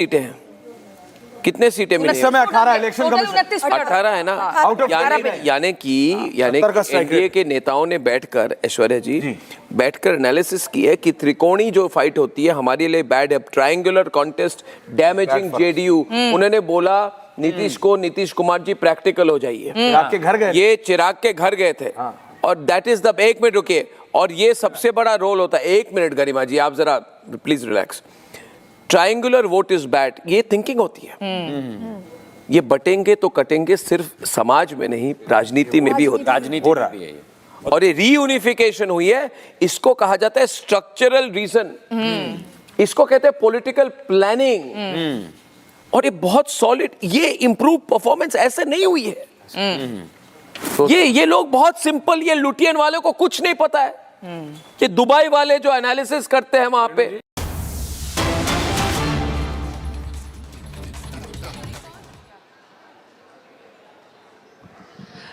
सीटें हैं, कितने सीटें मिली? इस समय 18 इलेक्शन 18 है ना, यानी कि एनडीए के नेताओं ने बैठकर, ऐश्वर्या जी बैठकर एनालिसिस की है कि त्रिकोणी जो फाइट होती है हमारे लिए बैड है, ट्रायंगुलर कॉन्टेस्ट डैमेजिंग जेडीयू। उन्होंने बोला नीतीश कुमार जी प्रैक्टिकल हो जाइए, चिराग के घर गए, ये चिराग के घर गए थे और दैट इज द, एक मिनट रुकिए, और ये सबसे बड़ा रोल होता है, एक मिनट गरिमा जी आप जरा please relax. Triangular vote is bad, ये थिंकिंग होती है। ये बटेंगे तो कटेंगे सिर्फ समाज में नहीं, राजनीति में भी होता है। और ये रीयूनिफिकेशन हुई है, इसको कहा जाता है स्ट्रक्चरल रीजन, इसको कहते हैं पॉलिटिकल प्लानिंग। और ये बहुत सॉलिड, ये इंप्रूव परफॉर्मेंस ऐसे नहीं हुई है। ये लोग बहुत सिंपल, ये लुटियन वाले को कुछ नहीं पता है, कि दुबई वाले जो एनालिसिस करते हैं वहां पे।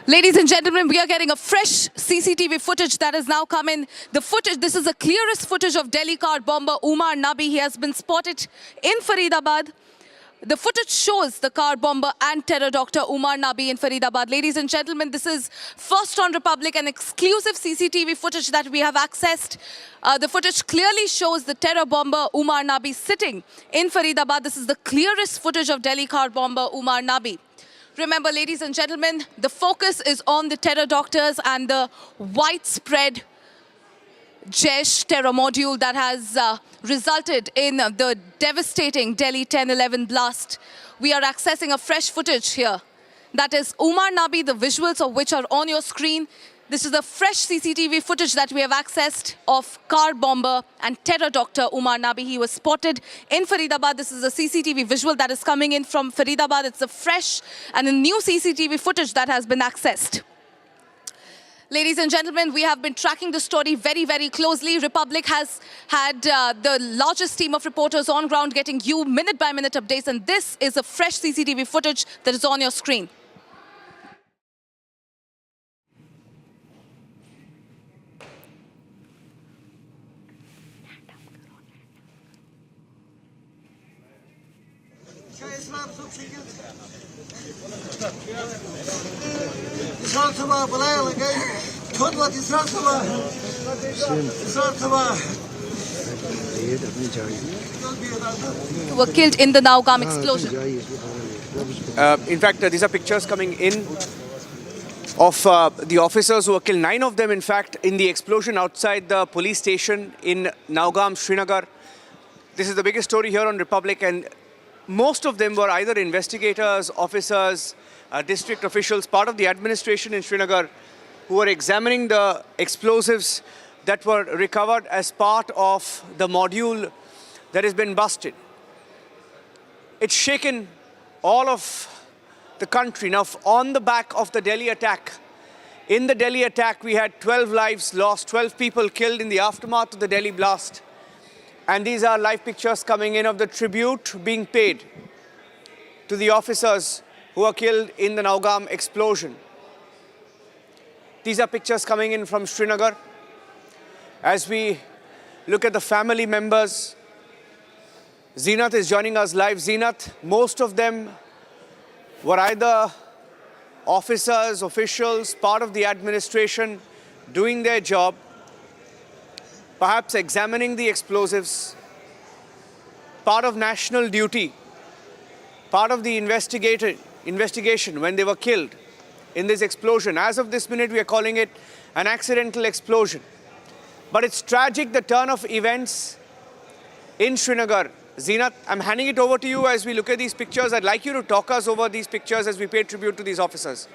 Ladies and gentlemen, we are getting a fresh CCTV footage that has now come in. The footage, this is the clearest footage of Delhi car bomber Umar Nabi. He has been spotted in Faridabad. The footage shows the car bomber and terror doctor Umar Nabi in Faridabad. Ladies and gentlemen, this is first on Republic, an exclusive CCTV footage that we have accessed. The footage clearly shows the terror bomber Umar Nabi sitting in Faridabad. This is the clearest footage of Delhi car bomber Umar Nabi. Remember, ladies and gentlemen, the focus is on the terror doctors and the widespread Jaish terror module that has resulted in the devastating Delhi 10/11 blast. We are accessing a fresh footage here. That is Umar Nabi, the visuals of which are on your screen. This is the fresh CCTV footage that we have accessed of car bomber and terror doctor Umar Nabi. He was spotted in Faridabad. This is a CCTV visual that is coming in from Faridabad. It's a fresh and a new CCTV footage that has been accessed. Ladies and gentlemen, we have been tracking the story very, very closely. Republic has had the largest team of reporters on ground getting you minute-by-minute updates, and this is a fresh CCTV footage that is on your screen. Were killed in the Nowgam explosion. In fact, these are pictures coming in of the officers who were killed. 9 of them, in fact, in the explosion outside the police station in Nowgam, Srinagar. This is the biggest story here on Republic, and most of them were either investigators, officers, district officials, part of the administration in Srinagar, who were examining the explosives that were recovered as part of the module that has been busted. It's shaken all of the country. Now, on the back of the Delhi attack, in the Delhi attack, we had 12 lives lost, 12 people killed in the aftermath of the Delhi blast. And these are live pictures coming in of the tribute being paid to the officers who were killed in the Nowgam explosion. These are pictures coming in from Srinagar. As we look at the family members, Zeenat is joining us live. Zeenat, most of them were either officers, officials, part of the administration, doing their job, perhaps examining the explosives, part of national duty, part of the investigation when they were killed in this explosion. As of this minute, we are calling it an accidental explosion. But it's tragic, the turn of events in Srinagar. Zeenat, I'm handing it over to you as we look at these pictures. I'd like you to talk us over these pictures as we pay tribute to these officers.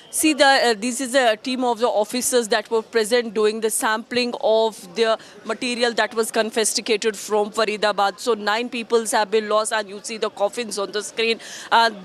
See, this is a team of the officers that were present doing the sampling of the material that was confiscated from Faridabad. So 9 people have been lost, and you see the coffins on the screen.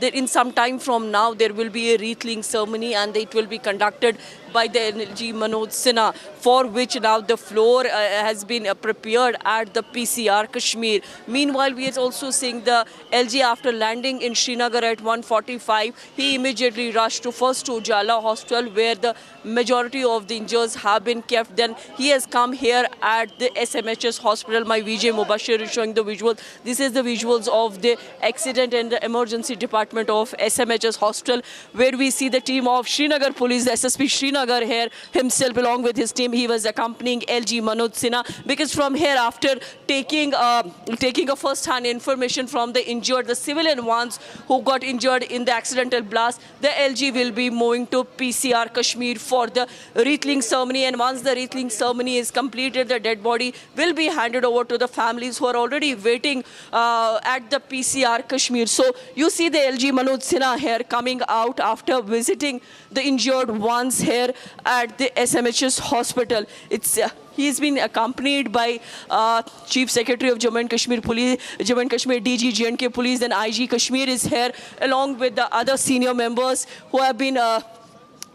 In some time from now, there will be a wreath-laying ceremony, and it will be conducted by the LG Manoj Sinha, for which now the floor has been prepared at the PCR Kashmir. Meanwhile, we are also seeing the LG after landing in Srinagar at 1:45. He immediately rushed first to Ujala Hospital, where the majority of the injuries have been kept. Then he has come here at the SMHS hospital. My VJ Mubashir is showing the visual. This is the visuals of the accident and the emergency department of SMHS hospital, where we see the team of Srinagar police, the SSP Srinagar here himself along with his team. He was accompanying LG Manoj Sinha, because from here, after taking a first-hand information from the injured, the civilian ones who got injured in the accidental blast, the LG will be moving to PCR Kashmir for the wreathing ceremony. And once the wreathing ceremony is completed, the dead body will be handed over to the families who are already waiting at the PCR Kashmir. So you see the LG Manoj Sinha here coming out after visiting the injured ones here at the SMHS hospital. He's been accompanied by Chief Secretary of Jammu and Kashmir Police, Jammu and Kashmir DG, J&K Police, and IG Kashmir is here, along with the other senior members who have been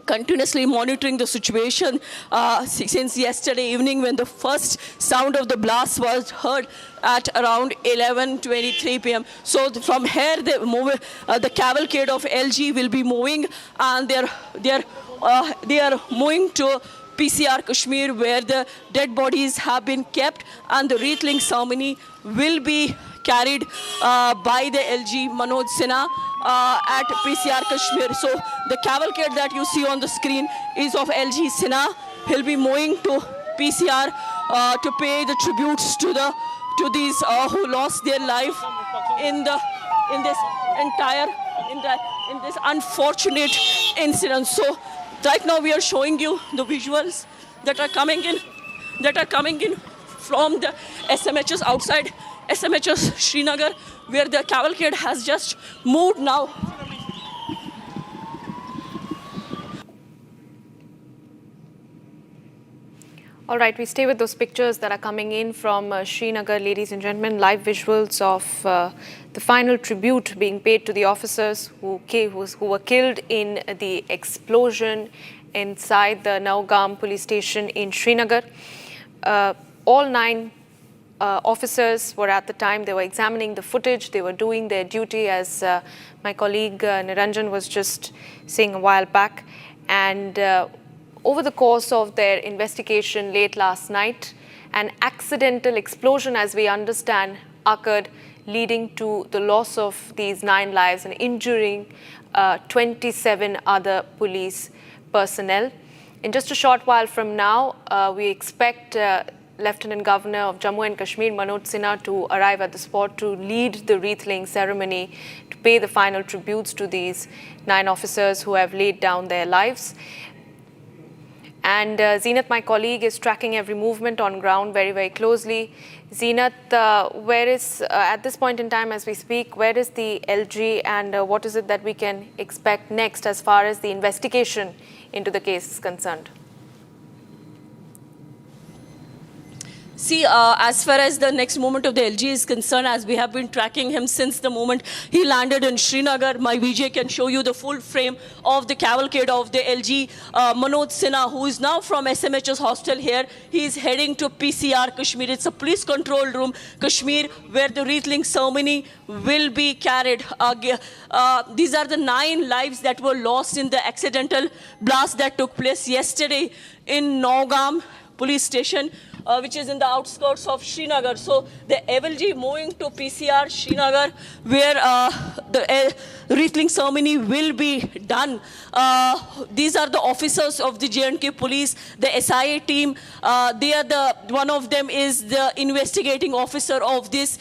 continuously monitoring the situation since yesterday evening, when the first sound of the blast was heard at around 11:23 p.m. So from here, the cavalcade of LG will be moving, and they are moving to PCR Kashmir, where the dead bodies have been kept, and the wreathing ceremony will be carried by the LG Manoj Sinha at PCR Kashmir. So the cavalcade that you see on the screen is of LG Sinha. He'll be moving to PCR to pay the tributes to these who lost their life in this unfortunate incident. So right now we are showing you the visuals that are coming in from the SMHS outside SMHS Srinagar, where the cavalcade has just moved now. All right, we stay with those pictures that are coming in from Srinagar, ladies and gentlemen. Live visuals of the final tribute being paid to the officers who were killed in the explosion inside the Nowgam police station in Srinagar. All 9 officers were at the time. They were examining the footage. They were doing their duty, as my colleague Niranjan was just saying a while back. And over the course of their investigation late last night, an accidental explosion, as we understand, occurred, leading to the loss of these 9 lives and injuring 27 other police personnel. In just a short while from now, we expect Lieutenant Governor of Jammu and Kashmir, Manoj Sinha, to arrive at the spot to lead the wreath-laying ceremony, to pay the final tributes to these 9 officers who have laid down their lives. And Zeenat, my colleague, is tracking every movement on ground very, very closely. Zeenat, where is, at this point in time as we speak, where is the LG, and what is it that we can expect next as far as the investigation into the case is concerned? See, as far as the next movement of the LG is concerned, as we have been tracking him since the moment he landed in Srinagar, my VJ can show you the full frame of the cavalcade of the LG Manoj Sinha, who is now from SMHS hostel here. He is heading to PCR Kashmir. It's a police control room, Kashmir, where the wreathing ceremony will be carried. These are the 9 lives that were lost in the accidental blast that took place yesterday in Nowgam police station, which is in the outskirts of Srinagar. So the LG moving to PCR Srinagar, where the wreathing ceremony will be done. These are the officers of the J&K police, the SIA team. One of them is the investigating officer of this,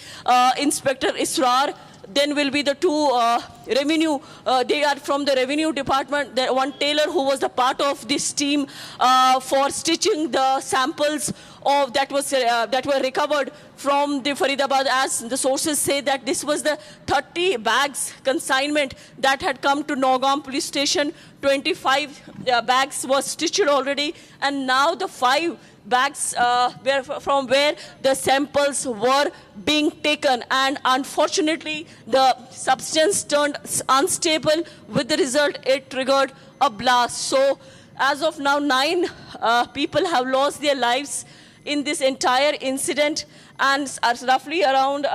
Inspector Israr. Then will be the 2 revenue. They are from the revenue department. The one tailor who was the part of this team for stitching the samples of that were recovered from the Faridabad, as the sources say that this was the 30 bags consignment that had come to Nowgam police station. 25 bags was stitched already, and now the 5 bags from where the samples were being taken, and unfortunately the substance turned unstable, with the result it triggered a blast. So As of now, 9 people have lost their lives in this entire incident, and roughly around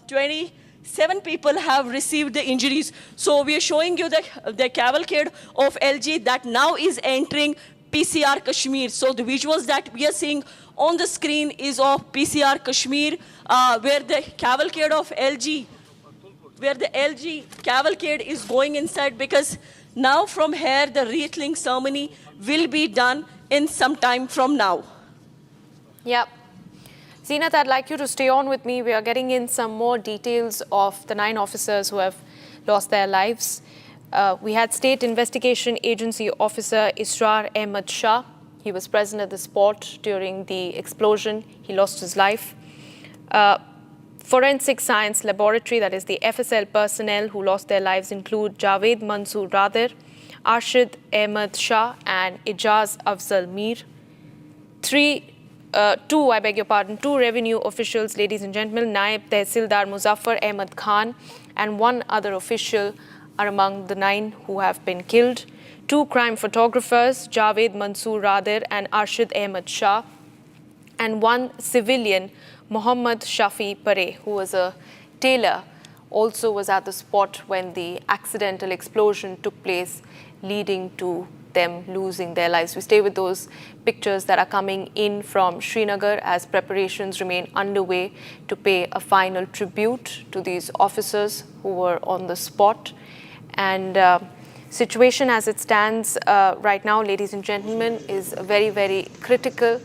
27 people have received the injuries. So we are showing you the cavalcade of LG that now is entering PCR Kashmir. So the visuals that we are seeing on the screen is of PCR Kashmir, where the cavalcade of LG, where the LG cavalcade is going inside, because now from here the wreathing ceremony will be done in some time from now. Yep. Zeenat, I'd like you to stay on with me. We are getting in some more details of the 9 officers who have lost their lives. We had State Investigation Agency Officer Israr Ahmad Shah. He was present at the spot during the explosion. He lost his life. Forensic Science Laboratory, that is the FSL personnel who lost their lives, include Javed Mansoor Radar, Arshid Ahmad Shah and Ijaz Afzal Mir. Two revenue officials, ladies and gentlemen, Naib Tehsildar Muzaffar Ahmad Khan and 1 other official are among the 9 who have been killed. 2 crime photographers, Javed Mansoor Radar and Arshid Ahmad Shah, and 1 civilian, Mohammad Shafi Pare, who was a tailor, also was at the spot when the accidental explosion took place, leading to them losing their lives. We stay with those pictures that are coming in from Srinagar as preparations remain underway to pay a final tribute to these officers who were on the spot. And situation as it stands right now, ladies and gentlemen, is very, very critical.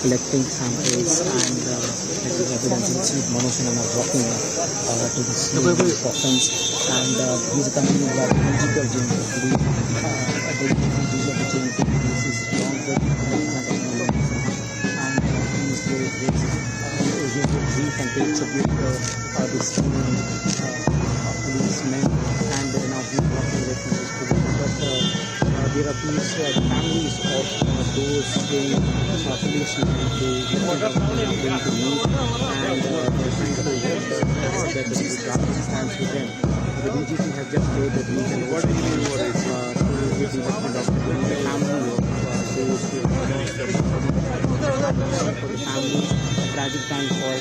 Collecting samples and collecting evidence. You see Manoj and Umar walking to the scene of offense, and he's accompanied by the digital chain of police. These are the chain of police is along with the movement of Naval, and these will brief and pay tribute to the scene policemen, and now he's walking with this police. But there are police families of those trained policemen who are going to meet, and they're trying to work that the Gujarat stands with them. The DGP has just said that we can work with the investment of the family of those who for the family, a tragic time for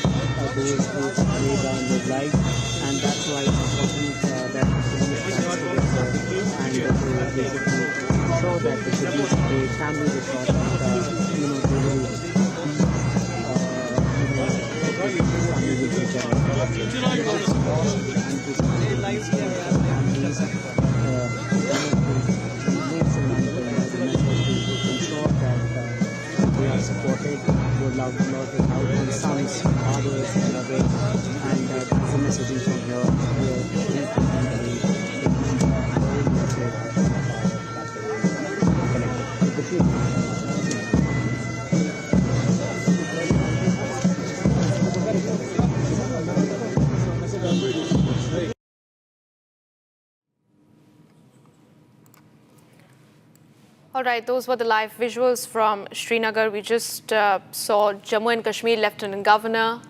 those who lay down their lives, and that's why it's important that the police stands together and basically show that the police, the family is not they will family will take care of ensure that they are supported, would love their sons, fathers, and others, and that's the messaging from All right, those were the live visuals from Srinagar. We just saw Jammu and Kashmir Lieutenant Governor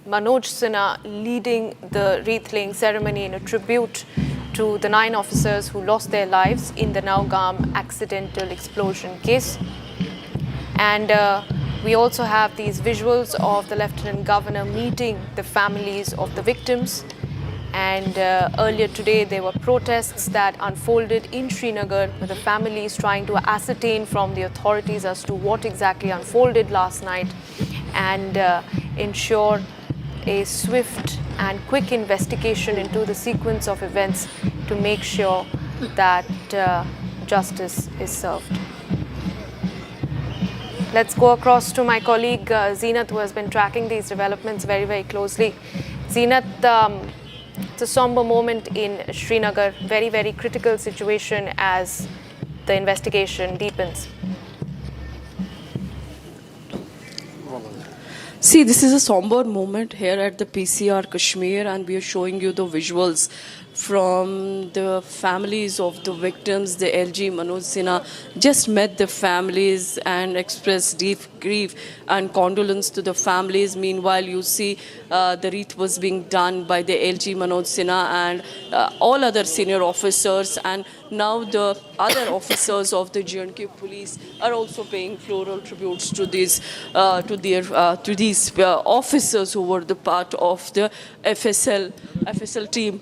Manoj Sinha leading the wreath-laying ceremony in a tribute to the 9 officers who lost their lives in the Nowgam accidental explosion case. And we also have these visuals of the Lieutenant Governor meeting the families of the victims. And earlier today, there were protests that unfolded in Srinagar with the families trying to ascertain from the authorities as to what exactly unfolded last night and ensure a swift and quick investigation into the sequence of events to make sure that justice is served. Let's go across to my colleague Zeenat, who has been tracking these developments very, very closely. Zeenat, it's a somber moment in Srinagar, very, very critical situation as the investigation deepens. See, this is a somber moment here at the PCR Kashmir, and we are showing you the visuals from the families of the victims. The LG Manoj Sinha just met the families and expressed deep grief and condolence to the families. Meanwhile, you see the wreath was being done by the LG Manoj Sinha and all other senior officers, and now the other officers of the J&K police are also paying floral tributes to these officers who were the part of the FSL team.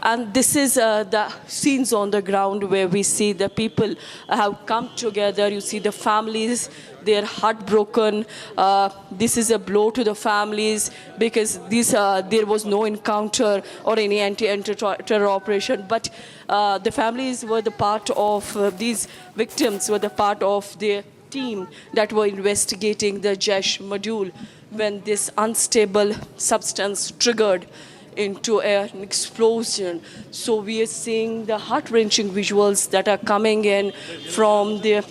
And this is the scenes on the ground where we see the people have come together. You see the families, they're heartbroken. This is a blow to the families because there was no encounter or any anti-terror operation. But the families were the part of these victims, were the part of the team that were investigating the Jaish module when this unstable substance triggered into an explosion. So we are seeing the heart-wrenching visuals that are coming in from the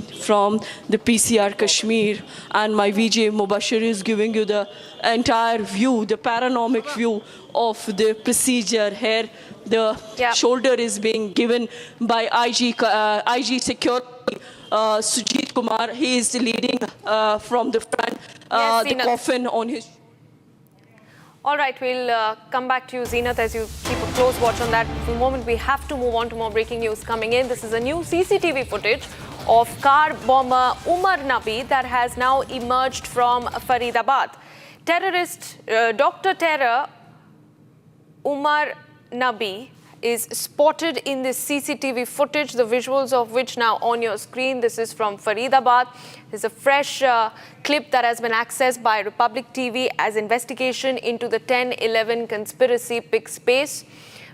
PCR Kashmir, and my VJ Mubashir is giving you the entire view, the panoramic view of the procedure here. The shoulder is being given by IG Security, Sujit Kumar. He is leading from the front, the coffin on his. All right, we'll come back to you, Zeenat, as you keep a close watch on that. For the moment, we have to move on to more breaking news coming in. This is a new CCTV footage of car bomber Umar Nabi that has now emerged from Faridabad. Terrorist, Dr. Terror Umar Nabi is spotted in this CCTV footage, the visuals of which now on your screen. This is from Faridabad. There's a fresh clip that has been accessed by Republic TV as investigation into the 10/11 conspiracy picks pace.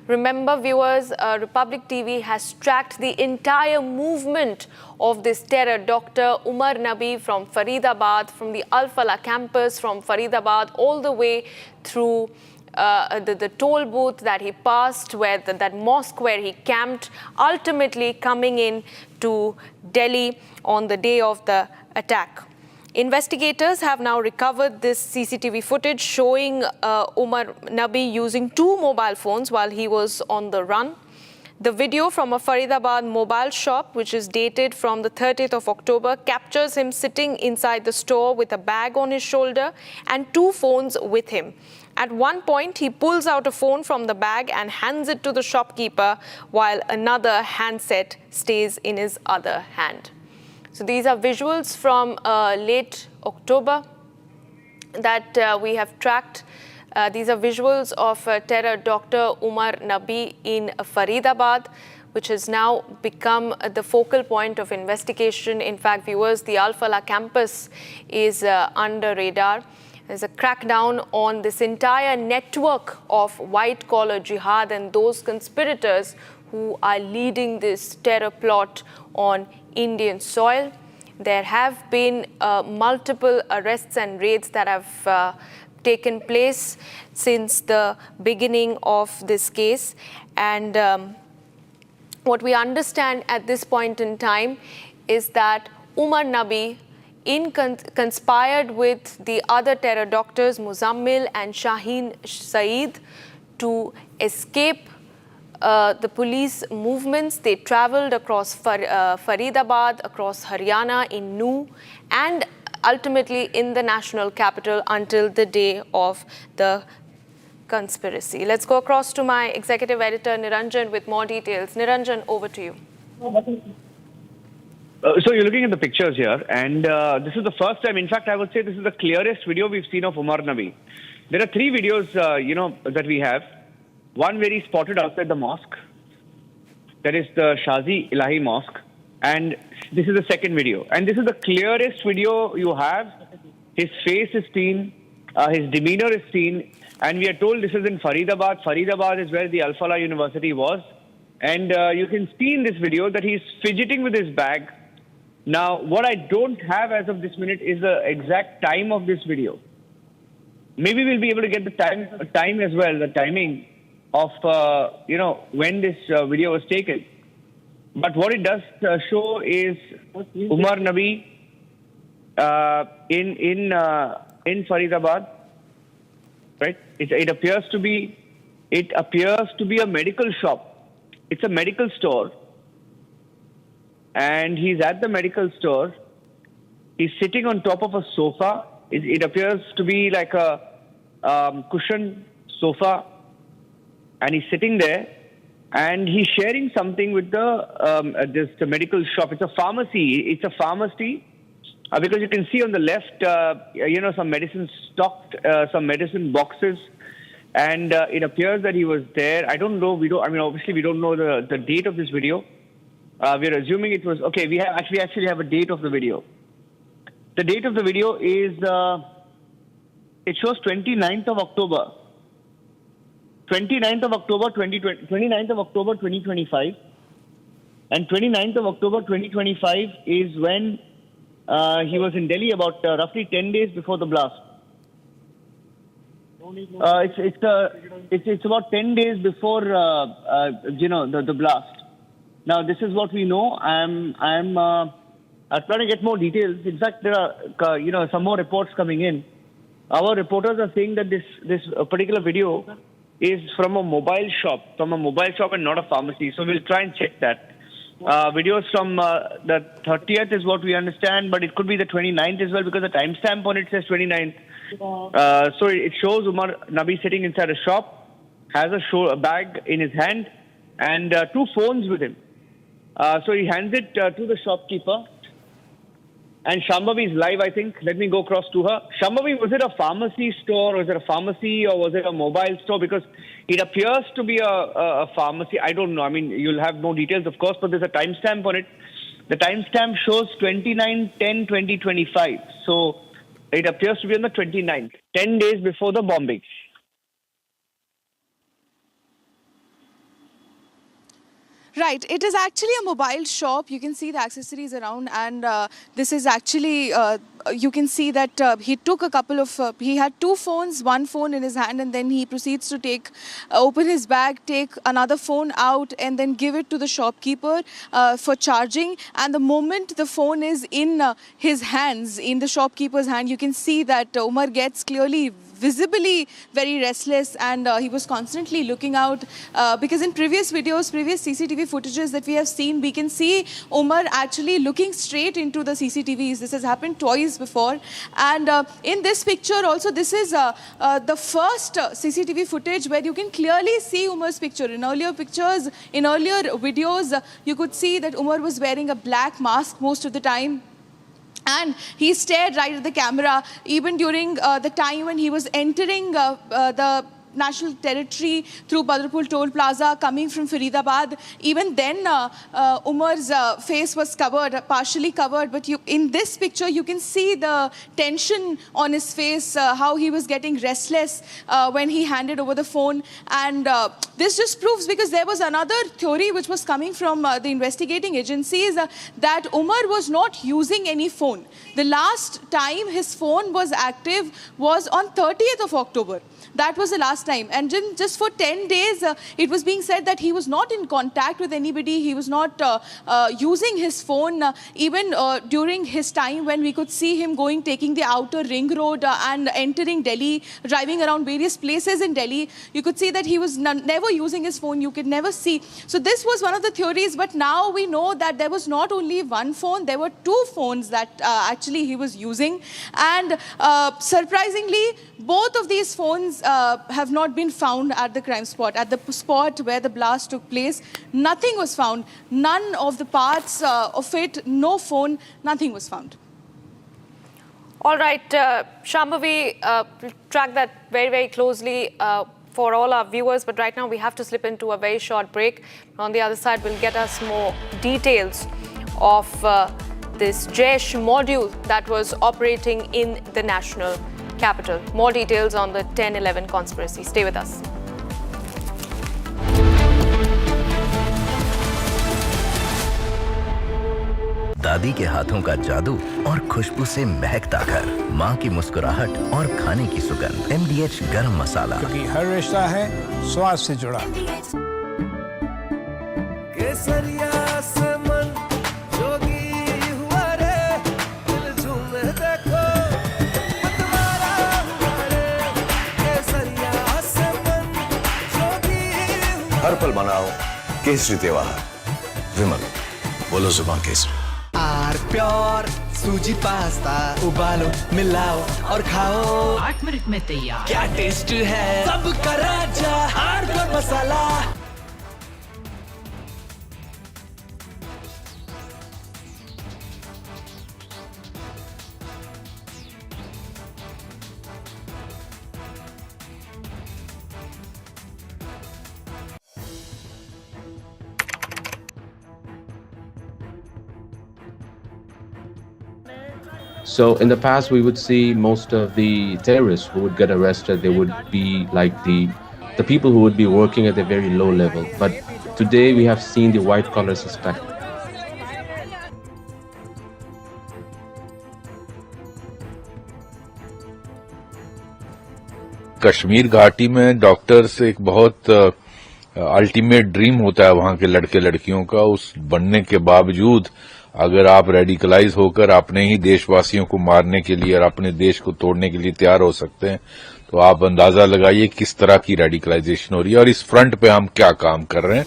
Remember, viewers, Republic TV has tracked the entire movement of this terror. Dr. Umar Nabi from Faridabad, from the Al-Falah campus, from Faridabad, all the way through the toll booth that he passed, where that mosque where he camped, ultimately coming in to Delhi on the day of the attack. Investigators have now recovered this CCTV footage showing Umar Nabi using 2 mobile phones while he was on the run. The video from a Faridabad mobile shop, which is dated from the 30th of October, captures him sitting inside the store with a bag on his shoulder and 2 phones with him. At one point, he pulls out a phone from the bag and hands it to the shopkeeper, while another handset stays in his other hand. So these are visuals from late October that we have tracked. These are visuals of terror Dr. Umar Nabi in Faridabad, which has now become the focal point of investigation. In fact, viewers, the Al-Falah campus is under radar. There's a crackdown on this entire network of white-collar jihad and those conspirators who are leading this terror plot on Indian soil. There have been multiple arrests and raids that have taken place since the beginning of this case. And what we understand at this point in time is that Umar Nabi conspired with the other terror doctors, Muzammil and Shaheen Saeed, to escape the police movements. They traveled across Faridabad, across Haryana, in Nuh, and ultimately in the national capital until the day of the conspiracy. Let's go across to my executive editor, Niranjan, with more details. Niranjan, over to you. So you're looking at the pictures here, and this is the first time, in fact, I would say this is the clearest video we've seen of Umar Nabi. There are 3 videos, that we have. One where he's spotted outside the mosque. That is the Shazi Ilahi Mosque. And this is the second video. And this is the clearest video you have. His face is seen, his demeanor is seen. And we are told this is in Faridabad. Faridabad is where the Al-Falah University was. And you can see in this video that he's fidgeting with his bag. Now, what I don't have as of this minute is the exact time of this video. Maybe we'll be able to get the time as well, the timing of, when this video was taken. But what it does show is Umar Nabi in Faridabad, right? It appears to be a medical shop. It's a medical store. And he's at the medical store. He's sitting on top of a sofa. It appears to be like a cushion sofa. And he's sitting there, and he's sharing something with the medical shop. It's a pharmacy. It's a pharmacy because you can see on the left, some medicine stocked, some medicine boxes, and it appears that he was there. I don't know. Obviously, we don't know the date of this video. We're assuming it was okay. We actually have a date of the video. The date of the video is it shows 29th of October. 29th of October 2025, and 29th of October 2025 is when he was in Delhi, about roughly 10 days before the blast. It's about 10 days before the blast. Now this is what we know. I'm trying to get more details. In fact, there are some more reports coming in. Our reporters are saying that this particular video is from a mobile shop and not a pharmacy. So we'll try and check that. Videos from the 30th is what we understand, but it could be the 29th as well because the timestamp on it says 29th. So it shows Umar Nabi sitting inside a shop, has a bag in his hand, and 2 phones with him. So he hands it to the shopkeeper. And Shambhavi is live, I think. Let me go across to her. Shambhavi, was it a pharmacy store? Was it a pharmacy or was it a mobile store? Because it appears to be a pharmacy. I don't know. I mean, you'll have no details, of course, but there's a timestamp on it. The timestamp shows 29/10/2025. So it appears to be on the 29th, 10 days before the bombing. Right, it is actually a mobile shop. You can see the accessories around, and this is actually, you can see that he took a couple of, he had two phones, one phone in his hand, and then he proceeds to take, open his bag, take another phone out, and then give it to the shopkeeper for charging. And the moment the phone is in his hands, in the shopkeeper's hand, you can see that Umar gets clearly visibly very restless, and he was constantly looking out because in previous videos, previous CCTV footages that we have seen, we can see Umar actually looking straight into the CCTVs. This has happened twice before, and in this picture also, this is the first CCTV footage where you can clearly see Umar's picture. In earlier pictures, in earlier videos, you could see that Umar was wearing a black mask most of the time. And he stared right at the camera, even during the time when he was entering the national territory through Badrapur Toll Plaza, coming from Faridabad. Even then, Umar's face was covered, partially covered. But in this picture, you can see the tension on his face, how he was getting restless when he handed over the phone. And this just proves, because there was another theory which was coming from the investigating agencies, that Umar was not using any phone. The last time his phone was active was on 30th of October. That was the last time. And just for 10 days, it was being said that he was not in contact with anybody. He was not using his phone, even during his time when we could see him taking the outer ring road and entering Delhi, driving around various places in Delhi. You could see that he was never using his phone. You could never see. So this was one of the theories. But now we know that there was not only one phone, there were two phones that actually he was using. And surprisingly, both of these phones have not been found at the crime spot. At the spot where the blast took place, nothing was found. None of the parts of it, no phone, nothing was found. All right, Shambhavi, track that very, very closely for all our viewers. But right now we have to slip into a very short break. On the other side, we'll get us more details of this Jaish module that was operating in the national capital. More details on the 10/11 conspiracy. Stay with us. दादी के हाथों का जादू और खुशबू से महकता घर, माँ की मुस्कुराहट और खाने की सुगंध। MDH गरम मसाला, क्योंकि हर रिश्ता है स्वाद से जुड़ा। केसरिया से मन जोगी हुआ रे, दिल झूमे देखो मतवारा हुआ रे। केसरिया से मन जोगी हुआ। हर पल मनाओ केसरी त्योहार। विमल, बोलो जुबान केसरी। आर प्योर सूजी पास्ता उबालो, मिलाओ और खाओ, 8 मिनट में तैयार। क्या टेस्ट है सबका राजा, hardcore masala. So in the past, we would see most of the terrorists who would get arrested, they would be like the people who would be working at a very low level. But today we have seen the white collar suspect. Kashmir घाटी में doctors एक बहुत ultimate dream होता है वहां के लड़के लड़कियों का। उस बनने के बावजूद अगर आप रेडिकलाइज होकर अपने ही देशवासियों को मारने के लिए और अपने देश को तोड़ने के लिए तैयार हो सकते हैं, तो आप अंदाजा लगाइए किस तरह की रेडिकलाइजेशन हो रही है और इस फ्रंट पे हम क्या काम कर रहे हैं।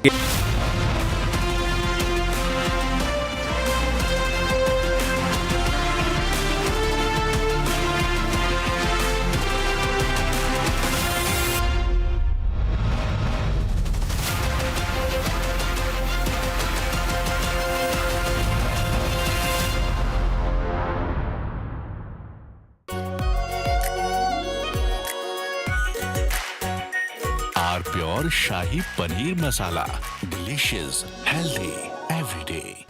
Our pure Shahi Paneer Masala. Delicious, healthy, every day.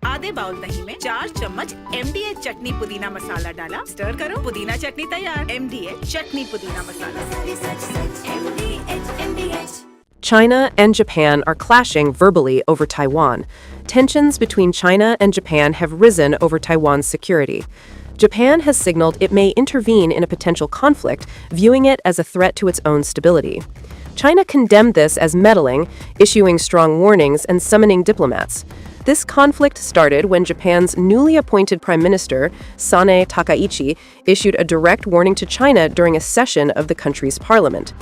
आधे बाउल दही में 4 चम्मच MDH चटनी पुदीना मसाला डाला, स्टर करो, पुदीना चटनी तैयार। MDH चटनी पुदीना मसाला। China and Japan are clashing verbally over Taiwan. Tensions between China and Japan have risen over Taiwan's security. Japan has signaled it may intervene in a potential conflict, viewing it as a threat to its own stability. China condemned this as meddling, issuing strong warnings and summoning diplomats. This conflict started when Japan's newly appointed Prime Minister, Sanae Takaichi, issued a direct warning to China during a session of the country's parliament.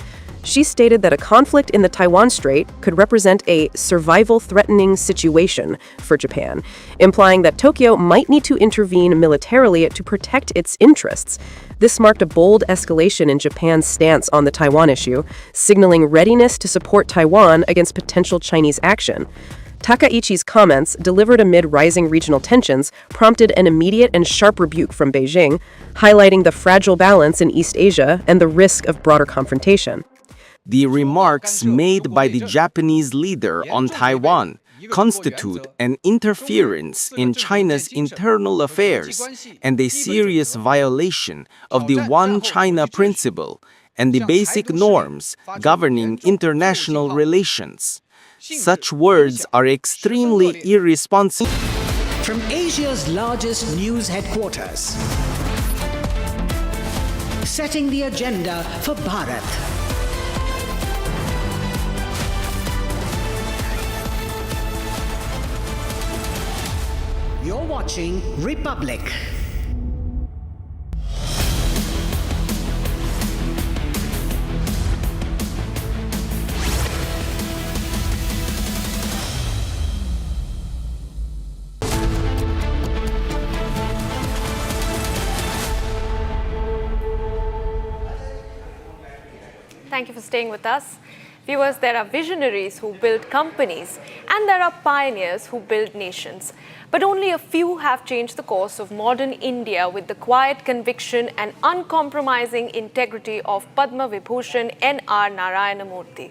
She stated that a conflict in the Taiwan Strait could represent a survival-threatening situation for Japan, implying that Tokyo might need to intervene militarily to protect its interests. This marked a bold escalation in Japan's stance on the Taiwan issue, signaling readiness to support Taiwan against potential Chinese action. Takaichi's comments, delivered amid rising regional tensions, prompted an immediate and sharp rebuke from Beijing, highlighting the fragile balance in East Asia and the risk of broader confrontation. The remarks made by the Japanese leader on Taiwan constitute an interference in China's internal affairs and a serious violation of the One China principle and the basic norms governing international relations. Such words are extremely irresponsible. From Asia's largest news headquarters, setting the agenda for Bharat. You're watching Republic. Thank you for staying with us. Viewers, there are visionaries who build companies and there are pioneers who build nations. But only a few have changed the course of modern India with the quiet conviction and uncompromising integrity of Padma Vibhushan N.R. Narayana Murthy.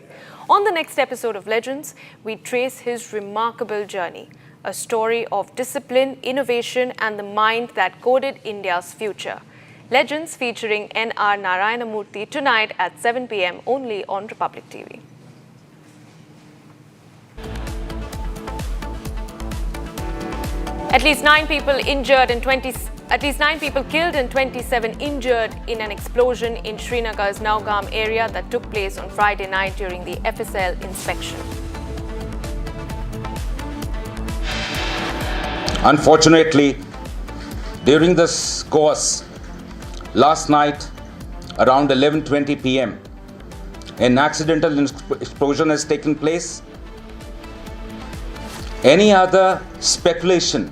On the next episode of Legends, we trace his remarkable journey, a story of discipline, innovation and the mind that coded India's future. Legends featuring N.R. Narayana Murthy tonight at 7 p.m. only on Republic TV. At least 9 people killed and 27 injured in an explosion in Srinagar's Nowgam area that took place on Friday night during the FSL inspection. Unfortunately, during this course, last night, around 11:20 p.m., an accidental explosion has taken place. Any other speculation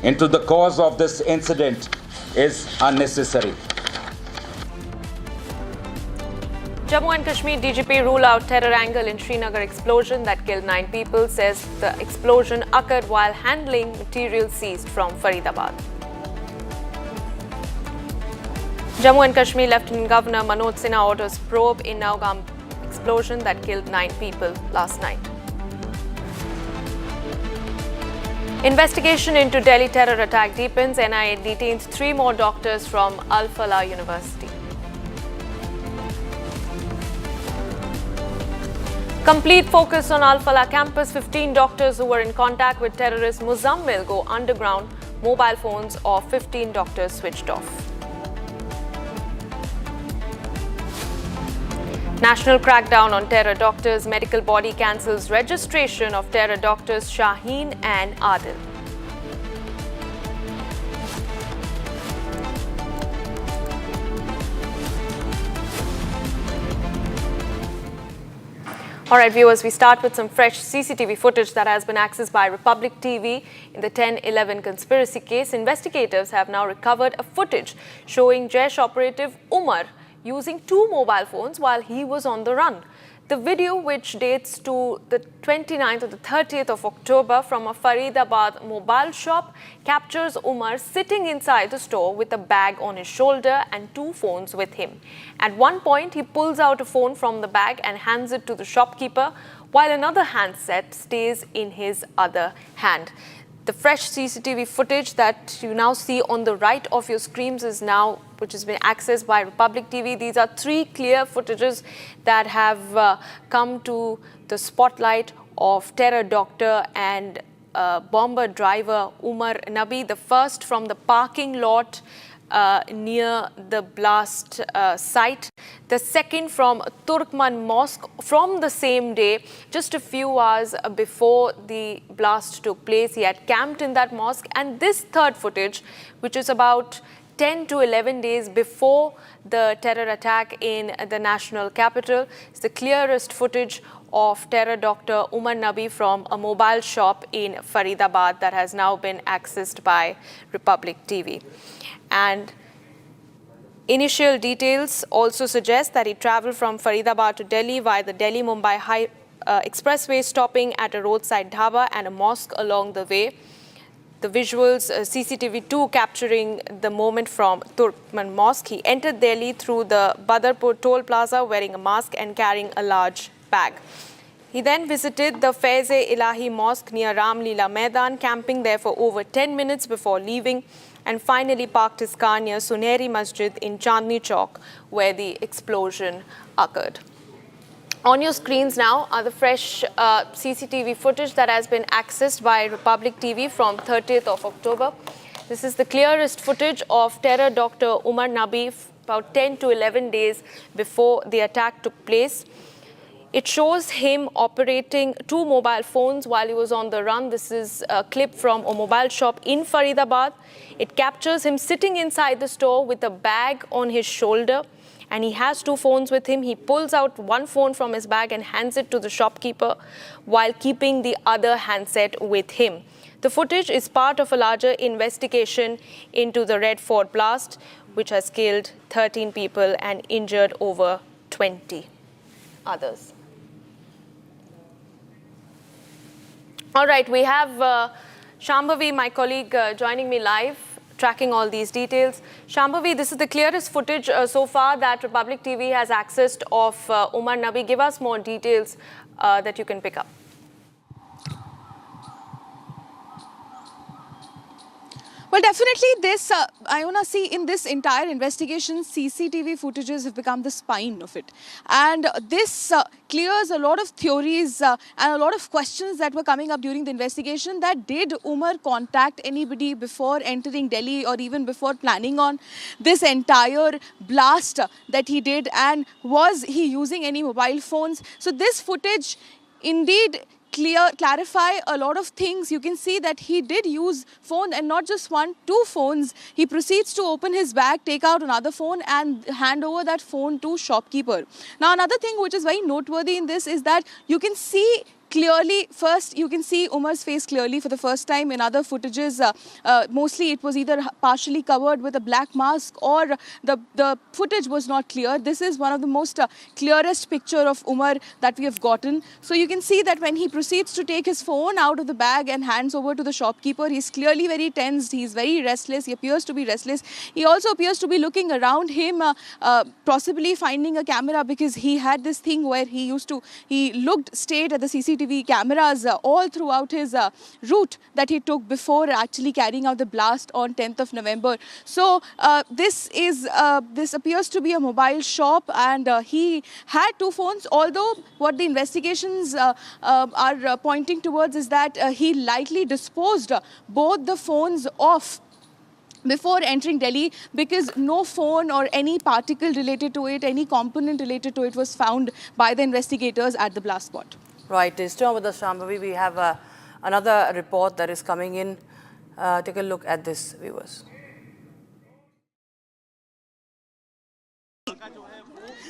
into the cause of this incident is unnecessary. Jammu and Kashmir DGP rule out terror angle in Srinagar explosion that killed 9 people, says the explosion occurred while handling material seized from Faridabad. Jammu and Kashmir Lieutenant Governor Manoj Sinha orders probe in Nowgam explosion that killed 9 people last night. Investigation into Delhi terror attack deepens. NIA detains 3 more doctors from Al Falah University. Complete focus on Al Falah campus. 15 doctors who were in contact with terrorist Muzammil go underground. Mobile phones of 15 doctors switched off. National crackdown on terror doctors. Medical body cancels registration of terror doctors Shaheen and Adil. All right, viewers, we start with some fresh CCTV footage that has been accessed by Republic TV in the 10/11 conspiracy case. Investigators have now recovered a footage showing Jaish operative Umar using 2 mobile phones while he was on the run. The video, which dates to the 29th or the 30th of October from a Faridabad mobile shop, captures Umar sitting inside the store with a bag on his shoulder and 2 phones with him. At one point, he pulls out a phone from the bag and hands it to the shopkeeper, while another handset stays in his other hand. The fresh CCTV footage that you now see on the right of your screens is now, which has been accessed by Republic TV. These are 3 clear footages that have come to the spotlight of terror doctor and bomber driver Umar Nabi. The first from the parking lot near the blast site. The second from Turkman Mosque from the same day, just a few hours before the blast took place. He had camped in that mosque. And this third footage, which is about 10 to 11 days before the terror attack in the national capital, is the clearest footage of terror doctor Umar Nabi from a mobile shop in Faridabad that has now been accessed by Republic TV. And initial details also suggest that he traveled from Faridabad to Delhi via the Delhi-Mumbai expressway, stopping at a roadside dhaba and a mosque along the way. The visuals, CCTV2 capturing the moment from Turkman Mosque. He entered Delhi through the Badarpur toll plaza wearing a mask and carrying a large bag. He then visited the Faiz-e-Ilahi Mosque near Ram Leela Maidan, camping there for over 10 minutes before leaving, and finally parked his car near Suneri Masjid in Chandni Chowk, where the explosion occurred. On your screens now are the fresh CCTV footage that has been accessed by Republic TV from 30th of October. This is the clearest footage of terror doctor Umar Nabi about 10 to 11 days before the attack took place. It shows him operating 2 mobile phones while he was on the run. This is a clip from a mobile shop in Faridabad. It captures him sitting inside the store with a bag on his shoulder, and he has 2 phones with him. He pulls out 1 phone from his bag and hands it to the shopkeeper while keeping the other handset with him. The footage is part of a larger investigation into the Red Fort blast, which has killed 13 people and injured over 20 others. All right, we have Shambhavi, my colleague, joining me live, tracking all these details. Shambhavi, this is the clearest footage so far that Republic TV has accessed of Umar Nabi. Give us more details that you can pick up. Well, definitely this, Iona, see, in this entire investigation, CCTV footages have become the spine of it. And this clears a lot of theories and a lot of questions that were coming up during the investigation, that did Umar contact anybody before entering Delhi or even before planning on this entire blast that he did, and was he using any mobile phones? So this footage indeed clarify a lot of things. You can see that he did use phone, and not just 1, 2 phones. He proceeds to open his bag, take out another phone and hand over that phone to shopkeeper. Now another thing which is very noteworthy in this is that you can see clearly, first you can see Umar's face clearly for the first time. In other footages, mostly it was either partially covered with a black mask or the footage was not clear. This is one of the most clearest picture of Umar that we have gotten. So you can see that when he proceeds to take his phone out of the bag and hands over to the shopkeeper, he's clearly very tensed, he's very restless, he appears to be restless. He also appears to be looking around him, possibly finding a camera, because he had this thing where he stayed at the CCTV cameras all throughout his route that he took before actually carrying out the blast on 10th of November. So this appears to be a mobile shop, and he had 2 phones, although what the investigations are pointing towards is that he lightly disposed both the phones of before entering Delhi, because no phone or any particle related to it, any component related to it was found by the investigators at the blast spot. Right. Stay on with us, Shambhavi. We have another report that is coming in. Take a look at this, viewers.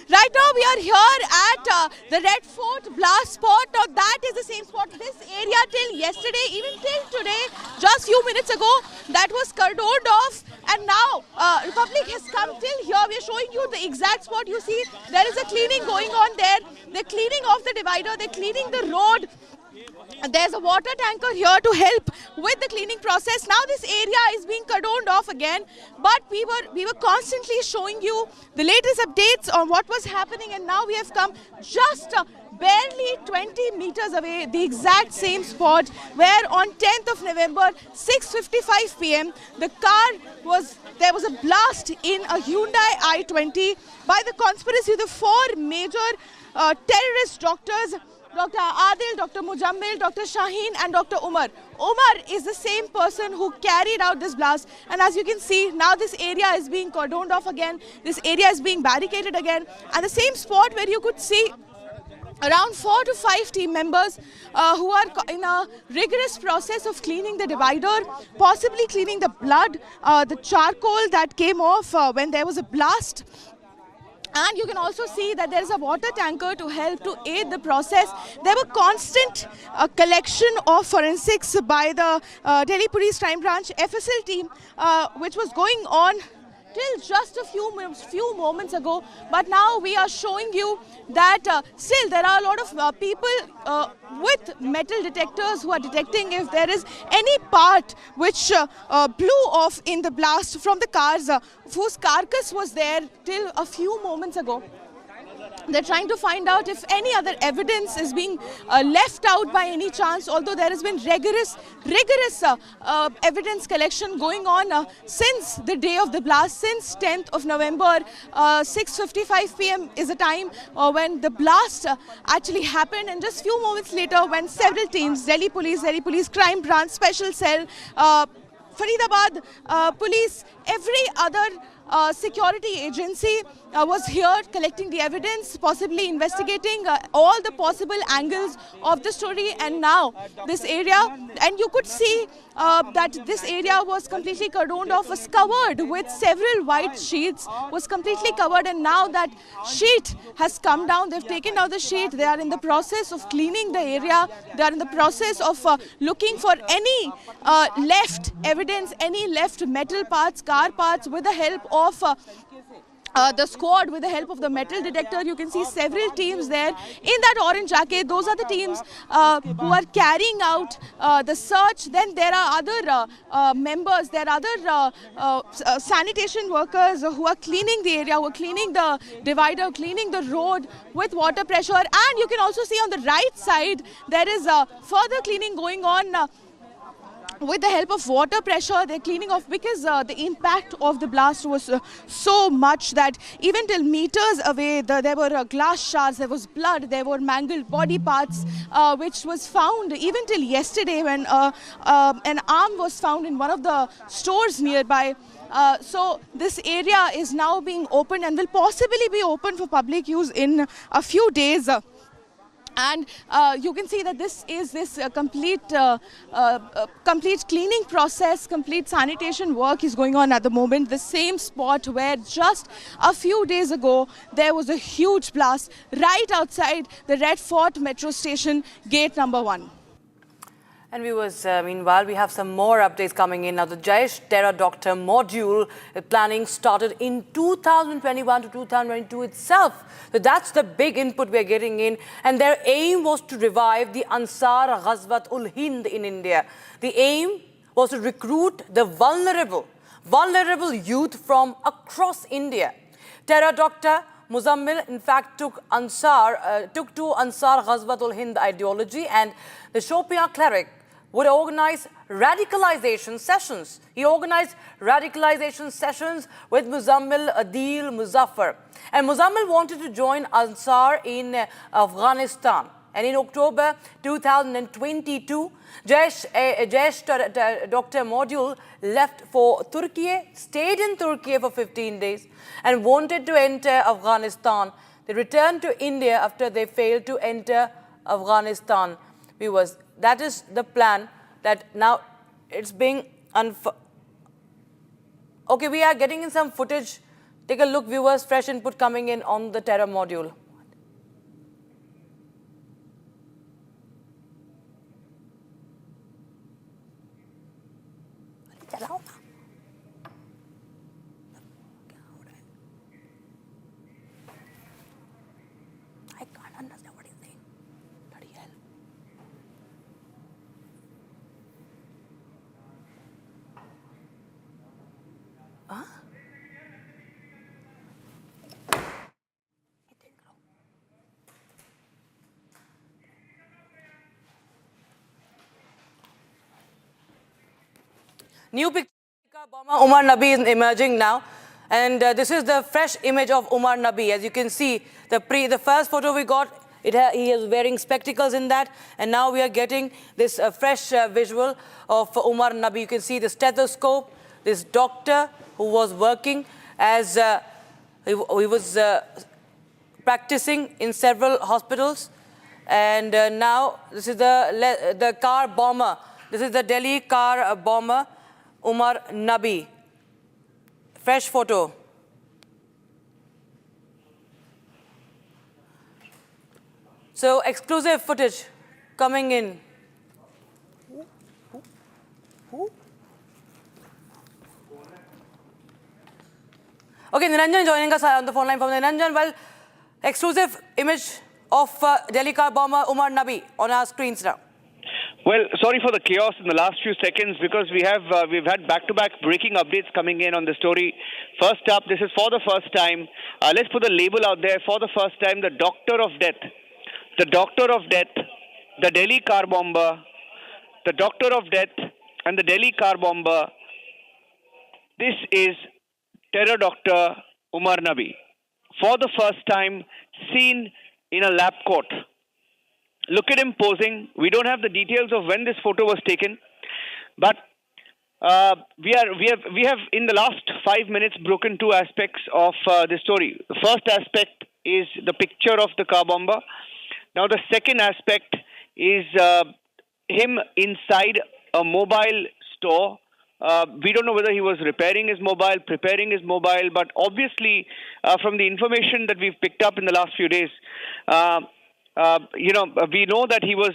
Right now we are here at the Red Fort blast spot. Now that is the same spot. This area till yesterday, even till today, just few minutes ago, that was cordoned off. And now Republic has come till here. We are showing you the exact spot. You see there is a cleaning going on there. They're cleaning off the divider. They're cleaning the road. There's a water tanker here to help with the cleaning process. Now this area is being cordoned off again, but we were constantly showing you the latest updates on what was happening, and now we have come just barely 20 meters away, the exact same spot where on 10th of November, 6:55 p.m., there was a blast in a Hyundai i20 by the conspiracy of the four major terrorist doctors, Dr. Adil, Dr. Mujammil, Dr. Shaheen and Dr. Umar. Umar is the same person who carried out this blast, and as you can see, now this area is being cordoned off again, this area is being barricaded again, and the same spot where you could see around 4 to 5 team members who are in a rigorous process of cleaning the divider, possibly cleaning the blood, the charcoal that came off when there was a blast. And you can also see that there is a water tanker to help to aid the process. There were constant collection of forensics by the Delhi Police Crime Branch FSL team, which was going on till just a few moments ago. But now we are showing you that still there are a lot of people with metal detectors who are detecting if there is any part which blew off in the blast from the cars whose carcass was there till a few moments ago. They're trying to find out if any other evidence is being left out by any chance, although there has been rigorous evidence collection going on since the day of the blast, since 10th of November. 6:55 p.m. is the time when the blast actually happened, and just few moments later when several teams, Delhi Police Crime Branch, Special Cell, Faridabad Police, every other security agency was here collecting the evidence, possibly investigating all the possible angles of the story. And now this area, and you could see that this area was completely cordoned off, was covered with several white sheets, was completely covered, and now that sheet has come down. They've taken out the sheet. They are in the process of cleaning the area. They are in the process of looking for any left evidence, any left metal parts, car parts, with the help of the squad, with the help of the metal detector. You can see several teams there in that orange jacket. Those are the teams who are carrying out the search. Then there are other members, there are other sanitation workers who are cleaning the area, who are cleaning the divider, cleaning the road with water pressure. And you can also see on the right side there is further cleaning going on. With the help of water pressure, they're cleaning off, because the impact of the blast was so much that even till meters away, there were glass shards, there was blood, there were mangled body parts, which was found even till yesterday when an arm was found in one of the stores nearby. So this area is now being opened and will possibly be open for public use in a few days. And you can see that this is complete cleaning process, complete sanitation work is going on at the moment. The same spot where just a few days ago there was a huge blast right outside the Red Fort metro station, gate number 1. And viewers, meanwhile, we have some more updates coming in. Now, the Jaish Terror Doctor module planning started in 2021 to 2022 itself. So that's the big input we're getting in. And their aim was to revive the Ansar Ghazwat-ul-Hind in India. The aim was to recruit the vulnerable youth from across India. Terror Doctor Muzammil, in fact, took to Ansar Ghazwat-ul-Hind ideology, and the Shopia cleric would organize radicalization sessions. He organized radicalization sessions with Muzammil, Adil, Muzaffar. And Muzammil wanted to join Ansar in Afghanistan. And in October 2022, Jayesh Dr. Module left for Turkey, stayed in Turkey for 15 days and wanted to enter Afghanistan. They returned to India after they failed to enter Afghanistan. Viewers, that is the plan that now it's being Okay, we are getting in some footage. Take a look, viewers, fresh input coming in on the terror module. I can't understand what he's saying. Bloody hell. Huh? New picture of bomber Umar Nabi is emerging now. And this is the fresh image of Umar Nabi. As you can see, the first photo we got, he is wearing spectacles in that. And now we are getting this fresh visual of Umar Nabi. You can see the stethoscope, this doctor who was working as he was practicing in several hospitals. And now this is the car bomber. This is the Delhi car bomber, Umar Nabi. Fresh photo. So exclusive footage coming in. Okay, Niranjan joining us on the phone line from Niranjan. Well, exclusive image of Delhi car bomber Umar Nabi on our screens now. Well, sorry for the chaos in the last few seconds because we've had back-to-back breaking updates coming in on the story. First up, this is for the first time. Let's put the label out there. For the first time, the doctor of death. The doctor of death, the Delhi car bomber, the doctor of death and the Delhi car bomber. This is terror doctor Umar Nabi. For the first time, seen in a lab coat. Look at him posing. We don't have the details of when this photo was taken, but we have in the last 5 minutes broken two aspects of the story. The first aspect is the picture of the car bomber. Now the second aspect is him inside a mobile store. We don't know whether he was repairing his mobile, preparing his mobile, but obviously from the information that we've picked up in the last few days, we know that he was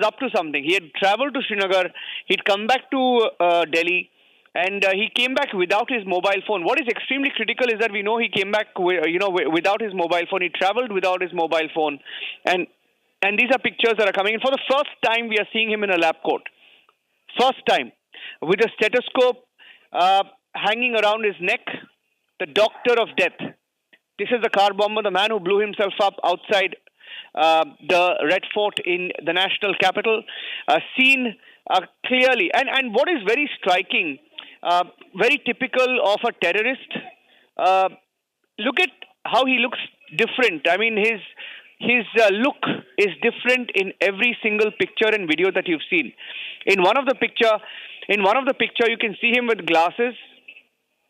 up to something. He had traveled to Srinagar, he'd come back to Delhi, and he came back without his mobile phone. What is extremely critical is that we know he came back, without his mobile phone. He traveled without his mobile phone, and these are pictures that are coming in. For the first time, we are seeing him in a lab coat. First time, with a stethoscope hanging around his neck, the doctor of death. This is the car bomber, the man who blew himself up outside the Red Fort in the national capital, seen clearly. And what is very striking, very typical of a terrorist, look at how he looks different. I mean, his look is different in every single picture and video that you've seen. In one of the picture, you can see him with glasses,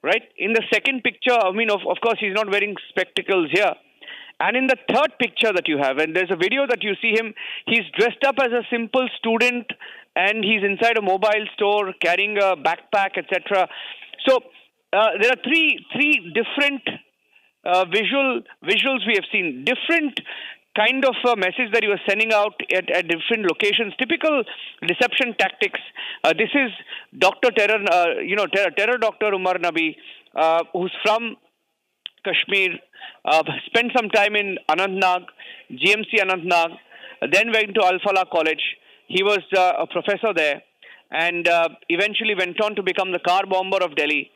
right? In the second picture, I mean, of course, he's not wearing spectacles here. And in the third picture that you have, and there's a video that you see him, he's dressed up as a simple student and he's inside a mobile store carrying a backpack, etc. So there are three different visuals we have seen. Different kind of message that he was sending out at different locations. Typical deception tactics. This is Dr. Terror, Terror Dr. Umar Nabi, who's from Kashmir, spent some time in Anantnag, GMC Anantnag, then went to Al-Falah College. He was a professor there and eventually went on to become the car bomber of Delhi,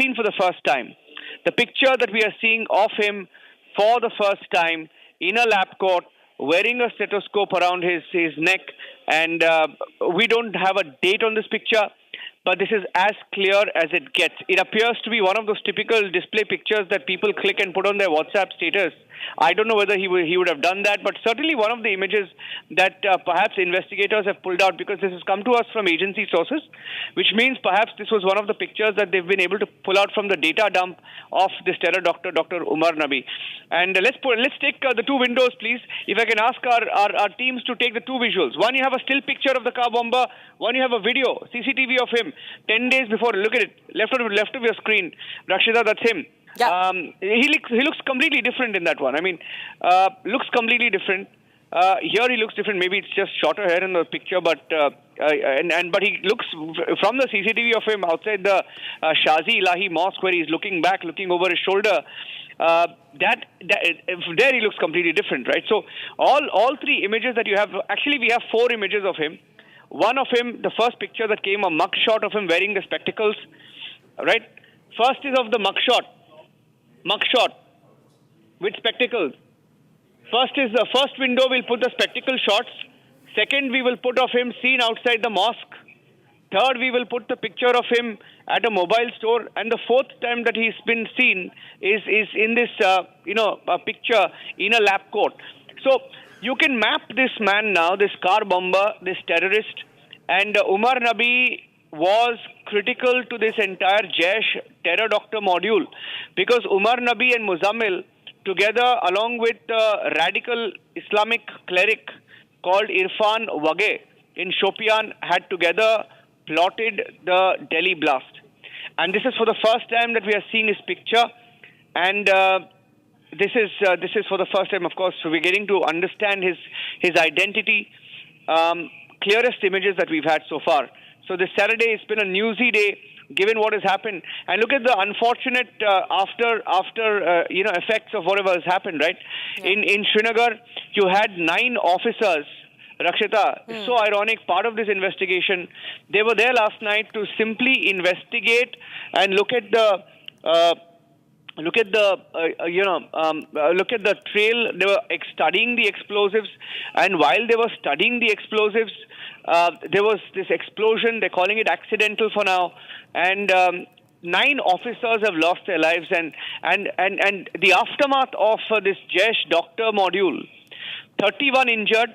seen for the first time. The picture that we are seeing of him for the first time in a lab coat, wearing a stethoscope around his neck, and we don't have a date on this picture, but this is as clear as it gets. It appears to be one of those typical display pictures that people click and put on their WhatsApp status. I don't know whether he would have done that, but certainly one of the images that perhaps investigators have pulled out, because this has come to us from agency sources, which means perhaps this was one of the pictures that they've been able to pull out from the data dump of this terror doctor, Dr. Umar Nabi. And let's take the two windows, please. If I can ask our teams to take the two visuals. One, you have a still picture of the car bomber. One, you have a video, CCTV of him 10 days before. Look at it, left of your screen. Rakshita, that's him. Yeah. He looks completely different in that one. I mean, looks completely different. Here he looks different. Maybe it's just shorter hair in the picture, but he looks from the CCTV of him outside the Shazi Ilahi Mosque, where he's looking back, looking over his shoulder. There he looks completely different, right? So all three images that you have, actually we have 4 images of him. One of him, the first picture that came, a mug shot of him wearing the spectacles, right? First is of the mug shot with spectacles. The first window we'll put the spectacle shots. Second, we will put of him seen outside the mosque. Third, we will put the picture of him at a mobile store. And the fourth time that he's been seen is in this, a picture in a lab coat. So you can map this man now, this car bomber, this terrorist, and Umar Nabi was critical to this entire Jaish terror doctor module, because Umar Nabi and Muzammil, together along with the radical Islamic cleric called Irfan Wage in Shopian, had together plotted the Delhi blast. And this is for the first time that we are seeing his picture, and this is for the first time, of course, so we're getting to understand his identity. Clearest images that we've had so far. So this Saturday, it's been a newsy day, given what has happened. And look at the unfortunate after effects of whatever has happened, right? Yeah. In Srinagar, you had 9 officers. Rakshita, it's so ironic, part of this investigation, they were there last night to simply investigate and look at the trail. They were studying the explosives, and while they were studying the explosives, there was this explosion. They're calling it accidental for now, and 9 officers have lost their lives. And the aftermath of this Jaish doctor module, 31 injured,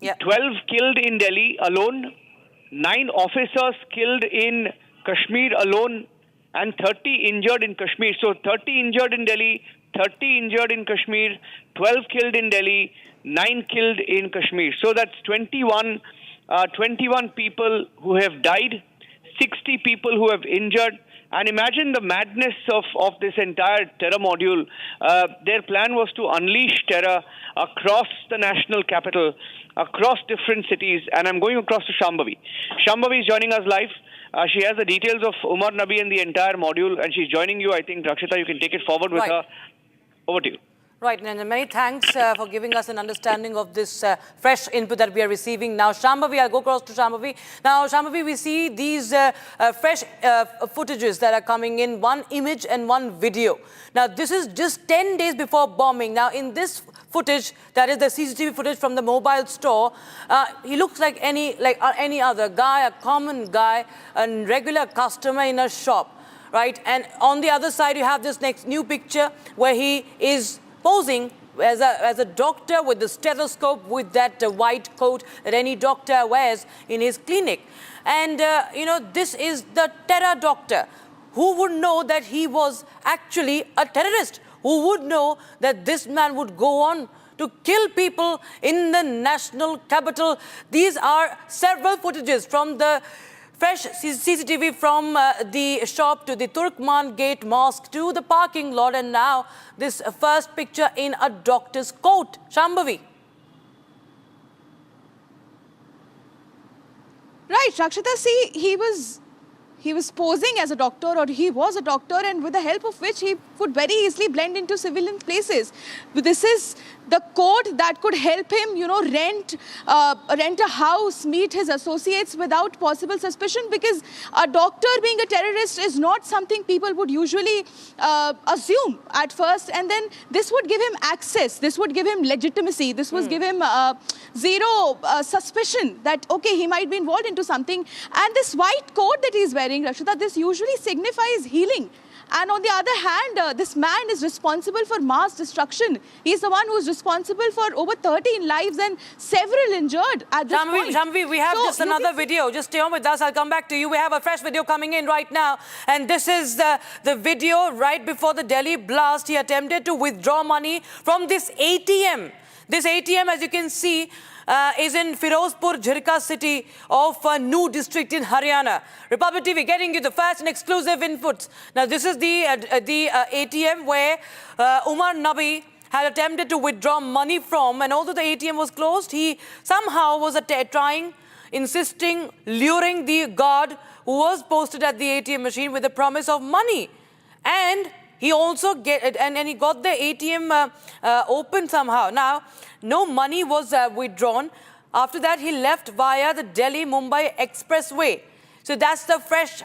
12 killed in Delhi alone, 9 officers killed in Kashmir alone, and 30 injured in Kashmir. So 30 injured in Delhi, 30 injured in Kashmir, 12 killed in Delhi, 9 killed in Kashmir. So that's 21 people who have died, 60 people who have injured. And imagine the madness of this entire terror module. Their plan was to unleash terror across the national capital, across different cities. And I'm going across to Shambhavi. Shambhavi is joining us live. She has the details of Umar Nabi and the entire module, and she's joining you. I think, Rakshita, you can take it forward with her. Over to you. Right, and many thanks for giving us an understanding of this fresh input that we are receiving. Now, Shambhavi, I'll go across to Shambhavi. Now, Shambhavi, we see these fresh footages that are coming in, one image and one video. Now, this is just 10 days before bombing. Now, in this footage, that is the CCTV footage from the mobile store, he looks like any other guy, a common guy, a regular customer in a shop, right? And on the other side, you have this next new picture where he is posing as a doctor with the stethoscope, with that white coat that any doctor wears in his clinic. And, this is the terror doctor. Who would know that he was actually a terrorist? Who would know that this man would go on to kill people in the national capital? These are several footages from the fresh CCTV from the shop to the Turkman Gate Mosque to the parking lot, and now this first picture in a doctor's coat. Shambhavi. Right, Rakshita, see, he was posing as a doctor, or he was a doctor, and with the help of which he could very easily blend into civilian places. This is the code that could help him, rent a house, meet his associates without possible suspicion, because a doctor being a terrorist is not something people would usually assume at first. And then this would give him access, this would give him legitimacy, this would give him zero suspicion that, okay, he might be involved into something. And this white coat that he's wearing, Rakshita, this usually signifies healing. And on the other hand, this man is responsible for mass destruction. He's the one who is responsible for over 13 lives and several injured at this point. Jamvi, we have just another video. Just stay on with us. I'll come back to you. We have a fresh video coming in right now. And this is the video right before the Delhi blast. He attempted to withdraw money from this ATM. This ATM, as you can see, is in Firozpur, Jhirka city of New district in Haryana. Republic TV getting you the fast and exclusive inputs. Now, this is the ATM where Umar Nabi had attempted to withdraw money from, and although the ATM was closed, he somehow was insisting, luring the guard who was posted at the ATM machine with the promise of money. And he also he got the ATM open somehow. Now, no money was withdrawn. After that, he left via the Delhi-Mumbai expressway. So that's the fresh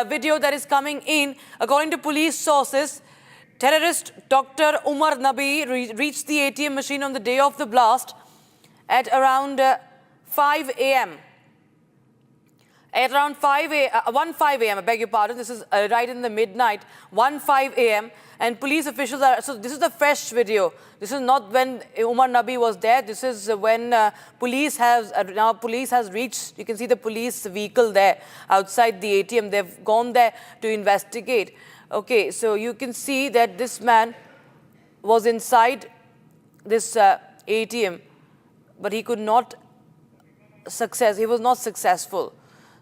video that is coming in. According to police sources, terrorist Dr. Umar Nabi reached the ATM machine on the day of the blast at around 5 a.m. At around 1:05 a.m., I beg your pardon, this is right in the midnight, 1:05 a.m. And police officials are, so this is the fresh video. This is not when Umar Nabi was there. This is when police has reached, you can see the police vehicle there outside the ATM. They've gone there to investigate. Okay, so you can see that this man was inside this ATM, but he could not he was not successful.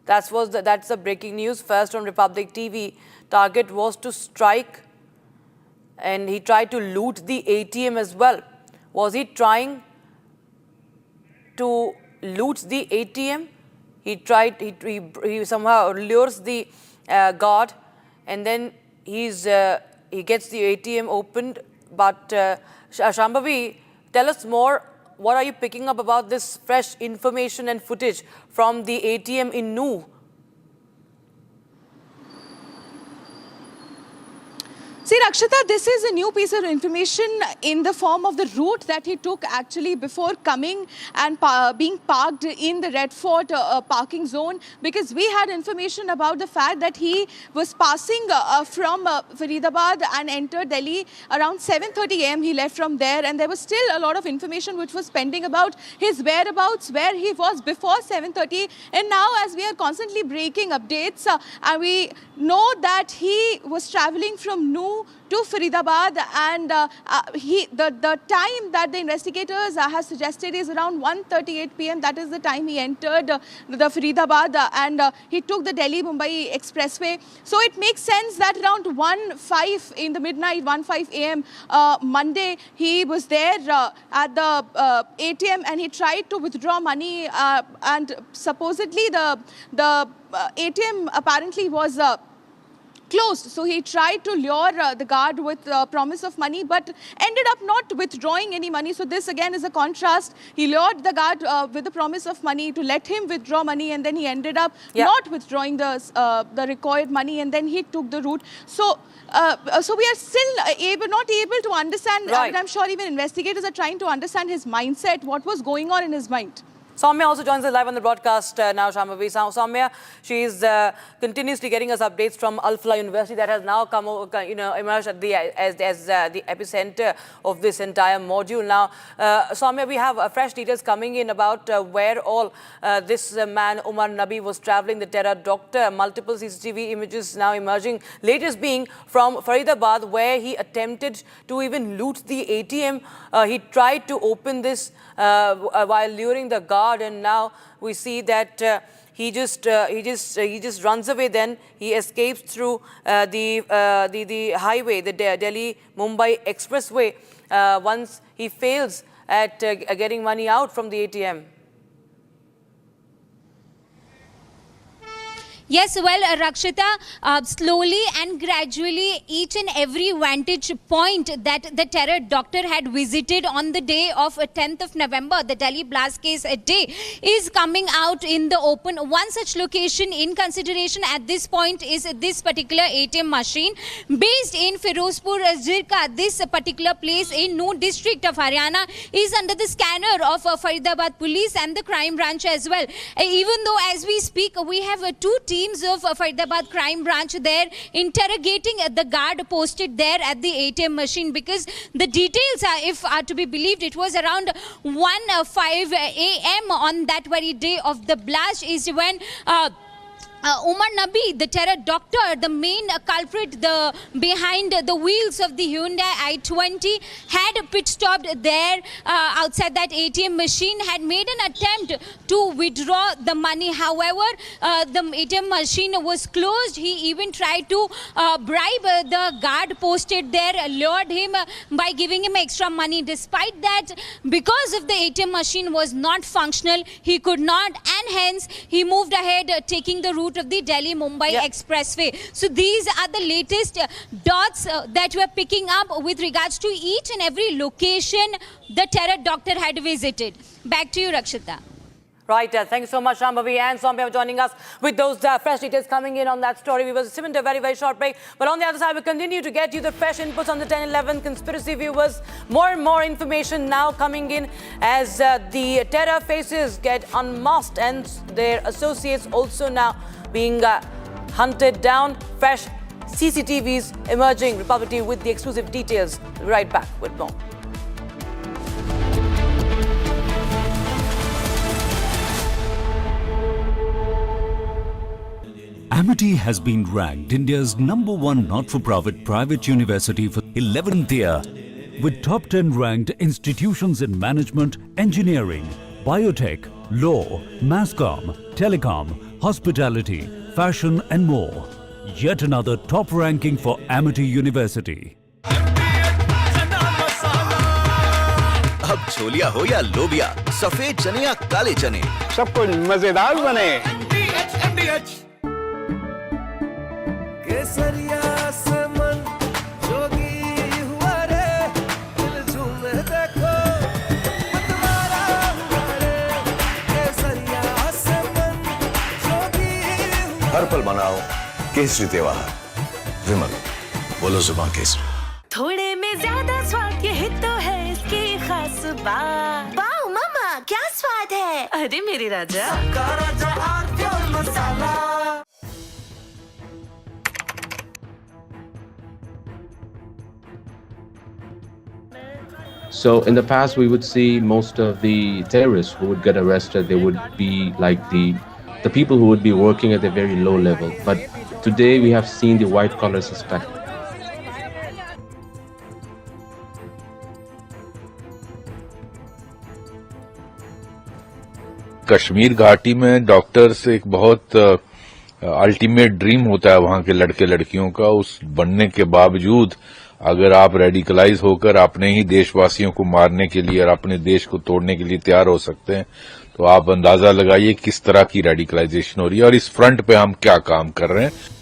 That's the breaking news. First on Republic TV, target was to strike, and he tried to loot the ATM as well. Was he trying to loot the ATM? He somehow lures the guard, and then he gets the ATM opened. But Shambhavi, tell us more. What are you picking up about this fresh information and footage from the ATM in New? See, Rakshita, this is a new piece of information in the form of the route that he took actually before coming and being parked in the Red Fort parking zone, because we had information about the fact that he was passing from Faridabad and entered Delhi around 7:30 a.m. He left from there, and there was still a lot of information which was pending about his whereabouts, where he was before 7:30. And now, as we are constantly breaking updates, and we know that he was traveling from New to Faridabad, and the time that the investigators have suggested is around 1:38 p.m. That is the time he entered the Faridabad, and he took the Delhi-Mumbai expressway. So it makes sense that around 1:05 in the midnight, 1:05 a.m. Monday, he was there at the ATM, and he tried to withdraw money, and supposedly the ATM apparently was closed. So he tried to lure the guard with promise of money, but ended up not withdrawing any money. So this again is a contrast. He lured the guard with the promise of money to let him withdraw money, and then he ended up not withdrawing the required money, and then he took the route. So so we are still not able to understand, and I'm sure even investigators are trying to understand his mindset, what was going on in his mind. Soumya also joins us live on the broadcast now, Shambhavi. Soumya, she is continuously getting us updates from Al-Falah University that has now emerged at as the epicenter of this entire module. Now, Soumya, we have fresh details coming in about where all this man, Umar Nabi, was traveling, the terror doctor. Multiple CCTV images now emerging, latest being from Faridabad, where he attempted to even loot the ATM. He tried to open this while luring the guard, and now we see that he just runs away. Then he escapes through the highway, the Delhi-Mumbai expressway, once he fails at getting money out from the ATM. Yes, well, Rakshita, slowly and gradually, each and every vantage point that the terror doctor had visited on the day of 10th of November, the Delhi blast case day, is coming out in the open. One such location in consideration at this point is this particular ATM machine based in Firozpur, Jhirka. This particular place in New district of Haryana is under the scanner of Faridabad police and the crime branch as well. Even though as we speak, we have two teams teams of Faridabad crime branch there interrogating the guard posted there at the ATM machine, because the details are, if are to be believed, it was around 1:05 a.m. on that very day of the blast is when Umar Nabi, the terror doctor, the main culprit behind the wheels of the Hyundai i20, had pit stopped there outside that ATM machine, had made an attempt to withdraw the money. However, the ATM machine was closed. He even tried to bribe the guard posted there, lured him by giving him extra money. Despite that, because of the ATM machine was not functional, he could not, and hence he moved ahead taking the route of the Delhi-Mumbai expressway. So these are the latest dots that we're picking up with regards to each and every location the terror doctor had visited. Back to you, Rakshita. Right, thank you so much, Shambhavi and Sombya, for joining us with those fresh details coming in on that story. We will sit into a very, very short break. But on the other side, we'll continue to get you the fresh inputs on the 10/11 conspiracy, viewers. More and more information now coming in as the terror faces get unmasked and their associates also now being hunted down. Fresh CCTVs emerging. Republic TV with the exclusive details. Right back with more. Amity has been ranked India's #1 not-for-profit private university for 11th year, with top 10 ranked institutions in management, engineering, biotech, law, mass comm, telecom, hospitality, fashion and more. Yet another top ranking for Amity University. अब छोलिया हो या लोबिया, सफेद चने या काले चने, सब कुछ मजेदार बने। केसरिया से मन जोगी हुआ रे, दिल झूमे देखो मतवारा हुआ रे। केसरिया से मन जोगी हुआ। हर पल मनाओ केसरी त्योहार। विमल, बोलो जुबान केसरी। थोड़े में ज्यादा स्वाद, यही तो है इसकी खास बात। वाओ मामा, क्या स्वाद है? अरे मेरे राजा, राजा और मसाला। So in the past, we would see most of the terrorists who would get arrested, they would be like the people who would be working at a very low level. But today we have seen the white-collar suspect. Kashmir घाटी में doctors एक बहुत ultimate dream होता है वहां के लड़के लड़कियों का। उस बनने के बावजूद अगर आप रेडिकलाइज होकर अपने ही देशवासियों को मारने के लिए और अपने देश को तोड़ने के लिए तैयार हो सकते हैं, तो आप अंदाजा लगाइए किस तरह की रेडिकलाइजेशन हो रही है और इस फ्रंट पे हम क्या काम कर रहे हैं।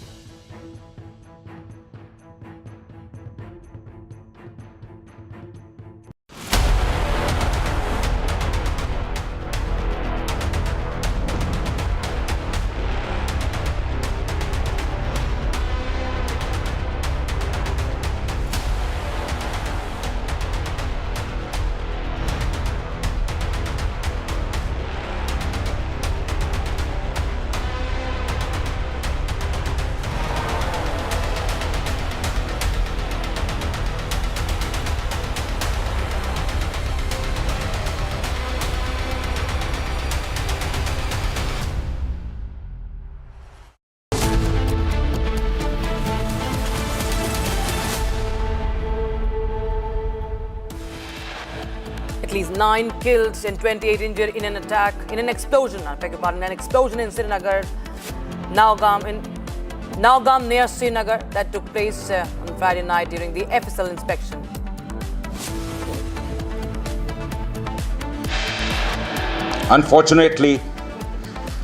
At least 9 killed and 28 injured in an explosion, I beg your pardon, an explosion in Srinagar, Nowgam near Srinagar that took place on Friday night during the FSL inspection. Unfortunately,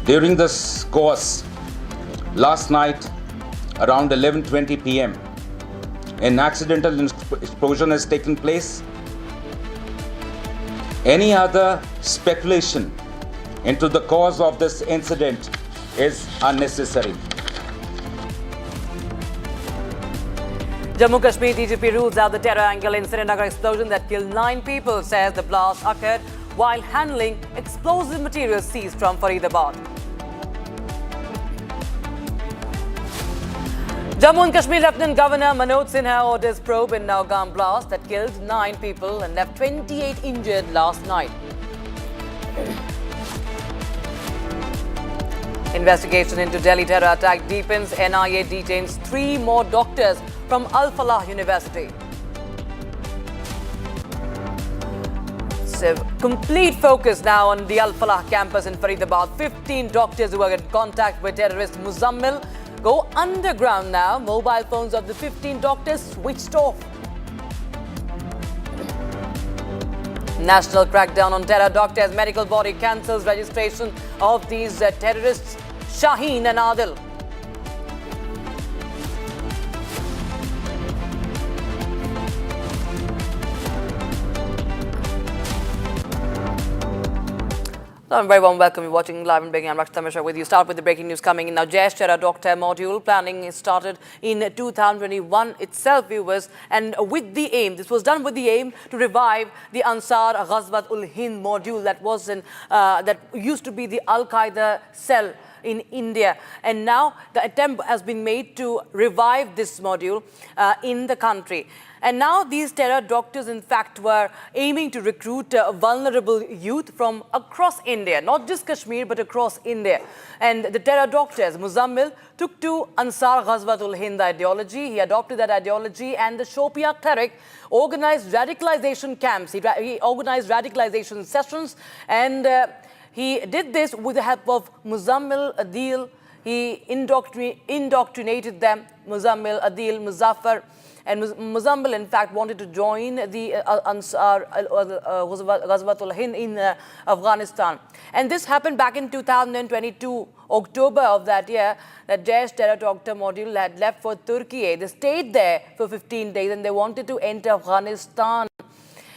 during this course, last night around 11:20 p.m., an accidental explosion has taken place. Any other speculation into the cause of this incident is unnecessary. Jammu Kashmir DGP rules out the terror angle in Srinagar explosion that killed 9 people, says the blast occurred while handling explosive materials seized from Faridabad. Jammu and Kashmir Lieutenant Governor Manoj Sinha orders probe in Nowgam blast that killed 9 people and left 28 injured last night. Investigation into Delhi terror attack deepens. NIA detains 3 more doctors from Al Falah University. So, complete focus now on the Al Falah campus in Faridabad. 15 doctors who were in contact with terrorist Muzammil go underground now. Mobile phones of the 15 doctors switched off. National crackdown on terror. Doctors' medical body cancels registration of these terrorists, Shaheen and Adil. I'm very warm welcome. You're watching live and breaking. I'm Rakshita Mishra with you. Start with the breaking news coming in now. Jaish terror doctor module planning is started in 2021 itself, viewers, and with the aim, this was done with the aim to revive the Ansar Ghazwat ul Hind module that was in that used to be the Al Qaeda cell in India, and now the attempt has been made to revive this module in the country. And now these terror doctors, in fact, were aiming to recruit vulnerable youth from across India, not just Kashmir, but across India. And the terror doctors, Muzammil, took to Ansar Ghazwat ul Hind ideology. He adopted that ideology, and the Shopia cleric organized radicalization camps. He organized radicalization sessions, and he did this with the help of Muzammil, Adil. He indoctrinated them, Muzammil, Adil, Muzaffar. And Muzammil, in fact, wanted to join the Ansar Ghazwat ul Hind in Afghanistan. And this happened back in 2022, October of that year, that Jaish terror doctor module had left for Turkey. They stayed there for 15 days and they wanted to enter Afghanistan.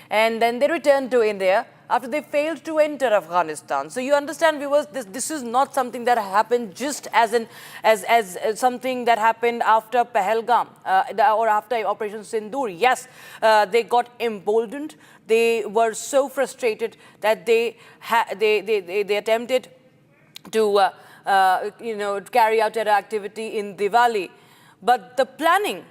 And then they returned to India after they failed to enter Afghanistan. So you understand, viewers, this is not something that happened just as something that happened after Pahalgam or after Operation Sindoor. Yes, they got emboldened. They were so frustrated that they attempted to carry out terror activity in Diwali. But the planning,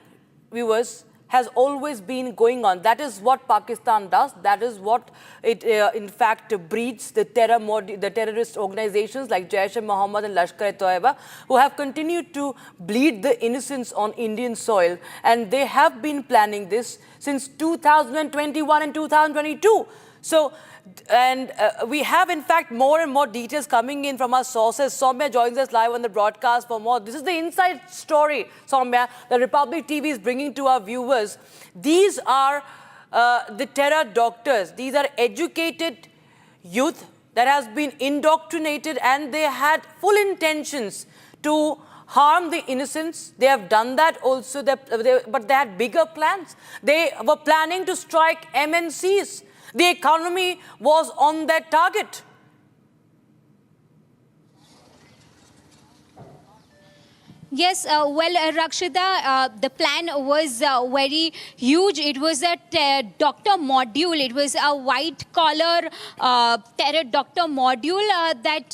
viewers, has always been going on. That is what Pakistan does. That is what it, in fact, breeds the terrorist organizations like Jaish-e-Mohammed and Lashkar-e-Toiba, who have continued to bleed the innocents on Indian soil. And they have been planning this since 2021 and 2022. So, and we have, in fact, more and more details coming in from our sources. Soumya joins us live on the broadcast for more. This is the inside story, Soumya, that Republic TV is bringing to our viewers. These are the terror doctors. These are educated youth that has been indoctrinated, and they had full intentions to harm the innocents. They have done that also, but they had bigger plans. They were planning to strike MNCs. The economy was on that target. Yes, Rakshita, the plan was very huge. It was a doctor module. It was a white-collar terror doctor module that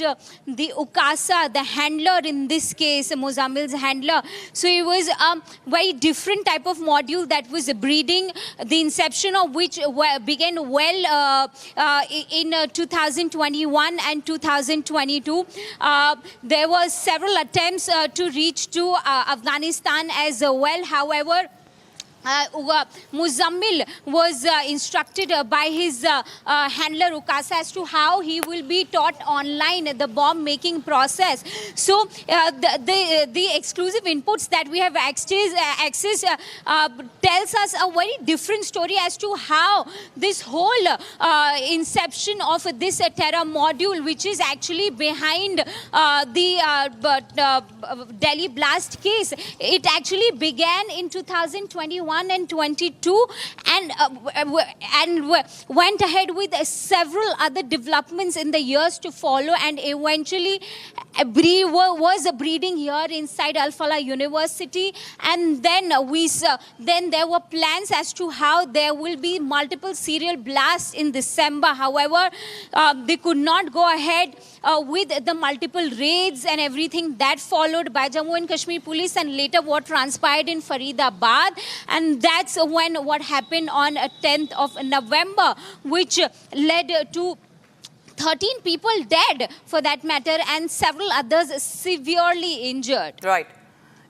the Ukasa, the handler in this case, Muzammil's handler. So it was a very different type of module that was breeding, the inception of which began well in 2021 and 2022. There were several attempts to reach to Afghanistan as well. However, Muzammil was instructed by his handler Ukasa as to how he will be taught online the bomb making process. So the exclusive inputs that we have access tells us a very different story as to how this whole inception of this terror module, which is actually behind the Delhi blast case, it actually began in 2021 21 and 22, and went ahead with several other developments in the years to follow, and eventually was breeding here inside Al-Falah University. And then then there were plans as to how there will be multiple serial blasts in December. However, they could not go ahead with the multiple raids and everything that followed by Jammu and Kashmir police, and later what transpired in Faridabad. And that's when what happened on 10th of November, which led to 13 people dead for that matter, and several others severely injured. Right.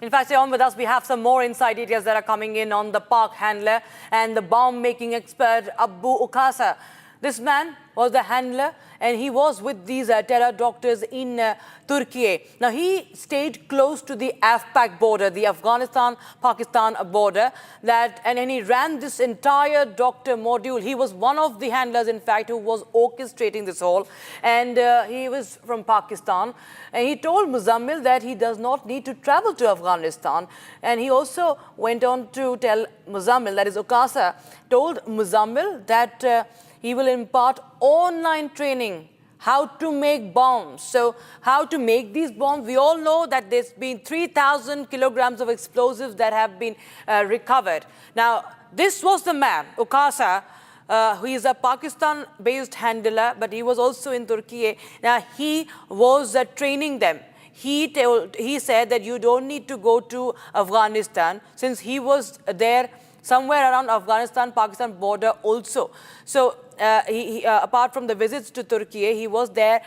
In fact, stay on with us. We have some more inside details that are coming in on the park handler and the bomb-making expert Abu Ukasa. This man was the handler, and he was with these terror doctors in Turkey. Now, he stayed close to the AFPAC border, the Afghanistan-Pakistan border, and he ran this entire doctor module. He was one of the handlers, in fact, who was orchestrating this whole, and he was from Pakistan. And he told Muzammil that he does not need to travel to Afghanistan. And he also went on to tell Muzammil, that is Ukasa, told Muzammil that he will impart online training how to make bombs. So how to make these bombs? We all know that there's been 3,000 kilograms of explosives that have been recovered. Now, this was the man, Ukasa, who is a Pakistan-based handler, but he was also in Turkey. Now, he was training them. He said that you don't need to go to Afghanistan, since he was there somewhere around Afghanistan-Pakistan border also. So apart from the visits to Turkey, he was there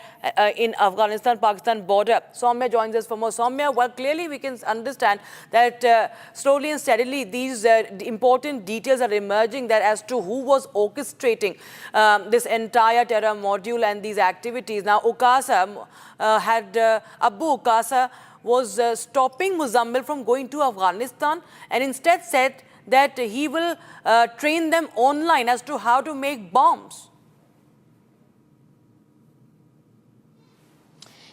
in Afghanistan-Pakistan border. Soumya joins us for more. Soumya, well, clearly we can understand that slowly and steadily these important details are emerging, that as to who was orchestrating this entire terror module and these activities. Now, Ukasa Abu Ukasa was stopping Muzammil from going to Afghanistan, and instead said that he will train them online as to how to make bombs.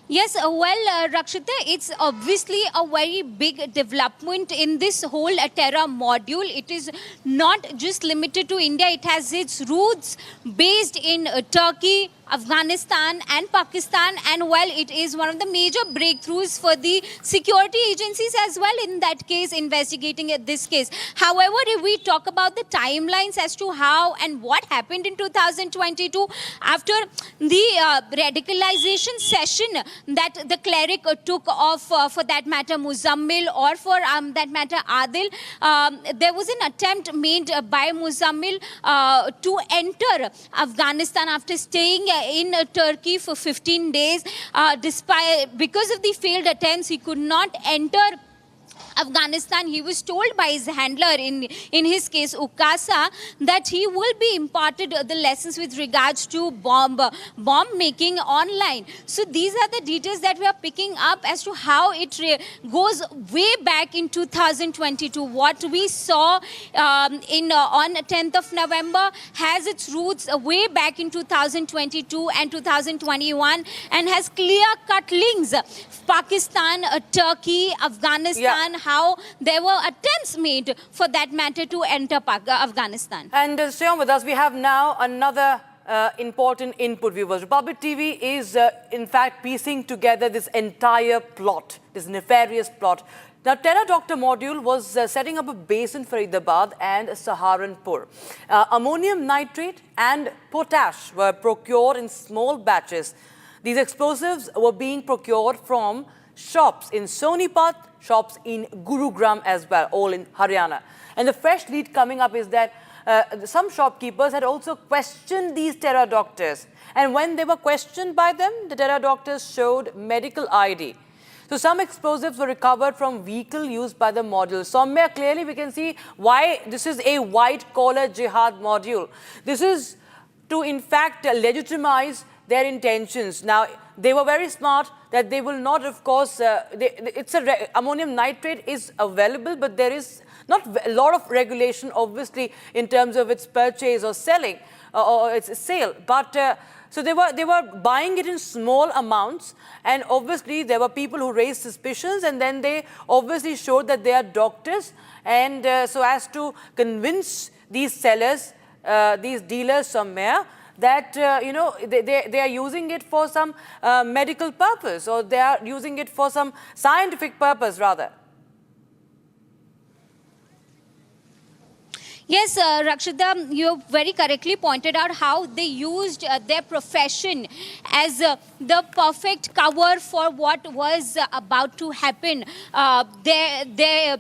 Yes, well, Rakshita, it's obviously a very big development in this whole terror module. It is not just limited to India. It has its roots based in Turkey, Afghanistan and Pakistan, and well, it is one of the major breakthroughs for the security agencies as well, in that case, investigating this case. However, if we talk about the timelines as to how and what happened in 2022, after the radicalization session that the cleric took off, for that matter Muzammil, or for that matter Adil, there was an attempt made by Muzammil to enter Afghanistan after staying in Turkey for 15 days. Because of the failed attempts, he could not enter Afghanistan. He was told by his handler, in his case Ukasa, that he will be imparted the lessons with regards to bomb making online. So these are the details that we are picking up as to how it goes way back in 2022. What we saw on 10th of November has its roots way back in 2022 and 2021, and has clear-cut links. Pakistan, Turkey, Afghanistan, how there were attempts made, for that matter, to enter Afghanistan. And stay on with us. We have now another important input, viewers. Republic TV is, in fact, piecing together this entire plot, this nefarious plot. Now, Terror Doctor module was setting up a base in Faridabad and Saharanpur. Ammonium nitrate and potash were procured in small batches. These explosives were being procured from shops in Sonipat, shops in Gurugram as well, all in Haryana. And the fresh lead coming up is that some shopkeepers had also questioned these terror doctors. And when they were questioned by them, the terror doctors showed medical ID. So some explosives were recovered from vehicle used by the module. Somewhere clearly we can see why this is a white-collar jihad module. This is to, in fact, legitimize their intentions. Now, they were very smart that they will not, of course, ammonium nitrate is available, but there is not a lot of regulation, obviously, in terms of its purchase or selling or its sale. But So they were buying it in small amounts, and obviously there were people who raised suspicions, and then they obviously showed that they are doctors, and so as to convince these sellers, these dealers somewhere, that they are using it for some medical purpose, or they are using it for some scientific purpose rather. Yes, Rakshita, you very correctly pointed out how they used their profession as the perfect cover for what was about to happen. Their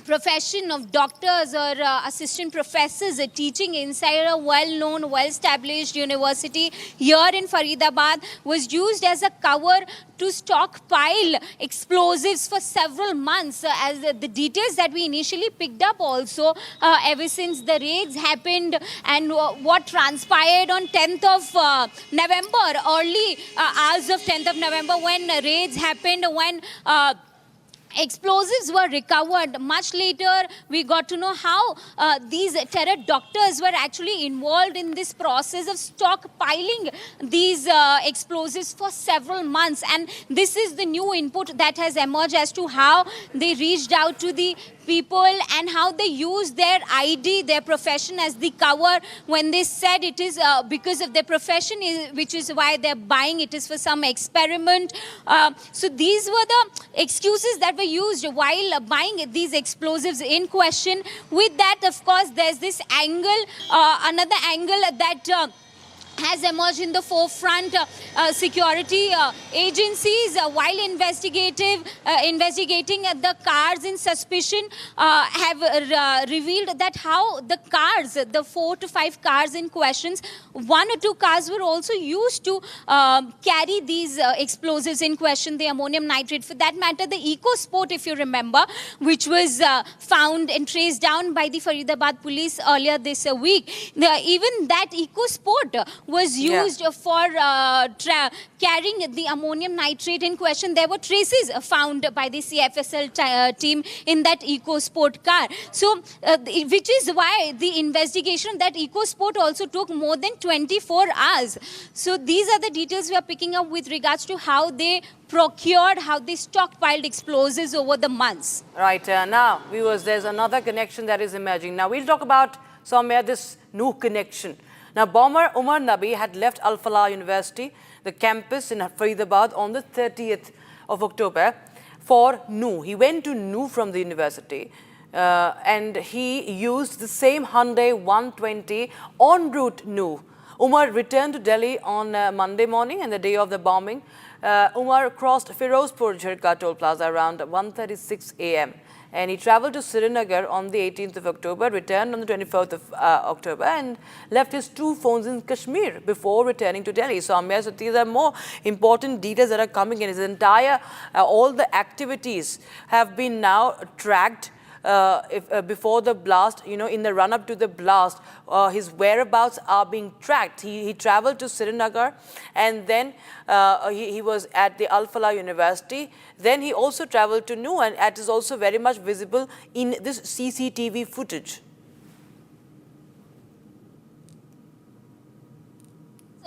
profession of doctors or assistant professors teaching inside a well-known, well-established university here in Faridabad was used as a cover to stockpile explosives for several months. As the details that we initially picked up also, ever since the raids happened and what transpired on 10th of November, early hours of 10th of November, when raids happened, when explosives were recovered. Much later, we got to know how these terror doctors were actually involved in this process of stockpiling these explosives for several months. And this is the new input that has emerged as to how they reached out to the people and how they use their ID, their profession as the cover, when they said it is because of their profession, which is why they're buying it is for some experiment. So these were the excuses that were used while buying these explosives in question. With that, of course, there's this angle, another angle that has emerged in the forefront. Security agencies, while investigating the cars in suspicion, have revealed that how the cars, the 4 to 5 cars in questions, 1 or 2 cars were also used to carry these explosives in question, the ammonium nitrate. For that matter, the EcoSport, if you remember, which was found and traced down by the Faridabad police earlier this week, even that EcoSport was used for carrying the ammonium nitrate in question. There were traces found by the CFSL team in that EcoSport car. So, which is why the investigation of that EcoSport also took more than 24 hours. So, these are the details we are picking up with regards to how they procured, how they stockpiled explosives over the months. Right. Now, viewers, there's another connection that is emerging. Now, we'll talk about somewhere this new connection. Now, bomber Umar Nabi had left Al Falah University, the campus in Faridabad, on the 30th of October for NU. He went to NU from the university and he used the same Hyundai 120 en route NU. Umar returned to Delhi on Monday morning and the day of the bombing. Umar crossed Firozpur Jharka toll plaza around 1:36 a.m. and he travelled to Srinagar on the 18th of October, returned on the 24th of October and left his 2 phones in Kashmir before returning to Delhi. So, Amir, so these are more important details that are coming in. His entire, all the activities have been now tracked. Before the blast, in the run-up to the blast, his whereabouts are being tracked. He travelled to Srinagar and then he was at the Al Falah University. Then he also travelled to NU, and it is also very much visible in this CCTV footage.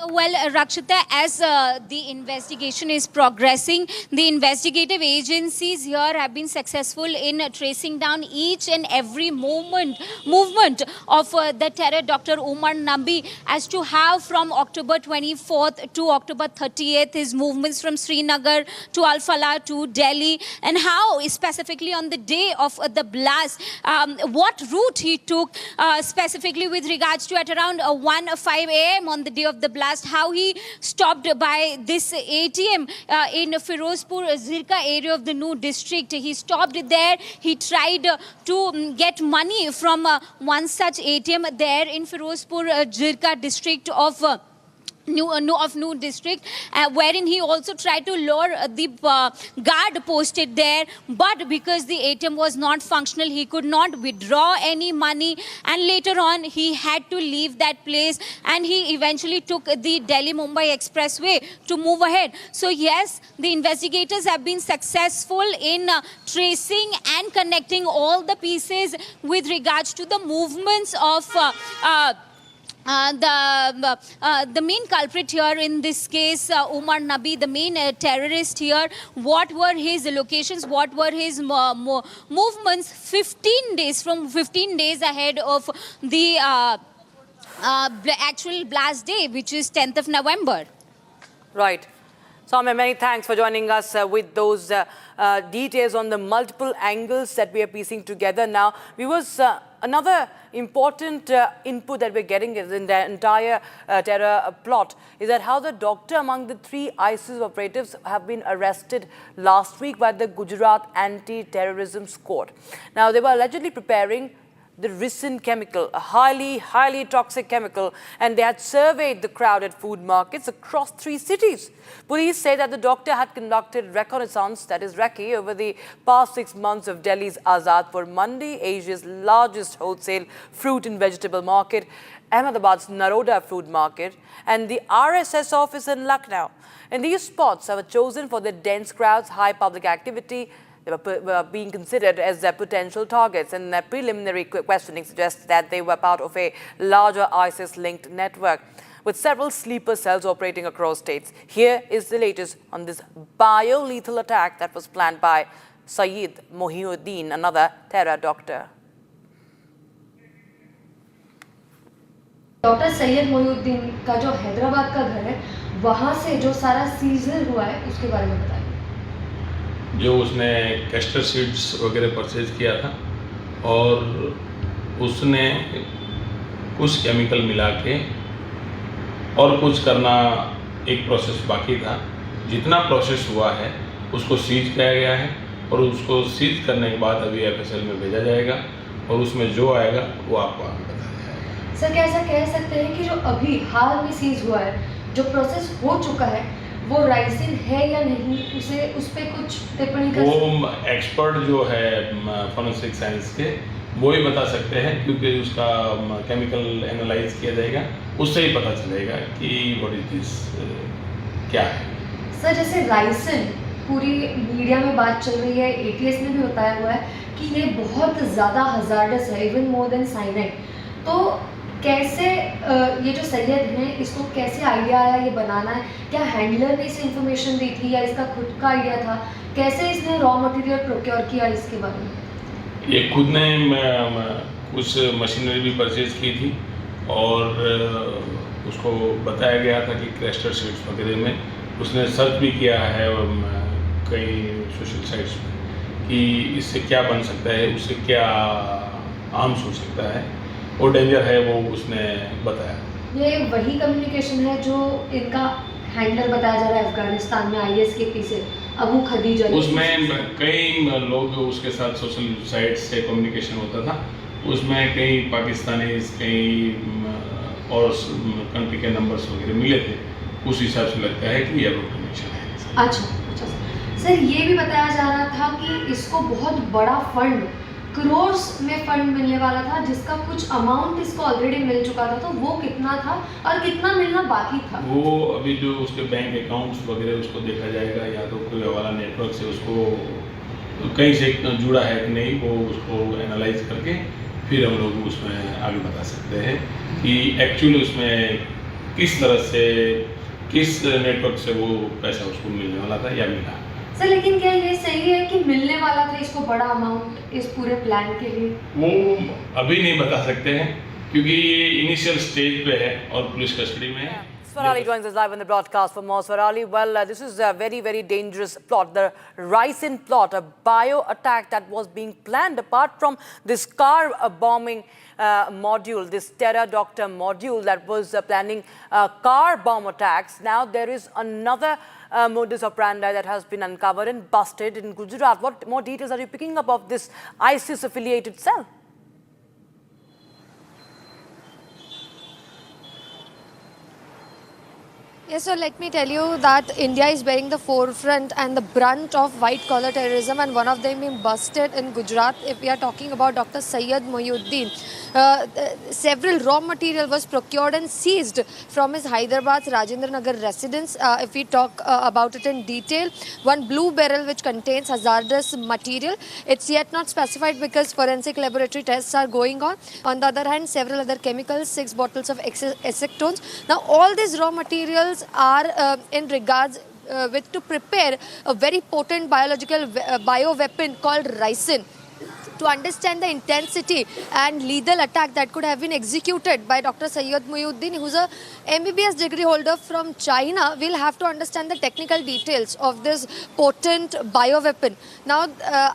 Well, Rakshita, as the investigation is progressing, the investigative agencies here have been successful in tracing down each and every movement of the terror Dr. Umar Nabi, as to how from October 24th to October 30th, his movements from Srinagar to Al Falah to Delhi, and how specifically on the day of the blast, what route he took specifically with regards to at around 1:05 a.m. on the day of the blast, how he stopped by this ATM in Firozpur Zirka area of the NU district. He stopped there. He tried to get money from one such ATM there in Firozpur Zirka district of NU district, wherein he also tried to lure the guard posted there, but because the ATM was not functional, he could not withdraw any money, and later on he had to leave that place, and he eventually took the Delhi-Mumbai expressway to move ahead. So yes, the investigators have been successful in tracing and connecting all the pieces with regards to the movements of the main culprit here in this case, Umar Nabi, the main terrorist here, what were his locations, what were his movements 15 days ahead of the actual blast day, which is 10th of November. Right. Soumya, many thanks for joining us with those details on the multiple angles that we are piecing together now. Viewers, another important input that we're getting is in the entire terror plot is that how the doctor among the 3 ISIS operatives have been arrested last week by the Gujarat Anti-Terrorism Squad. Now, they were allegedly preparing the Ryson chemical, a highly toxic chemical, and they had surveyed the crowded food markets across 3 cities. Police say that the doctor had conducted reconnaissance, that is recce, over the past 6 months of Delhi's Azadpur Mandi, Asia's largest wholesale fruit and vegetable market, Ahmedabad's Naroda food market, and the RSS office in Lucknow. And these spots were chosen for their dense crowds, high public activity. They were being considered as their potential targets, and their preliminary questioning suggests that they were part of a larger ISIS-linked network with several sleeper cells operating across states. Here is the latest on this bio-lethal attack that was planned by Sayyid Mohiuddin, another terror doctor. Doctor Syed Mohiuddin का जो हैदराबाद का घर है, वहाँ से जो सारा scissor हुआ है, उसके बारे में बताइए। जो उसने कैस्टर सीड्स वगैरह परचेज किया था और उसने कुछ केमिकल मिला के और कुछ करना एक प्रोसेस बाकी था। जितना प्रोसेस हुआ है उसको सीज किया गया है और उसको सीज करने के बाद अभी एफएसएल में भेजा जाएगा और उसमें जो आएगा वो आपको आगे बताया जाएगा। सर, क्या ऐसा कह सकते हैं कि जो अभी हाल में सीज हुआ है, जो प्रोसेस हो चुका है, वो राइसिन है या नहीं, उस पे कुछ टिप्पणी कर सकते हैं? वो एक्सपर्ट जो है फॉरेंसिक साइंस के वो ही बता सकते हैं, क्योंकि उसका केमिकल एनालाइज किया जाएगा, उससे ही पता चलेगा कि व्हाट इज दिस क्या है। सर, जैसे राइसिन पूरी मीडिया में बात चल रही है, एटीएस ने भी बताया हुआ है कि ये बहुत ज़्यादा हजार्डस है, इवन मोर देन साइनाइड। तो कैसे ये जो सैयद हैं, इसको कैसे आइडिया आया ये बनाना है? क्या हैंडलर ने इसे इन्फॉर्मेशन दी थी या इसका खुद का आइडिया था? कैसे इसने रॉ मटेरियल प्रोक्योर किया, इसके बारे में? ये खुद ने कुछ मशीनरी भी परचेज की थी और उसको बताया गया था कि कैस्टर सीड्स वगैरह में उसने सर्च भी किया है कई सोशल साइट्स में कि इससे क्या बन सकता है, उससे क्या आर्म्स हो सकता है और डेंजर है, वो उसने बताया। ये वही कम्युनिकेशन है जो इनका हैंडलर बताया जा रहा है अफगानिस्तान में आईएस के पीछे अबू खदीजा, उसमें कई लोग उसके साथ सोशल साइट से कम्युनिकेशन होता था। उसमें कई पाकिस्तानी, कई और कंट्री के नंबर्स वगैरह मिले थे। उस हिसाब से लगता है कि ये कनेक्शन है। अच्छा सर, ये भी बताया जा रहा था कि इसको बहुत बड़ा फंड, करोर्स में फंड मिलने वाला था, जिसका कुछ अमाउंट इसको ऑलरेडी मिल चुका था। तो वो कितना था और कितना मिलना बाकी था? वो अभी जो उसके बैंक अकाउंट्स वगैरह उसको देखा जाएगा, या तो कोई हवाला नेटवर्क से उसको कहीं से जुड़ा है कि नहीं, वो उसको एनालाइज करके फिर हम लोग उसमें आगे बता सकते हैं कि एक्चुअली उसमें किस तरह से, किस नेटवर्क से वो पैसा उसको मिलने वाला था या मिला। सर, लेकिन क्या ये सही है कि मिलने वाला था इसको बड़ा अमाउंट इस पूरे प्लान के लिए? वो अभी नहीं बता सकते हैं क्योंकि ये इनिशियल स्टेज पे है और पुलिस कस्टडी में है। Swarali joins us live on the broadcast. For more, Swarali, well, this is a very dangerous plot, the Ryson plot, a bio attack that was being planned apart from this car bombing module, this terror doctor module that was planning car bomb attacks. Now there is another modus operandi that has been uncovered and busted in Gujarat. What more details are you picking up of this ISIS-affiliated cell? Yes, so let me tell you that India is bearing the forefront and the brunt of white-collar terrorism, and one of them being busted in Gujarat. If we are talking about Dr. Syed Mohiuddin, several raw material was procured and seized from his Hyderabad Rajendra Nagar residence. If we talk about it in detail, one blue barrel which contains hazardous material. It's yet not specified because forensic laboratory tests are going on. On the other hand, several other chemicals, 6 bottles of acetones. Now, all these raw materials are in regards with to prepare a very potent biological bioweapon called Ryson. To understand the intensity and lethal attack that could have been executed by Dr. Syed Mohiuddin, who's a MBBS degree holder from China, we'll have to understand the technical details of this potent bioweapon. Now,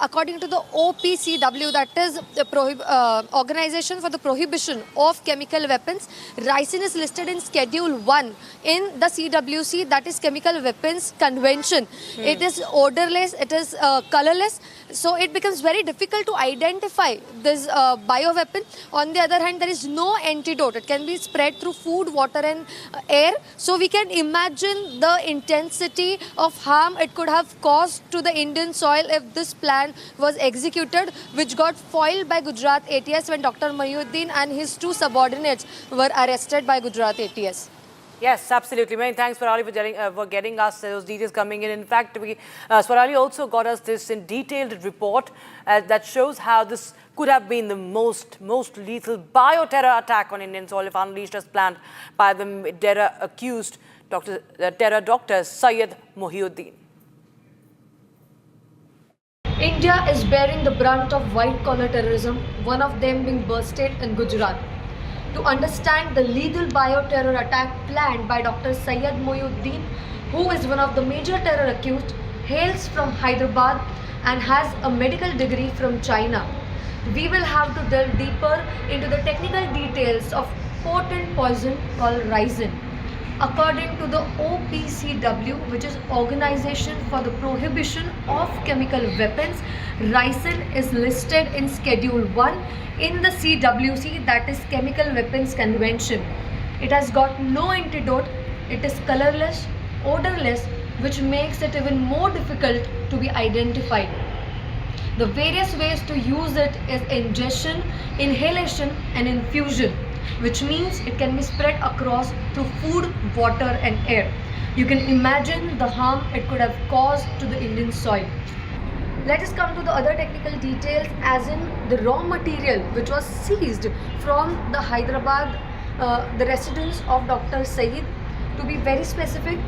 according to the OPCW, that is the Organization for the Prohibition of Chemical Weapons, Ryson is listed in Schedule 1 in the CWC, that is Chemical Weapons Convention. It is odorless, it is colorless, so it becomes very difficult to identify this bioweapon. On the other hand, there is no antidote. It can be spread through food, water and air. So we can imagine the intensity of harm it could have caused to the Indian soil if this plan was executed, which got foiled by Gujarat ATS when Dr. Mohiuddin and his 2 subordinates were arrested by Gujarat ATS. Yes, absolutely. Many thanks, Swarali, for getting us those details coming in. In fact, Swarali also got us this in detailed report that shows how this could have been the most lethal bioterror attack on Indian soil if unleashed as planned by the terror accused terror doctor Syed Mohiuddin. India is bearing the brunt of white-collar terrorism, one of them being busted in Gujarat. To understand the lethal bioterror attack planned by Dr. Syed Mohiuddin, who is one of the major terror accused, hails from Hyderabad and has a medical degree from China. We will have to delve deeper into the technical details of potent poison called Ryson. According to the OPCW, which is Organization for the Prohibition of Chemical Weapons, Ryson is listed in Schedule 1 in the CWC, that is Chemical Weapons Convention. It has got no antidote, it is colorless, odorless, which makes it even more difficult to be identified. The various ways to use it is ingestion, inhalation and infusion, which means it can be spread across through food, water and air. You can imagine the harm it could have caused to the Indian soil. Let us come to the other technical details, as in the raw material which was seized from the Hyderabad, the residence of Dr. Syed. To be very specific,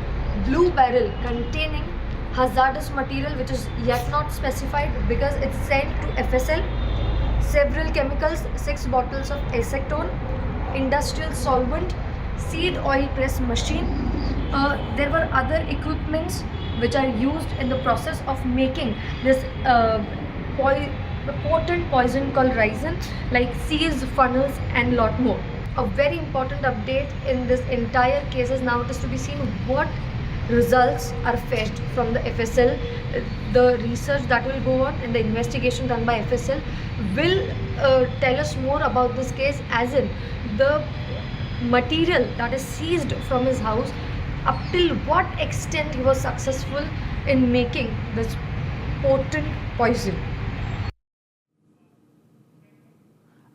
blue barrel containing hazardous material which is yet not specified because it's sent to FSL, several chemicals, 6 bottles of acetone, industrial solvent, seed oil press machine. There were other equipments which are used in the process of making this potent poison called Ryson, like seals, funnels and lot more. A very important update in this entire case is now it is to be seen what results are fetched from the FSL. The research that will go on and the investigation done by FSL will tell us more about this case, as in the material that is seized from his house, up till what extent he was successful in making this potent poison.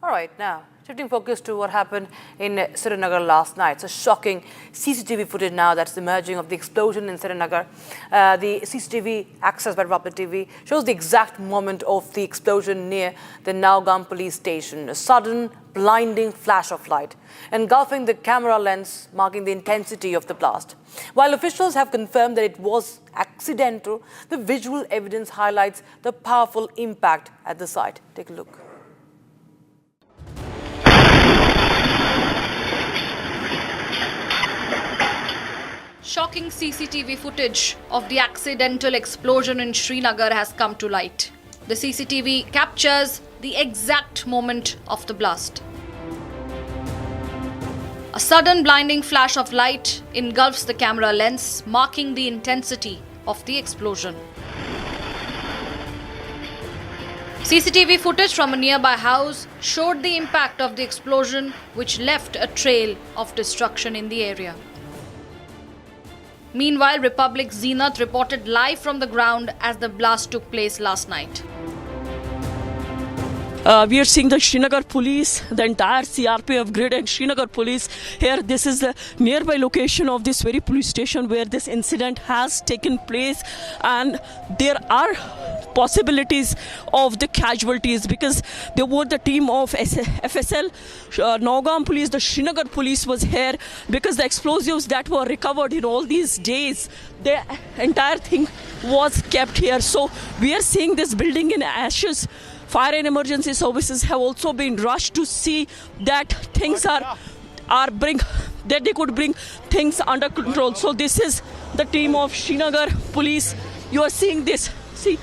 All right, now shifting focus to what happened in Srinagar last night. It's a shocking CCTV footage now that's emerging of the explosion in Srinagar. The CCTV accessed by Republic TV shows the exact moment of the explosion near the Nowgam police station. A sudden, blinding flash of light, engulfing the camera lens, marking the intensity of the blast. While officials have confirmed that it was accidental, the visual evidence highlights the powerful impact at the site. Take a look. Shocking CCTV footage of the accidental explosion in Srinagar has come to light. The CCTV captures the exact moment of the blast. A sudden blinding flash of light engulfs the camera lens, marking the intensity of the explosion. CCTV footage from a nearby house showed the impact of the explosion, which left a trail of destruction in the area. Meanwhile, Republic Zenith reported live from the ground as the blast took place last night. We are seeing the Srinagar police, the entire CRPF grid and Srinagar police here. This is the nearby location of this very police station where this incident has taken place, and there are possibilities of the casualties because there were the team of FSL, Nowgam police, the Srinagar police was here because the explosives that were recovered in all these days, the entire thing was kept here. So we are seeing this building in ashes. Fire and emergency services have also been rushed to see that things that they could bring things under control. So this is the team of Srinagar police. You are seeing this. See,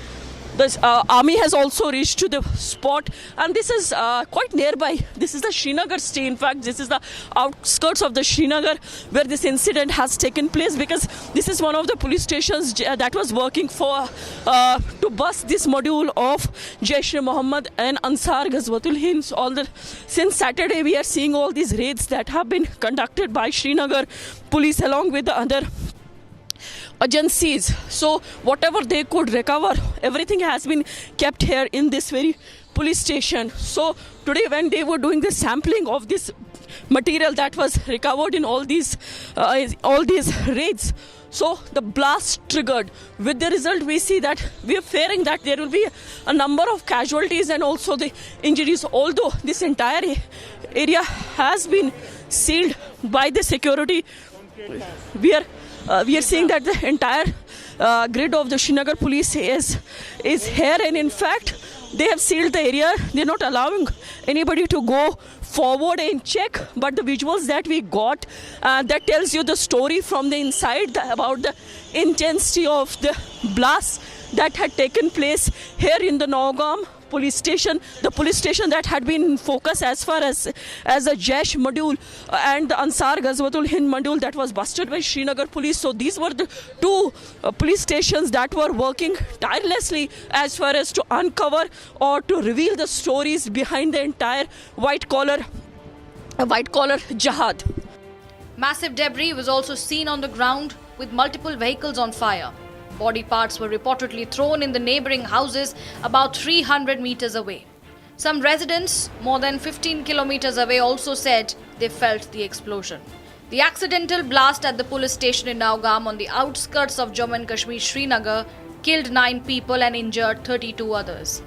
the army has also reached to the spot, and this is quite nearby. This is the Srinagar city. In fact, this is the outskirts of the Srinagar where this incident has taken place, because this is one of the police stations that was working for to bust this module of Jaish-e-Mohammed and Ansar Ghazwatul Hind. Since Saturday, we are seeing all these raids that have been conducted by Srinagar police along with the other agencies. So whatever they could recover, everything has been kept here in this very police station. So today when they were doing the sampling of this material that was recovered in all these raids, so the blast triggered. With the result, we see that we are fearing that there will be a number of casualties and also the injuries, although this entire area has been sealed by the security. We are seeing that the entire grid of the Srinagar police is here, and in fact they have sealed the area. They're not allowing anybody to go forward and check, but the visuals that we got that tells you the story from the inside about the intensity of the blast that had taken place here in the Nowgam police station, the police station that had been in focus as far as a Jaish module and the Ansar Ghazwatul Hind module that was busted by Srinagar police. So these were the two police stations that were working tirelessly as far as to uncover or to reveal the stories behind the entire white collar jihad. Massive debris was also seen on the ground, with multiple vehicles on fire. Body parts were reportedly thrown in the neighboring houses about 300 meters away. Some residents more than 15 kilometers away also said they felt the explosion. The accidental blast at the police station in Nowgam on the outskirts of Jammu and Kashmir, Srinagar, killed 9 people and injured 32 others.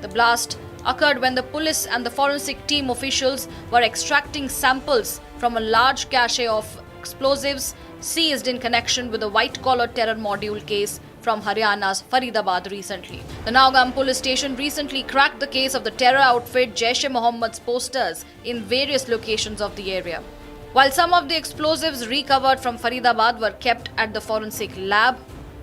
The blast occurred when the police and the forensic team officials were extracting samples from a large cache of explosives seized in connection with the white-collar terror module case from Haryana's Faridabad recently. The Nowgam police station recently cracked the case of the terror outfit Jaish-e-Mohammed's posters in various locations of the area. While some of the explosives recovered from Faridabad were kept at the forensic lab,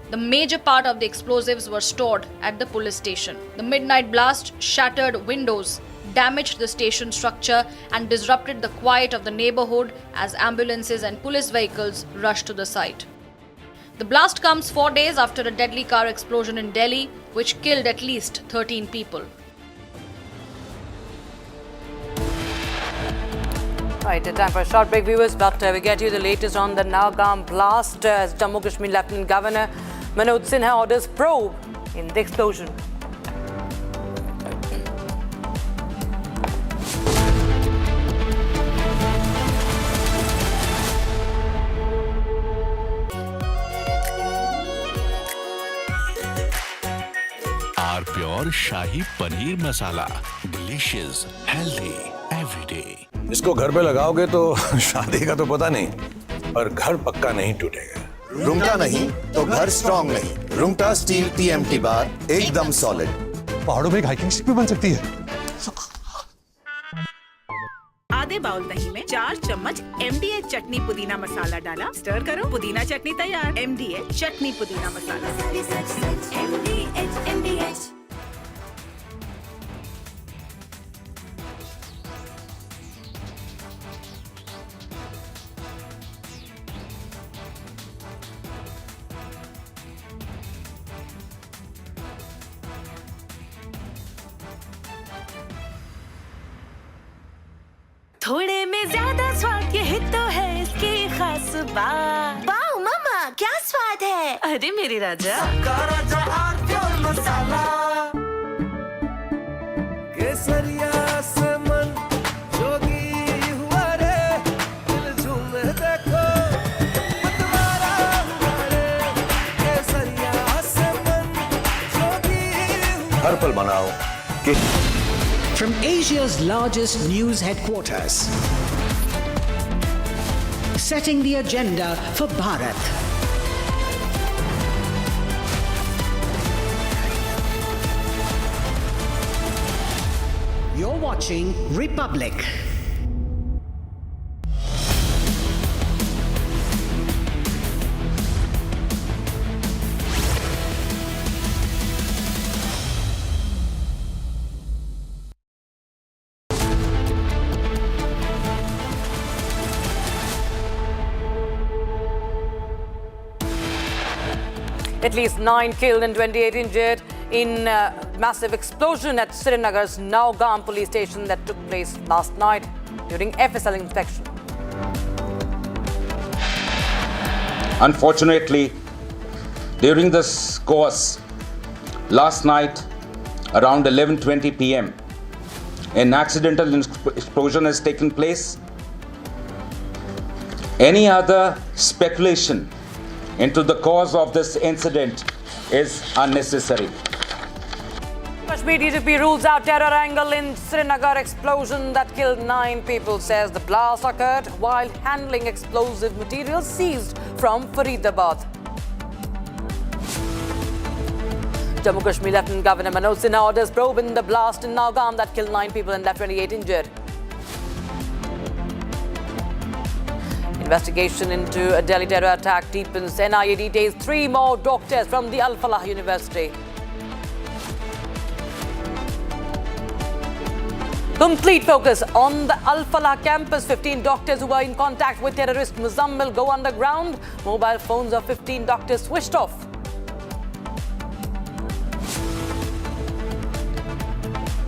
the major part of the explosives were stored at the police station. The midnight blast shattered windows, damaged the station structure and disrupted the quiet of the neighborhood as ambulances and police vehicles rushed to the site. The blast comes 4 days after a deadly car explosion in Delhi, which killed at least 13 people. Right, time for a short break, viewers, but we get you the latest on the Nowgam blast as Jammu Kashmir Lieutenant Governor Manoj Sinha orders probe in the explosion. Our pure shahi paneer masala, delicious, healthy, everyday. इसको घर पे लगाओगे तो शादी का तो पता नहीं, पर घर पक्का नहीं टूटेगा। रुंगटा नहीं तो घर स्ट्रॉन्ग नहीं। रुंगटा स्टील TMT बार एकदम सॉलिड। पहाड़ों में हाइकिंग स्टिक भी बन सकती है। आधे बाउल दही में 4 चम्मच MDH चटनी पुदीना मसाला डाला, स्टर करो, पुदीना चटनी तैयार। MDH चटनी पुदीना मसाला। MDH। थोड़े में ज्यादा स्वाद, यही तो है इसकी खास बात। वाओ अरे मेरे राजा केसरिया से मन जोगी हुआ रे दिल झूमे देखो मतवारा हुआ रे केसरिया से मन जोगी हर पल बनाओ कि From Asia's largest news headquarters, setting the agenda for Bharat. You're watching Republic. At least 9 killed and 28 injured in massive explosion at Srinagar's Nowgam police station that took place last night during FSL inspection. Unfortunately, during this course, last night around 11:20 p.m., an accidental explosion has taken place. Any other speculation into the cause of this incident is unnecessary. Kashmir DGP rules out terror angle in Srinagar explosion that killed 9 people, says the blast occurred while handling explosive materials seized from Faridabad. Jammu Kashmir Lieutenant Governor Manoj Sinha orders probe in the blast in Nowgam that killed 9 people and left 28 injured. Investigation into a Delhi terror attack deepens. NIA details 3 more doctors from the Al Falah University. Complete focus on the Al Falah campus. 15 doctors who were in contact with terrorist Muzammil go underground. Mobile phones of 15 doctors switched off.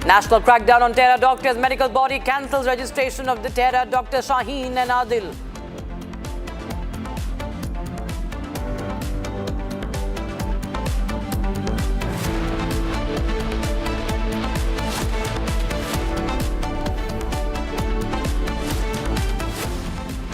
National crackdown on terror doctors. Medical body cancels registration of the terror Dr. Shaheen and Adil.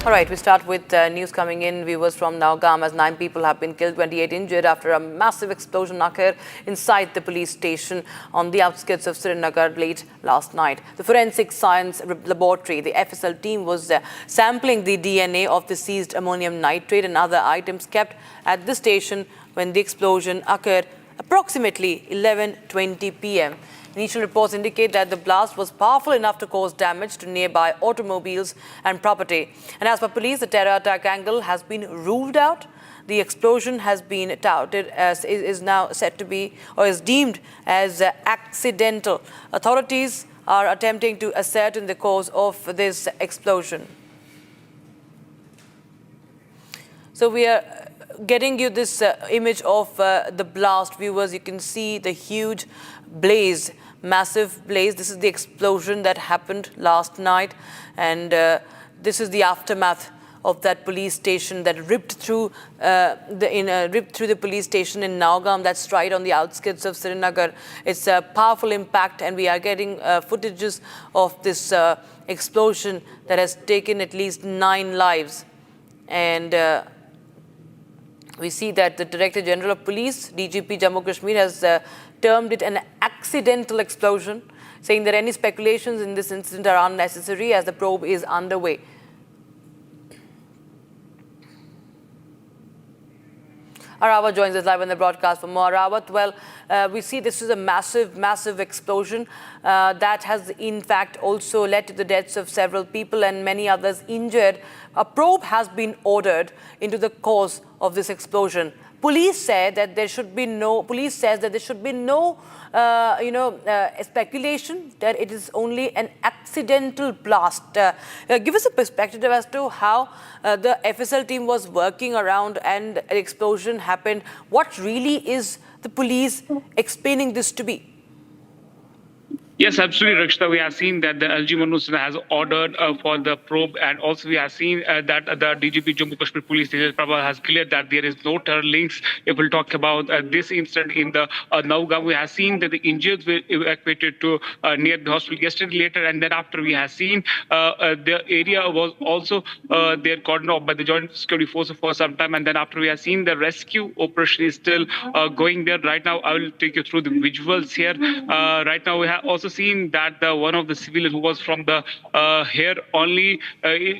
All right, we start with news coming in, viewers, from Nowgam, as 9 people have been killed, 28 injured after a massive explosion occurred inside the police station on the outskirts of Srinagar late last night. The Forensic Science Laboratory, the FSL team, was sampling the DNA of the seized ammonium nitrate and other items kept at the station when the explosion occurred approximately 11:20 p.m. Initial reports indicate that the blast was powerful enough to cause damage to nearby automobiles and property. And as per police, the terror attack angle has been ruled out. The explosion has been touted as is now said to be, or is deemed as accidental. Authorities are attempting to ascertain the cause of this explosion. So we are getting you this image of the blast. Viewers, you can see the huge blaze, massive blaze. This is the explosion that happened last night, and this is the aftermath of that police station that ripped through the police station in Nowgam. That's right on the outskirts of Srinagar. It's a powerful impact, and we are getting footages of this explosion that has taken at least 9 lives. And we see that the Director General of Police, DGP Jammu Kashmir, has termed it an accidental explosion, saying that any speculations in this incident are unnecessary as the probe is underway. Arawat joins us live on the broadcast for more. Arawat, well, we see this is a massive explosion that has in fact also led to the deaths of several people and many others injured. A probe has been ordered into the cause of this explosion. Police said that there should be no. Police says that there should be no, speculation. That it is only an accidental blast. Give us a perspective as to how the FSL team was working around and an explosion happened. What really is the police explaining this to be? Yes, absolutely, Rakshita. We have seen that the LG Manus has ordered for the probe, and also we have seen that the DGP Jammu Kashmir Police Prabha has cleared that there is no terror links. If we'll talk about this incident in the Nowgam, we have seen that the injured were evacuated to near the hospital yesterday later, and then after we have seen the area was also there cordoned off by the Joint Security Force for some time, and then after we have seen the rescue operation is still going there. Right now, I will take you through the visuals here. Right now, we have also seen that one of the civilians who was from the here only,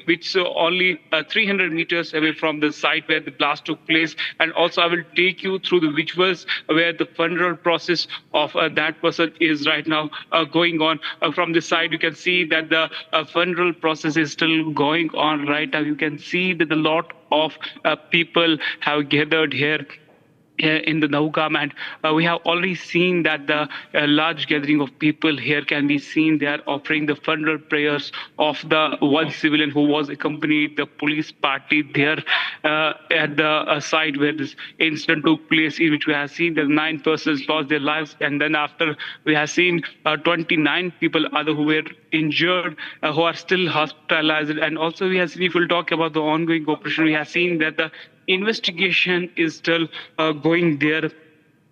which only 300 meters away from the site where the blast took place, and also I will take you through the visuals where the funeral process of that person is right now going on. From this side, you can see that the funeral process is still going on right now. You can see that a lot of people have gathered here in the Nowgam, and we have already seen that the large gathering of people here can be seen. They are offering the funeral prayers of the one civilian who was accompanied the police party there at the site where this incident took place, in which we have seen that 9 persons lost their lives, and then after we have seen 29 people other who were injured, who are still hospitalized. And also we have seen, if we'll talk about the ongoing operation, we have seen that the investigation is still going there.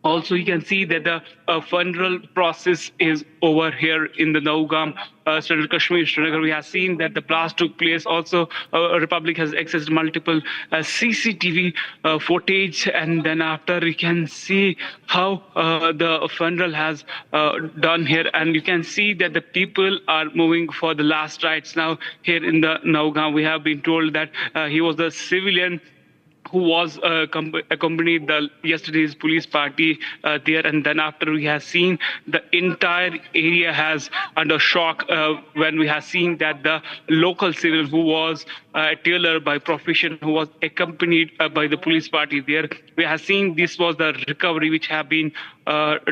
Also, you can see that the funeral process is over here in the Nowgam, Kashmir, Srinagar. We have seen that the blast took place. Also, Republic has accessed multiple CCTV footage, and then after you can see how the funeral has done here, and you can see that the people are moving for the last rites now here in the Nowgam. We have been told that he was the civilian who was accompanied the yesterday's police party there, and then after we have seen the entire area has under shock when we have seen that the local civil who was a tailor by profession, who was accompanied by the police party there. We have seen this was the recovery which have been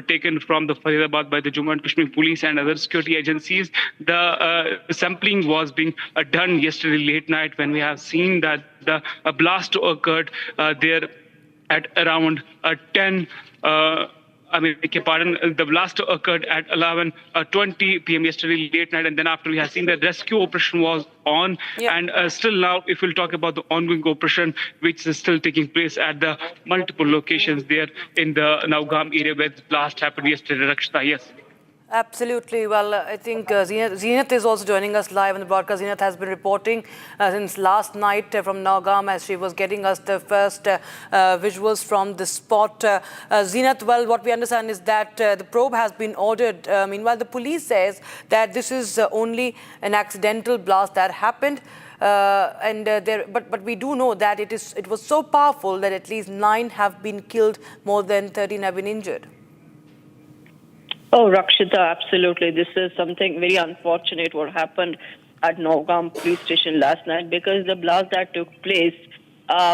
taken from the Faridabad by the Jammu and Kashmir police and other security agencies. The sampling was being done yesterday late night when we have seen that the blast occurred there at around 10. The blast occurred at 11:20 p.m. yesterday late night, and then after we have seen the rescue operation was on, and still now, if we'll talk about the ongoing operation, which is still taking place at the multiple locations there in the Nowgam area where the blast happened yesterday. Rakshita, yes. Absolutely. Well, I think Zenith is also joining us live on the broadcast. Zenith has been reporting since last night from Nowgam, as she was getting us the first visuals from the spot. Zenith, well, what we understand is that the probe has been ordered. Meanwhile, the police says that this is only an accidental blast that happened. But we do know that it was so powerful that at least 9 have been killed, more than 13 have been injured. Oh, Rakshita, absolutely. This is something very unfortunate what happened at Nowgam police station last night, because the blast that took place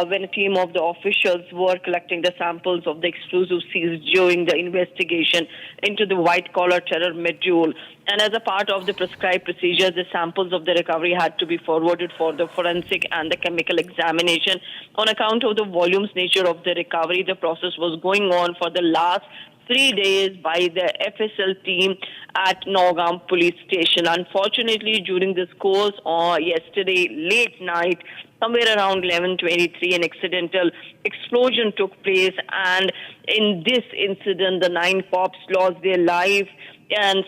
when a team of the officials were collecting the samples of the explosives seized during the investigation into the white-collar terror module. And as a part of the prescribed procedures, the samples of the recovery had to be forwarded for the forensic and the chemical examination. On account of the volumes nature of the recovery, the process was going on for the last 3 days by the FSL team at Nowgam police station. Unfortunately, during this course yesterday late night, somewhere around 11:23, an accidental explosion took place, and in this incident, the 9 cops lost their life, and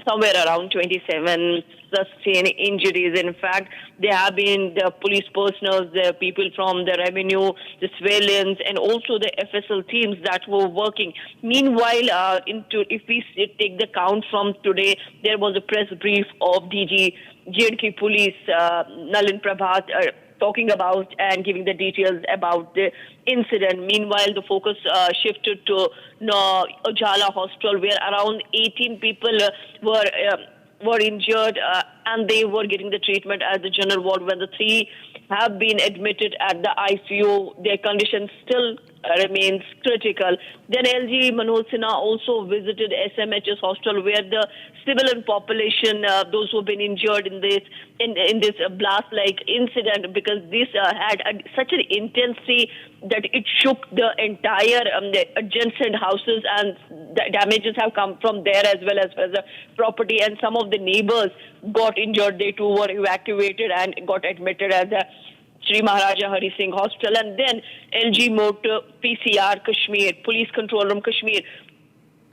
somewhere around 27 sustained injuries. In fact, there have been the police personnel, the people from the revenue, the civilians, and also the FSL teams that were working. Meanwhile, if we take the count from today, there was a press brief of DG J&K Police, Nalin Prabhat, talking about and giving the details about the incident. Meanwhile, the focus shifted to Ujala Hospital, where around 18 people were injured, and they were getting the treatment at the general ward, where the 3 have been admitted at the ICU. Their condition still remains critical. Then LG Manoj Sinha also visited SMHS hostel where the civilian population, those who have been injured in this blast-like incident, because this had such an intensity that it shook the entire the adjacent houses, and the damages have come from there as well as the property, and some of the neighbors got injured. They too were evacuated and got admitted at the Sri Maharaja Hari Singh Hospital. And then LG moved to PCR Kashmir, Police Control Room Kashmir,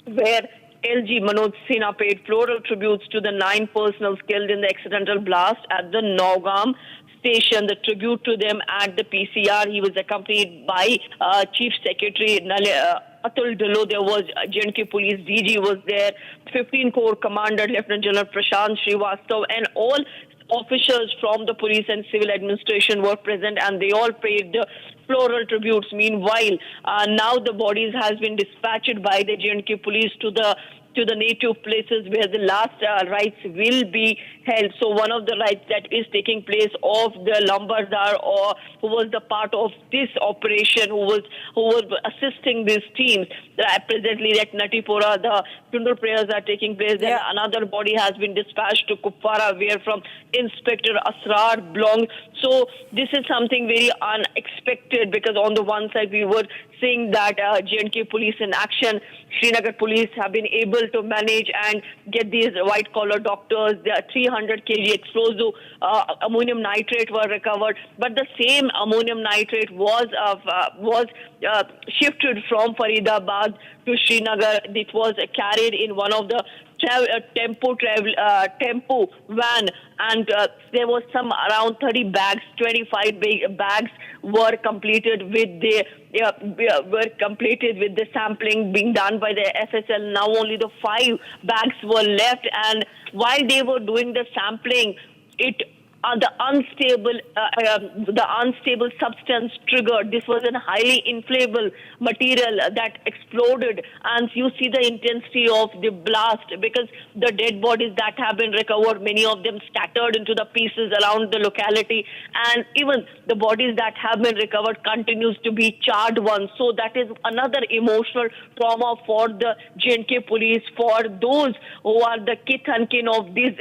where LG Manoj Sinha paid floral tributes to the 9 personnel killed in the accidental blast at the Nowgam station. The tribute to them at the PCR. He was accompanied by Chief Secretary Atul Dhillon. There was J&K Police DG was there, 15 Corps Commander Lieutenant General Prashant Srivastav, and all officials from the police and civil administration were present, and they all paid the floral tributes. Meanwhile, now the bodies has been dispatched by the J&K police to the native places where the last rites will be held. So one of the rites that is taking place of the Lambardar, or who was the part of this operation, who was assisting these teams. Presently at Natipura, the funeral prayers are taking place. Then another body has been dispatched to Kupwara, where from Inspector Asrar belongs. So this is something very unexpected, because on the one side we were seeing that J&K police in action, Srinagar police have been able to manage and get these white-collar doctors. There are 300 kg explosive ammonium nitrate were recovered, but the same ammonium nitrate was shifted from Faridabad to Srinagar. It was carried in one of the tempo van, and there was some around 30 bags, 25 bags were completed with the sampling being done by the FSL. Now only the 5 bags were left, and while they were doing the sampling, the unstable substance triggered. This was a highly inflammable material that exploded, and you see the intensity of the blast, because the dead bodies that have been recovered, many of them scattered into the pieces around the locality, and even the bodies that have been recovered continues to be charred ones. So that is another emotional trauma for the J&K police, for those who are the kith and kin of these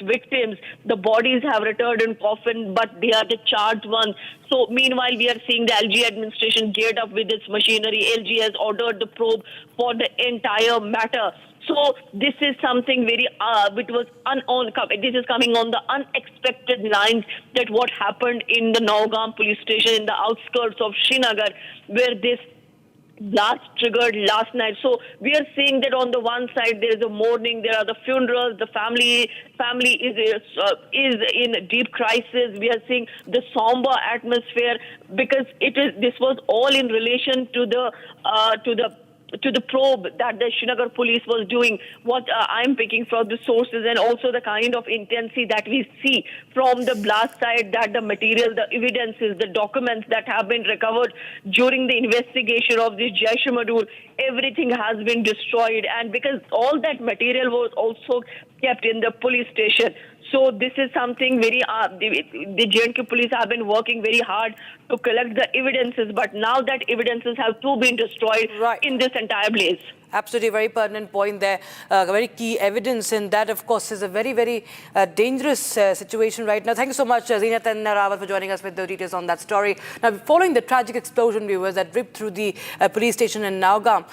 victims. The bodies have returned in coffin, but they are the charged ones. So meanwhile, we are seeing the LG administration geared up with its machinery. LG has ordered the probe for the entire matter. So this is something very, this is coming on the unexpected lines that what happened in the Nowgam police station in the outskirts of Srinagar, where this blast triggered last night. So we are seeing that on the one side there is a mourning, there are the funerals, the family is in deep crisis. We are seeing the somber atmosphere, because this was all in relation to the probe that the Srinagar police was doing. What I'm picking from the sources, and also the kind of intensity that we see from the blast side, that the material, the evidences, the documents that have been recovered during the investigation of this Jaish-e-Mahmood, everything has been destroyed, and because all that material was also kept in the police station. So this is something very, the J&K police have been working very hard to collect the evidences, but now that evidences have too been destroyed in this entire blaze. Absolutely, very pertinent point there. Very key evidence, and that, of course, is a very, very dangerous situation right now. Thank you so much, Zeenat and Rawat, for joining us with the details on that story. Now, following the tragic explosion, viewers, that ripped through the police station in Nowgam,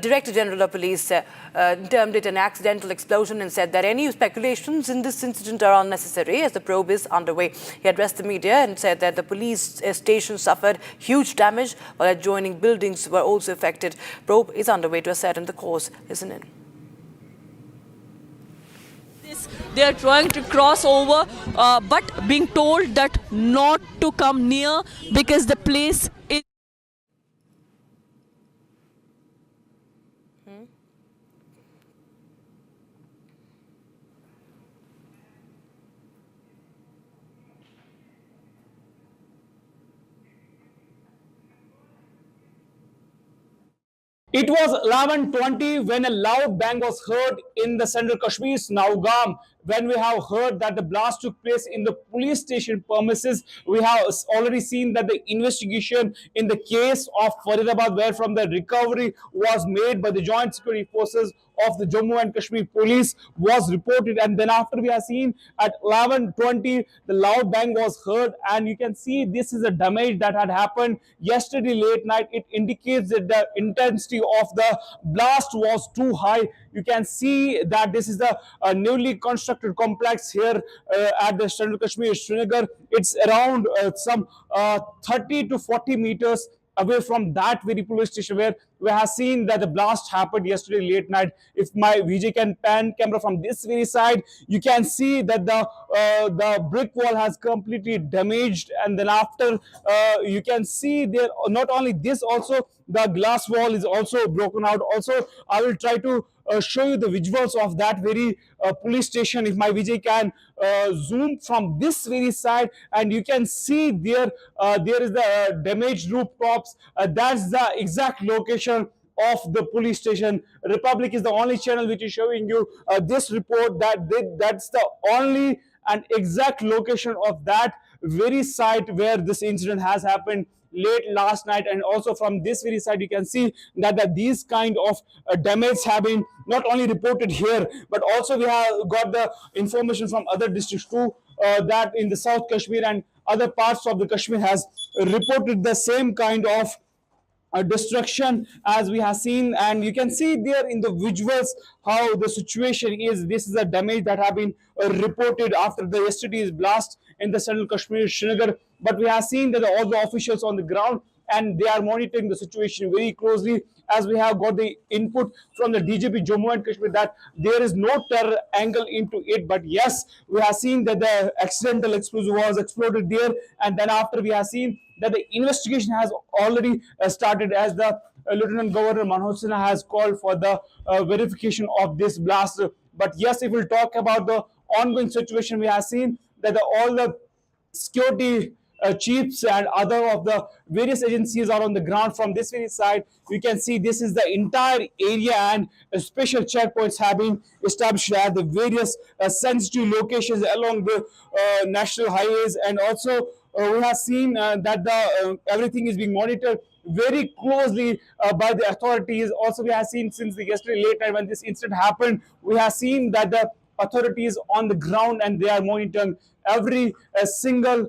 Director General of Police termed it an accidental explosion and said that any speculations in this incident are unnecessary as the probe is underway. He addressed the media and said that the police station suffered huge damage while adjoining buildings were also affected. Probe is underway to assess and the cause, isn't it? They are trying to cross over, but being told that not to come near because the place is... It was 11:20 when a loud bang was heard in the central Kashmir's Nowgam, when we have heard that the blast took place in the police station premises. We have already seen that the investigation in the case of Faridabad, where from the recovery was made by the joint security forces of the Jammu and Kashmir police, was reported, and then after we have seen at 11:20 the loud bang was heard, and you can see this is a damage that had happened yesterday late night. It indicates that the intensity of the blast was too high. You can see that this is the newly constructed complex here at the Central Kashmir Srinagar. It's around some 30 to 40 meters away from that very police station where we have seen that the blast happened yesterday late night. If my VJ can pan camera from this very side, you can see that the brick wall has completely damaged, and then after you can see there not only this, also the glass wall is also broken out. Also, I will try to show you the visuals of that very police station. If my VJ can zoom from this very side, and you can see there is the damaged rooftops. That's the exact location of the police station. Republic is the only channel which is showing you this report. That's the only and exact location of that very site where this incident has happened late last night. And also from this very side, you can see that these kind of damage have been not only reported here, but also we have got the information from other districts too, that in the South Kashmir and other parts of the Kashmir has reported the same kind of destruction as we have seen. And you can see there in the visuals how the situation is. This is the damage that have been reported after the yesterday's blast in the Central Kashmir Srinagar. But we have seen that all the officials on the ground, and they are monitoring the situation very closely, as we have got the input from the DGP Jammu and Kashmir that there is no terror angle into it. But yes, we have seen that the accidental explosive was exploded there, and then after we have seen that the investigation has already started, as the Lieutenant Governor Manoj Sinha has called for the verification of this blast. But yes, if we'll talk about the ongoing situation, we have seen that all the security chiefs and other of the various agencies are on the ground. From this very side, you can see this is the entire area, and special checkpoints have been established at the various sensitive locations along the national highways. And also we have seen that the everything is being monitored very closely by the authorities. Also, we have seen since the yesterday late night when this incident happened, we have seen that the authorities on the ground, and they are monitoring every single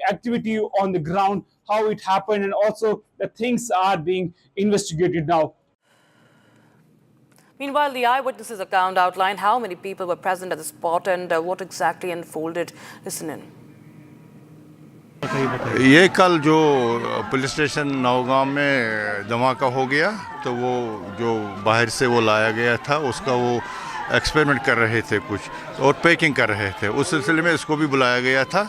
activity on the ground, how it happened, and also the things are being investigated now. Meanwhile, the eyewitnesses account outlined how many people were present at the spot and what exactly unfolded. Listen in. ये कल जो police station Nowgam में धमाका हो गया, तो वो जो बाहर से वो लाया गया था, उसका वो एक्सपेरिमेंट कर रहे थे कुछ और पैकिंग कर रहे थे। उस सिलसिले में इसको भी बुलाया गया था,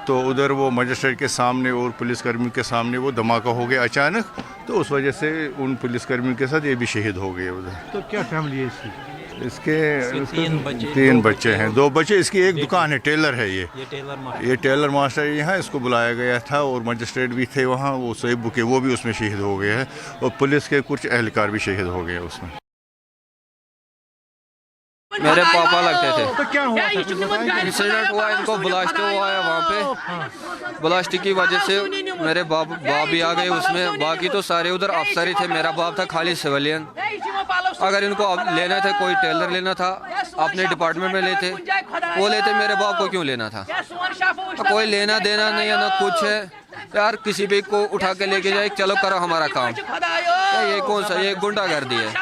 तो उधर वो मजिस्ट्रेट के सामने और पुलिसकर्मियों के सामने वो धमाका हो गया अचानक, तो उस वजह से उन पुलिसकर्मियों के साथ ये भी शहीद हो गए उधर। तो क्या फैमिली है इसकी? तीन बच्चे हैं, 2 बच्चे, इसकी एक दुकान है, टेलर है ये टेलर मास्टर यहाँ, इसको बुलाया गया था और मजिस्ट्रेट भी थे वहाँ, वो सही बुके, वो भी उसमें शहीद हो गए हैं, और पुलिस के कुछ एहलकार भी शहीद हो गए उसमें। मेरे पापा लगते थे। तो क्या हुआ? इंसिडेंट हुआ, इनको ब्लास्ट हुआ है वहाँ पे। ब्लास्ट की वजह से मेरे बाप भी आ गए उसमें, बाकी तो सारे उधर अफसर ही थे। मेरा बाप था खाली सिविलियन। अगर इनको लेना था, कोई टेलर लेना था, अपने डिपार्टमेंट में लेते, वो लेते, मेरे बाप को क्यों लेना था? कोई लेना देना नहीं है, ना कुछ है यार। किसी भी को उठा के लेके जाए, चलो करो हमारा काम। ये कौन सा, ये गुंडागर्दी है?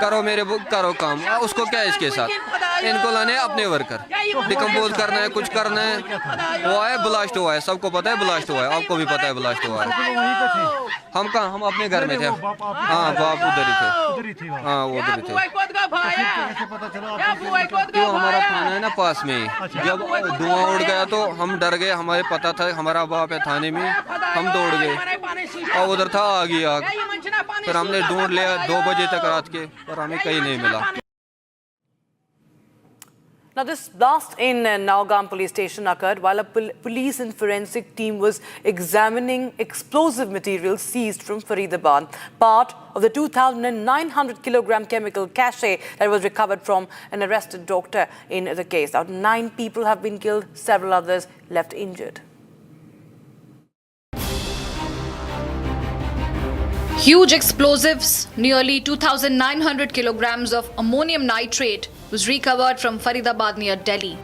करो काम, उसको क्या है इसके साथ? इनको लाने अपने वर्कर, डिकम्पोज करना है, कुछ करना है। हुआ है, ब्लास्ट हुआ है, सबको पता है ब्लास्ट हुआ है, आपको भी पता है ब्लास्ट हुआ है। हम कहाँ, हम अपने घर में थे। हाँ, बाप उधर ही थे। हाँ, वो उधर ही थे। क्यों, हमारा थाना है ना पास में ही। जब धुआं उड़ गया तो हम डर गए, हमारे पता था हमारा बाप है थाने में, हम दौड़ गए और उधर था आग ही आग। फिर हमने ढूंढ लिया 2 बजे तक रात के, पर हमें कहीं नहीं मिला। Now, this blast in Nowgam police station occurred while a police and forensic team was examining explosive materials seized from Faridabad, part of the 2,900 kilogram chemical cache that was recovered from an arrested doctor in the case. Now, 9 people have been killed, several others left injured. Huge explosives, nearly 2,900 kilograms of ammonium nitrate was recovered from Faridabad near Delhi.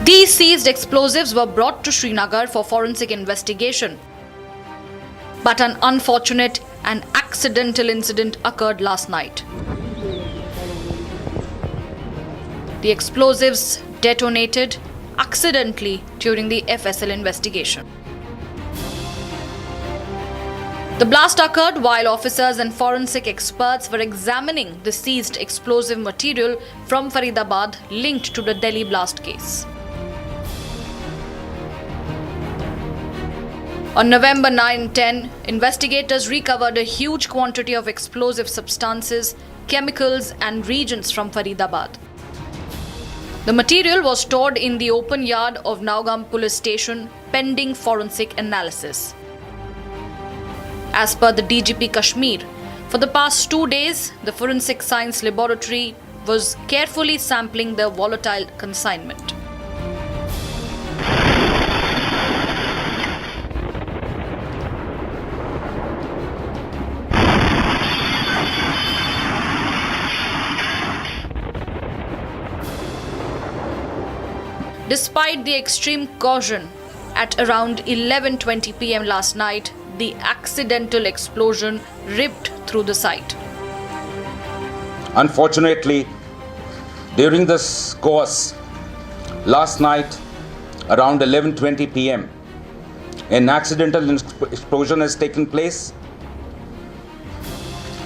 These seized explosives were brought to Srinagar for forensic investigation. But an unfortunate and accidental incident occurred last night. The explosives detonated accidentally during the FSL investigation. The blast occurred while officers and forensic experts were examining the seized explosive material from Faridabad linked to the Delhi blast case. On November 9-10, investigators recovered a huge quantity of explosive substances, chemicals and reagents from Faridabad. The material was stored in the open yard of Nowgam police station pending forensic analysis. As per the DGP Kashmir, for the past 2 days, the Forensic Science Laboratory was carefully sampling the volatile consignment. Despite the extreme caution, at around 11:20 p.m. last night, the accidental explosion ripped through the site. Unfortunately, during this course, last night around 11:20 p.m., an accidental explosion has taken place.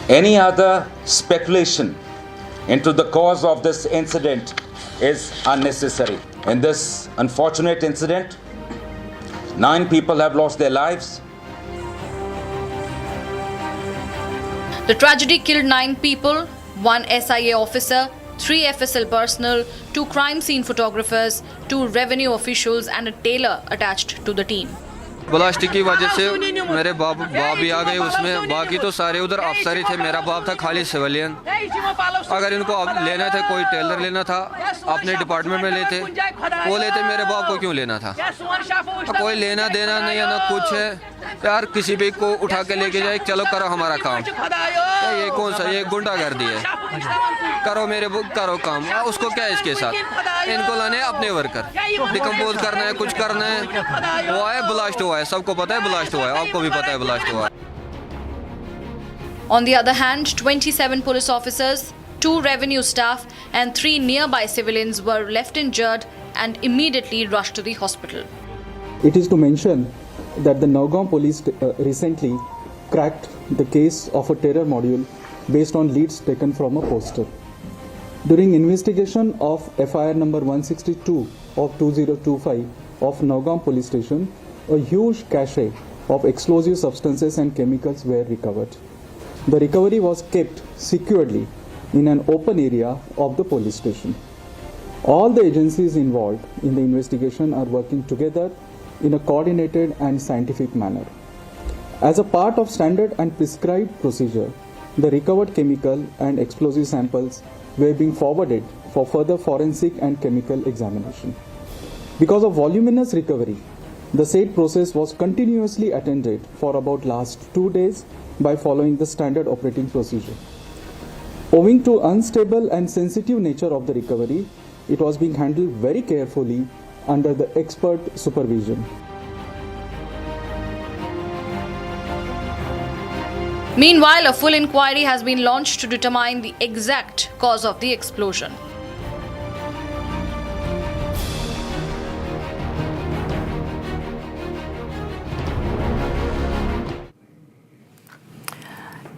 Any other speculation into the cause of this incident is unnecessary. In this unfortunate incident, 9 people have lost their lives. The tragedy killed 9 people, 1 SIA officer, 3 FSL personnel, 2 crime scene photographers, 2 revenue officials and a tailor attached to the team. Blast की वजह से मेरे बाप भी आ गए उसमें, बाकी तो सारे उधर अफसर ही थे, मेरा बाप था खाली सिविलियन। अगर इनको लेना था, कोई टेलर लेना था, अपने डिपार्टमेंट में लेते, वो लेते, मेरे बाप को क्यों लेना था? कोई लेना देना नहीं है ना कुछ है यार, किसी भी को उठा के लेके जाए, चलो करो हमारा काम। ये कौन सा, ये गुंडागर्दी है, करो काम, उसको क्या है इसके साथ? इनको लाने अपने वर्कर, डिकम्पोज करना है, कुछ करना है, वो आए ब्लास्ट हुआ है, सबको पता है ब्लास्ट हुआ है, आपको भी पता है ब्लास्ट हुआ है। On the other hand, 27 police officers, 2 revenue staff and 3 nearby civilians were left injured and immediately rushed to the hospital. It is to mention that the Nowgam police recently cracked the case of a terror module based on leads taken from a poster. During investigation of FIR number 162 of 2025 of Nowgam police station, a huge cache of explosive substances and chemicals were recovered. The recovery was kept securely in an open area of the police station. All the agencies involved in the investigation are working together in a coordinated and scientific manner. As a part of standard and prescribed procedure, the recovered chemical and explosive samples were being forwarded for further forensic and chemical examination. Because of voluminous recovery, the said process was continuously attended for about last 2 days by following the standard operating procedure. Owing to unstable and sensitive nature of the recovery, it was being handled very carefully under the expert supervision. Meanwhile, a full inquiry has been launched to determine the exact cause of the explosion.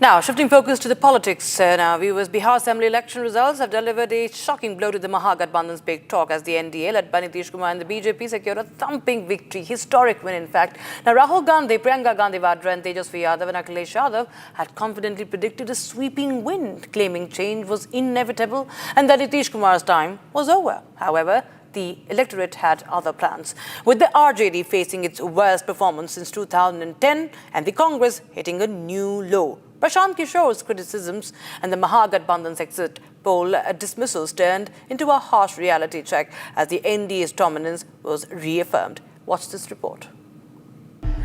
Now, shifting focus to the politics. Now, viewers, Bihar Assembly election results have delivered a shocking blow to the Mahagathbandhan's big talk as the NDA, led by Nitish Kumar and the BJP, secured a thumping victory, historic win, in fact. Now, Rahul Gandhi, Priyanka Gandhi Vadra and Tejasvi Yadav and Akhilesh Yadav had confidently predicted a sweeping win, claiming change was inevitable and that Nitish Kumar's time was over. However, the electorate had other plans, with the RJD facing its worst performance since 2010 and the Congress hitting a new low. Prashant Kishore's criticisms and the Mahagathbandhan's exit poll dismissals turned into a harsh reality check as the NDA's dominance was reaffirmed. Watch this report.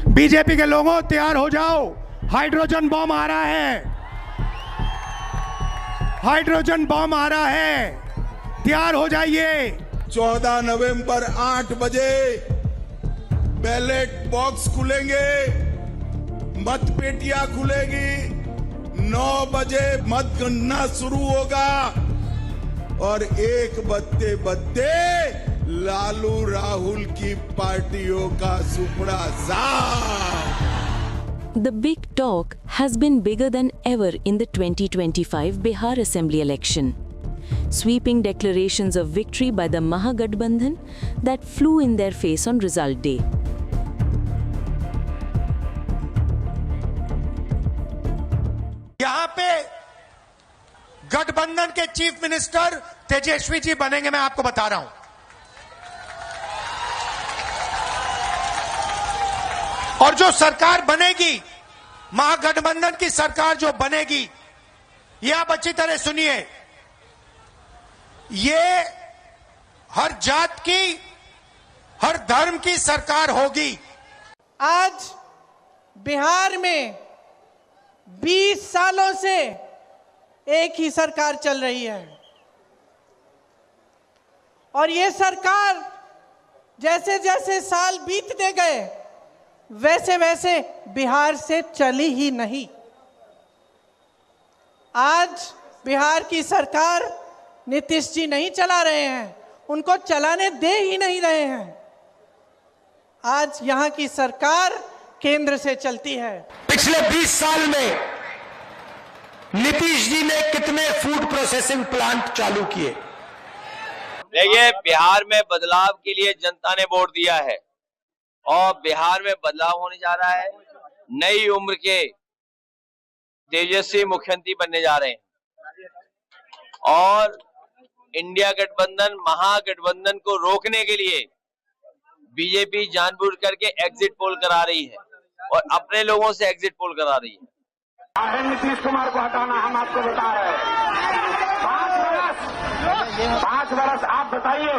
BJP के लोगों तैयार हो जाओ, hydrogen bomb आ रहा है, hydrogen bomb आ रहा है, तैयार हो जाइए। 14 नवंबर 8 बजे बैलेट बॉक्स खुलेंगे, मतपेटियां खुलेगी, 9 बजे मतगणना शुरू होगा और 1 बजते लालू राहुल की पार्टियों का सुपड़ा साफ। The big talk has been bigger than ever in the 2025 Bihar Assembly election. Sweeping declarations of victory by the Mahagathbandhan that flew in their face on result day. यहाँ पे गठबंधन के चीफ मिनिस्टर तेजस्वी जी बनेंगे, मैं आपको बता रहा हूं। और जो सरकार बनेगी, महागठबंधन की सरकार जो बनेगी, ये आप अच्छी तरह सुनिए, ये हर जात की, हर धर्म की सरकार होगी। आज बिहार में 20 सालों से एक ही सरकार चल रही है और ये सरकार जैसे जैसे साल बीतते गए वैसे वैसे बिहार से चली ही नहीं। आज बिहार की सरकार नीतीश जी नहीं चला रहे हैं, उनको चलाने दे ही नहीं रहे हैं। आज यहाँ की सरकार केंद्र से चलती है। पिछले 20 साल में नीतीश जी ने कितने फूड प्रोसेसिंग प्लांट चालू किए? देखिए, बिहार में बदलाव के लिए जनता ने वोट दिया है और बिहार में बदलाव होने जा रहा है। नई उम्र के तेजस्वी मुख्यमंत्री बनने जा रहे हैं और इंडिया गठबंधन, महागठबंधन को रोकने के लिए बीजेपी जानबूझ करके एग्जिट पोल करा रही है और अपने लोगों से एग्जिट पोल करा रही है। नीतीश कुमार को हटाना हम आपको बता रहे हैं। 5 वर्ष आप बताइए,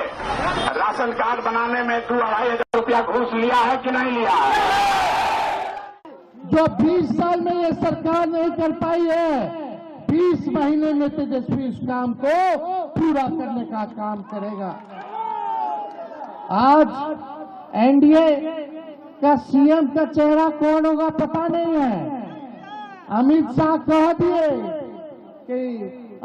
राशन कार्ड बनाने में 2-2.5 हजार रुपया घूस लिया है कि नहीं लिया है? जो 20 साल में ये सरकार नहीं कर पाई है, 20 महीने में तेजस्वी इस काम को पूरा करने का काम करेगा। आज एनडीए का सीएम का चेहरा कौन होगा पता नहीं है। अमित शाह कह दिए कि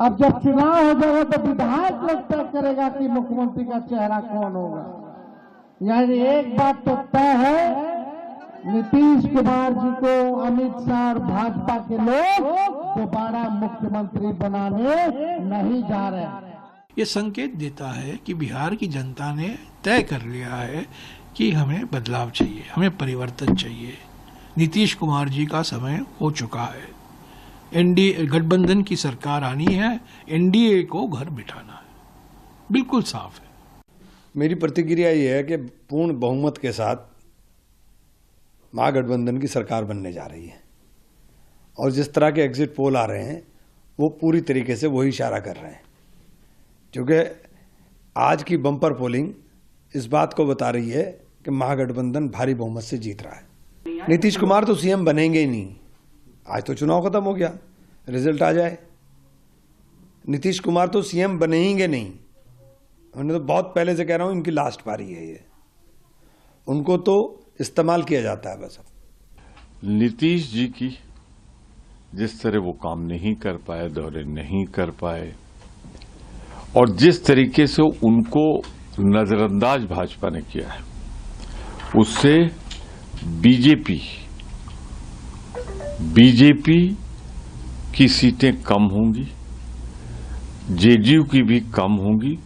अब जब चुनाव हो जाएगा तो विधायक लोग तय करेगा कि मुख्यमंत्री का चेहरा कौन होगा। यानी एक बात तो तय है, नीतीश कुमार जी को अमित शाह और भाजपा के लोग दोबारा मुख्यमंत्री बनाने नहीं जा रहे। ये संकेत देता है कि बिहार की जनता ने तय कर लिया है कि हमें बदलाव चाहिए, हमें परिवर्तन चाहिए। नीतीश कुमार जी का समय हो चुका है। एनडीए गठबंधन की सरकार आनी है, एनडीए को घर बिठाना है, बिल्कुल साफ है। मेरी प्रतिक्रिया ये है कि पूर्ण बहुमत के साथ महागठबंधन की सरकार बनने जा रही है और जिस तरह के एग्जिट पोल आ रहे हैं वो पूरी तरीके से वही इशारा कर रहे हैं, क्योंकि आज की बम्पर पोलिंग इस बात को बता रही है कि महागठबंधन भारी बहुमत से जीत रहा है। नीतीश कुमार तो सीएम बनेंगे ही नहीं। आज तो चुनाव खत्म हो गया, रिजल्ट आ जाए, नीतीश कुमार तो सीएम बनेंगे नहीं। मैंने तो बहुत पहले से कह रहा हूं, इनकी लास्ट पारी है ये, उनको तो इस्तेमाल किया जाता है बस। नीतीश जी की जिस तरह वो काम नहीं कर पाए, दौरे नहीं कर पाए और जिस तरीके से उनको नजरअंदाज भाजपा ने किया है, उससे बीजेपी की सीटें कम होंगी, जेडीयू की भी कम होंगी।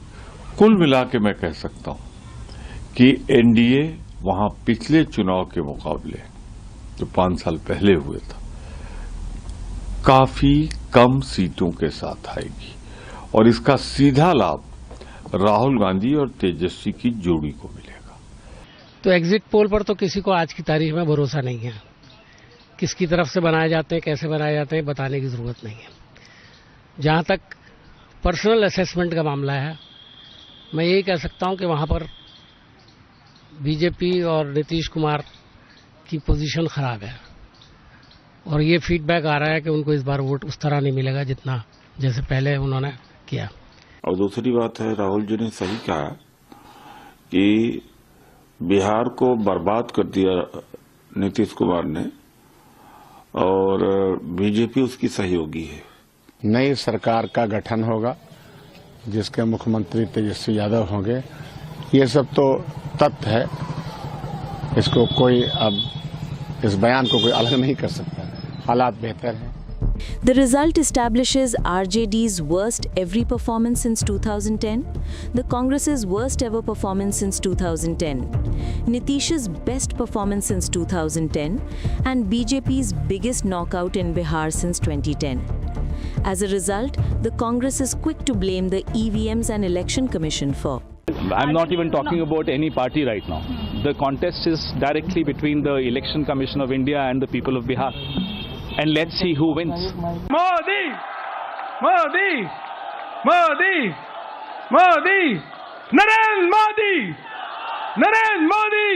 कुल मिला के मैं कह सकता हूं कि एनडीए वहां पिछले चुनाव के मुकाबले जो 5 साल पहले हुए था, काफी कम सीटों के साथ आएगी और इसका सीधा लाभ राहुल गांधी और तेजस्वी की जोड़ी को मिलेगा। तो एग्जिट पोल पर तो किसी को आज की तारीख में भरोसा नहीं है। किसकी तरफ से बनाए जाते हैं, कैसे बनाए जाते हैं, बताने की जरूरत नहीं है। जहां तक पर्सनल असेसमेंट का मामला है, मैं यही कह सकता हूं कि वहां पर बीजेपी और नीतीश कुमार की पोजीशन खराब है और ये फीडबैक आ रहा है कि उनको इस बार वोट उस तरह नहीं मिलेगा जितना जैसे पहले उन्होंने किया। और दूसरी बात है, राहुल जी ने सही कहा कि बिहार को बर्बाद कर दिया नीतीश कुमार ने और बीजेपी उसकी सहयोगी है। नई सरकार का गठन होगा जिसके मुख्यमंत्री तेजस्वी यादव होंगे। ये सब तो तथ्य है, इसको कोई अब इस बयान को कोई अलग नहीं कर सकता। हालात बेहतर हैं। The result establishes RJD's worst every performance since 2010, the Congress's worst ever performance since 2010, Nitish's best performance since 2010, and BJP's biggest knockout in Bihar since 2010. As a result, the Congress is quick to blame the EVMs and Election Commission for. I'm not even talking about any party right now. The contest is directly between the Election Commission of India and the people of Bihar. And let's see who wins. Modi! Modi! Modi! Modi! Narayana Murthy! Narayana Murthy!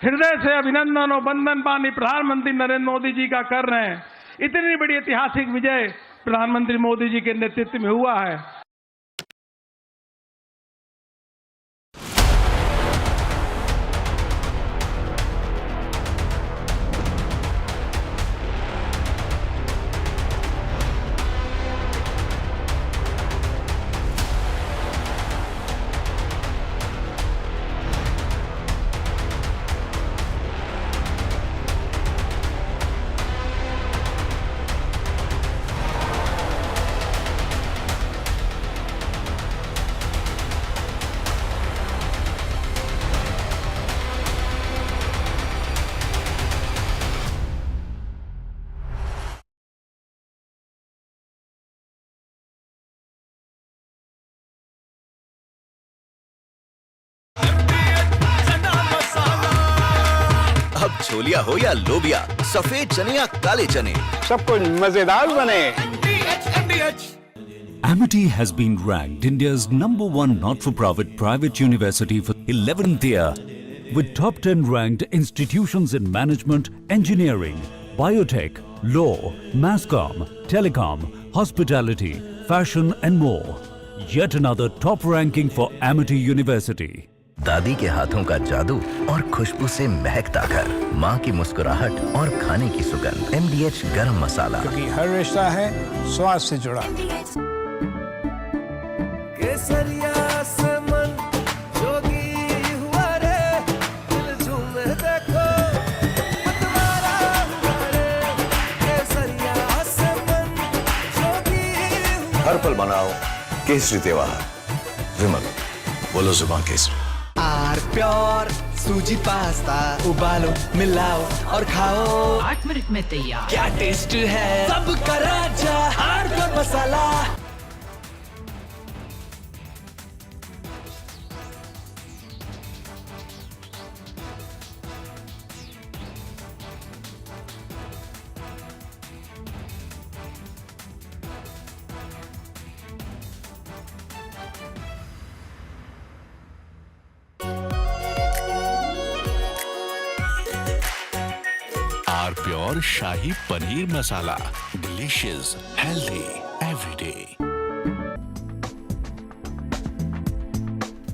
हृदय से अभिनंदन और वंदन पानी प्रधानमंत्री नरेंद्र मोदी जी का कर रहे हैं। इतनी बड़ी ऐतिहासिक विजय प्रधानमंत्री मोदी जी के नेतृत्व में हुआ है। अब छोलिया हो या लोबिया, सफेद चने या काले चने, सब कुछ मजेदार बने। Amity has been ranked India's #1 not-for-profit private university for 11th year, with top 10 ranked institutions in management, engineering, biotech, law, mass comm, telecom, hospitality, fashion and more. Yet another top ranking for Amity University. दादी के हाथों का जादू और खुशबू से महकता घर, माँ की मुस्कुराहट और खाने की सुगंध। MDH गरम मसाला, क्योंकि हर रिश्ता है स्वाद से जुड़ा। केसरिया से मन जोगी हुआ रे, दिल झूमे देखो मतवारा हुआ रे। केसरिया से मन जोगी हुआ। हर पल मनाओ केसरी त्योहार। विमल, बोलो जुबान केसरी। आर प्योर सूजी पास्ता, उबालो मिलाओ और खाओ, 8 मिनट में तैयार। क्या टेस्ट है सबका राजा R pure masala. Are pure shahi paneer masala, delicious, healthy everyday.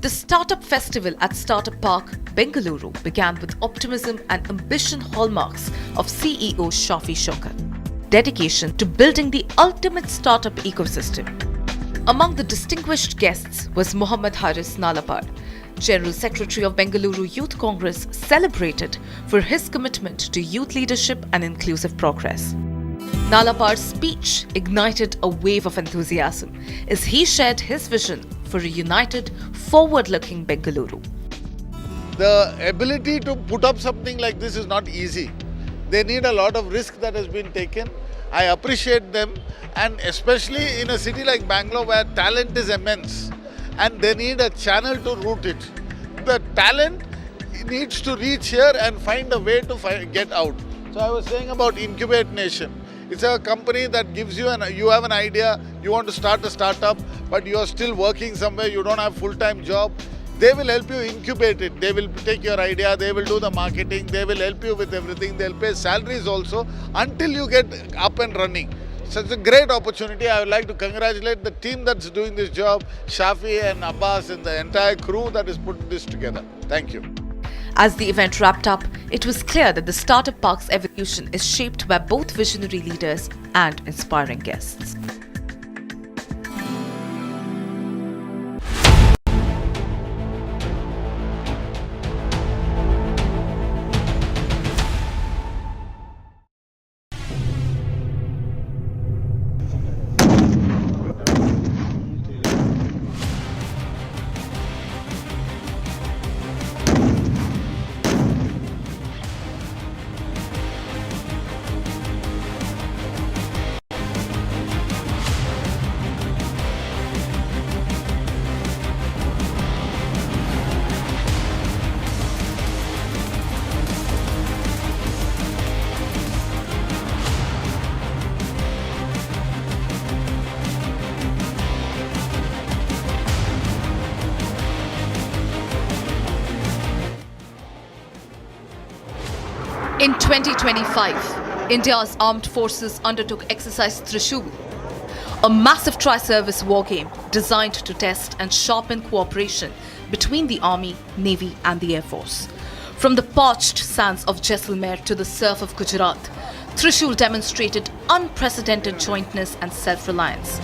The Startup Festival at Startup Park, Bengaluru began with optimism and ambition hallmarks of CEO Shafi Shaukat. Dedication to building the ultimate startup ecosystem. Among the distinguished guests was Mohammad Haris Nalapad, General Secretary of Bengaluru Youth Congress, celebrated for his commitment to youth leadership and inclusive progress. Nalapar's speech ignited a wave of enthusiasm as he shared his vision for a united, forward-looking Bengaluru. The ability to put up something like this is not easy. They need a lot of risk that has been taken. I appreciate them, and especially in a city like Bangalore where talent is immense and they need a channel to route it. The talent needs to reach here and find a way to get out. So I was saying about Incubate Nation. It's a company that gives you you have an idea, you want to start a startup, but you are still working somewhere, you don't have full-time job. They will help you incubate it. They will take your idea, they will do the marketing, they will help you with everything. They'll pay salaries also until you get up and running. So it's a great opportunity. I would like to congratulate the team that's doing this job, Shafi and Abbas and the entire crew that has put this together. Thank you. As the event wrapped up, it was clear that the Startup Park's evolution is shaped by both visionary leaders and inspiring guests. In 2025, India's armed forces undertook Exercise Thrishul, a massive tri-service war game designed to test and sharpen cooperation between the Army, Navy and the Air Force. From the parched sands of Jaisalmer to the surf of Gujarat, Thrishul demonstrated unprecedented jointness and self-reliance.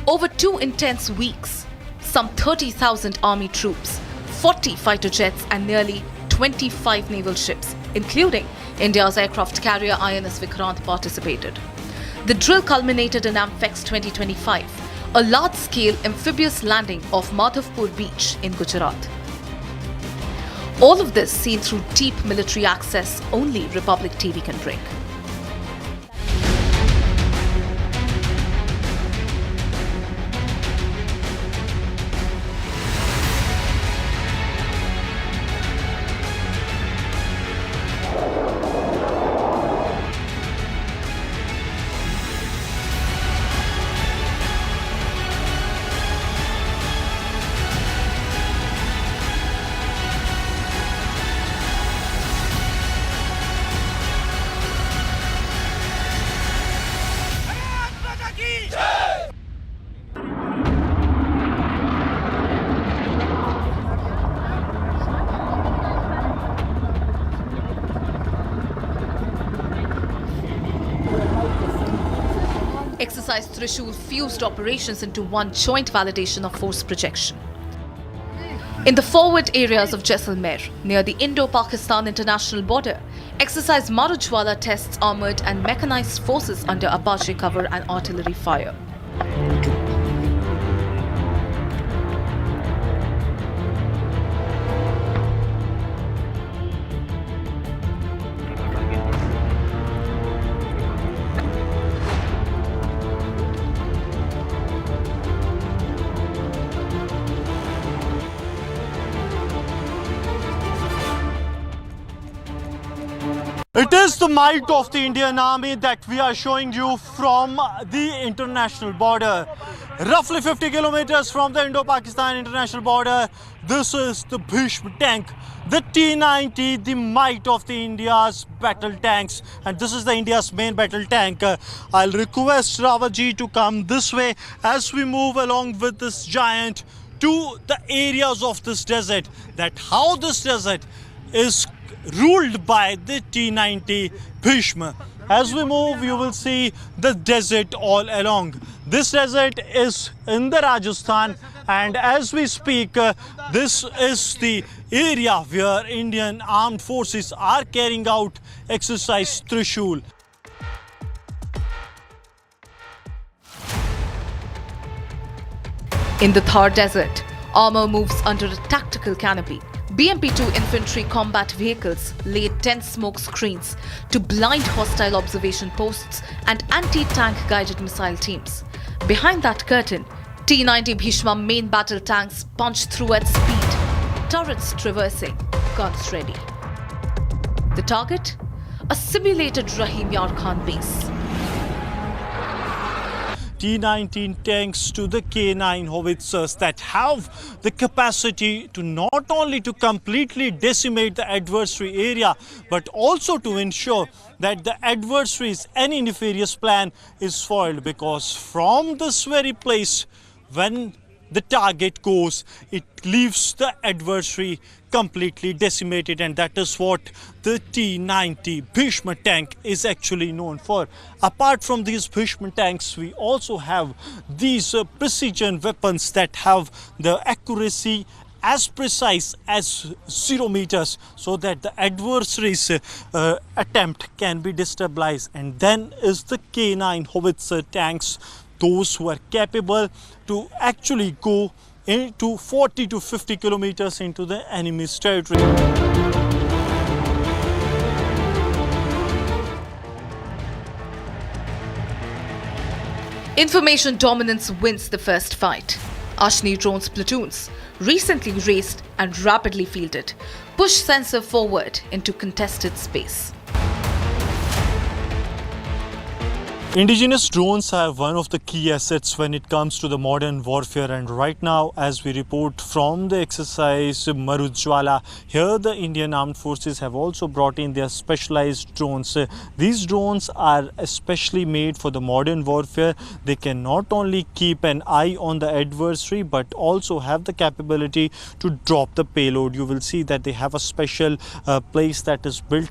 Over 2 intense weeks, some 30,000 army troops, 40 fighter jets and nearly 25 naval ships, including India's aircraft carrier INS Vikrant, participated. The drill culminated in Amphibious 2025, a large-scale amphibious landing off Madhavpur beach in Gujarat. All of this seen through deep military access only Republic TV can bring. Exercise Thrishul fused operations into one joint validation of force projection. In the forward areas of Jaisalmer, near the Indo-Pakistan international border, Exercise Marujwala tests armoured and mechanized forces under Apache cover and artillery fire. It is the might of the Indian Army that we are showing you from the international border. Roughly 50 kilometers from the Indo-Pakistan international border, this is the Bhishma tank, the T-90, the might of the India's battle tanks. And this is the India's main battle tank. I'll request Rawatji to come this way as we move along with this giant to the areas of this desert. That how this desert is ruled by the T-90 Bhishma. As we move, you will see the desert all along. This desert is in the Rajasthan, And as we speak, this is the area where Indian armed forces are carrying out exercise Thrishul. In the Thar Desert, armor moves under a tactical canopy. BMP-2 infantry combat vehicles laid 10 smoke screens to blind hostile observation posts and anti-tank guided missile teams. Behind that curtain, T-90 Bhishma main battle tanks punch through at speed, turrets traversing, guns ready. The target? A simulated Rahim Yar Khan base. T-19 tanks to the K9 howitzers that have the capacity to not only to completely decimate the adversary area, but also to ensure that the adversary's any nefarious plan is foiled, because from this very place, when the target goes, it leaves the adversary completely decimated, and that is what the T-90 Bhishma tank is actually known for. Apart from these Bhishma tanks, we also have these precision weapons that have the accuracy as precise as 0 meters, so that the adversary's attempt can be destabilized. And then is the K9 howitzer tanks, those who are capable to actually go into 40 to 50 kilometers into the enemy's territory. Information dominance wins the first fight. Ashni drones platoons, recently raised and rapidly fielded, push sensor forward into contested space. Indigenous drones are one of the key assets when it comes to the modern warfare, and right now, as we report from the exercise Marujwala, here the Indian Armed Forces have also brought in their specialized drones. These drones are especially made for the modern warfare. They can not only keep an eye on the adversary, but also have the capability to drop the payload. You will see that they have a special place that is built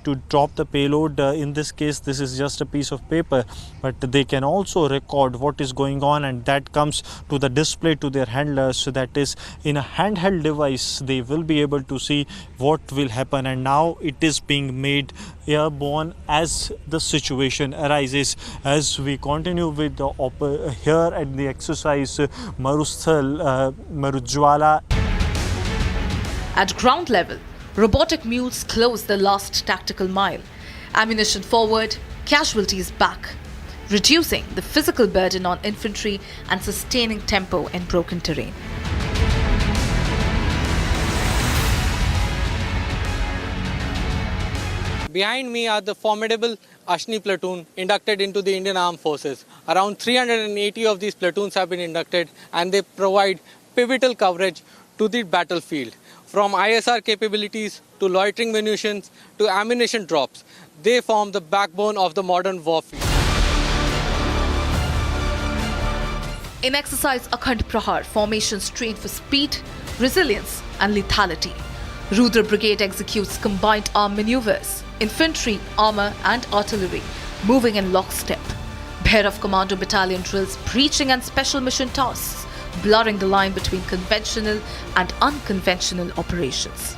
to drop the payload. In this case, this is just a piece of paper, but they can also record what is going on, and that comes to the display to their handlers. So that is in a handheld device, they will be able to see what will happen, and now it is being made airborne as the situation arises. As we continue with the here at the exercise Marujwala. At ground level, robotic mules close the last tactical mile. Ammunition forward, casualties back, reducing the physical burden on infantry and sustaining tempo in broken terrain. Behind me are the formidable Ashni platoon inducted into the Indian Armed Forces. Around 380 of these platoons have been inducted, and they provide pivotal coverage to the battlefield. From ISR capabilities to loitering munitions to ammunition drops, they form the backbone of the modern warfare. In exercise Akhand Prahar, formations train for speed, resilience and lethality. Rudra Brigade executes combined arm maneuvers, infantry, armor and artillery, moving in lockstep. Bhairav Commando battalion drills breaching and special mission tasks, blurring the line between conventional and unconventional operations.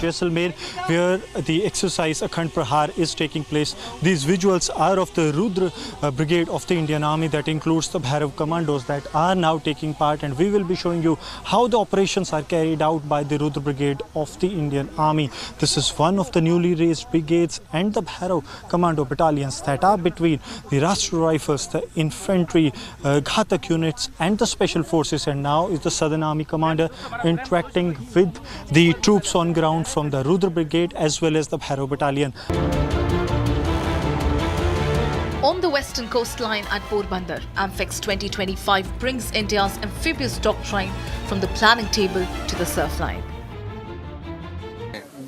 Jaisalmer, where the exercise Akhand Prahar is taking place. These visuals are of the Rudra Brigade of the Indian Army, that includes the Bhairav commandos that are now taking part, and we will be showing you how the operations are carried out by the Rudra Brigade of the Indian Army. This is one of the newly raised brigades and the Bhairav commando battalions that are between the Rashtriya Rifles, the infantry, Ghatak units and the special forces, and now is the Southern Army commander interacting with the troops on ground from the Rudra Brigade as well as the Bhairav battalion. On the western coastline at Porbandar, Amphex 2025 brings India's amphibious doctrine from the planning table to the surf line.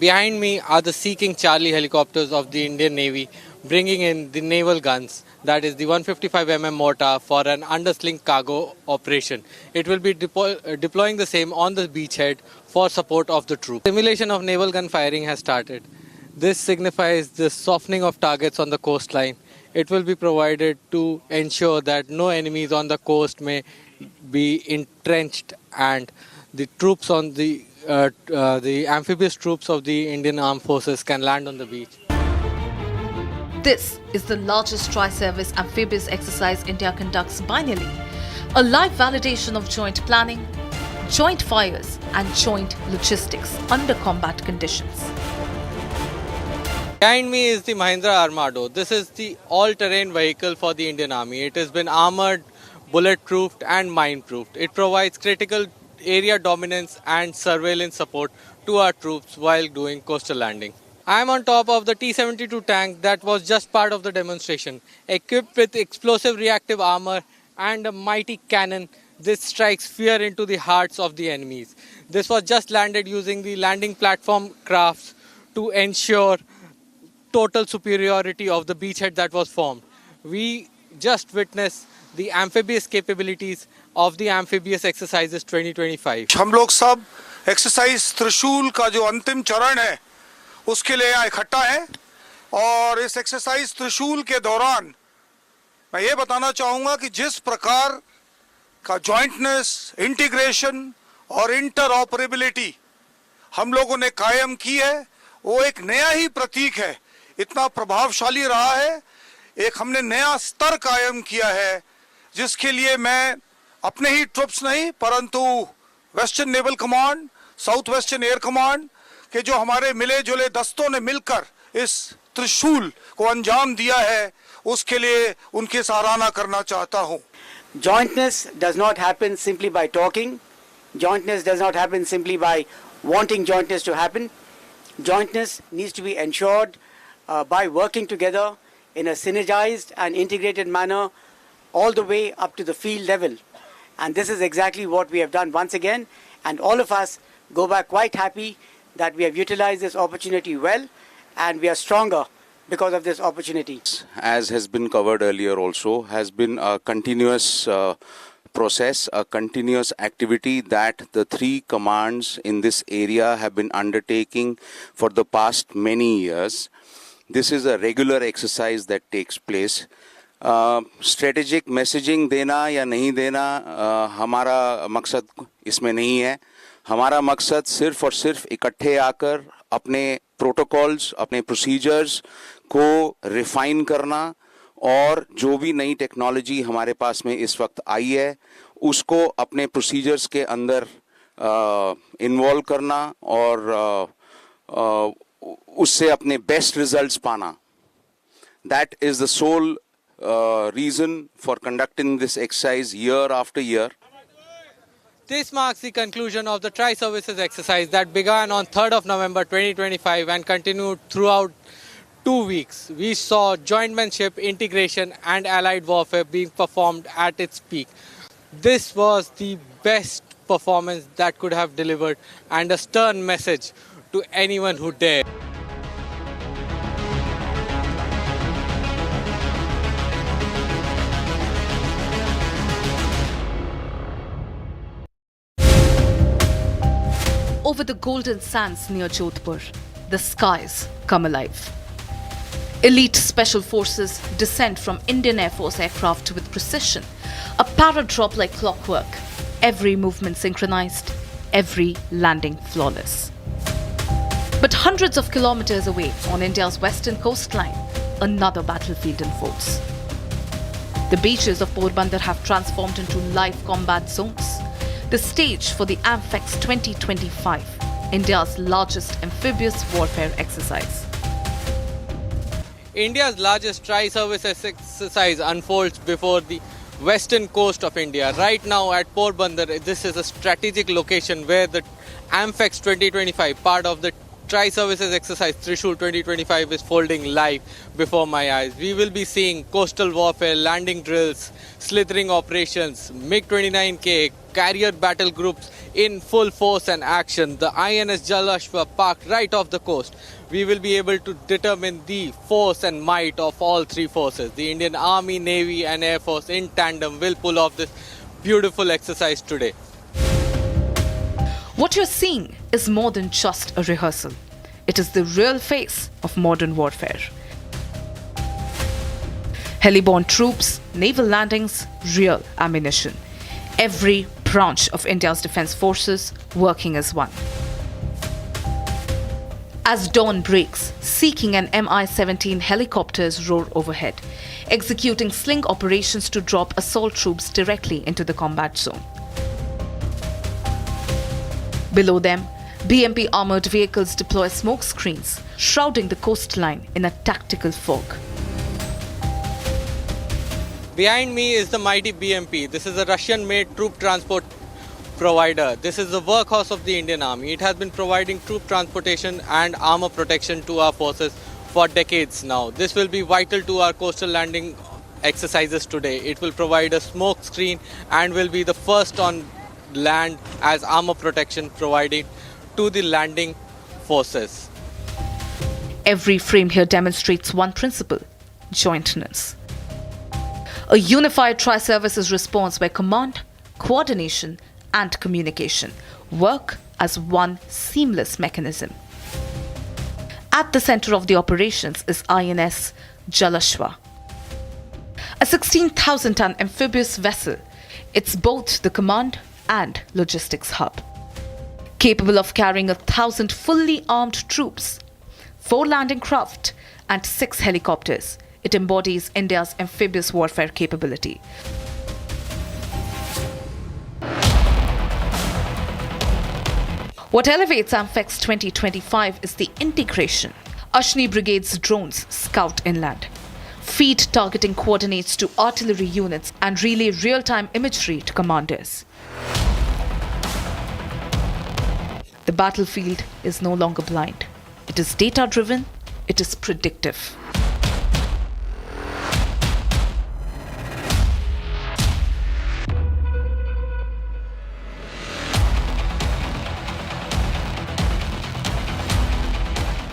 Behind me are the Sea King Charlie helicopters of the Indian Navy, bringing in the naval guns, that is the 155mm mortar for an undersling cargo operation. It will be deploying the same on the beachhead for support of the troops. Simulation of naval gun firing has started. This signifies the softening of targets on the coastline. It will be provided to ensure that no enemies on the coast may be entrenched and the troops on the amphibious troops of the Indian Armed Forces can land on the beach. This is the largest tri-service amphibious exercise India conducts biennially, a live validation of joint planning, joint fires and joint logistics under combat conditions. Behind me is the Mahindra Armado. This is the all-terrain vehicle for the Indian Army. It has been armoured, bullet-proofed and mine-proofed. It provides critical area dominance and surveillance support to our troops while doing coastal landing. I am on top of the T-72 tank that was just part of the demonstration. Equipped with explosive reactive armour and a mighty cannon, this strikes fear into the hearts of the enemies. This was just landed using the landing platform crafts to ensure total superiority of the beachhead that was formed. We just witnessed the amphibious capabilities of the amphibious exercises 2025. हम लोग सब exercise त्रिशूल का जो अंतिम चरण है उसके लिए यहाँ इकट्ठा है और इस एक्सरसाइज त्रिशूल के दौरान मैं ये बताना चाहूँगा कि जिस प्रकार का जॉइंटनेस, इंटीग्रेशन और इंटरऑपरेबिलिटी हम लोगों ने कायम की है वो एक नया ही प्रतीक है, इतना प्रभावशाली रहा है। एक हमने नया स्तर कायम किया है जिसके लिए मैं अपने ही ट्रुप्स नहीं परंतु western naval command, south western air command के जो हमारे मिले जुले दस्तों ने मिलकर इस त्रिशूल को अंजाम दिया है उसके लिए उनकी सराहना करना चाहता हूं। Jointness does not happen simply by talking. Jointness does not happen simply by wanting jointness to happen. Jointness needs to be ensured by working together in a synergized and integrated manner all the way up to the field level. And this is exactly what we have done once again. And all of us go back quite happy that we have utilized this opportunity well and we are stronger because of this opportunity. As has been covered earlier also, has been a continuous process, a continuous activity that the three commands in this area have been undertaking for the past many years. This is a regular exercise that takes place. Strategic messaging देना या नहीं देना हमारा मकसद इसमें नहीं है। हमारा मकसद सिर्फ और सिर्फ इकट्ठे आकर अपने प्रोटोकॉल्स, अपने प्रोसीजर्स को रिफाइन करना और जो भी नई टेक्नोलॉजी हमारे पास में इस वक्त आई है उसको अपने प्रोसीजर्स के अंदर इन्वॉल्व करना और उससे अपने बेस्ट रिजल्ट्स पाना. That is the sole reason for conducting this exercise year after year. This marks the conclusion of the Tri-Services exercise that began on 3rd of November 2025 and continued throughout 2 weeks. We saw jointmanship, integration and allied warfare being performed at its peak. This was the best performance that could have delivered and a stern message to anyone who dared. Over the golden sands near Jodhpur, the skies come alive. Elite special forces descend from Indian Air Force aircraft with precision, a para-drop like clockwork, every movement synchronized, every landing flawless. But hundreds of kilometers away on India's western coastline, another battlefield unfolds. The beaches of Porbandar have transformed into live combat zones, the stage for the Amphex 2025, India's largest amphibious warfare exercise. India's largest tri-services exercise unfolds before the western coast of India. Right now at Porbandar, this is a strategic location where the Amphex 2025, part of the Tri-Services exercise Thrishul 2025, is folding live before my eyes. We will be seeing coastal warfare, landing drills, slithering operations, MiG-29K, carrier battle groups in full force and action. The INS Jalashva parked right off the coast. We will be able to determine the force and might of all three forces. The Indian Army, Navy and Air Force in tandem will pull off this beautiful exercise today. What you're seeing is more than just a rehearsal. It is the real face of modern warfare. Heliborne troops, naval landings, real ammunition. Every branch of India's defence forces working as one. As dawn breaks, seeking and Mi-17 helicopters roar overhead, executing sling operations to drop assault troops directly into the combat zone. Below them, BMP armoured vehicles deploy smoke screens, shrouding the coastline in a tactical fog. Behind me is the mighty BMP. This is a Russian-made troop transport provider. This is the workhorse of the Indian Army. It has been providing troop transportation and armor protection to our forces for decades now. This will be vital to our coastal landing exercises today. It will provide a smoke screen and will be the first on land as armor protection provided to the landing forces. Every frame here demonstrates one principle: jointness. A unified tri-services response where command, coordination and communication work as one seamless mechanism. At the center of the operations is INS Jalashwa, a 16,000-ton amphibious vessel. It's both the command and logistics hub. Capable of carrying 1,000 fully armed troops, 4 landing craft and 6 helicopters, it embodies India's amphibious warfare capability. What elevates AMFEX 2025 is the integration. Ashni Brigade's drones scout inland, feed targeting coordinates to artillery units and relay real-time imagery to commanders. The battlefield is no longer blind. It is data-driven, it is predictive.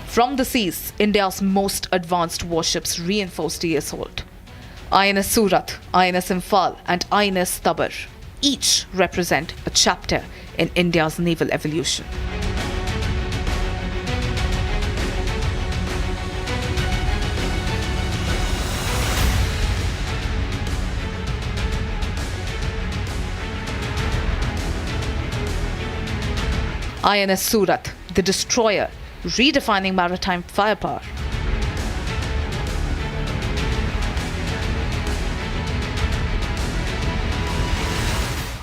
From the seas, India's most advanced warships reinforced the assault. INS Surat, INS Imphal and INS Tabar each represent a chapter in India's naval evolution. INS Surat, the destroyer, redefining maritime firepower.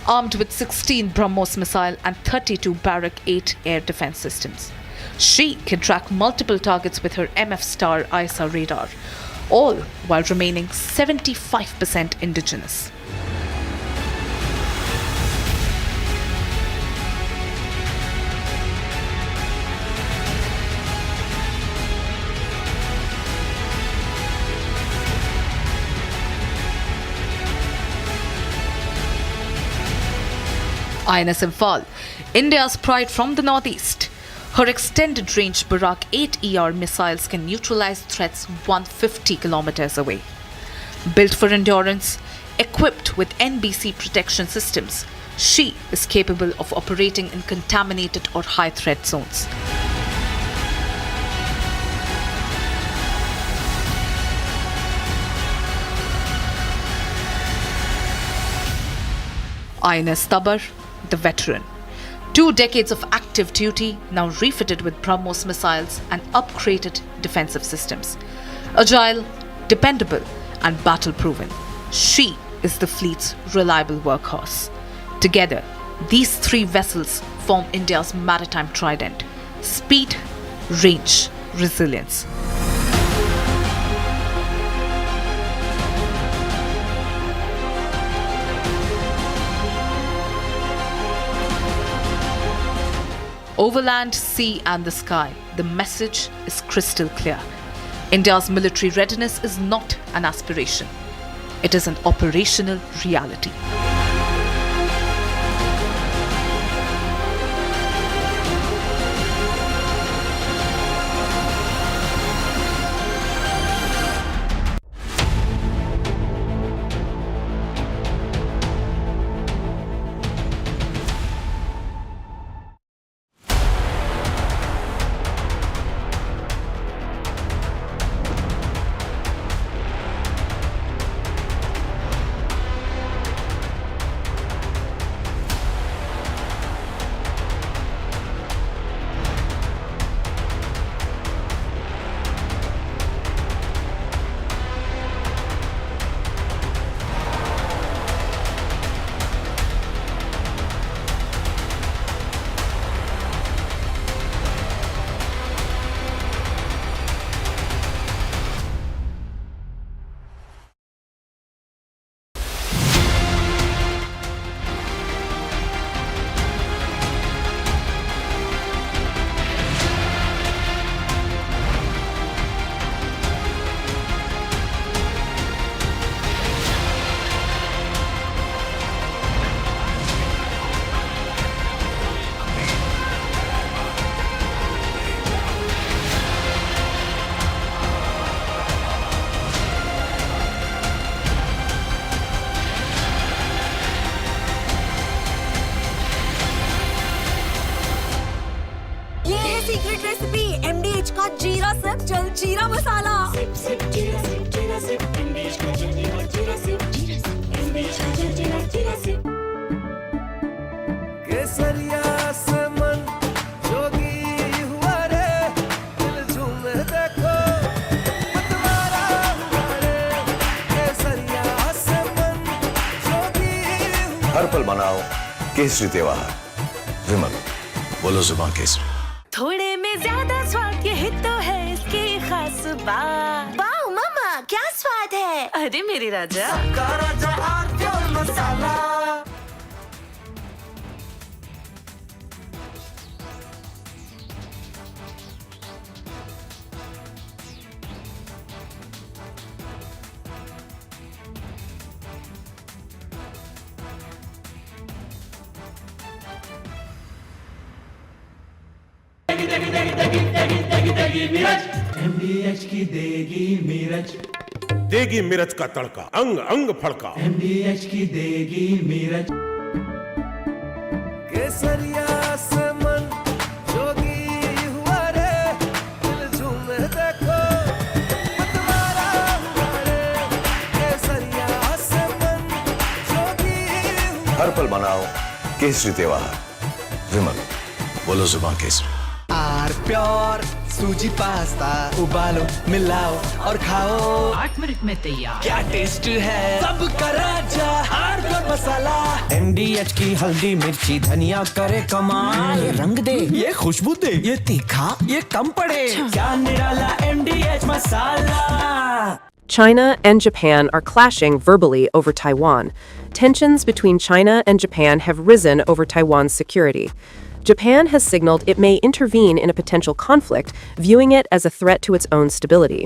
Armed with 16 BrahMos missile and 32 Barak 8 air defense systems, she can track multiple targets with her MF Star ISA radar, all while remaining 75% indigenous. INS Imphal, India's pride from the northeast. Her extended range Barak 8 ER missiles can neutralize threats 150 kilometers away. Built for endurance, equipped with NBC protection systems, she is capable of operating in contaminated or high threat zones. INS Tabar, the veteran. 2 decades of active duty, now refitted with BrahMos missiles and upgraded defensive systems. Agile, dependable and battle-proven, she is the fleet's reliable workhorse. Together, these 3 vessels form India's maritime trident: speed, range, resilience. Overland, sea and the sky, the message is crystal clear. India's military readiness is not an aspiration. It is an operational reality. Secret recipe MDH का जीरा SIP जल जीरा मसाला। SIP SIP जीरा SIP MDH का जल जीरा SIP MDH का जल जीरा सिप। केसरिया से मन जोगी हुआ रे, दिल झूमे देखो मतवारा हुआ रे। केसरिया से मन जोगी हुआ। हर पल मनाओ केसरी त्योहार, विमल बोलो जुबान केसरी। थोड़े में ज्यादा स्वाद यही तो है इसकी खास बात। वाओ मामा क्या स्वाद है। अरे मेरे राजा सबका राजा और मसाला। MDH की देगी मिर्च, देगी मिर्च का तड़का, अंग अंग फड़का। MDH की देगी मिर्च। केसरिया से मन जोगी हुआ रे, दिल झूमे देखो मतवारा हुआ रे। केसरिया से मन जोगी हुआ। हर पल मनाओ केसरी त्योहार, विमल बोलो जुबान केसरी। आर प्योर सूजी पास्ता उबालो मिलाओ और खाओ, 8 मिनट में तैयार। क्या टेस्ट है सबका राजा आर प्योर मसाला। MDH की हल्दी मिर्ची धनिया करे कमाल। ये रंग दे, ये खुशबू दे, ये तीखा, ये कम पड़े। क्या निराला MDH masala. China and Japan are clashing verbally over Taiwan. Tensions between China and Japan have risen over Taiwan's security. Japan has signaled it may intervene in a potential conflict, viewing it as a threat to its own stability.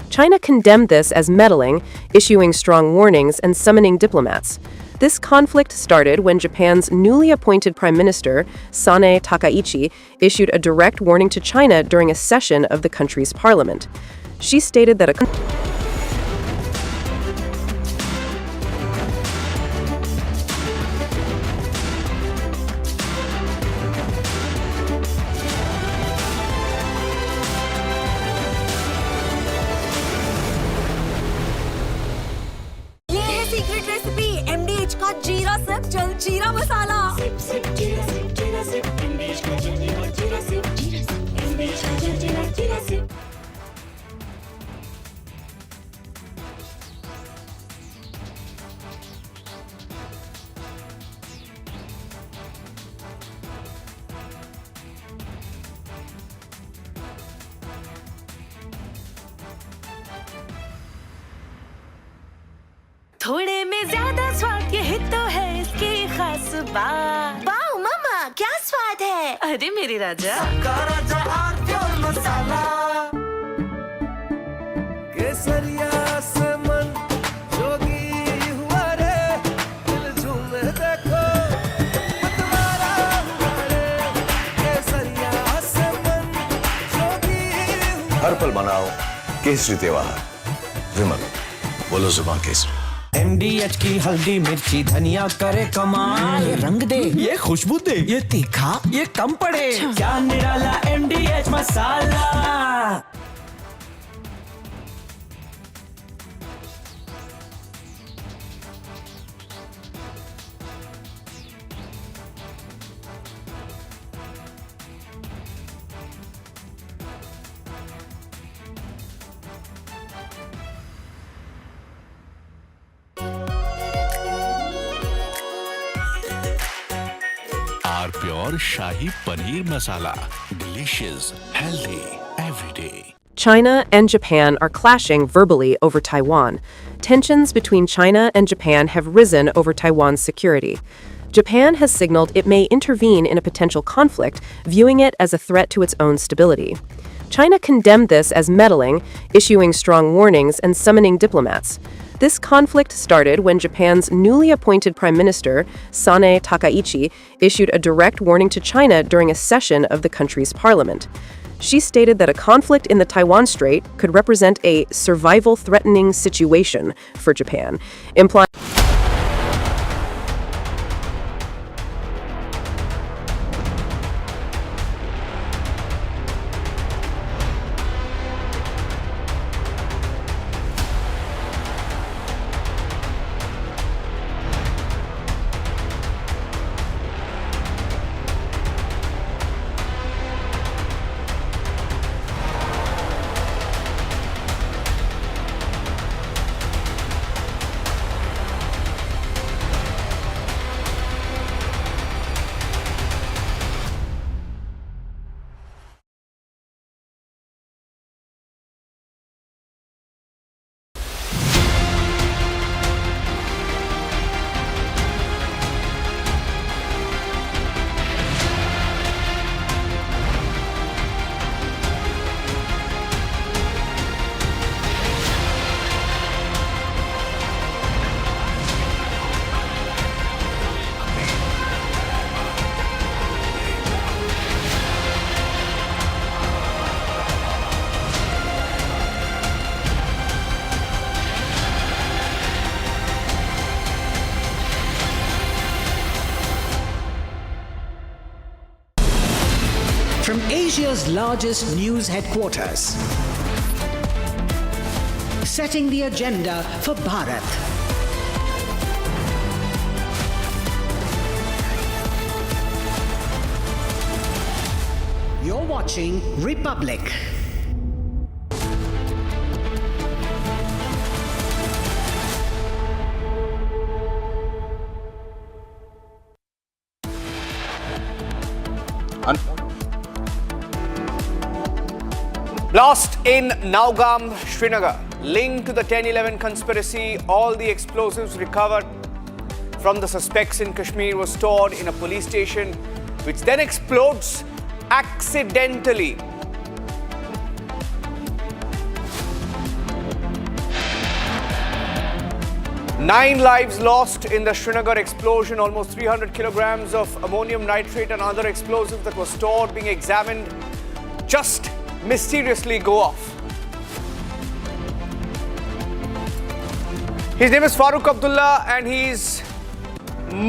China condemned this as meddling, issuing strong warnings and summoning diplomats. This conflict started when Japan's newly appointed Prime Minister, Sanae Takaichi, issued a direct warning to China during a session of the country's parliament. She stated that a secret recipe MDH का जीरा SIP जल जीरा मसाला। SIP SIP जीरा SIP MDH का जल जीरा SIP MDH का जल जीरा सिप। थोड़े में ज्यादा स्वाद यही तो है इसकी खास बात। वाओ मामा क्या स्वाद है। अरे मेरे राजा सबका राजा और प्योर मसाला। केसरिया से मन जोगी हुआ रे, दिल झूमे देखो मतवारा हुआ रे। केसरिया से मन जोगी हुआ। हर पल मनाओ केसरी त्योहार, विमल बोलो जुबान केसरी। MDH की हल्दी मिर्ची धनिया करे कमाल। ये रंग दे, ये खुशबू दे, ये तीखा, ये कम पड़े। क्या निराला MDH masala. Are pure shahi paneer masala, delicious, healthy, everyday. China and Japan are clashing verbally over Taiwan. Tensions between China and Japan have risen over Taiwan's security. Japan has signaled it may intervene in a potential conflict, viewing it as a threat to its own stability. China condemned this as meddling, issuing strong warnings and summoning diplomats. This conflict started when Japan's newly appointed Prime Minister, Sanae Takaichi, issued a direct warning to China during a session of the country's parliament. She stated that a conflict in the Taiwan Strait could represent a survival-threatening situation for Japan, implying from Asia's largest news headquarters, setting the agenda for Bharat. You're watching Republic. Blast in Nowgam, Srinagar. Linked to the 10/11 conspiracy, all the explosives recovered from the suspects in Kashmir were stored in a police station, which then explodes accidentally. Nine lives lost in the Srinagar explosion. Almost 300 kilograms of ammonium nitrate and other explosives that were stored being examined just mysteriously go off. His name is Farooq Abdullah and he's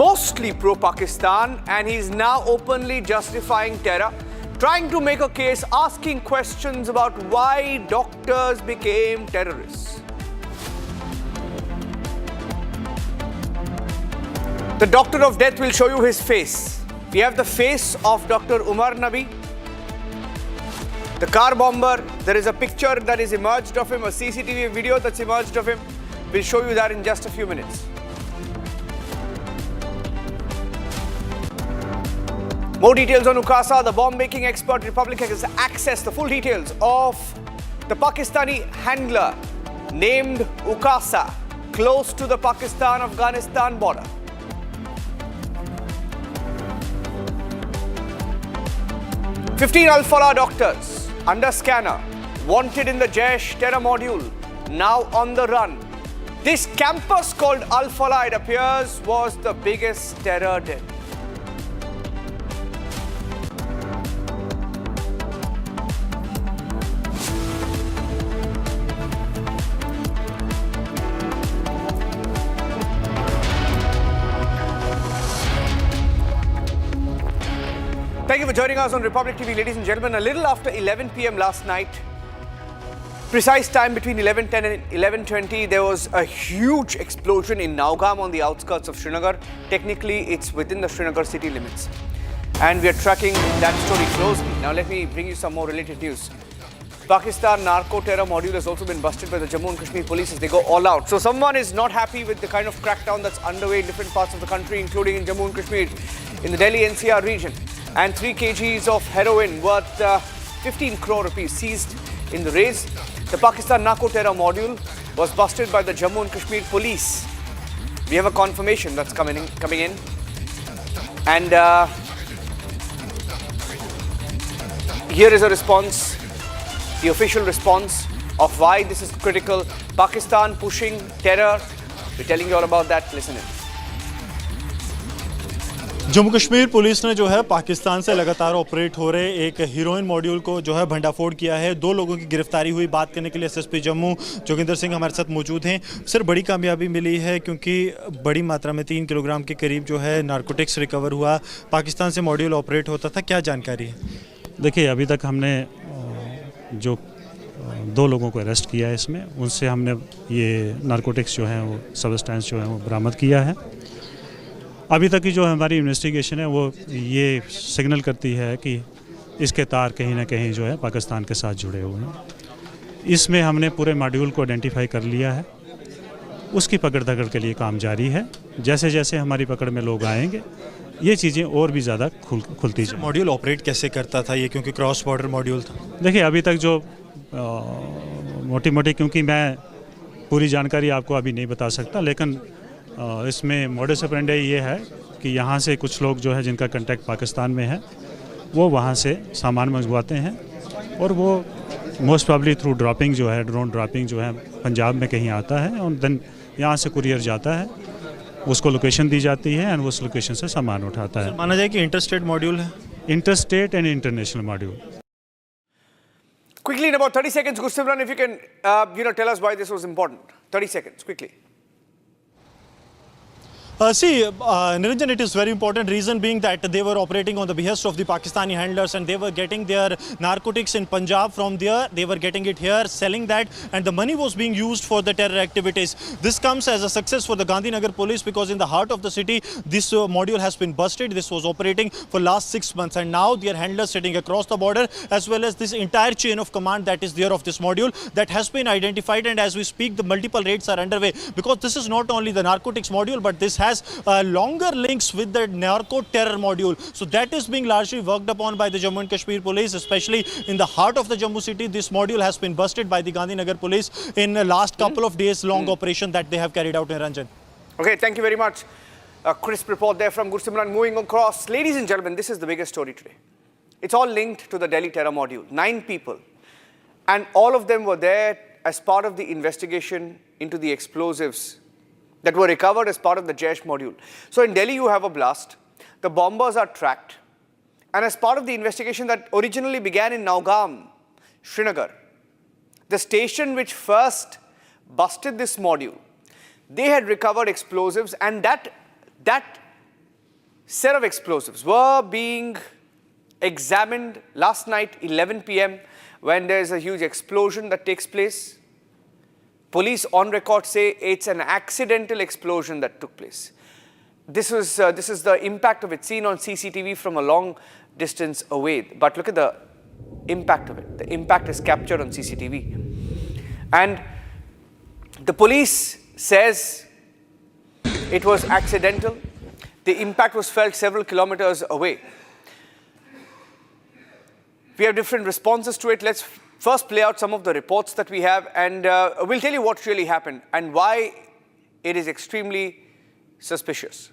mostly pro-Pakistan, and he's now openly justifying terror, trying to make a case, asking questions about why doctors became terrorists. The doctor of death will show you his face. We have the face of Dr. Umar Nabi, the car bomber. There is a picture that is emerged of him, a CCTV video that's emerged of him. We'll show you that in just a few minutes. More details on Ukasa, the bomb-making expert. Republic has accessed the full details of the Pakistani handler named Ukasa, close to the Pakistan-Afghanistan border. "15 Al-Falah doctors under scanner, wanted in the Jaish terror module, now on the run." This campus called Al-Falah, it appears, was the biggest terror den. Thank you for joining us on Republic TV, ladies and gentlemen. A little after 11 p.m. last night, precise time between 11:10 and 11:20, there was a huge explosion in Nowgam on the outskirts of Srinagar. Technically, it's within the Srinagar city limits. And we are tracking that story closely. Now, let me bring you some more related news. Pakistan narco-terror module has also been busted by the Jammu and Kashmir police as they go all out. So someone is not happy with the kind of crackdown that's underway in different parts of the country, including in Jammu and Kashmir, in the Delhi NCR region. And 3 kgs of heroin worth 15 crore rupees seized in the raids. The Pakistan narco-terror module was busted by the Jammu and Kashmir police. We have a confirmation that's coming in. And here is a response, the official response of why this is critical. Pakistan pushing terror. We're telling you all about that. Listen in. Jammu Kashmir police ने जो है पाकिस्तान से लगातार operate हो रहे एक heroine module को जो है भंडाफोड़ किया है। 2 लोगों की गिरफ्तारी हुई। बात करने के लिए एसएसपी जम्मू जोगिंदर सिंह हमारे साथ मौजूद हैं। सर, बड़ी कामयाबी मिली है क्योंकि बड़ी मात्रा में 3 किलोग्राम के करीब जो है नार्कोटिक्स रिकवर हुआ। पाकिस्तान से मॉड्यूल ऑपरेट होता था, क्या जानकारी है? देखिए, अभी तक हमने जो 2 लोगों को अरेस्ट किया है, इसमें उनसे हमने ये नार्कोटिक्स जो है वो सब्सटेंस जो है वो बरामद किया है। अभी तक की जो हमारी इन्वेस्टिगेशन है वो ये सिग्नल करती है कि इसके तार कहीं ना कहीं जो है पाकिस्तान के साथ जुड़े हुए हैं। इसमें हमने पूरे मॉड्यूल को आइडेंटिफाई कर लिया है। उसकी पकड़ धकड़ के लिए काम जारी है। जैसे जैसे हमारी पकड़ में लोग आएंगे ये चीज़ें और भी ज़्यादा खुलती जाए। मॉड्यूल ऑपरेट कैसे करता था ये, क्योंकि क्रॉस बॉर्डर मॉड्यूल था? देखिए, अभी तक जो मोटी मोटी, क्योंकि मैं पूरी जानकारी आपको अभी नहीं बता सकता, लेकिन इसमें मॉडस ऑपरेंडी ये है कि यहाँ से कुछ लोग जो है जिनका कांटेक्ट पाकिस्तान में है वो वहाँ से सामान मंगवाते हैं और वो मोस्ट प्रॉब्ली थ्रू ड्रॉपिंग जो है, ड्रोन ड्रॉपिंग जो है पंजाब में कहीं आता है और देन यहाँ से कुरियर जाता है, उसको लोकेशन दी जाती है और उस लोकेशन से सामान उठाता है। माना जाए कि इंटरस्टेट मॉड्यूल है? Interstate and international module. Quickly, in about 30 seconds, Gursimran, if you can tell us why this was important. 30 seconds, quickly. Niranjan, it is very important. Reason being that they were operating on the behest of the Pakistani handlers, and they were getting their narcotics in Punjab from there. They were getting it here, selling that, and the money was being used for the terror activities. This comes as a success for the Gandhinagar police, because in the heart of the city, this module has been busted. This was operating for last 6 months, and now their handlers sitting across the border, as well as this entire chain of command that is there of this module, that has been identified. And as we speak, the multiple raids are underway, because this is not only the narcotics module, but this has longer links with the narco-terror module. So that is being largely worked upon by the Jammu and Kashmir police, especially in the heart of the Jammu city. This module has been busted by the Gandhinagar police in the last couple of days long operation that they have carried out in Ranjan. Okay, thank you very much. A crisp report there from Gursimran. Moving across, ladies and gentlemen, this is the biggest story today. It's all linked to the Delhi terror module. 9 people. And all of them were there as part of the investigation into the explosives that were recovered as part of the Jaish module. So in Delhi, you have a blast. The bombers are tracked. And as part of the investigation that originally began in Nowgam, Srinagar, the station which first busted this module, they had recovered explosives, and that set of explosives were being examined last night, 11 p.m., when there's a huge explosion that takes place. Police on record say it's an accidental explosion that took place. This is the impact of it seen on CCTV from a long distance away. But look at the impact of it. The impact is captured on CCTV. And the police says it was accidental. The impact was felt several kilometers away. We have different responses to it. Let's first play out some of the reports that we have, and we'll tell you what really happened and why it is extremely suspicious.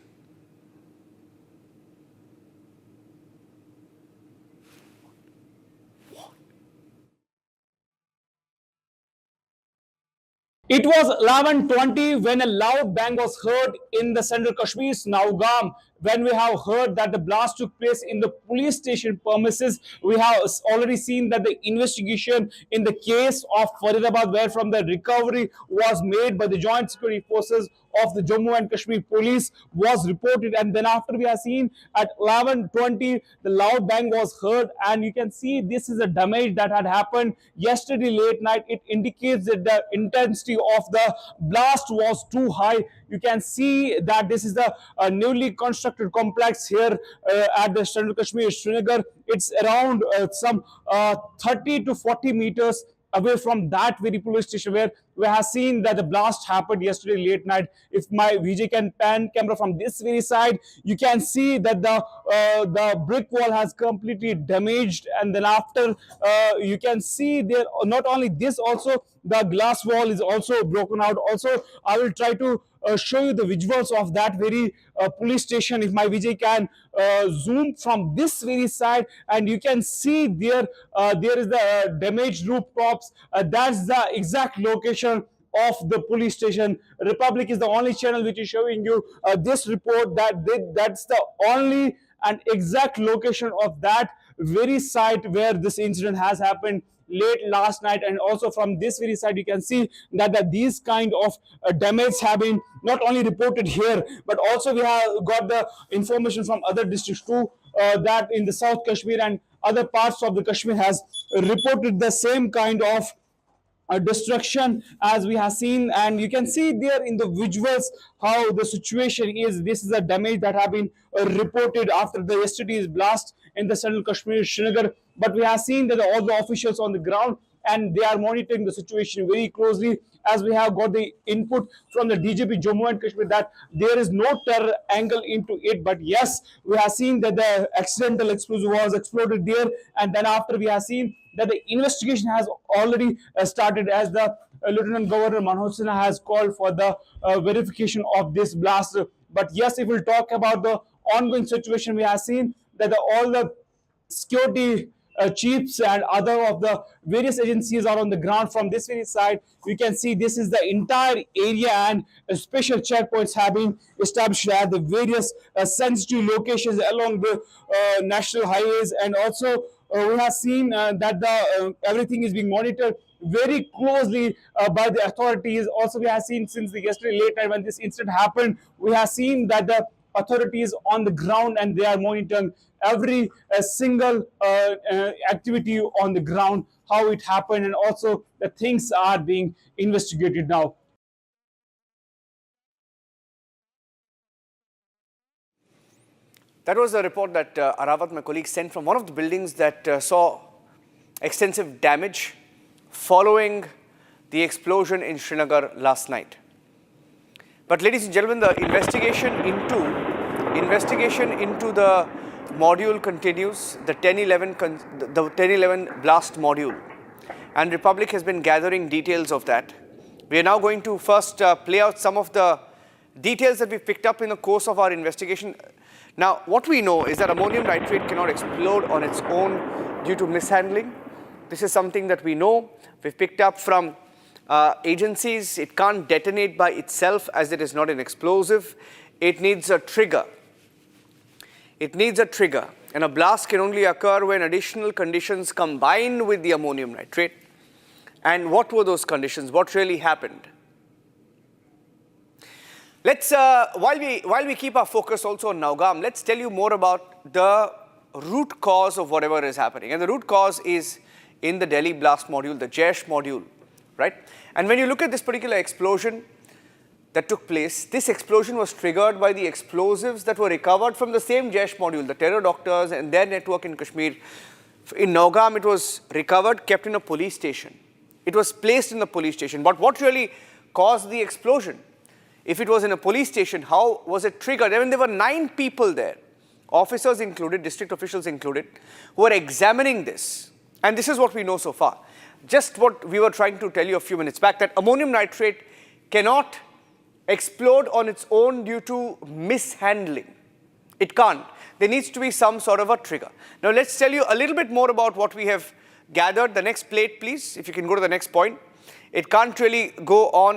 It was 11:20 when a loud bang was heard in the central Kashmir's Nowgam. When we have heard that the blast took place in the police station premises, we have already seen that the investigation in the case of Faridabad, where from the recovery was made by the joint security forces of the Jammu and Kashmir police, was reported. And then after we have seen at 11:20, the loud bang was heard, and you can see this is a damage that had happened yesterday late night. It indicates that the intensity of the blast was too high. You can see that this is the newly constructed complex here at the Central Kashmir Srinagar. It's around some 30 to 40 meters away from that very police station where we have seen that the blast happened yesterday late night. If my VJ can pan camera from this very side, you can see that the brick wall has completely damaged, and then after you can see there not only this, also the glass wall is also broken out. Also, I will try to show you the visuals of that very police station. If my VJ can zoom from this very side, and you can see there is the damaged rooftops. That's the exact location of the police station. Republic is the only channel which is showing you this report, that's the only and exact location of that very site where this incident has happened late last night. And also from this very side, you can see that these kind of damage have been not only reported here, but also we have got the information from other districts too, that in the South Kashmir and other parts of the Kashmir has reported the same kind of destruction as we have seen. And you can see there in the visuals how the situation is. This is a damage that have been reported after the yesterday's blast in the Central Kashmir Srinagar. But we have seen that all the officials on the ground, and they are monitoring the situation very closely, as we have got the input from the DGP Jammu and Kashmir that there is no terror angle into it. But yes, we have seen that the accidental explosive was exploded there, and then after we have seen that the investigation has already started, as the Lieutenant Governor Manoj Sinha has called for the verification of this blast. But yes, if we talk about the ongoing situation, we have seen that all the security chiefs and other of the various agencies are on the ground. From this very side, you can see this is the entire area, and special checkpoints have been established at the various sensitive locations along the national highways. And also we have seen that everything is being monitored very closely by the authorities. Also, we have seen since the yesterday late night when this incident happened, we have seen that the authorities on the ground and they are monitoring every single activity on the ground, how it happened, and also the things are being investigated now. That was a report that Aravat, my colleague, sent from one of the buildings that saw extensive damage following the explosion in Srinagar last night. But ladies and gentlemen, the investigation into the module continues, the 1011 blast module, and Republic has been gathering details of that. We are now going to first play out some of the details that we picked up in the course of our investigation. Now, what we know is that ammonium nitrate cannot explode on its own due to mishandling. This is something that we know. We've picked up from agencies. It can't detonate by itself as it is not an explosive. It needs a trigger. It needs a trigger. And a blast can only occur when additional conditions combine with the ammonium nitrate. And what were those conditions? What really happened? Let's, while we keep our focus also on Nowgam, let's tell you more about the root cause of whatever is happening. And the root cause is in the Delhi blast module, the Jaish module, right? And when you look at this particular explosion that took place, this explosion was triggered by the explosives that were recovered from the same Jaish module, the terror doctors and their network in Kashmir. In Nowgam, it was recovered, kept in a police station. It was placed in the police station. But what really caused the explosion? If it was in a police station, how was it triggered? I mean, there were 9 people there, officers included, district officials included, who were examining this. And this is what we know so far. Just what we were trying to tell you a few minutes back, that ammonium nitrate cannot explode on its own due to mishandling. It can't. There needs to be some sort of a trigger. Now, let's tell you a little bit more about what we have gathered. The next plate, please, if you can go to the next point. It can't really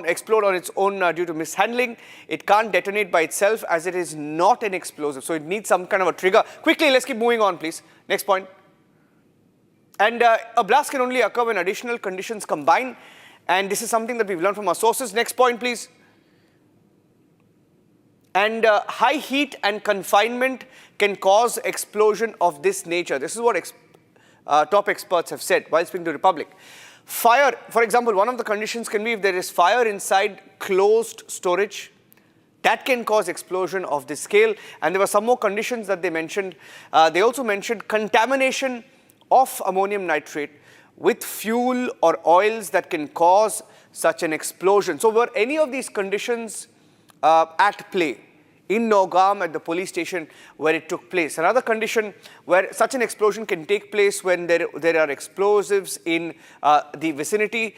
explode on its own due to mishandling. It can't detonate by itself as it is not an explosive. So it needs some kind of a trigger. Quickly, let's keep moving on, please. Next point. And a blast can only occur when additional conditions combine. And this is something that we've learned from our sources. Next point, please. And high heat and confinement can cause explosion of this nature. This is what top experts have said while speaking to Republic. Fire, for example, one of the conditions can be if there is fire inside closed storage. That can cause explosion of this scale. And there were some more conditions that they mentioned. They also mentioned contamination of ammonium nitrate with fuel or oils that can cause such an explosion. So were any of these conditions at play in Nowgam at the police station where it took place? Another condition where such an explosion can take place when there are explosives in the vicinity.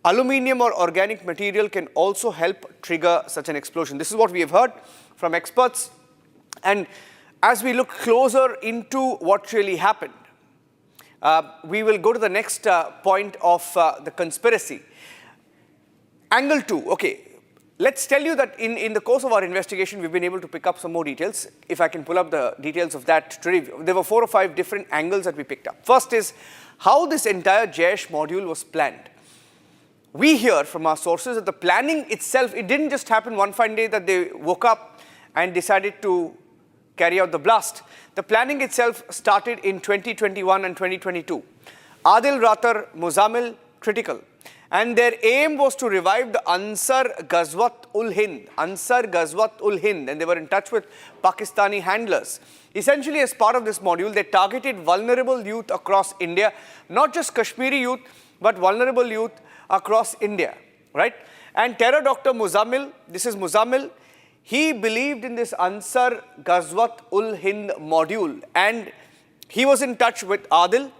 Aluminium or organic material can also help trigger such an explosion. This is what we have heard from experts. And as we look closer into what really happened, we will go to the next point of the conspiracy. Angle 2, okay. Let's tell you that in the course of our investigation, we've been able to pick up some more details. If I can pull up the details of that today, there were 4 or 5 different angles that we picked up. First is how this entire Jaish module was planned. We hear from our sources that the planning itself, it didn't just happen one fine day that they woke up and decided to carry out the blast. The planning itself started in 2021 and 2022. Adil Ratar, Muzammil, critical. And their aim was to revive the Ansar Ghazwat-ul-Hind. Ansar Ghazwat-ul-Hind. And they were in touch with Pakistani handlers. Essentially, as part of this module, they targeted vulnerable youth across India. Not just Kashmiri youth, but vulnerable youth across India. Right? And terror doctor Muzammil, this is Muzammil, he believed in this Ansar Ghazwat-ul-Hind module. And he was in touch with Adil.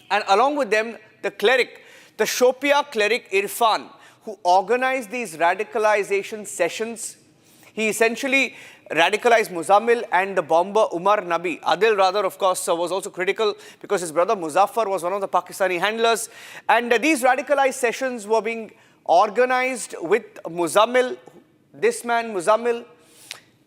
And along with them, the cleric, the Shopia cleric Irfan, who organized these radicalization sessions. He essentially radicalized Muzammil and the bomber Umar Nabi. Adil rather, of course, was also critical because his brother Muzaffar was one of the Pakistani handlers. And these radicalized sessions were being organized with Muzammil. This man, Muzammil,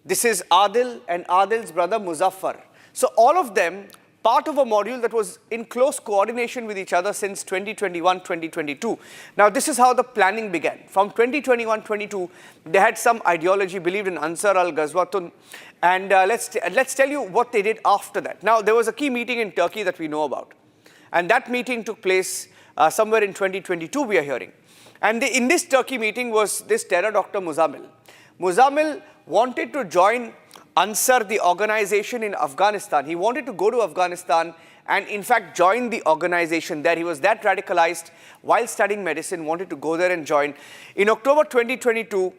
this is Adil and Adil's brother Muzaffar. So all of them part of a module that was in close coordination with each other since 2021-2022. Now, this is how the planning began. From 2021-22, they had some ideology, believed in Ansar al-Ghazwatun, and let's tell you what they did after that. Now, there was a key meeting in Turkey that we know about, and that meeting took place somewhere in 2022, we are hearing. And in this Turkey meeting was this terror doctor Muzammil. Muzammil wanted to join Ansar, the organization in Afghanistan. He wanted to go to Afghanistan and in fact join the organization there. He was that radicalized while studying medicine, wanted to go there and join. In October 2022,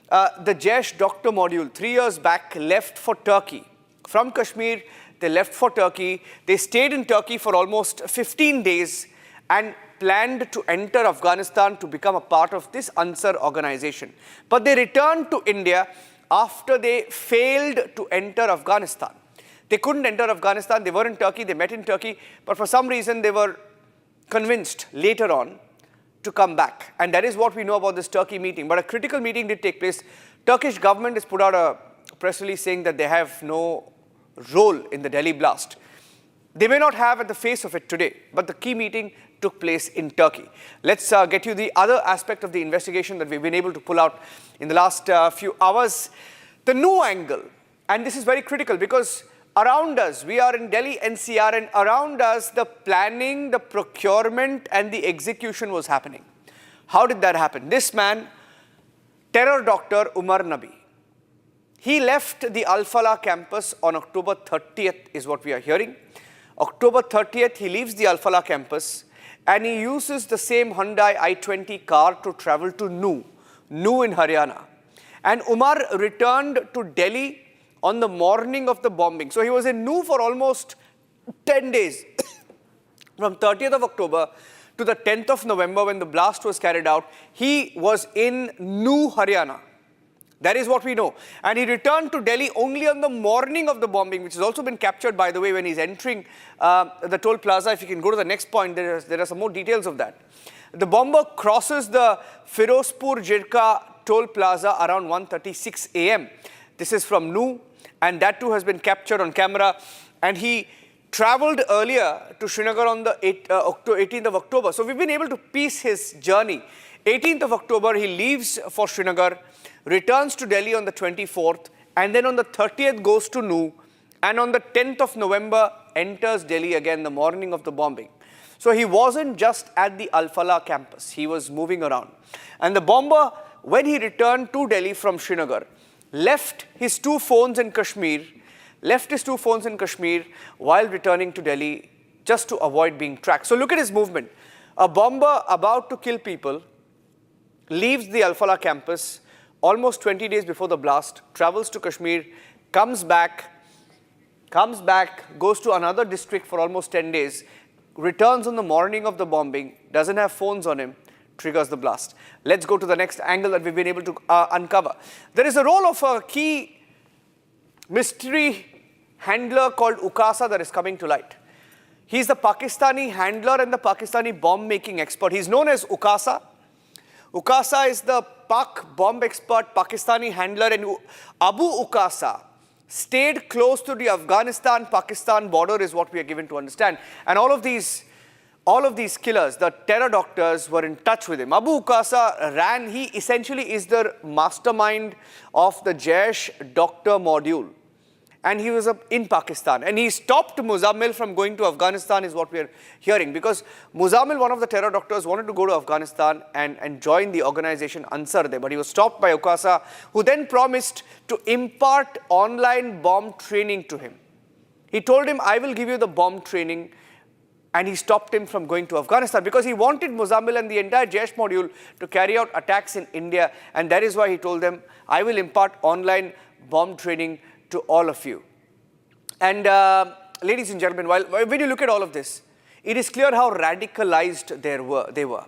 the Jaish doctor module 3 years back left for Turkey. From Kashmir, they left for Turkey. They stayed in Turkey for almost 15 days and planned to enter Afghanistan to become a part of this Ansar organization. But they returned to India after they failed to enter Afghanistan. They couldn't enter Afghanistan, they were in Turkey, they met in Turkey, but for some reason they were convinced later on to come back. And that is what we know about this Turkey meeting. But a critical meeting did take place. Turkish government has put out a press release saying that they have no role in the Delhi blast. They may not have at the face of it today, but the key meeting took place in Turkey. Let's get you the other aspect of the investigation that we've been able to pull out in the last few hours. The new angle, and this is very critical because around us, we are in Delhi NCR, and around us, the planning, the procurement and the execution was happening. How did that happen? This man, terror doctor Umar Nabi, he left the Al-Falah campus on October 30th is what we are hearing. October 30th, he leaves the Al-Falah campus and he uses the same Hyundai i20 car to travel to New in Haryana. And Umar returned to Delhi on the morning of the bombing. So he was in New for almost 10 days, from 30th of October to the 10th of November when the blast was carried out. He was in New, Haryana. That is what we know. And he returned to Delhi only on the morning of the bombing, which has also been captured, by the way, when he's entering the toll plaza. If you can go to the next point, there are some more details of that. The bomber crosses the Firozpur Jirka toll plaza around 1:36 a.m. This is from New, and that too has been captured on camera. And he traveled earlier to Srinagar on the 18th of October. So we've been able to piece his journey. 18th of October, he leaves for Srinagar, returns to Delhi on the 24th, and then on the 30th goes to New, and on the 10th of November enters Delhi again, the morning of the bombing. So he wasn't just at the Al-Falah campus, he was moving around. And the bomber, when he returned to Delhi from Srinagar, left his two phones in Kashmir while returning to Delhi just to avoid being tracked. So look at his movement. A bomber about to kill people leaves the Al-Falah campus almost 20 days before the blast, travels to Kashmir, comes back, goes to another district for almost 10 days, returns on the morning of the bombing, doesn't have phones on him, triggers the blast. Let's go to the next angle that we've been able to uncover. There is a role of a key mystery handler called Ukasa that is coming to light. He's the Pakistani handler and the Pakistani bomb-making expert. He's known as Ukasa. Ukasa is the Pak bomb expert, Pakistani handler, and Abu Ukasa stayed close to the Afghanistan-Pakistan border is what we are given to understand. And all of these killers, the terror doctors, were in touch with him. Abu Ukasa he essentially is the mastermind of the Jaish doctor module. And he was in Pakistan. And he stopped Muzammil from going to Afghanistan is what we are hearing. Because Muzammil, one of the terror doctors, wanted to go to Afghanistan and join the organization Ansar there. But he was stopped by Ukasa, who then promised to impart online bomb training to him. He told him, I will give you the bomb training. And he stopped him from going to Afghanistan because he wanted Muzammil and the entire Jaish module to carry out attacks in India. And that is why he told them, I will impart online bomb training to all of you. And ladies and gentlemen, when you look at all of this, it is clear how radicalized they were.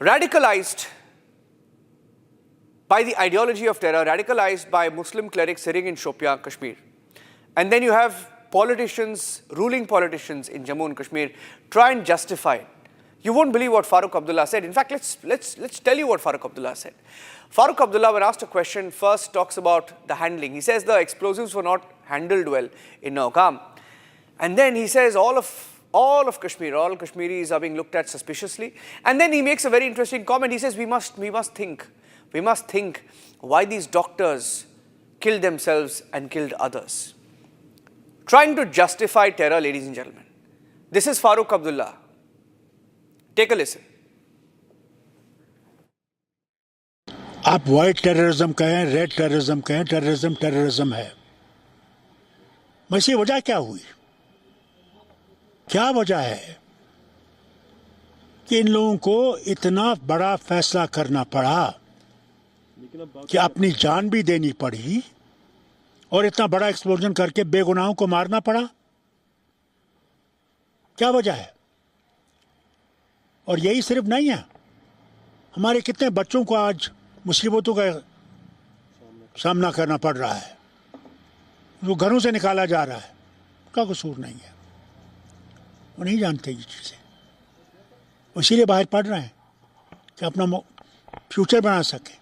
Radicalized by the ideology of terror, radicalized by Muslim clerics sitting in Shopian, Kashmir. And then you have politicians, ruling politicians in Jammu and Kashmir try and justify it. You won't believe what Farooq Abdullah said. In fact, let's tell you what Farooq Abdullah said. Farooq Abdullah, when asked a question, first talks about the handling. He says the explosives were not handled well in Nowgam. And then he says all of Kashmir, all Kashmiris are being looked at suspiciously. And then he makes a very interesting comment. He says we must think why these doctors killed themselves and killed others. Trying to justify terror, ladies and gentlemen. This is Farooq Abdullah. Take a listen. आप white terrorism कहें, red terrorism कहें, terrorism है। वैसे वजह क्या हुई? क्या वजह है कि इन लोगों को इतना बड़ा फैसला करना पड़ा कि अपनी जान भी देनी पड़ी और इतना बड़ा एक्सप्लोजन करके बेगुनाहों को मारना पड़ा? क्या वजह है? और यही सिर्फ नहीं है, हमारे कितने बच्चों को आज मुसीबतों का सामना करना पड़ रहा है, वो घरों से निकाला जा रहा है, का कसूर नहीं है, वो नहीं जानते ये चीज़ें, इसीलिए बाहर पढ़ रहे हैं कि अपना फ्यूचर बना सके,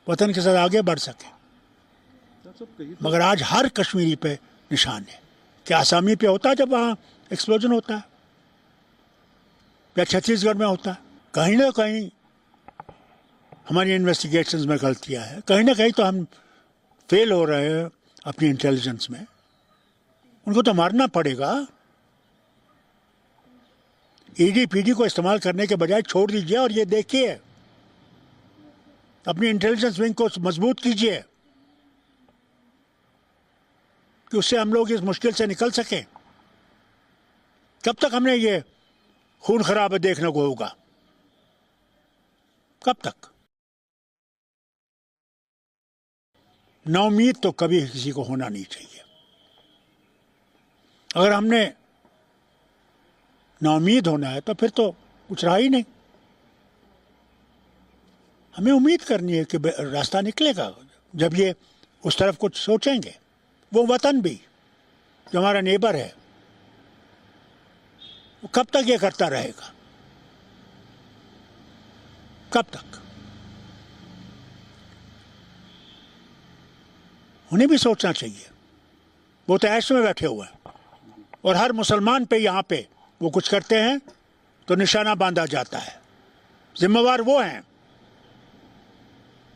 वतन के साथ आगे बढ़ सके। मगर आज हर कश्मीरी पे निशान है। क्या आसामी पे होता है जब वहाँ एक्सप्लोजन होता है, या छत्तीसगढ़ में होता है? कहीं ना कहीं हमारी इन्वेस्टिगेशंस में गलतियाँ हैं, कहीं ना कहीं तो हम फेल हो रहे हैं अपनी इंटेलिजेंस में। उनको तो मारना पड़ेगा। ईडी को इस्तेमाल करने के बजाय छोड़ दीजिए और ये देखिए, अपनी इंटेलिजेंस विंग को मजबूत कीजिए कि उससे हम लोग इस मुश्किल से निकल सकें। कब तक हमने ये खून खराबा देखने को होगा? कब तक? नाउम्मीद तो कभी किसी को होना नहीं चाहिए। अगर हमने नाउम्मीद होना है तो फिर तो कुछ रहा ही नहीं। हमें उम्मीद करनी है कि रास्ता निकलेगा जब ये उस तरफ कुछ सोचेंगे। वो वतन भी जो हमारा नेबर है, वो कब तक ये करता रहेगा? कब तक? उन्हें भी सोचना चाहिए। वो तो ऐश में बैठे हुए हैं और हर मुसलमान पे यहाँ पे वो कुछ करते हैं तो निशाना बांधा जाता है। जिम्मेवार वो हैं,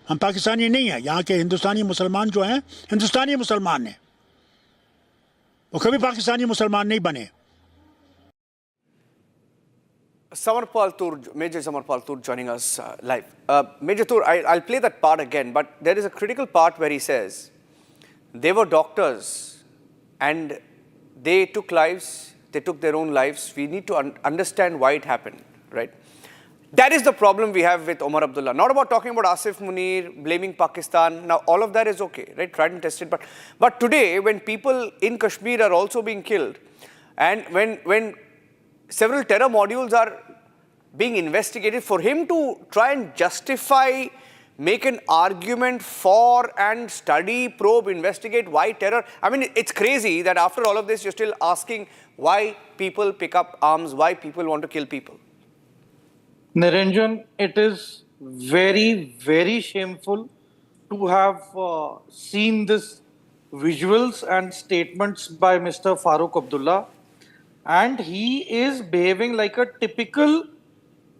हम पाकिस्तानी नहीं हैं। यहाँ के हिंदुस्तानी मुसलमान जो हैं, हिंदुस्तानी मुसलमान हैं, वो कभी पाकिस्तानी मुसलमान नहीं बने। Major Samarpal Tur joining us live. Major Tur, I'll play that part again, but there is a critical part where he says they were doctors and they took lives, they took their own lives. We need to understand why it happened, right? That is the problem we have with Umar Abdullah. Not about talking about Asif Munir, blaming Pakistan. Now, all of that is okay, right? Tried and tested. But today, when people in Kashmir are also being killed, and when several terror modules are being investigated, for him to try and justify, make an argument for and study, probe, investigate why terror. I mean, it's crazy that after all of this, you're still asking why people pick up arms, why people want to kill people. Niranjan, it is very, very shameful to have seen this visuals and statements by Mr. Farooq Abdullah. And he is behaving like a typical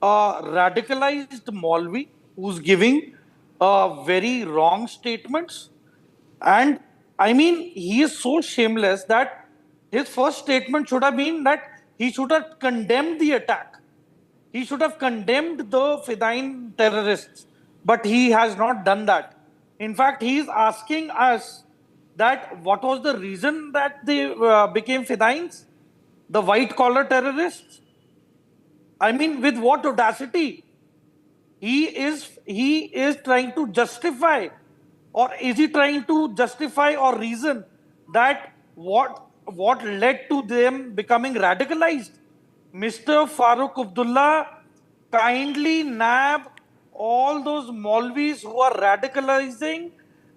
radicalized Maulvi who's giving very wrong statements. And I mean, he is so shameless that his first statement should have been that he should have condemned the attack. He should have condemned the Fedayeen terrorists, but he has not done that. In fact, he is asking us that what was the reason that they became Fedayeens? The white-collar terrorists? I mean, with what audacity? He is trying to justify, or is he trying to justify or reason that what led to them becoming radicalized? Mr. Farooq Abdullah, kindly nab all those Maulvis who are radicalizing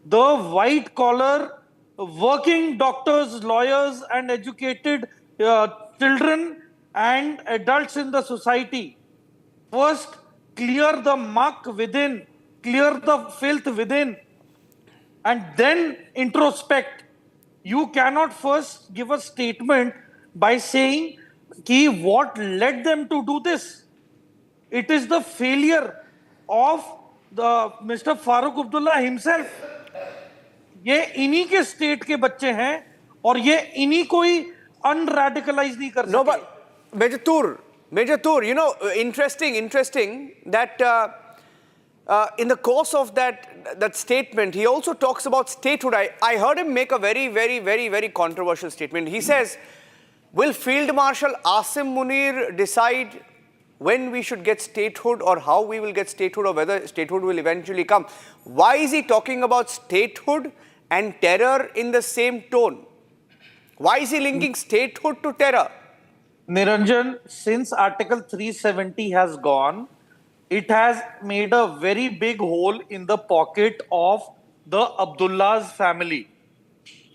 the white-collar working doctors, lawyers and educated children and adults in the society. First, clear the muck within, clear the filth within, and then introspect. You cannot first give a statement by saying ki what led them to do this. It is the failure of the Mr. Farooq Abdullah himself. ये इन्हीं के state के बच्चे हैं और ये इन्हीं को ही unradicalize नहीं कर सके. No, but Major Tur, you know, interesting that in the course of that statement, he also talks about statehood. I heard him make a very controversial statement. He says, will Field Marshal Asim Munir decide when we should get statehood or how we will get statehood or whether statehood will eventually come? Why is he talking about statehood and terror in the same tone? Why is he linking statehood to terror? Niranjan, since Article 370 has gone, it has made a very big hole in the pocket of the Abdullah's family.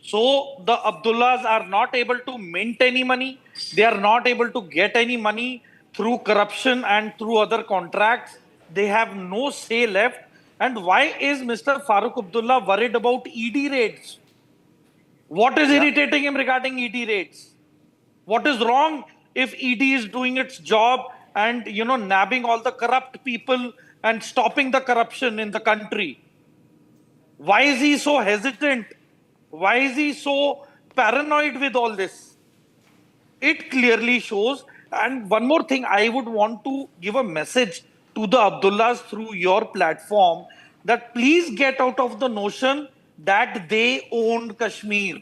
So the Abdullahs are not able to mint any money. They are not able to get any money through corruption and through other contracts. They have no say left. And why is Mr. Farooq Abdullah worried about ED raids? What is irritating him regarding ED raids? What is wrong if ED is doing its job and, you know, nabbing all the corrupt people and stopping the corruption in the country? Why is he so hesitant? Why is he so paranoid with all this? It clearly shows. And one more thing, I would want to give a message to the Abdullahs through your platform that please get out of the notion that they owned Kashmir.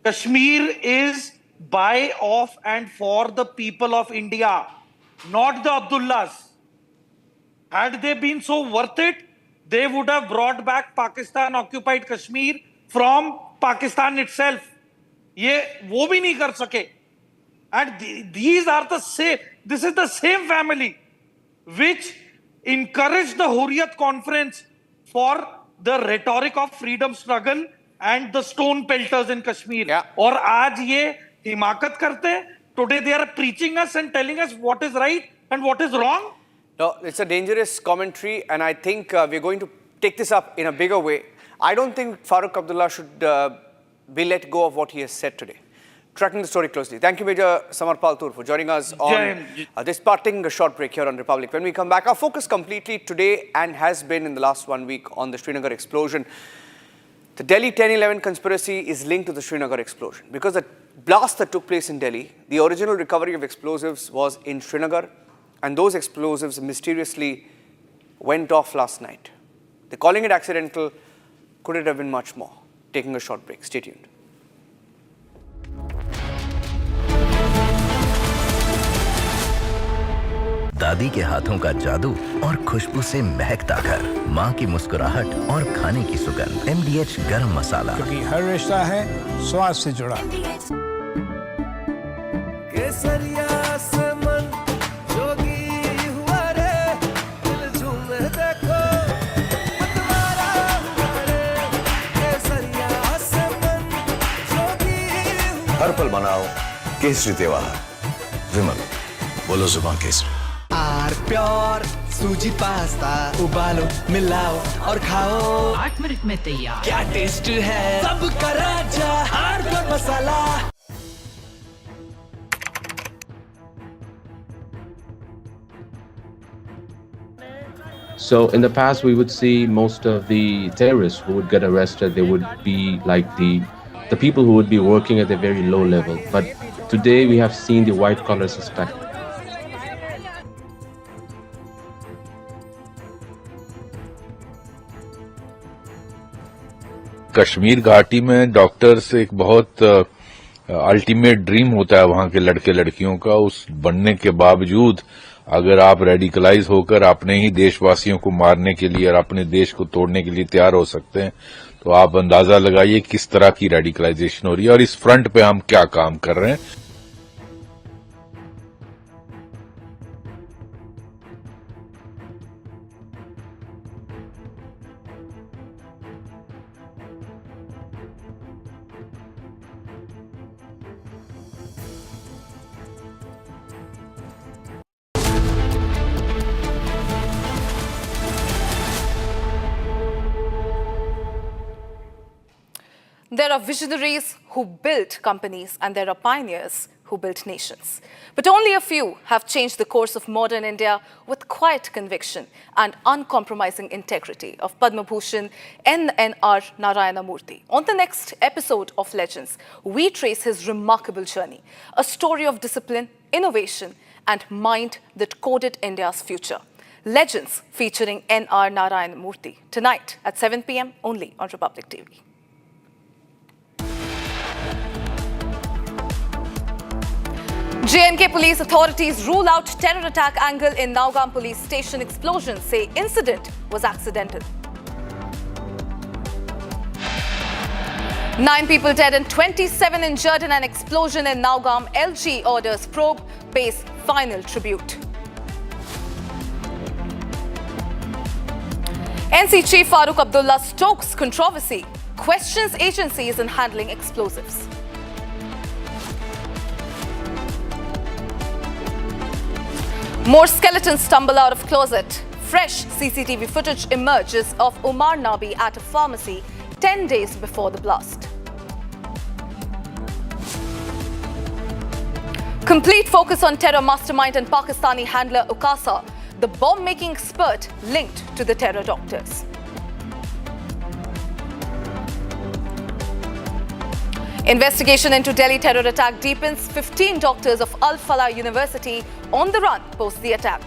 Kashmir is by, of and for the people of India, not the Abdullahs. Had they been so worth it, they would have brought back Pakistan occupied Kashmir from Pakistan itself. Ye wo bhi nahi kar sake. And these are the same, this is the same family which encouraged the Hurriyat conference for the rhetoric of freedom struggle and the stone pelters in Kashmir. Aur aaj ye himakat karte hain. Today they are preaching us and telling us what is right and what is wrong. No, it's a dangerous commentary, and I think we're going to take this up in a bigger way. I don't think Farooq Abdullah should be let go of what he has said today. Tracking the story closely. Thank you, Major Samar Paltur, for joining us on this part, taking a short break here on Republic. When we come back, our focus completely today and has been in the last 1 week on the Srinagar explosion. The Delhi 10/11 conspiracy is linked to the Srinagar explosion because the blast that took place in Delhi, the original recovery of explosives was in Srinagar, and those explosives mysteriously went off last night. They're calling it accidental. Could it have been much more? Taking a short break. Stay tuned. दादी के हाथों का जादू और खुशबू से महकता घर, माँ की मुस्कुराहट और खाने की सुगंध। MDH गरम मसाला, क्योंकि हर रिश्ता है स्वाद से जुड़ा। केसरिया से मन जोगी हुआ रे, दिल झूमे देखो मतवारा हुआ रे। केसरिया से मन जोगी हुआ। हर पल मनाओ केसरी त्योहार। विमल, बोलो जुबान केसरी। आर प्योर सूजी पास्ता, उबालो मिलाओ और खाओ। 8 मिनट में तैयार। क्या टेस्ट है, सबका राजा R pure masala. So in the past, we would see most of the terrorists who would get arrested, they would be like the people who would be working at a very low level. But today we have seen the white collar suspect. Kashmir घाटी में doctors एक बहुत ultimate dream होता है वहां के लड़के लड़कियों का। उस बनने के बावजूद अगर आप रेडिकलाइज होकर अपने ही देशवासियों को मारने के लिए और अपने देश को तोड़ने के लिए तैयार हो सकते हैं, तो आप अंदाजा लगाइए किस तरह की रेडिकलाइजेशन हो रही है और इस फ्रंट पे हम क्या काम कर रहे हैं। There are visionaries who built companies and there are pioneers who built nations. But only a few have changed the course of modern India with quiet conviction and uncompromising integrity of Padma Bhushan NNR Narayana Murthy. On the next episode of Legends, we trace his remarkable journey, a story of discipline, innovation, and mind that coded India's future. Legends featuring N.R. Narayana Murthy, tonight at 7 p.m. only on Republic TV. J&K police authorities rule out terror attack angle in Nowgam police station explosion, say incident was accidental. 9 people dead and 27 injured in an explosion in Nowgam. LG orders probe, pays final tribute. NC Chief Farooq Abdullah stokes controversy, questions agencies in handling explosives. More skeletons stumble out of closet. Fresh CCTV footage emerges of Umar Nabi at a pharmacy 10 days before the blast. Complete focus on terror mastermind and Pakistani handler Ukasa, the bomb-making expert linked to the terror doctors. Investigation into Delhi terror attack deepens. 15 doctors of Al Falah University on the run post the attack.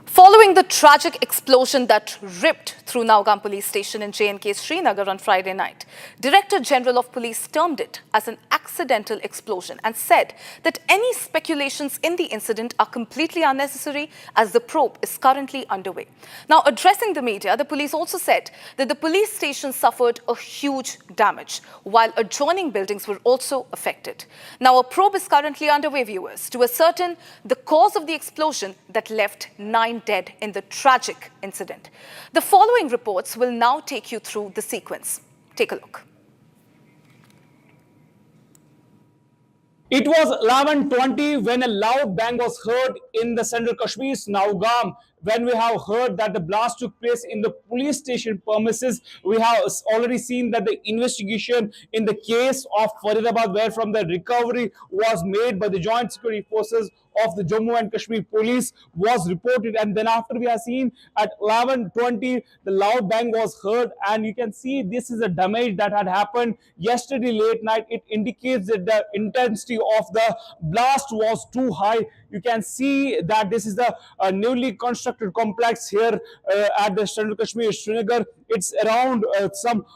Following the tragic explosion that ripped through Nowgam police station in J&K Srinagar on Friday night, Director General of Police termed it as an accidental explosion and said that any speculations in the incident are completely unnecessary as the probe is currently underway. Now, addressing the media, the police also said that the police station suffered a huge damage, while adjoining buildings were also affected. Now, a probe is currently underway, viewers, to ascertain the cause of the explosion that left 9 dead in the tragic incident. The following reports will now take you through the sequence. Take a look. It was 11:20 when a loud bang was heard in the central Kashmir's Nowgam. When we have heard that the blast took place in the police station premises, we have already seen that the investigation in the case of Faridabad, where from the recovery was made by the joint security forces of the Jammu and Kashmir police, was reported. And then after we have seen at 11:20, the loud bang was heard. And you can see this is a damage that had happened yesterday late night. It indicates that the intensity of the blast was too high. You can see that this is the newly constructed complex here at the Central Kashmir Srinagar. It's around some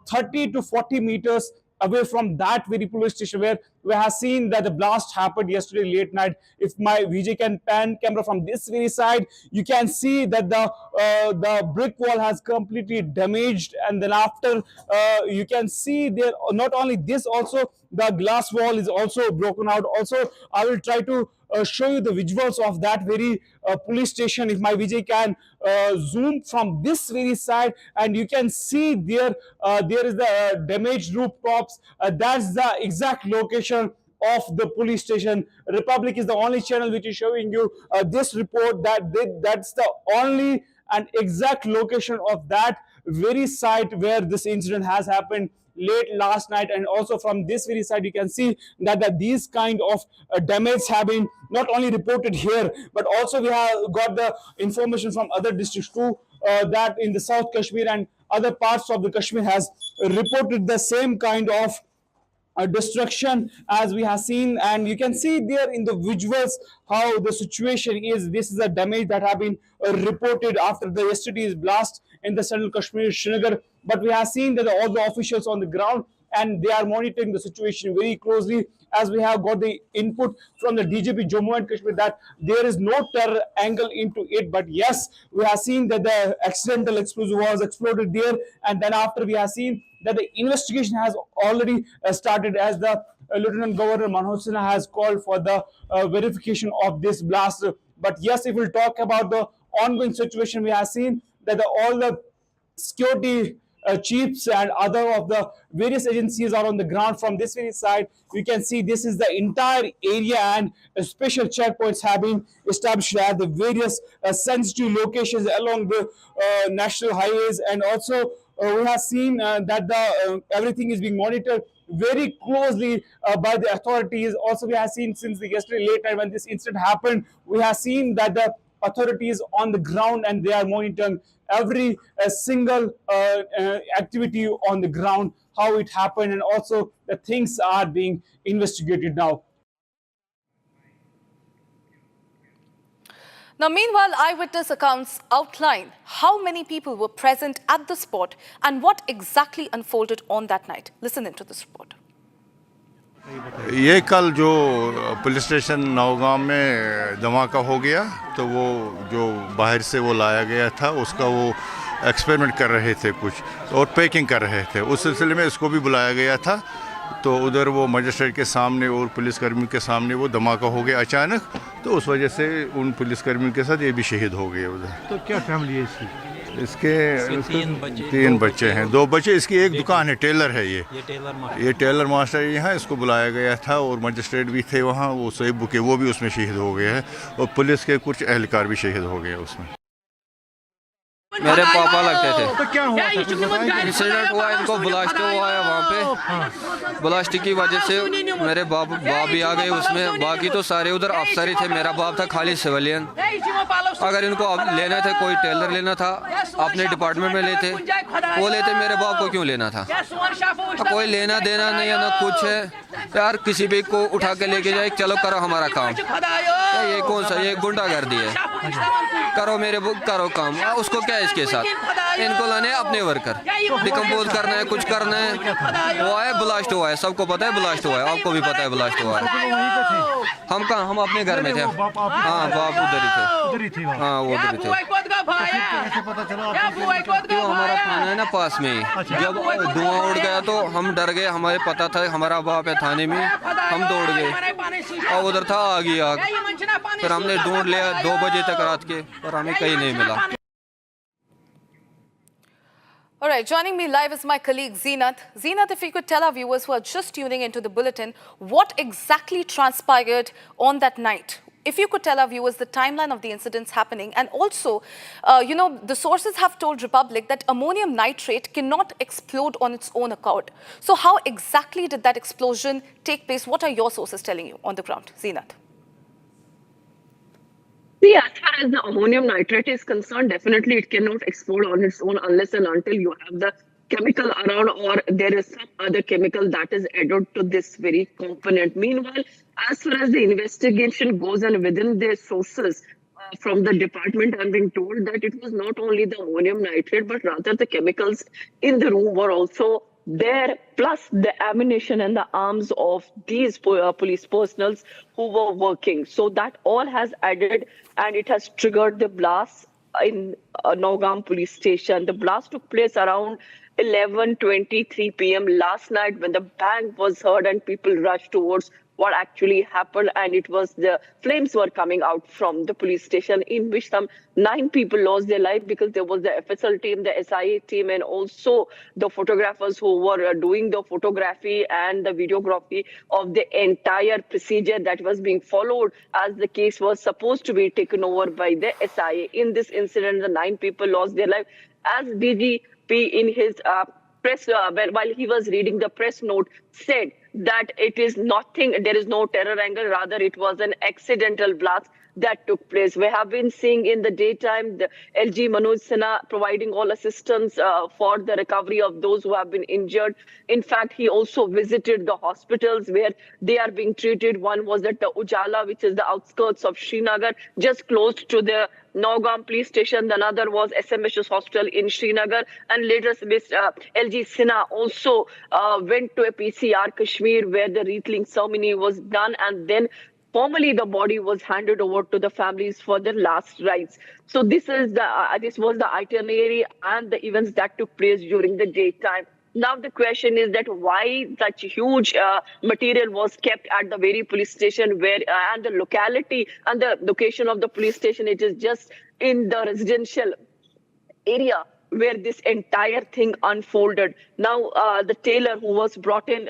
30 to 40 meters away from that very police station where we have seen that the blast happened yesterday late night. If my VJ can pan camera from this very side, you can see that the brick wall has completely damaged, and then after you can see there not only this, also the glass wall is also broken out. Also, I will try to show you the visuals of that very police station. If my VJ can zoom from this very side, and you can see there is the damaged rooftops. That's the exact location of the police station. Republic is the only channel which is showing you this report. That's the only and exact location of that very site where this incident has happened late last night. And also from this very side, you can see that these kind of damage have been not only reported here, but also we have got the information from other districts too, that in the South Kashmir and other parts of the Kashmir has reported the same kind of destruction as we have seen. And you can see there in the visuals how the situation is. This is a damage that have been reported after the yesterday's blast in the Central Kashmir Srinagar. But we have seen that all the officials on the ground, and they are monitoring the situation very closely, as we have got the input from the DGP Jammu and Kashmir that there is no terror angle into it. But yes, we have seen that the accidental explosive was exploded there, and then after we have seen that the investigation has already started, as the Lieutenant Governor Manoj Sinha has called for the verification of this blast. But yes, if we'll talk about the ongoing situation, we have seen that all the security chiefs and other of the various agencies are on the ground. From this very side, you can see this is the entire area, and special checkpoints have been established at the various sensitive locations along the national highways, and also we have seen that the everything is being monitored very closely by the authorities. Also, we have seen since the yesterday late night when this incident happened, we have seen that the authorities on the ground and they are monitoring every single activity on the ground, how it happened, and also the things are being investigated now. Now, meanwhile, eyewitness accounts outline how many people were present at the spot and what exactly unfolded on that night. Listen into this report. ये कल जो police station Nowgam में धमाका हो गया, तो वो जो बाहर से वो लाया गया था उसका वो एक्सपेरिमेंट कर रहे थे कुछ और पैकिंग कर रहे थे। उस सिलसिले में इसको भी बुलाया गया था, तो उधर वो मजिस्ट्रेट के सामने और पुलिसकर्मियों के सामने वो धमाका हो गया अचानक, तो उस वजह से उन पुलिसकर्मियों के साथ ये भी शहीद हो गए उधर। तो क्या फैमिली है इसकी? इसके तीन बच्चे हैं, 2 बच्चे, इसकी एक दुकान है, टेलर है ये टेलर मास्टर यहाँ, इसको बुलाया गया था और मजिस्ट्रेट भी थे वहाँ, वो सही बुके वो भी उसमें शहीद हो गए हैं और पुलिस के कुछ एहलकार भी शहीद हो गए उसमें। मेरे पापा लगते थे। तो क्या हुआ? इंसिडेंट हुआ, इनको ब्लास्ट हुआ है वहाँ पे। ब्लास्ट की वजह से मेरे बाप भी आ गए उसमें, बाकी तो सारे उधर अफसर ही थे। मेरा बाप था खाली सिविलियन। अगर इनको लेना था, कोई टेलर लेना था अपने डिपार्टमेंट में लेते, वो लेते, मेरे बाप को क्यों लेना था? कोई लेना देना नहीं है ना कुछ है यार, किसी भी को उठा के लेके जाए, चलो करो हमारा काम। ये कौन सा, ये गुंडागर्दी है, करो काम, उसको क्या है इसके साथ? इनको लाने अपने वर्कर, डिकम्पोज करना है, कुछ करना है। हुआ है, ब्लास्ट हुआ है, सबको पता है ब्लास्ट हुआ है, आपको भी पता है ब्लास्ट हुआ है। हम कहाँ, हम अपने घर में थे। हाँ, बाप उधर ही थे। हाँ, वो उधर ही थे। तो हमारा थाना है ना पास में ही, जब धुआं उड़ गया तो हम डर गए, हमारे पता था हमारा बाप है थाने में, हम दौड़ गए और उधर था आग। फिर हमने ढूंढ लिया 2 बजे तक रात के, पर हमें कहीं नहीं मिला। All right, joining me live is my colleague Zeenat. Zeenat, if you could tell our viewers who are just tuning into the bulletin, what exactly transpired on that night? If you could tell our viewers the timeline of the incidents happening, and also, the sources have told Republic that ammonium nitrate cannot explode on its own accord. So how exactly did that explosion take place? What are your sources telling you on the ground? Zeenat. See, as far as the ammonium nitrate is concerned, definitely it cannot explode on its own unless and until you have the chemical around or there is some other chemical that is added to this very component. Meanwhile, as far as the investigation goes and within their sources from the department, I'm being told that it was not only the ammonium nitrate, but rather the chemicals in the room were also there, plus the ammunition and the arms of these police personals who were working. So that all has added and it has triggered the blast in Nowgam police station. The blast took place around 11:23 p.m. last night when the bang was heard and people rushed towards what actually happened, and it was the flames were coming out from the police station, in which some 9 people lost their life because there was the FSL team, the SIA team, and also the photographers who were doing the photography and the videography of the entire procedure that was being followed as the case was supposed to be taken over by the SIA. In this incident, the 9 people lost their life. As DGP in his press, while he was reading the press note, said that it is nothing, there is no terror angle, rather it was an accidental blast that took place. We have been seeing in the daytime the LG Manoj Sinha providing all assistance for the recovery of those who have been injured. In fact, he also visited the hospitals where they are being treated. One was at the Ujala, which is the outskirts of Srinagar, just close to the Nowgam police station. Another was SMHS hospital in Srinagar, and later LG Sinha also went to a PCR Kashmir where the wreath ceremony was done, and then formally the body was handed over to the families for their last rites. So this was the itinerary and the events that took place during the daytime. Now the question is that why such huge material was kept at the very police station where and the locality and the location of the police station, it is just in the residential area where this entire thing unfolded. Now, the tailor who was brought in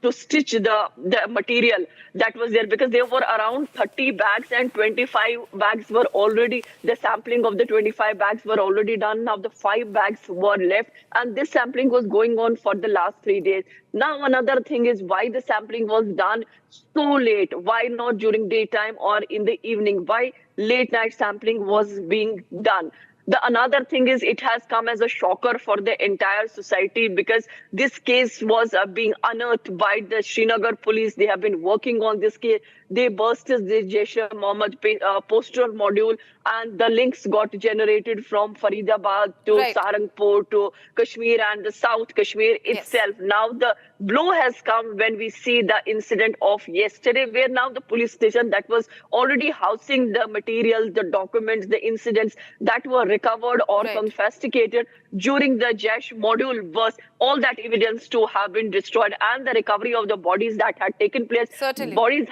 to stitch the material that was there, because there were around 30 bags and 25 bags were already, the sampling of the 25 bags were already done. Now the 5 bags were left, and this sampling was going on for the last 3 days. Now another thing is why the sampling was done so late. Why not during daytime or in the evening? Why late night sampling was being done? The another thing is it has come as a shocker for the entire society, because this case was being unearthed by the Srinagar police. They have been working on this case. They busted the Jaish-e-Mohammed poster module, and the links got generated from Faridabad to Saharanpur to Kashmir and the South Kashmir itself. Now the blow has come when we see the incident of yesterday, where now the police station that was already housing the materials, the documents, the incidents that were recovered or confiscated during the Jaish module burst, all that evidence to have been destroyed, and the recovery of the bodies that had taken place. Certainly. Bodies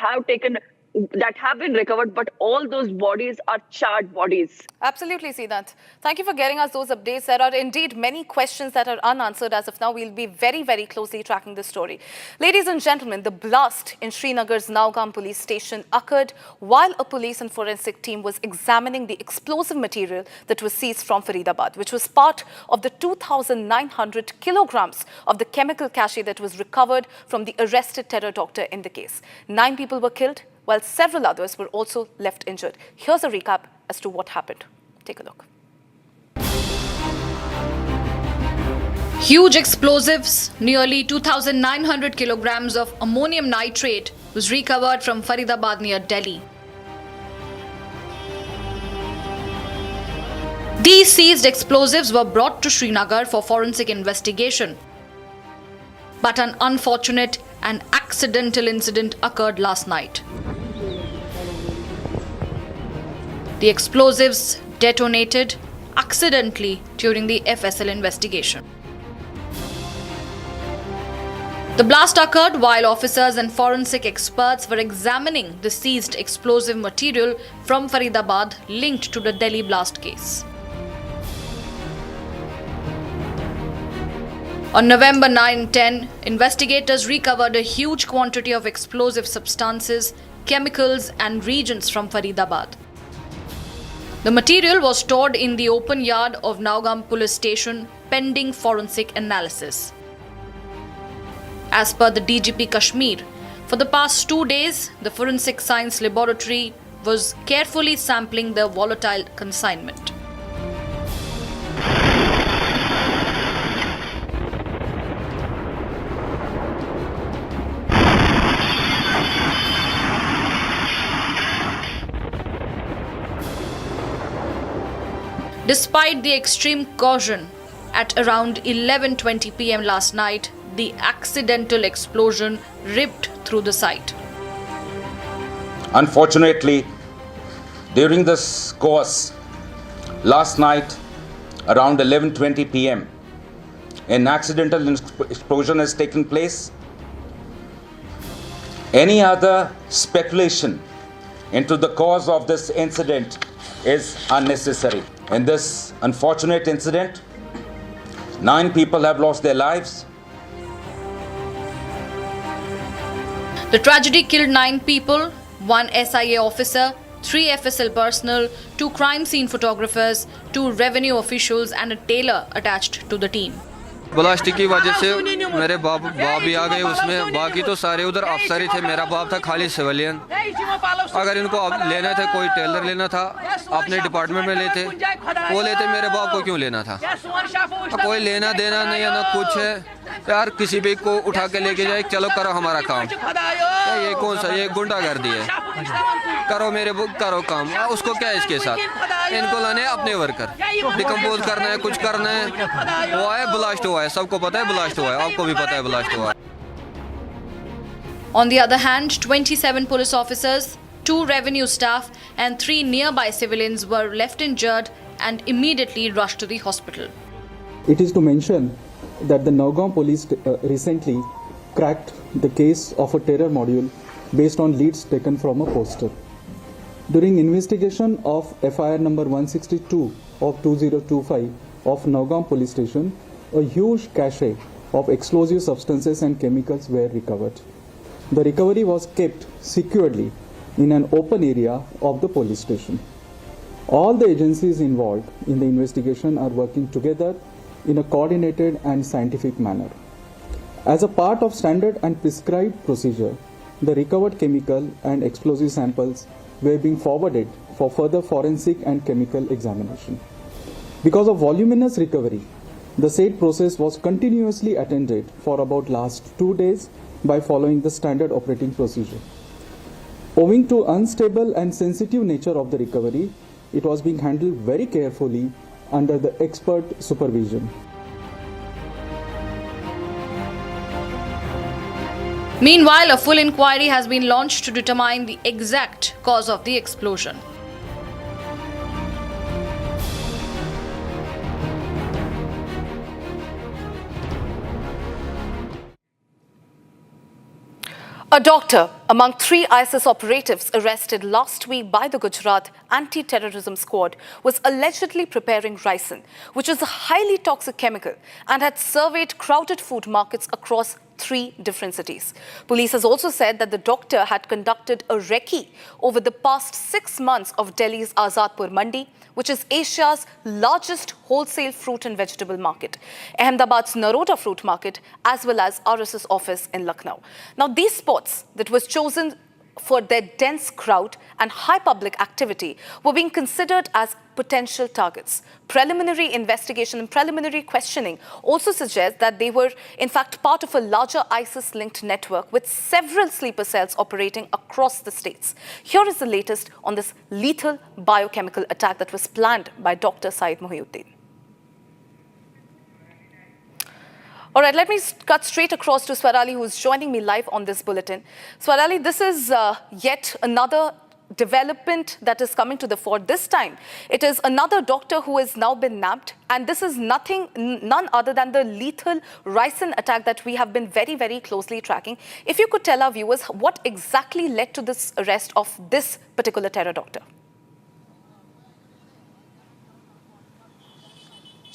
that have been recovered, but all those bodies are charred bodies. Absolutely, Siddhant. Thank you for getting us those updates. There are indeed many questions that are unanswered as of now. We'll be very, very closely tracking this story. Ladies and gentlemen, the blast in Srinagar's Nowgam police station occurred while a police and forensic team was examining the explosive material that was seized from Faridabad, which was part of the 2,900 kilograms of the chemical cache that was recovered from the arrested terror doctor in the case. 9 people were killed, while several others were also left injured. Here's a recap as to what happened. Take a look. Huge explosives, nearly 2,900 kilograms of ammonium nitrate was recovered from Faridabad near Delhi. These seized explosives were brought to Srinagar for forensic investigation. But an unfortunate and accidental incident occurred last night. The explosives detonated accidentally during the FSL investigation. The blast occurred while officers and forensic experts were examining the seized explosive material from Faridabad linked to the Delhi blast case. On November 9-10, investigators recovered a huge quantity of explosive substances, chemicals and reagents from Faridabad. The material was stored in the open yard of Nowgam police station pending forensic analysis. As per the DGP Kashmir, for the past 2 days, the Forensic Science Laboratory was carefully sampling the volatile consignment. Despite the extreme caution, at around 11:20 p.m. last night, the accidental explosion ripped through the site. Unfortunately, during this course, last night, around 11:20 p.m., an accidental explosion has taken place. Any other speculation into the cause of this incident is unnecessary. In this unfortunate incident, 9 people have lost their lives. The tragedy killed 9 people, 1 SIA officer, 3 FSL personnel, 2 crime scene photographers, 2 revenue officials and a tailor attached to the team. Blast की वजह से मेरे बाप भी आ गए उसमें, बाकी तो सारे उधर अफसर ही थे। मेरा बाप था खाली सिविलियन। अगर इनको लेना था, कोई टेलर लेना था, अपने डिपार्टमेंट में लेते, वो लेते, मेरे बाप को क्यों लेना था? कोई लेना देना नहीं है, ना कुछ है यार। किसी भी को उठा के लेके जाए, चलो करो हमारा काम। ये कौन सा, ये गुंडागर्दी है? करो काम। उसको क्या है इसके साथ? इनको लाने अपने वर्कर, डिकम्पोज करना है, कुछ करना है। वो है ब्लास्ट हुआ है, सबको पता है ब्लास्ट हुआ है, आपको भी पता है ब्लास्ट हुआ है। On the other hand, 27 police officers, 2 revenue staff and 3 nearby civilians were left injured and immediately rushed to the hospital. It is to mention that the Nowgam police recently cracked the case of a terror module based on leads taken from a poster. During investigation of FIR number 162 of 2025 of Nowgam police station, a huge cache of explosive substances and chemicals were recovered. The recovery was kept securely in an open area of the police station. All the agencies involved in the investigation are working together in a coordinated and scientific manner. As a part of standard and prescribed procedure, the recovered chemical and explosive samples were being forwarded for further forensic and chemical examination. Because of voluminous recovery, the said process was continuously attended for about last 2 days by following the standard operating procedure. Owing to unstable and sensitive nature of the recovery, it was being handled very carefully under the expert supervision. Meanwhile, a full inquiry has been launched to determine the exact cause of the explosion. A doctor among 3 ISIS operatives arrested last week by the Gujarat anti-terrorism squad was allegedly preparing ricin, which is a highly toxic chemical, and had surveyed crowded food markets across 3 different cities. Police has also said that the doctor had conducted a recce over the past 6 months of Delhi's Azadpur Mandi, which is Asia's largest wholesale fruit and vegetable market, Ahmedabad's Naroda fruit market, as well as RSS office in Lucknow. Now, these spots that was chosen for their dense crowd and high public activity were being considered as potential targets. Preliminary investigation and preliminary questioning also suggests that they were in fact part of a larger ISIS-linked network with several sleeper cells operating across the states. Here is the latest on this lethal biochemical attack that was planned by Dr. Syed Mohiuddin. All right, let me cut straight across to Swarali, who is joining me live on this bulletin. Swarali, this is yet another development that is coming to the fore. This time, it is another doctor who has now been nabbed, and this is none other than the lethal ricin attack that we have been very, very closely tracking. If you could tell our viewers what exactly led to this arrest of this particular terror doctor.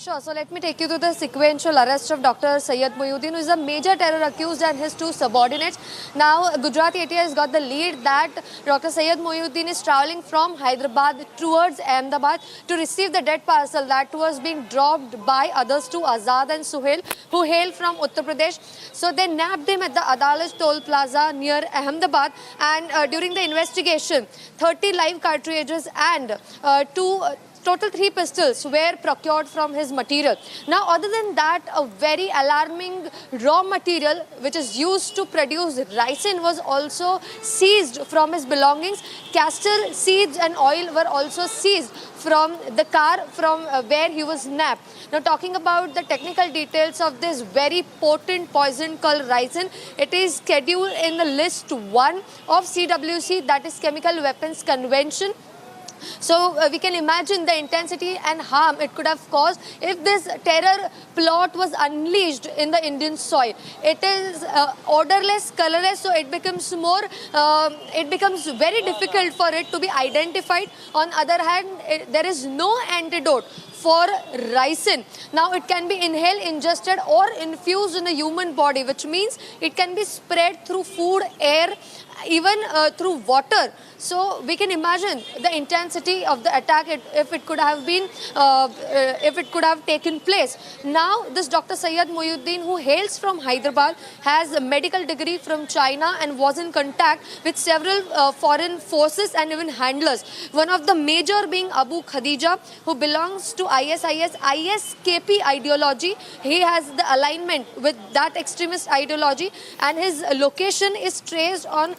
Sure, so let me take you to the sequential arrest of Dr. Syed Mohiuddin, who is a major terror accused, and his 2 subordinates. Now, Gujarat ATI has got the lead that Dr. Syed Mohiuddin is travelling from Hyderabad towards Ahmedabad to receive the dead parcel that was being dropped by others to Azad and Suhail, who hail from Uttar Pradesh. So they nabbed him at the Adalat toll plaza near Ahmedabad, and during the investigation, 30 live cartridges and total 3 pistols were procured from his material. Now, other than that, a very alarming raw material which is used to produce ricin was also seized from his belongings. Castor seeds and oil were also seized from the car from where he was nabbed. Now, talking about the technical details of this very potent poison called ricin, it is scheduled in the list 1 of CWC, that is Chemical Weapons Convention. So we can imagine the intensity and harm it could have caused if this terror plot was unleashed in the Indian soil. It is odorless, colorless, so it becomes very difficult for it to be identified. On the other hand, there is no antidote for ricin. Now, it can be inhaled, ingested or infused in the human body, which means it can be spread through food, air, even through water. So we can imagine the intensity of the attack if it could have been, if it could have taken place. Now, this Dr. Syed Mohiuddin, who hails from Hyderabad, has a medical degree from China and was in contact with several foreign forces and even handlers. One of the major being Abu Khadija, who belongs to ISKP ideology. He has the alignment with that extremist ideology, and his location is traced on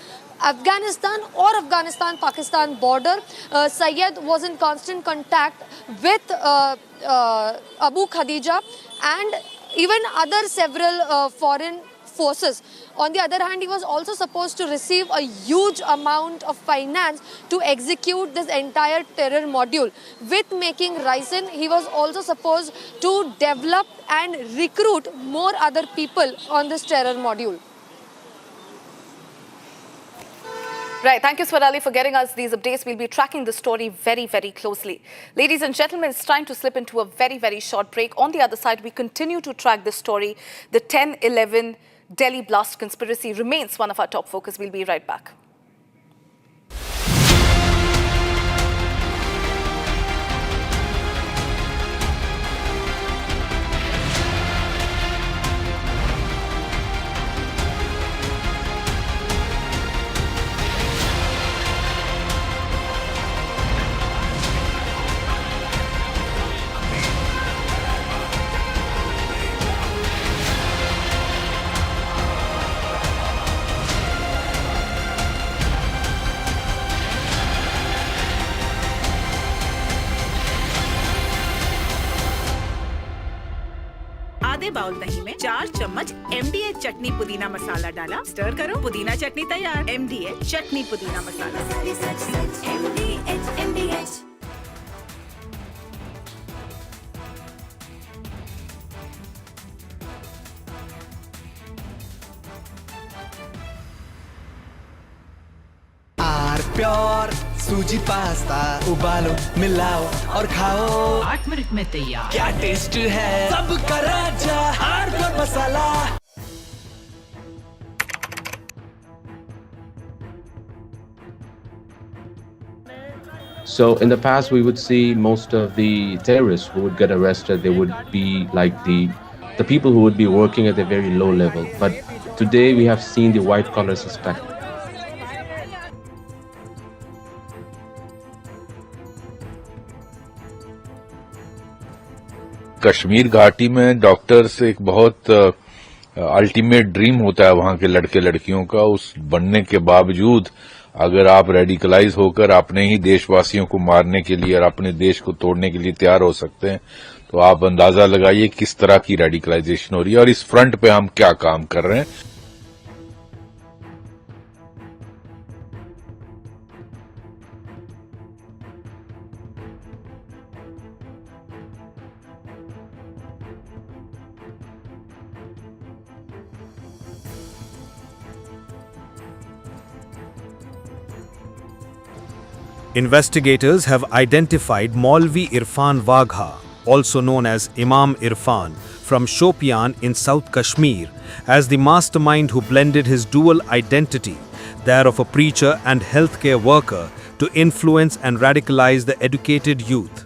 Afghanistan-Pakistan border. Syed was in constant contact with Abu Khadija and even other several foreign forces. On the other hand, he was also supposed to receive a huge amount of finance to execute this entire terror module. With making ricin, he was also supposed to develop and recruit more other people on this terror module. Right, thank you Swarali for getting us these updates. We'll be tracking the story very, very closely. Ladies and gentlemen, it's time to slip into a very, very short break. On the other side, we continue to track this story. The 10/11 Delhi blast conspiracy remains one of our top focus. We'll be right back. आधे bowl दही में 4 चम्मच MDH चटनी पुदीना मसाला डाला, stir करो, पुदीना चटनी तैयार। MDH चटनी पुदीना मसाला। MDH। प्योर सूजी पास्ता उबालो, मिलाओ और खाओ, 8 मिनट में तैयार। क्या टेस्ट है, सबका राजा hardcore masala. So in the past, we would see most of the terrorists who would get arrested, they would be like the people who would be working at a very low level. But today we have seen the white collar suspect. Kashmir घाटी में doctors एक बहुत ultimate dream होता है वहां के लड़के लड़कियों का। उस बनने के बावजूद अगर आप रेडिकलाइज होकर अपने ही देशवासियों को मारने के लिए और अपने देश को तोड़ने के लिए तैयार हो सकते हैं, तो आप अंदाजा लगाइए किस तरह की रेडिकलाइजेशन हो रही है और इस फ्रंट पे हम क्या काम कर रहे हैं। Investigators have identified Maulvi Irfan Wagha, also known as Imam Irfan, from Shopian in South Kashmir, as the mastermind who blended his dual identity, that of a preacher and healthcare worker, to influence and radicalize the educated youth.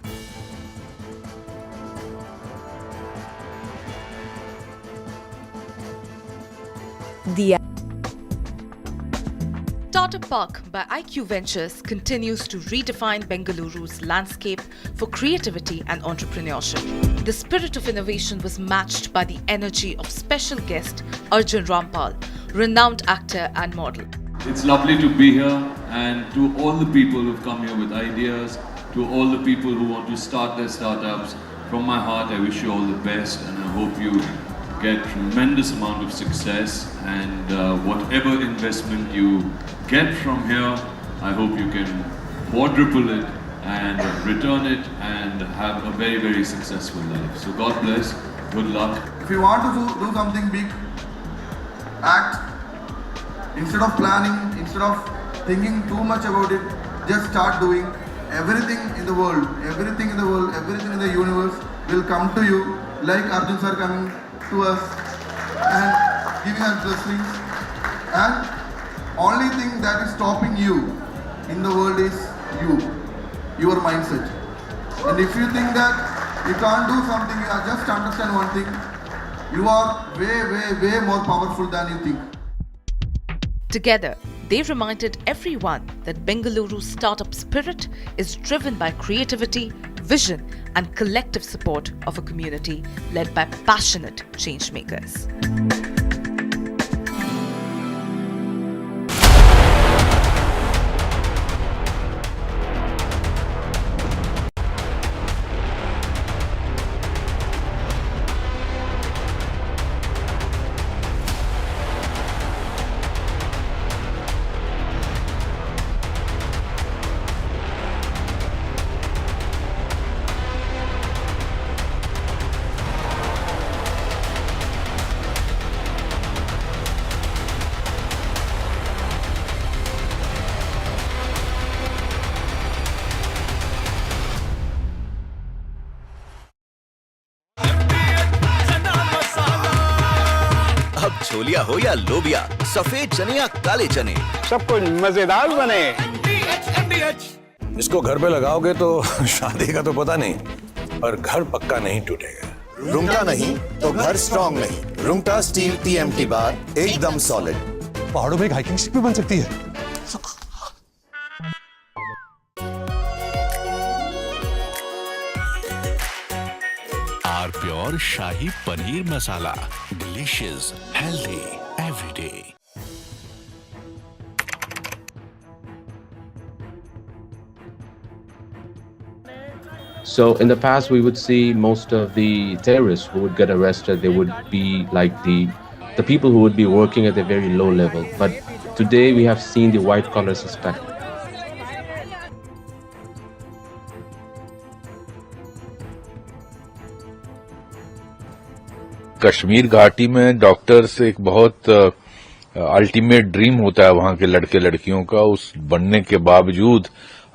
Startup Park by IQ Ventures continues to redefine Bengaluru's landscape for creativity and entrepreneurship. The spirit of innovation was matched by the energy of special guest Arjun Rampal, renowned actor and model. It's lovely to be here, and to all the people who've come here with ideas, to all the people who want to start their startups, from my heart I wish you all the best, and I hope you get tremendous amount of success, and whatever investment you get from here, I hope you can quadruple it and return it and have a very, very successful life. So God bless, good luck. If you want to do something big, act. Instead of planning, instead of thinking too much about it, just start doing. Everything in the world, everything in the world, everything in the universe will come to you, like Arjun sir coming to us and giving us blessings. And only thing that is stopping you in the world is your mindset. And if you think that you can't do something, just understand one thing: you are way, way, way more powerful than you think. Together, they reminded everyone that Bengaluru's startup spirit is driven by creativity, vision, and collective support of a community led by passionate changemakers. अब छोलिया हो या लोबिया, सफेद चने या काले चने, सब कुछ मजेदार बने। इसको घर पे लगाओगे तो शादी का तो पता नहीं, पर घर पक्का नहीं टूटेगा। रुंगटा नहीं तो घर स्ट्रॉन्ग नहीं। रुंगटा स्टील TMT बार एकदम सॉलिड। पहाड़ों में एक हाइकिंग शिप भी बन सकती है। Our pure shahi paneer masala, delicious, healthy everyday. So in the past, we would see most of the terrorists who would get arrested, they would be like the people who would be working at a very low level. But today we have seen the white collar suspect. Kashmir घाटी में doctors एक बहुत ultimate dream होता है वहां के लड़के लड़कियों का। उस बनने के बावजूद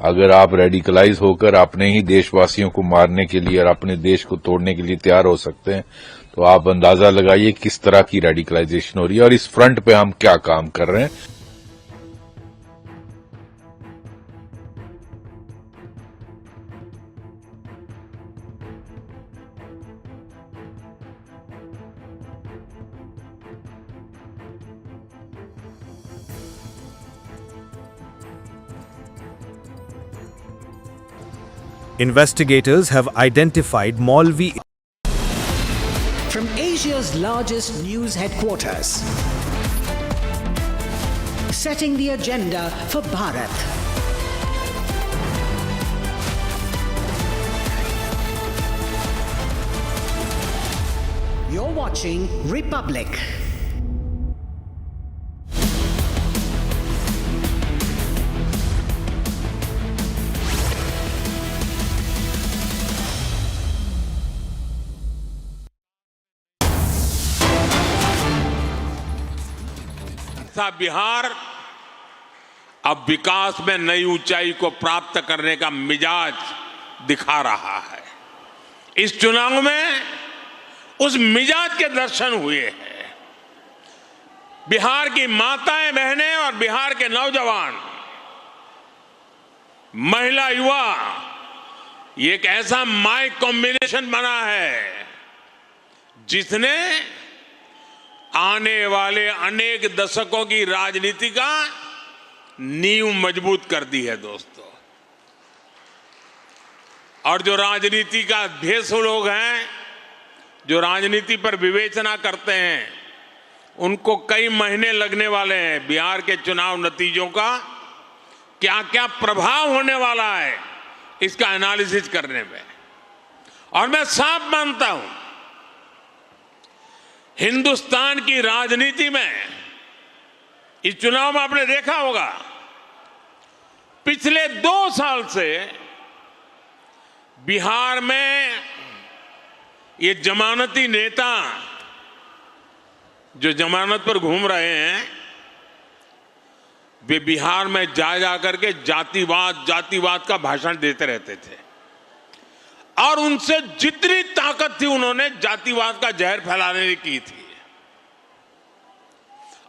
अगर आप रेडिकलाइज होकर अपने ही देशवासियों को मारने के लिए और अपने देश को तोड़ने के लिए तैयार हो सकते हैं, तो आप अंदाजा लगाइए किस तरह की रेडिकलाइजेशन हो रही है और इस फ्रंट पे हम क्या काम कर रहे हैं। Investigators have identified Maulvi From Asia's largest news headquarters, setting the agenda for Bharat. You're watching Republic. Bihar अब विकास में नई ऊंचाई को प्राप्त करने का मिजाज दिखा रहा है। इस चुनाव में उस मिजाज के दर्शन हुए हैं। बिहार की माताएं बहनें और बिहार के नौजवान, महिला, युवा, ये एक ऐसा माई कॉम्बिनेशन बना है जिसने आने वाले अनेक दशकों की राजनीति का नींव मजबूत कर दी है दोस्तों। और जो राजनीति का भेषु लोग हैं, जो राजनीति पर विवेचना करते हैं, उनको कई महीने लगने वाले हैं बिहार के चुनाव नतीजों का क्या क्या प्रभाव होने वाला है इसका एनालिसिस करने में। और मैं साफ मानता हूं, हिंदुस्तान की राजनीति में इस चुनाव में आपने देखा होगा, पिछले 2 साल से बिहार में ये जमानती नेता जो जमानत पर घूम रहे हैं, वे बिहार में जा करके जातिवाद का भाषण देते रहते थे और उनसे जितनी ताकत थी उन्होंने जातिवाद का जहर फैलाने की थी।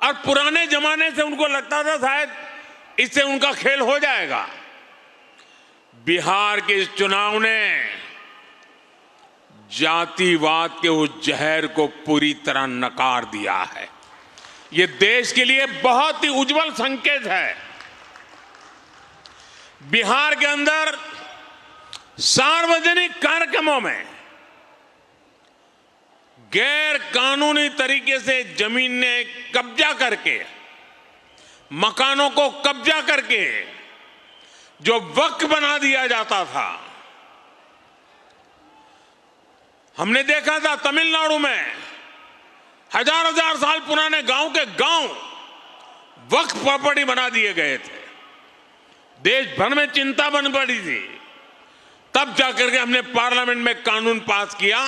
और पुराने जमाने से उनको लगता था शायद इससे उनका खेल हो जाएगा। बिहार के इस चुनाव ने जातिवाद के उस जहर को पूरी तरह नकार दिया है। ये देश के लिए बहुत ही उज्जवल संकेत है। बिहार के अंदर सार्वजनिक कार्यक्रमों में गैर कानूनी तरीके से जमीन ने कब्जा करके, मकानों को कब्जा करके जो वक्फ बना दिया जाता था, हमने देखा था तमिलनाडु में हजार साल पुराने गांव के गांव वक्फ प्रॉपर्टी बना दिए गए थे। देश भर में चिंता बन पड़ी थी। तब जाकर के हमने पार्लियामेंट में कानून पास किया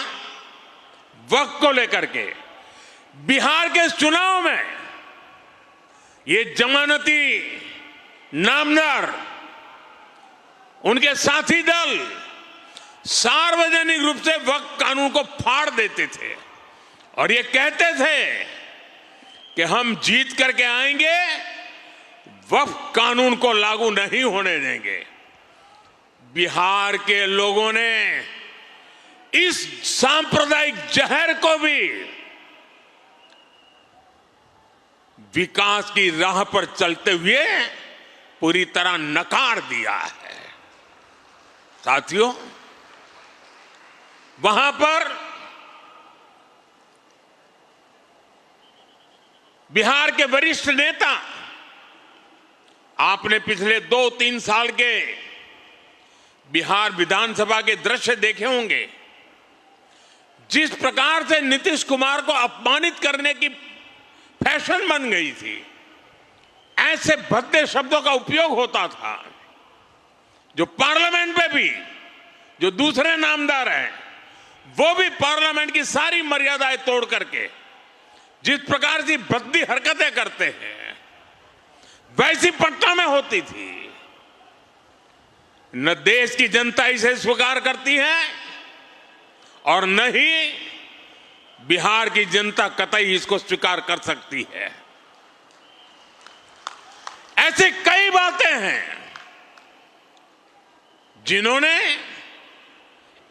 वक्फ को लेकर के। बिहार के चुनाव में ये जमानती नामदार, उनके साथी दल सार्वजनिक रूप से वक्फ कानून को फाड़ देते थे और ये कहते थे कि हम जीत करके आएंगे, वक्फ कानून को लागू नहीं होने देंगे। बिहार के लोगों ने इस सांप्रदायिक जहर को भी विकास की राह पर चलते हुए पूरी तरह नकार दिया है। साथियों, वहां पर बिहार के वरिष्ठ नेता, आपने पिछले 2-3 साल के बिहार विधानसभा के दृश्य देखे होंगे। जिस प्रकार से नीतीश कुमार को अपमानित करने की फैशन बन गई थी, ऐसे भद्दे शब्दों का उपयोग होता था, जो पार्लियामेंट में भी जो दूसरे नामदार हैं वो भी पार्लियामेंट की सारी मर्यादाएं तोड़ करके जिस प्रकार से भद्दी हरकतें करते हैं, वैसी पटना में होती थी। न देश की जनता इसे स्वीकार करती है और न ही बिहार की जनता कतई इसको स्वीकार कर सकती है। ऐसे कई बातें हैं जिन्होंने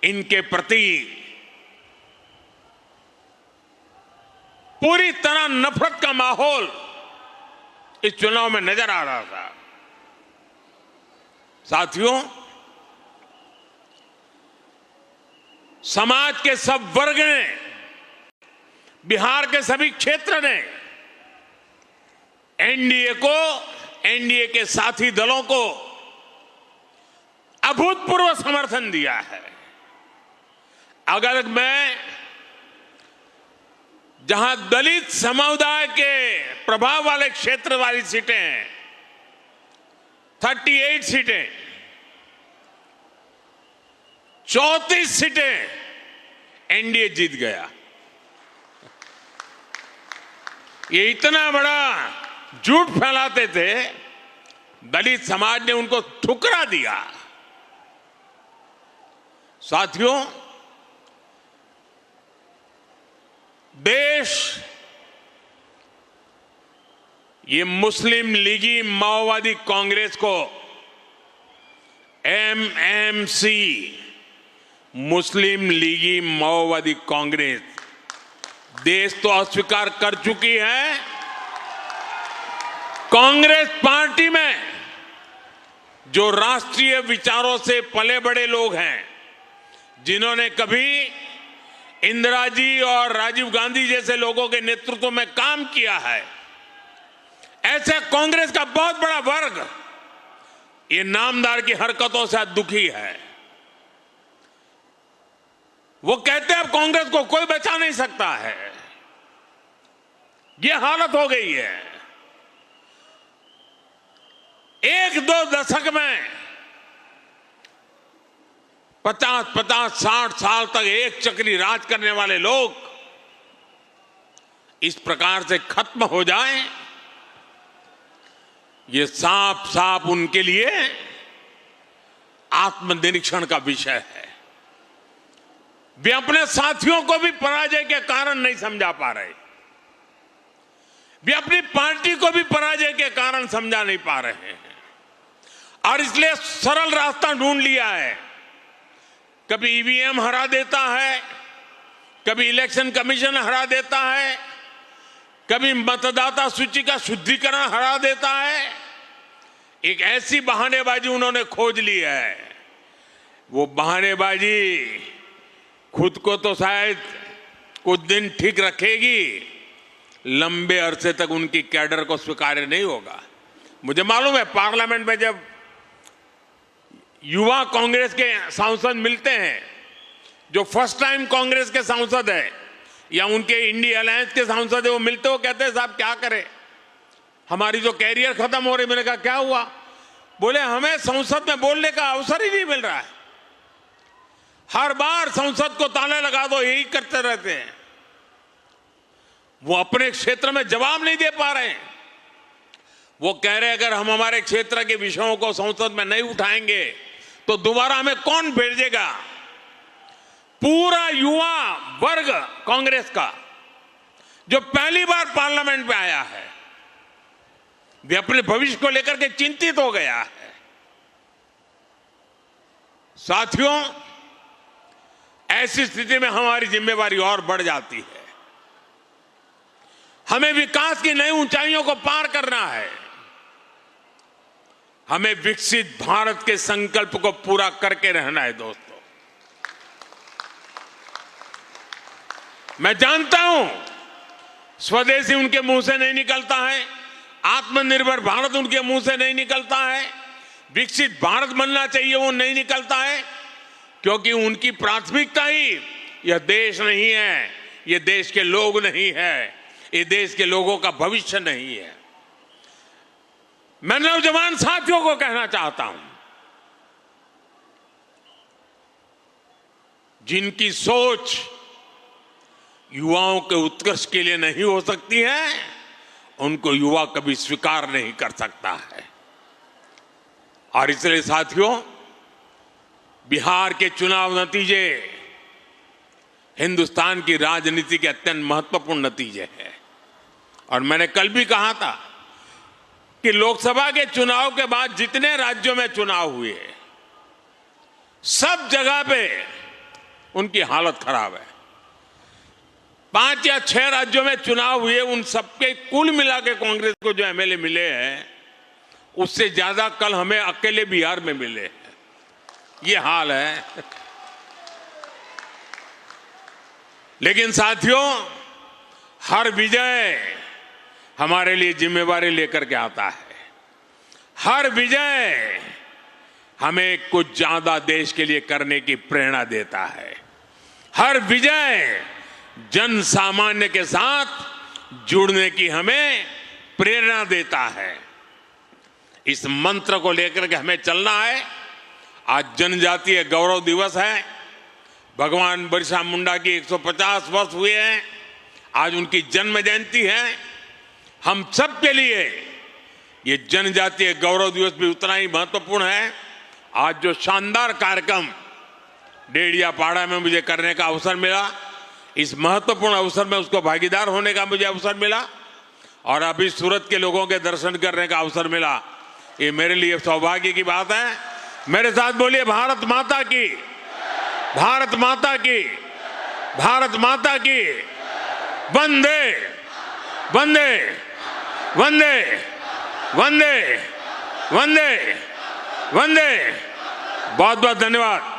इनके प्रति पूरी तरह नफरत का माहौल इस चुनाव में नजर आ रहा था। साथियों, समाज के सब वर्ग ने, बिहार के सभी क्षेत्र ने एनडीए को, एनडीए के साथी दलों को अभूतपूर्व समर्थन दिया है। अगर मैं जहां दलित समुदाय के प्रभाव वाले क्षेत्र वाली सीटें हैं, 38 सीटें, 34 सीटें एनडीए जीत गया। ये इतना बड़ा झूठ फैलाते थे, दलित समाज ने उनको ठुकरा दिया। साथियों, देश ये मुस्लिम लीगी माओवादी कांग्रेस को, एमएमसी, मुस्लिम लीगी माओवादी कांग्रेस, देश तो अस्वीकार कर चुकी है। कांग्रेस पार्टी में जो राष्ट्रीय विचारों से पले बड़े लोग हैं, जिन्होंने कभी इंदिरा जी और राजीव गांधी जैसे लोगों के नेतृत्व में काम किया है, ऐसे कांग्रेस का बहुत बड़ा वर्ग ये नामदार की हरकतों से दुखी है। वो कहते हैं अब कांग्रेस को कोई बचा नहीं सकता है। ये हालत हो गई है। 1-2 दशक में 50-60 साल तक एक चक्री राज करने वाले लोग इस प्रकार से खत्म हो जाएं, ये साफ साफ उनके लिए आत्मनिरीक्षण का विषय है। वे अपने साथियों को भी पराजय के कारण नहीं समझा पा रहे, वे अपनी पार्टी को भी पराजय के कारण समझा नहीं पा रहे हैं, और इसलिए सरल रास्ता ढूंढ लिया है। कभी ईवीएम हरा देता है, कभी इलेक्शन कमीशन हरा देता है, कभी मतदाता सूची का शुद्धिकरण हरा देता है। एक ऐसी बहानेबाजी उन्होंने खोज ली है। वो बहानेबाजी खुद को तो शायद कुछ दिन ठीक रखेगी, लंबे अरसे तक उनकी कैडर को स्वीकार्य नहीं होगा। मुझे मालूम है, पार्लियामेंट में जब युवा कांग्रेस के सांसद मिलते हैं, जो फर्स्ट टाइम कांग्रेस के सांसद है या उनके इंडिया अलायंस के सांसद है, वो मिलते हो कहते हैं साहब क्या करें, हमारी जो कैरियर खत्म हो रही। मैंने कहा क्या हुआ? बोले हमें संसद में बोलने का अवसर ही नहीं मिल रहा है, हर बार संसद को ताला लगा दो, यही करते रहते हैं। वो अपने क्षेत्र में जवाब नहीं दे पा रहे हैं। वो कह रहे अगर हम हमारे क्षेत्र के विषयों को संसद में नहीं उठाएंगे तो दोबारा हमें कौन भेजेगा। पूरा युवा वर्ग कांग्रेस का जो पहली बार पार्लियामेंट में आया है, वे अपने भविष्य को लेकर के चिंतित हो गया है। साथियों, ऐसी स्थिति में हमारी जिम्मेवारी और बढ़ जाती है। हमें विकास की नई ऊंचाइयों को पार करना है। हमें विकसित भारत के संकल्प को पूरा करके रहना है। दोस्तों, मैं जानता हूं स्वदेशी उनके मुंह से नहीं निकलता है, आत्मनिर्भर भारत उनके मुंह से नहीं निकलता है, विकसित भारत बनना चाहिए वो नहीं निकलता है, क्योंकि उनकी प्राथमिकता ही यह देश नहीं है, यह देश के लोग नहीं है, ये देश के लोगों का भविष्य नहीं है। मैं नौजवान साथियों को कहना चाहता हूं, जिनकी सोच युवाओं के उत्कर्ष के लिए नहीं हो सकती है, उनको युवा कभी स्वीकार नहीं कर सकता है। और इसलिए साथियों, बिहार के चुनाव नतीजे हिंदुस्तान की राजनीति के अत्यंत महत्वपूर्ण नतीजे हैं। और मैंने कल भी कहा था कि लोकसभा के चुनाव के बाद जितने राज्यों में चुनाव हुए, सब जगह पे उनकी हालत खराब है। 5 या 6 राज्यों में चुनाव हुए, उन सबके कुल मिला के कांग्रेस को जो एमएलए मिले हैं, उससे ज्यादा कल हमें अकेले बिहार में मिले हैं। ये हाल है। लेकिन साथियों, हर विजय हमारे लिए जिम्मेवारी लेकर के आता है। हर विजय हमें कुछ ज्यादा देश के लिए करने की प्रेरणा देता है। हर विजय जन सामान्य के साथ जुड़ने की हमें प्रेरणा देता है। इस मंत्र को लेकर के हमें चलना है। आज जनजातीय गौरव दिवस है। भगवान बिरसा मुंडा की 150 वर्ष हुए हैं। आज उनकी जन्म जयंती है। हम सब के लिए ये जनजातीय गौरव दिवस भी उतना ही महत्वपूर्ण है। आज जो शानदार कार्यक्रम डेढ़ियापाड़ा में मुझे करने का अवसर मिला, इस महत्वपूर्ण अवसर में उसको भागीदार होने का मुझे अवसर मिला, और अभी सूरत के लोगों के दर्शन करने का अवसर मिला। ये मेरे लिए सौभाग्य की बात है। मेरे साथ बोलिए, भारत माता की, भारत माता की, भारत माता की। वंदे वंदे वंदे वंदे वंदे वंदे। बहुत बहुत धन्यवाद।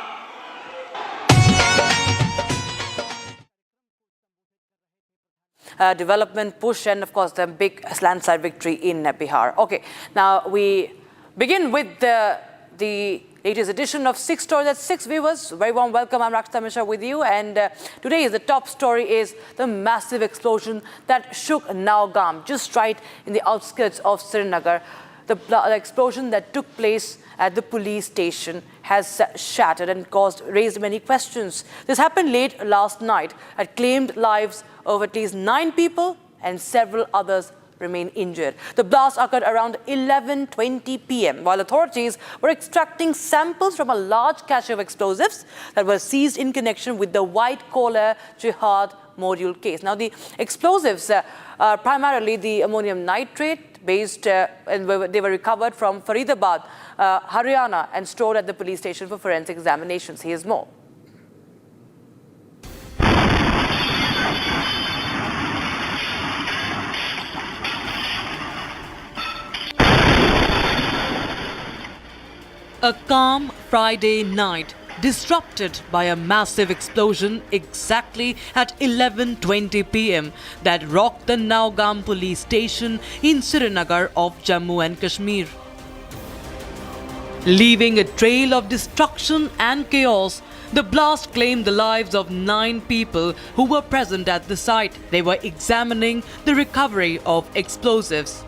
Development push and of course the big landslide victory in Bihar. Okay, now we begin with the latest edition of 6 Stories at 6 viewers. Very warm welcome. I'm Rakshita Mishra with you, and today the top story is the massive explosion that shook Nowgam, just right in the outskirts of Srinagar. The explosion that took place at the police station has shattered and raised many questions. This happened late last night and claimed lives of at least 9 people, and several others remain injured. The blast occurred around 11:20 p.m. while authorities were extracting samples from a large cache of explosives that were seized in connection with the white-collar jihad module case. Now, the explosives are primarily the ammonium nitrate based, and they were recovered from Faridabad, Haryana, and stored at the police station for forensic examinations. Here's more. A calm Friday night disrupted by a massive explosion exactly at 11:20 p.m. that rocked the Nowgam police station in Srinagar of Jammu and Kashmir. Leaving a trail of destruction and chaos, the blast claimed the lives of 9 people who were present at the site. They were examining the recovery of explosives.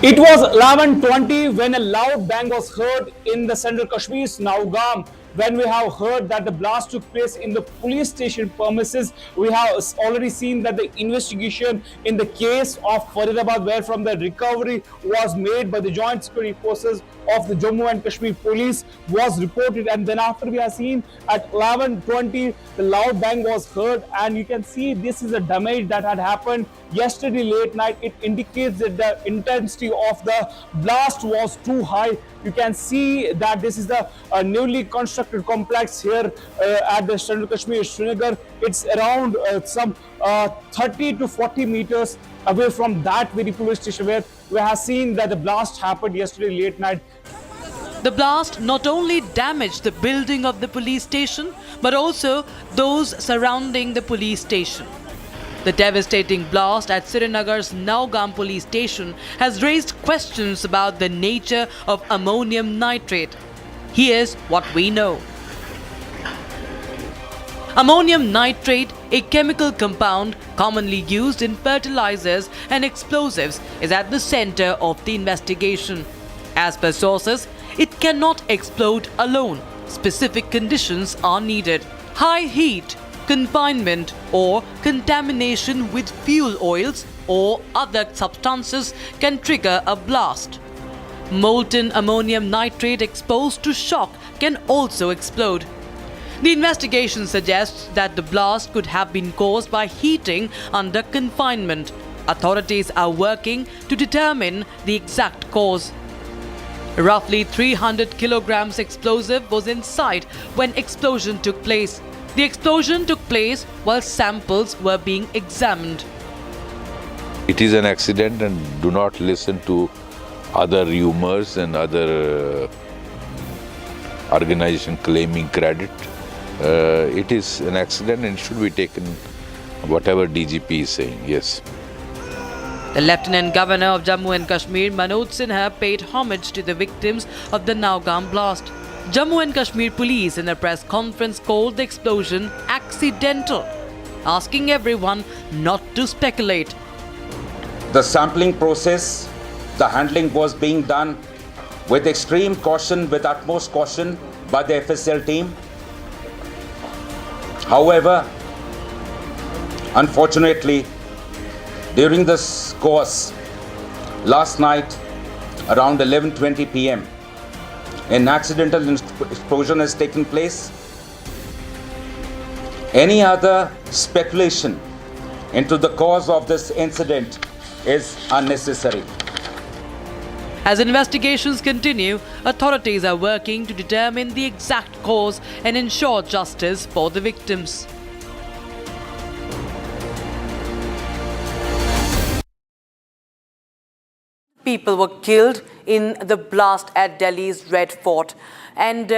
It was 11:20 when a loud bang was heard in the central Kashmir's Nowgam, when we have heard that the blast took place in the police station premises. We have already seen that the investigation in the case of Faridabad, where from the recovery was made by the joint security forces of the Jammu and Kashmir police, was reported, and then after we have seen at 11:20 the loud bang was heard, and you can see this is a damage that had happened yesterday late night. It indicates that the intensity of the blast was too high. You can see that this is the newly constructed complex here at the Central Kashmir Srinagar. It's around some 30 to 40 meters away from that very police station where we have seen that the blast happened yesterday late night. The blast not only damaged the building of the police station, but also those surrounding the police station. The devastating blast at Srinagar's Nowgam police station has raised questions about the nature of ammonium nitrate. Here's what we know. Ammonium nitrate, a chemical compound commonly used in fertilizers and explosives, is at the center of the investigation. As per sources, it cannot explode alone. Specific conditions are needed. High heat, confinement, or contamination with fuel oils or other substances can trigger a blast. Molten ammonium nitrate exposed to shock can also explode. The investigation suggests that the blast could have been caused by heating under confinement. Authorities are working to determine the exact cause. Roughly 300 kilograms explosive was inside when explosion took place. The explosion took place while samples were being examined. It is an accident, and do not listen to other rumors and other organization claiming credit. It is an accident and should be taken whatever DGP is saying, yes. The Lieutenant Governor of Jammu and Kashmir, Manoj Sinha, paid homage to the victims of the Nowgam blast. Jammu and Kashmir police in a press conference called the explosion accidental, asking everyone not to speculate. The sampling process, the handling was being done with extreme caution, with utmost caution by the FSL team. However, unfortunately, during this course, last night around 11:20 p.m., an accidental explosion has taken place. Any other speculation into the cause of this incident is unnecessary. As investigations continue, authorities are working to determine the exact cause and ensure justice for the victims. People were killed in the blast at Delhi's Red Fort, and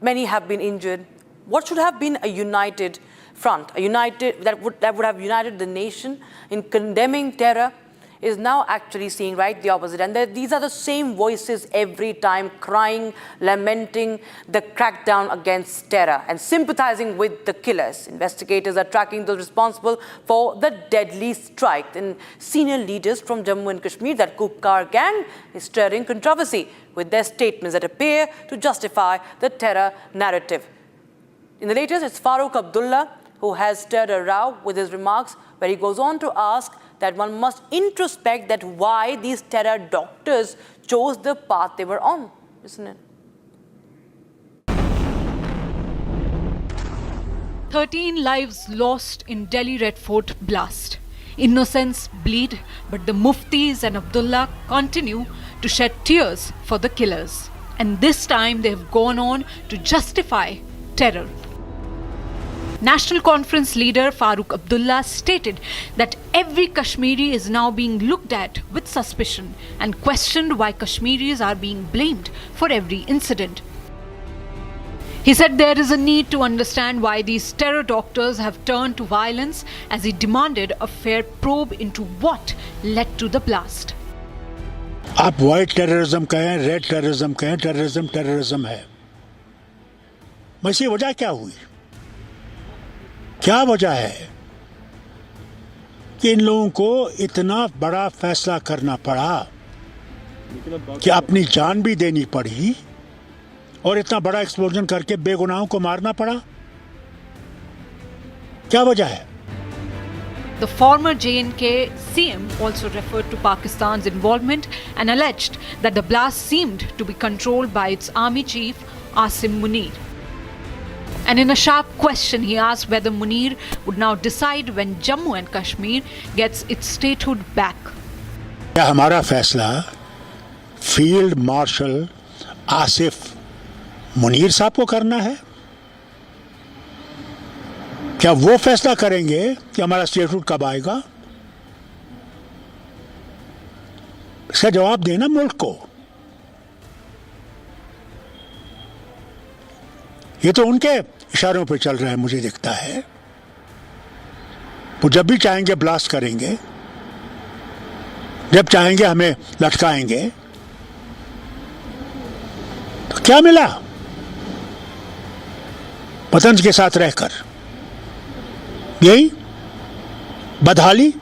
many have been injured. What should have been a united front, that would have united the nation in condemning terror, is now actually seeing right the opposite. And these are the same voices every time crying, lamenting the crackdown against terror and sympathizing with the killers. Investigators are tracking those responsible for the deadly strike. And senior leaders from Jammu and Kashmir, that Kupkar gang, is stirring controversy with their statements that appear to justify the terror narrative. In the latest, it's Farooq Abdullah who has stirred a row with his remarks, where he goes on to ask that one must introspect that why these terror doctors chose the path they were on, isn't it? 13 lives lost in Delhi Red Fort blast. Innocents bleed, but the Muftis and Abdullah continue to shed tears for the killers. And this time they have gone on to justify terror. National Conference leader Farooq Abdullah stated that every Kashmiri is now being looked at with suspicion and questioned why Kashmiris are being blamed for every incident. He said there is a need to understand why these terror doctors have turned to violence, as he demanded a fair probe into what led to the blast. आप white terrorism कहें, red terrorism कहें, terrorism terrorism है। मसीह वजह क्या हुई? क्या वजह है कि इन लोगों को इतना बड़ा फैसला करना पड़ा कि अपनी जान भी देनी पड़ी और इतना बड़ा एक्सप्लोजन करके बेगुनाहों को मारना पड़ा? क्या वजह है? The former J&K CM also referred to Pakistan's involvement and alleged that the blast seemed to be controlled by its army chief Asim Munir. And in a sharp question, he asked whether Munir would now decide when Jammu and Kashmir gets its statehood back. क्या हमारा फैसला field marshal Asif Munir साहब को करना है? क्या वो फैसला करेंगे कि हमारा स्टेटहुड कब आएगा? इसका जवाब देना मुल्क को। ये तो उनके इशारों पे चल रहा है, मुझे दिखता है। वो जब भी चाहेंगे ब्लास्ट करेंगे, जब चाहेंगे हमें लटकाएंगे। तो क्या मिला वतन के साथ रहकर? यही बदहाली।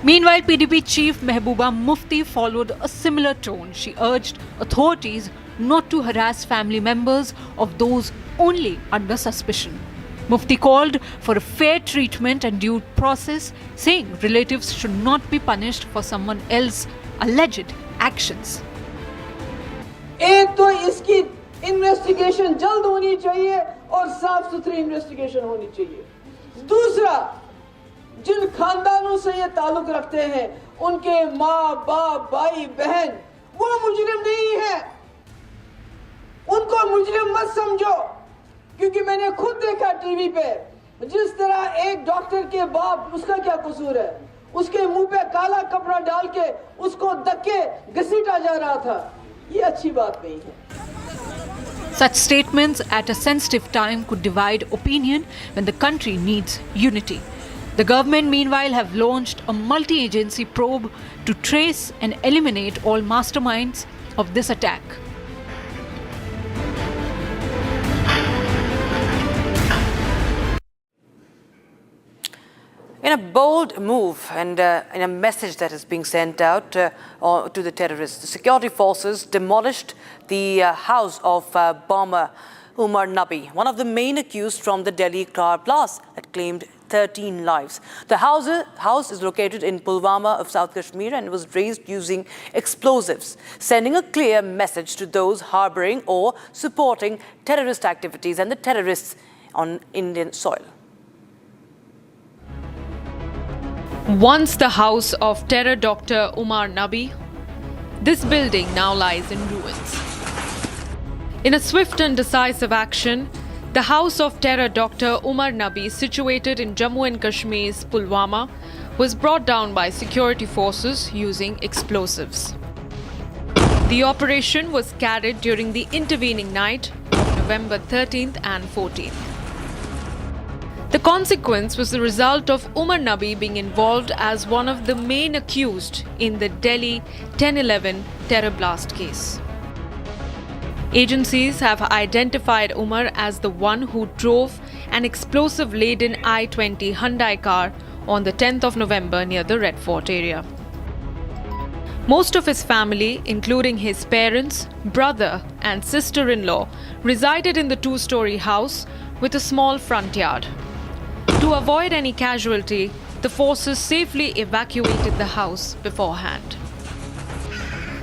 Meanwhile, PDP chief Mehbooba Mufti followed a similar tone. She urged authorities not to harass family members of those only under suspicion. Mufti called for a fair treatment and due process, saying relatives should not be punished for someone else's alleged actions. एक तो इसकी investigation जल्द होनी चाहिए और साफ सुथरी investigation होनी चाहिए। दूसरा, जिन खानदानों से ये ताल्लुक रखते हैं, उनके माँ बाप भाई बहन वो मुजरिम नहीं है, उनको मुजरिम मत समझो। क्योंकि मैंने खुद देखा टीवी पे जिस तरह एक डॉक्टर के बाप, उसका क्या कसूर है, उसके मुंह पे काला कपड़ा डाल के उसको धक्के घसीटा जा रहा था। ये अच्छी बात नहीं है। Such statements at a sensitive time could divide opinion when the country needs unity. The government, meanwhile, have launched a multi-agency probe to trace and eliminate all masterminds of this attack. In a bold move and in a message that is being sent out to the terrorists, the security forces demolished the house of bomber Umar Nabi, one of the main accused from the Delhi car blast that claimed 13 lives. The house is located in Pulwama of South Kashmir and was razed using explosives, sending a clear message to those harboring or supporting terrorist activities and the terrorists on Indian soil. Once the house of terror Dr. Umar Nabi, this building now lies in ruins. In a swift and decisive action, the house of terror Dr. Umar Nabi, situated in Jammu and Kashmir's Pulwama, was brought down by security forces using explosives. The operation was carried during the intervening night of November 13th and 14th. The consequence was the result of Umar Nabi being involved as one of the main accused in the Delhi 10/11 terror blast case. Agencies have identified Umar as the one who drove an explosive-laden I-20 Hyundai car on the 10th of November near the Red Fort area. Most of his family, including his parents, brother and sister-in-law, resided in the two-story house with a small front yard. To avoid any casualty, the forces safely evacuated the house beforehand.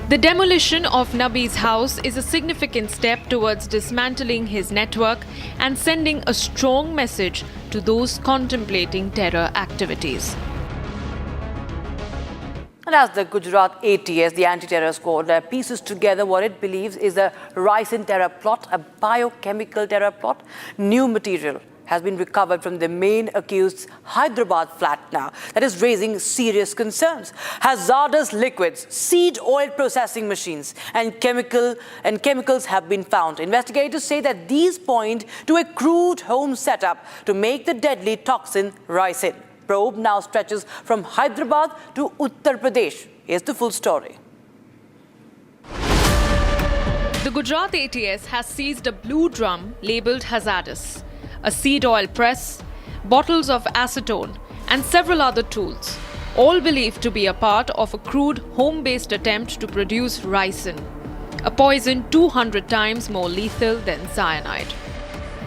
The demolition of Nabi's house is a significant step towards dismantling his network and sending a strong message to those contemplating terror activities. And as the Gujarat ATS, the anti-terror squad, pieces together what it believes is a Ryson terror plot, a biochemical terror plot, new material has been recovered from the main accused's Hyderabad flat now. That is raising serious concerns. Hazardous liquids, seed oil processing machines and chemicals have been found. Investigators say that these point to a crude home setup to make the deadly toxin Ryson. Probe now stretches from Hyderabad to Uttar Pradesh. Here's the full story. The Gujarat ATS has seized a blue drum labelled hazardous, a seed oil press, bottles of acetone and several other tools, all believed to be a part of a crude home-based attempt to produce Ryson. a poison 200 times more lethal than cyanide.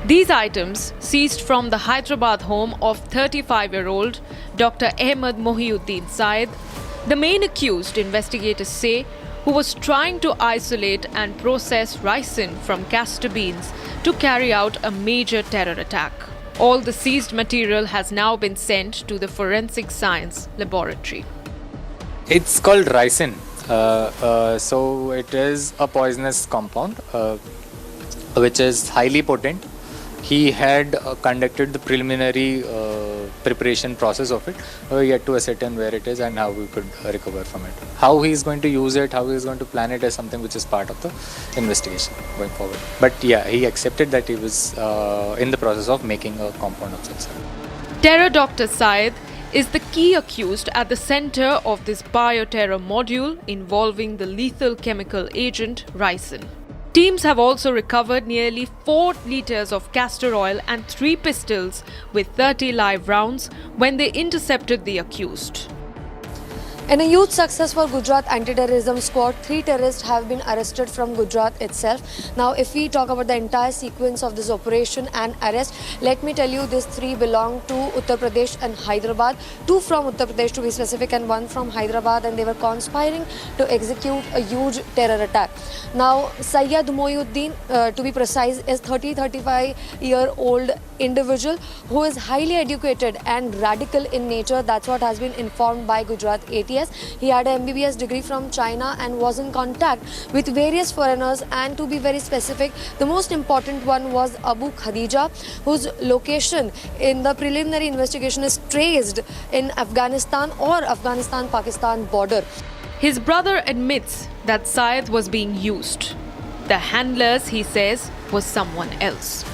These items, seized from the Hyderabad home of 35-year-old Dr. Ahmed Mohiuddin Syed, the main accused, investigators say, who was trying to isolate and process ricin from castor beans to carry out a major terror attack. All the seized material has now been sent to the Forensic Science Laboratory. It's called ricin. So it is a poisonous compound which is highly potent. He had conducted the preliminary preparation process of it. We yet to ascertain where it is and how we could recover from it. How he is going to use it, how he is going to plan it is something which is part of the investigation going forward. But yeah, he accepted that he was in the process of making a compound of such sort. Terror Dr. Syed is the key accused at the center of this bioterror module involving the lethal chemical agent ricin. Teams have also recovered nearly 4 liters of castor oil and 3 pistols with 30 live rounds when they intercepted the accused. In a huge success for Gujarat anti-terrorism squad, 3 terrorists have been arrested from Gujarat itself. Now, if we talk about the entire sequence of this operation and arrest, let me tell you, these 3 belong to Uttar Pradesh and Hyderabad. 2 from Uttar Pradesh to be specific and 1 from Hyderabad, and they were conspiring to execute a huge terror attack. Now, Syed Mohiuddin, to be precise, is 35-year-old individual who is highly educated and radical in nature. That's what has been informed by Gujarat ATS. He had an Amphibious degree from China and was in contact with various foreigners, and to be very specific, the most important one was Abu Khadija, whose location in the preliminary investigation is traced in Afghanistan or Afghanistan-Pakistan border. His brother admits that Syed was being used. The handlers, he says, was someone else.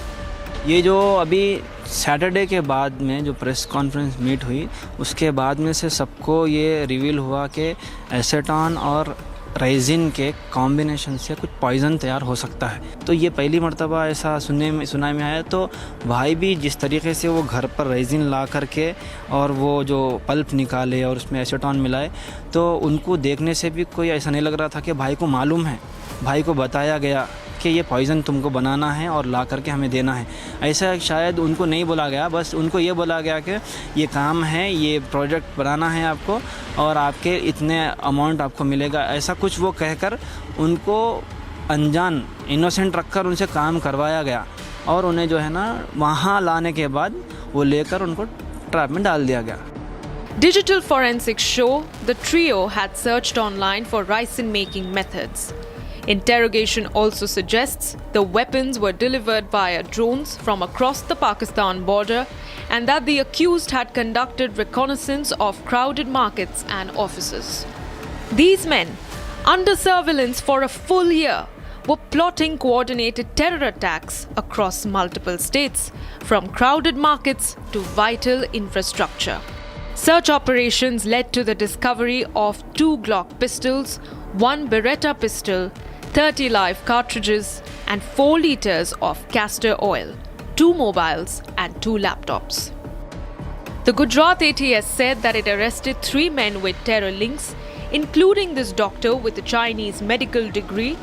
ये जो अभी Saturday के बाद में जो press conference meet हुई, उसके बाद में से सबको ये रिवील हुआ कि एसेटॉन और रेजिन के कॉम्बिनेशन से कुछ पॉइज़न तैयार हो सकता है. तो ये पहली मर्तबा ऐसा सुनाई में आया. तो भाई भी जिस तरीके से वो घर पर रेजिन ला करके और वो जो पल्प निकाले और उसमें एसेटॉन मिलाए, तो उनको देखने से भी कोई ऐसा नहीं लग रहा था कि भाई को मालूम है. भाई को बताया गया कि ये पॉइज़न तुमको बनाना है और ला करके हमें देना है. ऐसा शायद उनको नहीं बोला गया, बस उनको ये बोला गया कि ये काम है, ये प्रोजेक्ट बनाना है आपको और आपके इतने अमाउंट आपको मिलेगा. ऐसा कुछ वो कहकर उनको अनजान इनोसेंट रखकर उनसे काम करवाया गया और उन्हें जो है ना वहाँ लाने के बाद वो लेकर उनको ट्रैप में डाल दिया गया. Digital forensics show the trio had searched online for ricin making methods. Interrogation also suggests the weapons were delivered via drones from across the Pakistan border and that the accused had conducted reconnaissance of crowded markets and offices. These men, under surveillance for a full year, were plotting coordinated terror attacks across multiple states, from crowded markets to vital infrastructure. Search operations led to the discovery of 2 Glock pistols, 1 Beretta pistol, 30 live cartridges, and 4 liters of castor oil, 2 mobiles, and 2 laptops. The Gujarat ATS said that it arrested 3 men with terror links, including this doctor with a Chinese medical degree,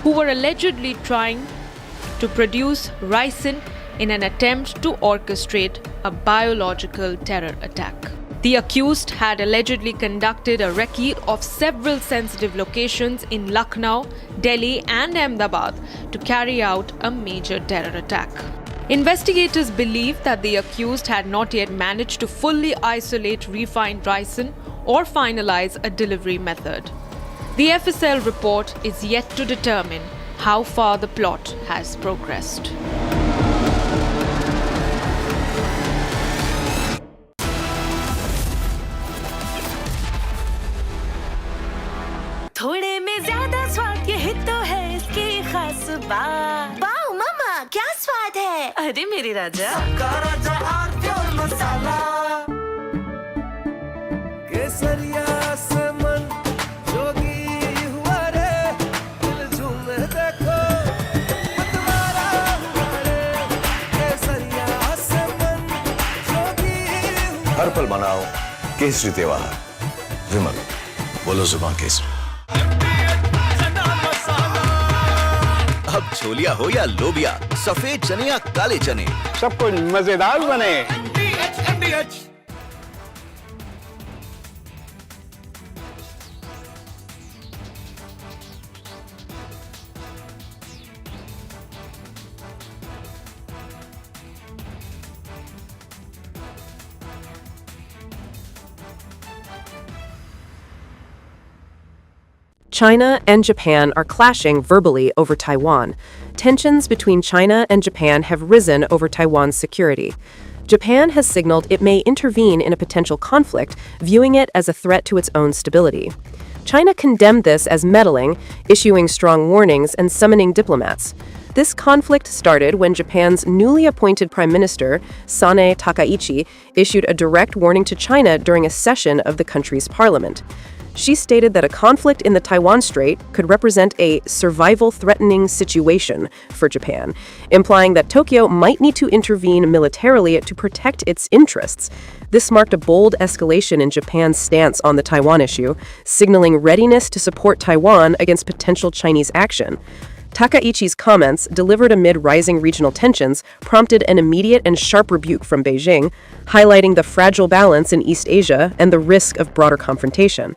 who were allegedly trying to produce ricin in an attempt to orchestrate a biological terror attack. The accused had allegedly conducted a recce of several sensitive locations in Lucknow, Delhi, and Ahmedabad to carry out a major terror attack. Investigators believe that the accused had not yet managed to fully isolate refined ricin or finalize a delivery method. The FSL report is yet to determine how far the plot has progressed. थोड़े में ज्यादा स्वाद, यही तो है इसकी खास बात. वाओ मामा, क्या स्वाद है. अरे मेरे राजा, सबका राजा आर्थिक मसाला. केसरिया से मन जोगी हुआ रे, दिल झूमे देखो मतवारा हुआ रे. केसरिया से मन जोगी हुआ. हर पल मनाओ केसरी त्योहार. विमल, बोलो जुबान केसरी. अब छोलिया हो या लोबिया, सफेद चने या काले चने, सब कुछ मजेदार बने। China and Japan are clashing verbally over Taiwan. Tensions between China and Japan have risen over Taiwan's security. Japan has signaled it may intervene in a potential conflict, viewing it as a threat to its own stability. China condemned this as meddling, issuing strong warnings and summoning diplomats. This conflict started when Japan's newly appointed Prime Minister, Sanae Takaichi, issued a direct warning to China during a session of the country's parliament. She stated that a conflict in the Taiwan Strait could represent a survival-threatening situation for Japan, implying that Tokyo might need to intervene militarily to protect its interests. This marked a bold escalation in Japan's stance on the Taiwan issue, signaling readiness to support Taiwan against potential Chinese action. Takaichi's comments, delivered amid rising regional tensions, prompted an immediate and sharp rebuke from Beijing, highlighting the fragile balance in East Asia and the risk of broader confrontation.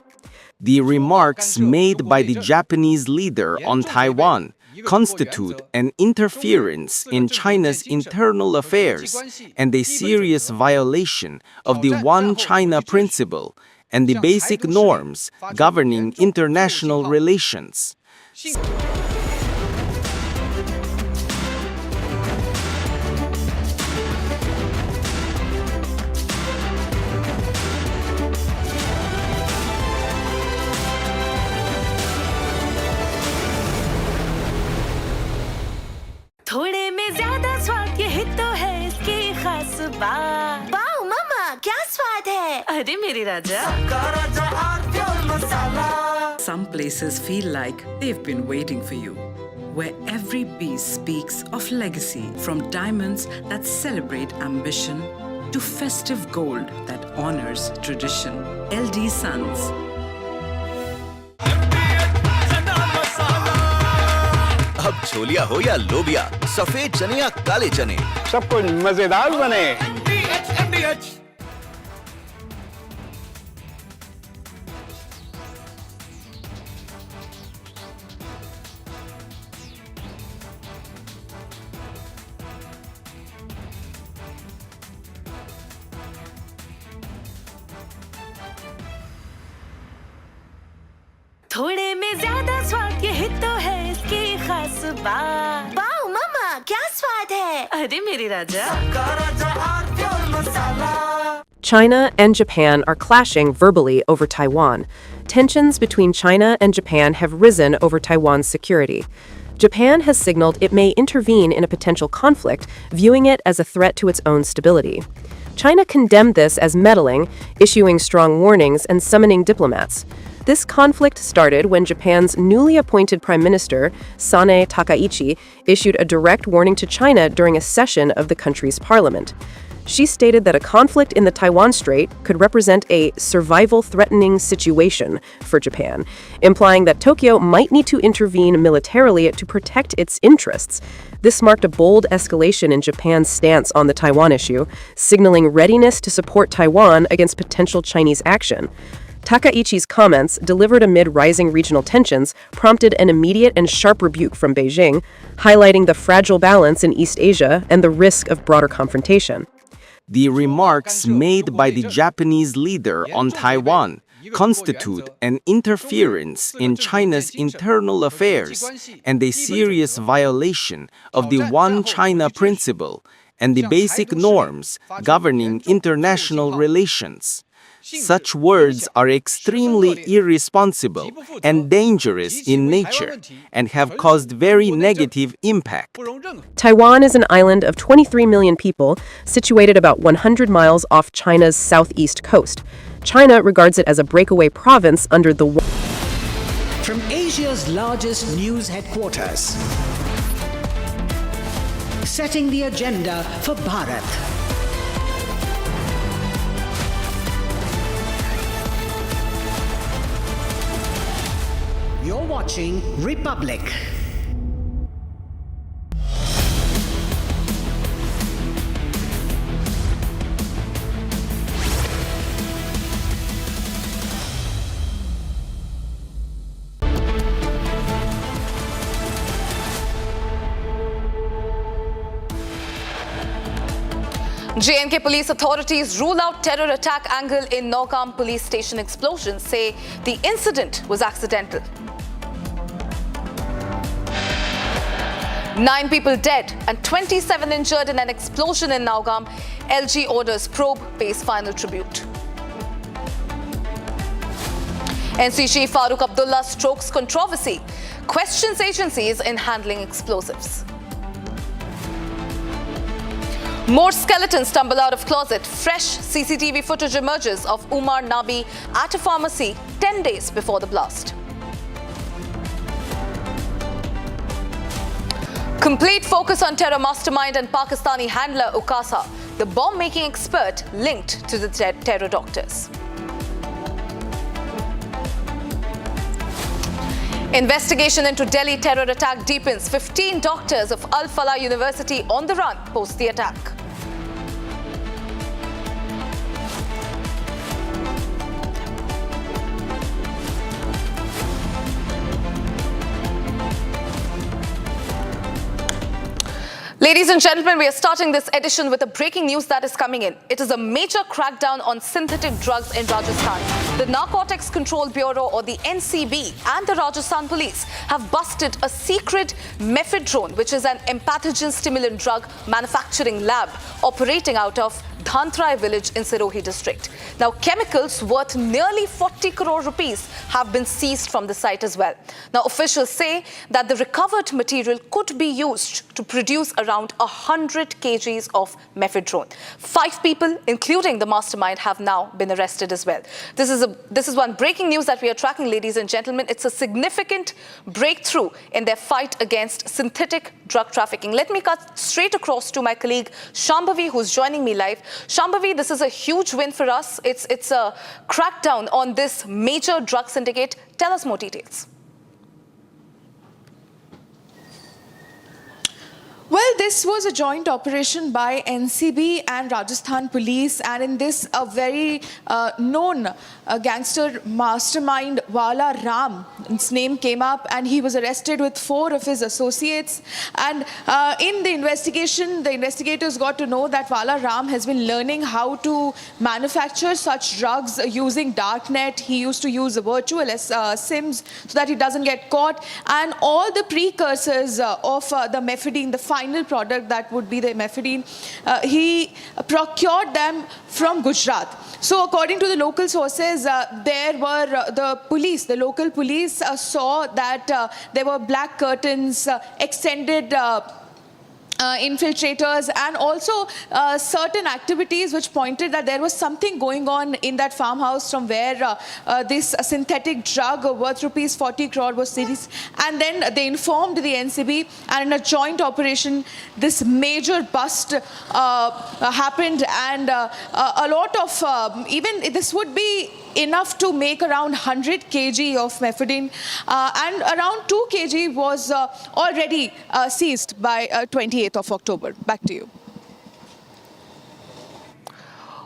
The remarks made by the Japanese leader on Taiwan constitute an interference in China's internal affairs and a serious violation of the One China principle and the basic norms governing international relations. थोड़े में ज्यादा स्वाद यही तो है इसकी खास बात। वाओ मामा क्या स्वाद है? अरे मेरे राजा। Some places feel like they've been waiting for you, where every piece speaks of legacy, from diamonds that celebrate ambition to festive gold that honors tradition. LD Sons. अब छोलिया हो या लोबिया, सफेद चने या काले चने, सब कुछ मजेदार बने। थोड़े में ज्यादा स्वाद यही तो है इसकी खास बात। वाओ मामा क्या स्वाद है? अरे मेरे राजा। China and Japan are clashing verbally over Taiwan. Tensions between China and Japan have risen over Taiwan's security. Japan has signaled it may intervene in a potential conflict, viewing it as a threat to its own stability. China condemned this as meddling, issuing strong warnings and summoning diplomats. This conflict started when Japan's newly appointed Prime Minister, Sanae Takaichi, issued a direct warning to China during a session of the country's parliament. She stated that a conflict in the Taiwan Strait could represent a survival-threatening situation for Japan, implying that Tokyo might need to intervene militarily to protect its interests. This marked a bold escalation in Japan's stance on the Taiwan issue, signaling readiness to support Taiwan against potential Chinese action. Takaichi's comments, delivered amid rising regional tensions, prompted an immediate and sharp rebuke from Beijing, highlighting the fragile balance in East Asia and the risk of broader confrontation. The remarks made by the Japanese leader on Taiwan constitute an interference in China's internal affairs and a serious violation of the One China principle and the basic norms governing international relations. Such words are extremely irresponsible and dangerous in nature and have caused very negative impact. Taiwan is an island of 23 million people, situated about 100 miles off China's southeast coast. China regards it as a breakaway province under the... From Asia's largest news headquarters, setting the agenda for Bharat. You're watching Republic. J&K police authorities rule out terror attack angle in Nowgam police station explosion, say the incident was accidental. 9 people dead and 27 injured in an explosion in Nowgam. LG orders probe, pays final tribute. NC Chief Farooq Abdullah strokes controversy, questions agencies in handling explosives. More skeletons tumble out of closet. Fresh CCTV footage emerges of Umar, Nabi at a pharmacy 10 days before the blast. Complete focus on terror mastermind and Pakistani handler Ukasa, the bomb-making expert linked to the terror doctors. Investigation into Delhi terror attack deepens. 15 doctors of Al Falah University on the run post the attack. Ladies and gentlemen, we are starting this edition with a breaking news that is coming in. It is a major crackdown on synthetic drugs in Rajasthan. The Narcotics Control Bureau, or the NCB, and the Rajasthan police have busted a secret mephedrone, which is an empathogen stimulant drug manufacturing lab operating out of Dhantrai village in Sirohi district. Now, chemicals worth nearly 40 crore rupees have been seized from the site as well. Now, officials say that the recovered material could be used to produce around 100 kgs of mephedrone. 5 people, including the mastermind, have now been arrested as well. This is one breaking news that we are tracking, ladies and gentlemen. It's a significant breakthrough in their fight against synthetic drug trafficking. Let me cut straight across to my colleague Shambhavi, who's joining me live. Shambhavi, this is a huge win for us. It's a crackdown on this major drug syndicate. Tell us more details. Well, this was a joint operation by NCB and Rajasthan police, and in this a very known gangster mastermind, Wala Ram, his name came up, and he was arrested with 4 of his associates. And in the investigation, the investigators got to know that Wala Ram has been learning how to manufacture such drugs using darknet. He used to use virtual SIMs so that he doesn't get caught, and all the precursors of the mephedrone, the final product that would be the mephedrone, he procured them from Gujarat. So according to the local sources, there were the local police saw that there were black curtains, extended infiltrators, and also certain activities which pointed that there was something going on in that farmhouse from where this synthetic drug worth rupees 40 crore was seized. And then they informed the NCB, and in a joint operation, this major bust happened, and a lot of, even this would be enough to make around 100 kg of mephedrone, and around 2 kg was already seized by 28th of October. Back to you.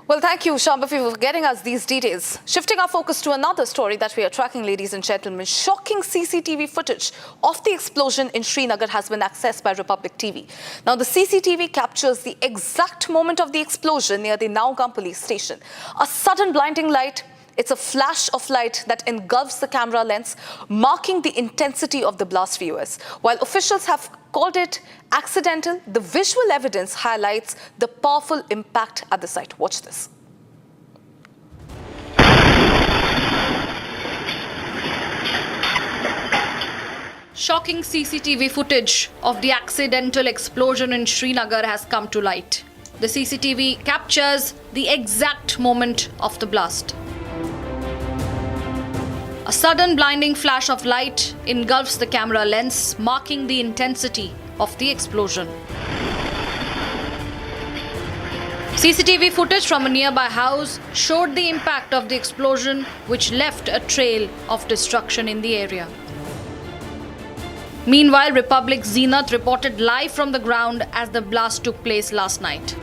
Well, thank you, Shambhavi, for getting us these details. Shifting our focus to another story that we are tracking, ladies and gentlemen. Shocking CCTV footage of the explosion in Srinagar has been accessed by Republic TV. Now, the CCTV captures the exact moment of the explosion near the Nowgam police station. A sudden blinding light. It's a flash of light that engulfs the camera lens, marking the intensity of the blast, viewers. While officials have called it accidental, the visual evidence highlights the powerful impact at the site. Watch this. Shocking CCTV footage of the accidental explosion in Srinagar has come to light. The CCTV captures the exact moment of the blast. A sudden blinding flash of light engulfs the camera lens, marking the intensity of the explosion. CCTV footage from a nearby house showed the impact of the explosion, which left a trail of destruction in the area. Meanwhile, Republic Zenith reported live from the ground as the blast took place last night.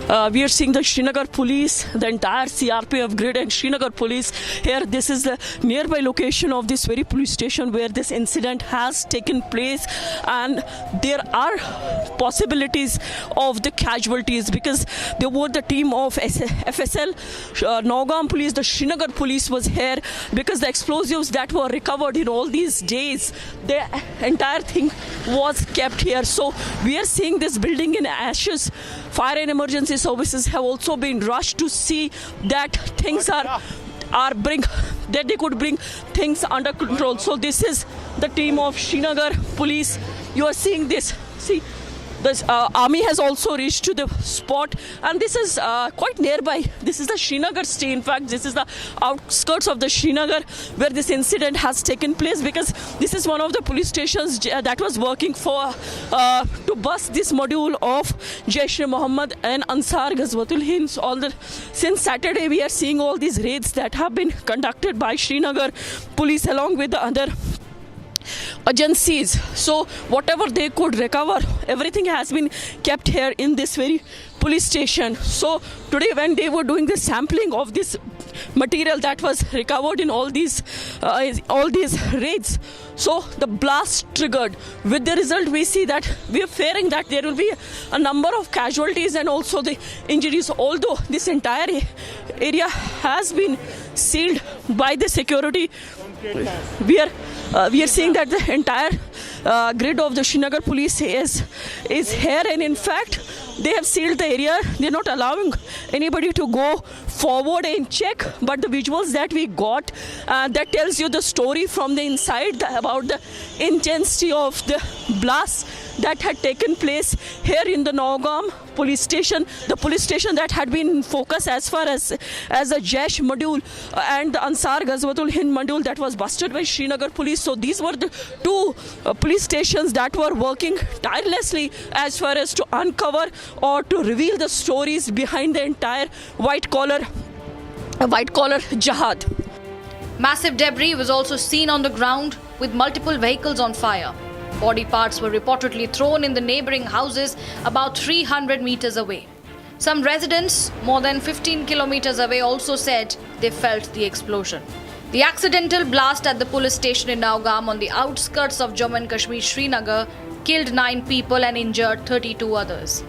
We are seeing the Srinagar police, the entire CRPF grid and Srinagar police. Here, this is the nearby location of this very police station where this incident has taken place, and there are possibilities of the casualties because there were the team of FSL, Nowgam police, the Srinagar police was here because the explosives that were recovered in all these days, the entire thing was kept here. So we are seeing this building in ashes. Fire and emergency services have also been rushed to see that things that they could bring things under control. So this is the team of Srinagar police. You are seeing this. See, the army has also reached to the spot, and this is quite nearby. This is the Srinagar city. In fact, this is the outskirts of the Srinagar where this incident has taken place, because this is one of the police stations that was working for to bust this module of Jaish-e-Mohammed and Ansar Ghazwatul Hind. Since Saturday, we are seeing all these raids that have been conducted by Srinagar police along with the other agencies. So whatever they could recover, everything has been kept here in this very police station. So today when they were doing the sampling of this material that was recovered in all these raids, so the blast triggered. With the result, we see that we are fearing that there will be a number of casualties and also the injuries, although this entire area has been sealed by the security. We are seeing that the entire grid of the Srinagar police is here, and in fact they have sealed the area. They're not allowing anybody to go forward and check. But the visuals that we got, that tells you the story from the inside about the intensity of the blast that had taken place here in the Nowgam police station, the police station that had been in focus as far as a Jaish module and the Ansar Ghazwatul Hind module that was busted by Srinagar police. So these were the two police stations that were working tirelessly as far as to uncover or to reveal the stories behind the entire white collar jihad. Massive debris was also seen on the ground with multiple vehicles on fire. Body parts were reportedly thrown in the neighboring houses about 300 meters away. Some residents more than 15 kilometers away also said they felt the explosion. The accidental blast at the police station in Nowgam on the outskirts of Jammu and Kashmir, Srinagar, killed 9 people and injured 32 others.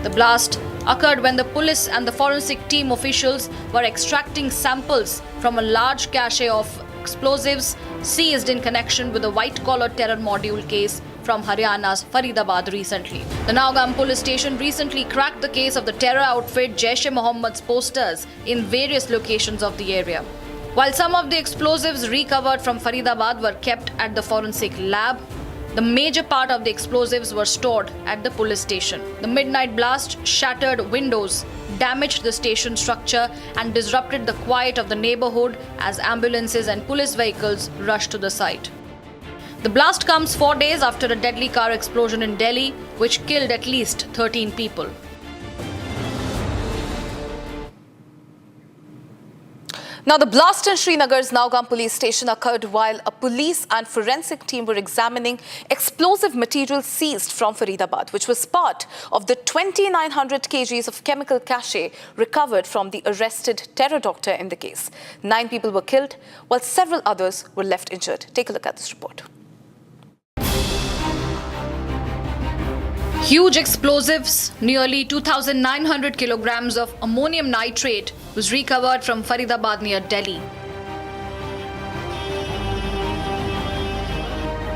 The blast occurred when the police and the forensic team officials were extracting samples from a large cache of explosives seized in connection with the white-collar terror module case from Haryana's Faridabad recently. The Nowgam police station recently cracked the case of the terror outfit Jaish-e-Mohammed's posters in various locations of the area. While some of the explosives recovered from Faridabad were kept at the forensic lab, the major part of the explosives were stored at the police station. The midnight blast shattered windows, damaged the station structure and disrupted the quiet of the neighborhood as ambulances and police vehicles rushed to the site. The blast comes 4 days after a deadly car explosion in Delhi, which killed at least 13 people. Now, the blast in Srinagar's Nowgam police station occurred while a police and forensic team were examining explosive material seized from Faridabad, which was part of the 2,900 kgs of chemical cache recovered from the arrested terror doctor in the case. 9 people were killed, while several others were left injured. Take a look at this report. Huge explosives, nearly 2,900 kilograms of ammonium nitrate was recovered from Faridabad near Delhi.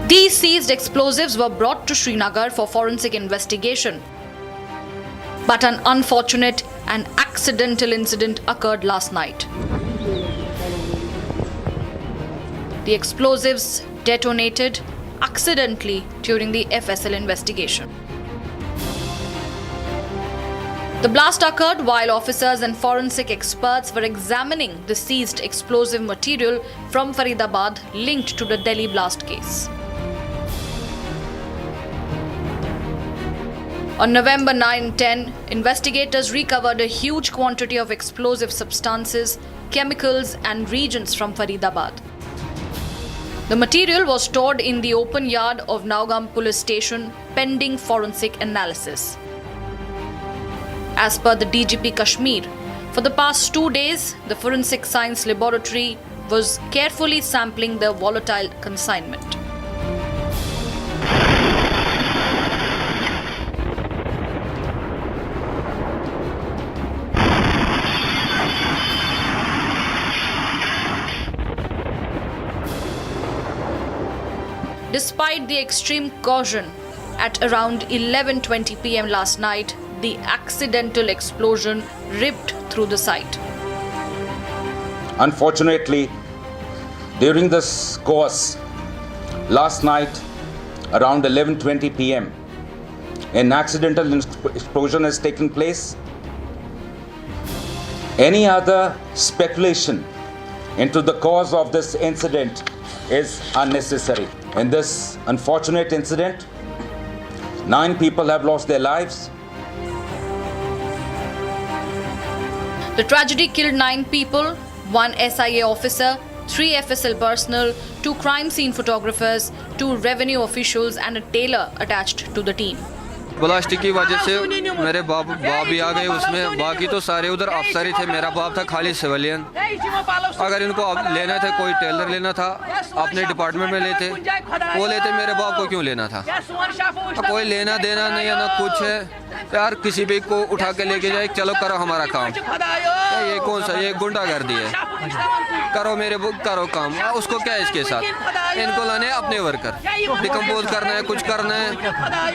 These seized explosives were brought to Srinagar for forensic investigation. But an unfortunate and accidental incident occurred last night. The explosives detonated accidentally during the FSL investigation. The blast occurred while officers and forensic experts were examining the seized explosive material from Faridabad linked to the Delhi blast case. On November 9-10, investigators recovered a huge quantity of explosive substances, chemicals and reagents from Faridabad. The material was stored in the open yard of Nowgam police station pending forensic analysis. As per the DGP Kashmir, for the past 2 days, the Forensic Science Laboratory was carefully sampling the volatile consignment. Despite the extreme caution, at around 11:20 p.m. last night, the accidental explosion ripped through the site. Unfortunately, during this course, last night around 11:20 p.m., an accidental explosion has taken place. Any other speculation into the cause of this incident is unnecessary. In this unfortunate incident, 9 people have lost their lives. The tragedy killed 9 people, 1 SIA officer, 3 FSL personnel, 2 crime scene photographers, 2 revenue officials and a tailor attached to the team. Blast की वजह से मेरे बाप भी आ गए उसमें, बाकी तो सारे उधर अफसर ही थे, मेरा बाप था खाली सिविलियन। अगर इनको अब लेना था, कोई टेलर लेना था, अपने डिपार्टमेंट में लेते, वो लेते, मेरे बाप को क्यों लेना था? कोई लेना देना नहीं है ना कुछ है यार, किसी भी को उठा के लेके जाए, चलो करो हमारा काम। ये कौन सा, ये गुंडागर्दी है, करो काम, उसको क्या है इसके साथ? इनको लाने अपने वर्कर, डिकम्पोज करना है, कुछ करना है,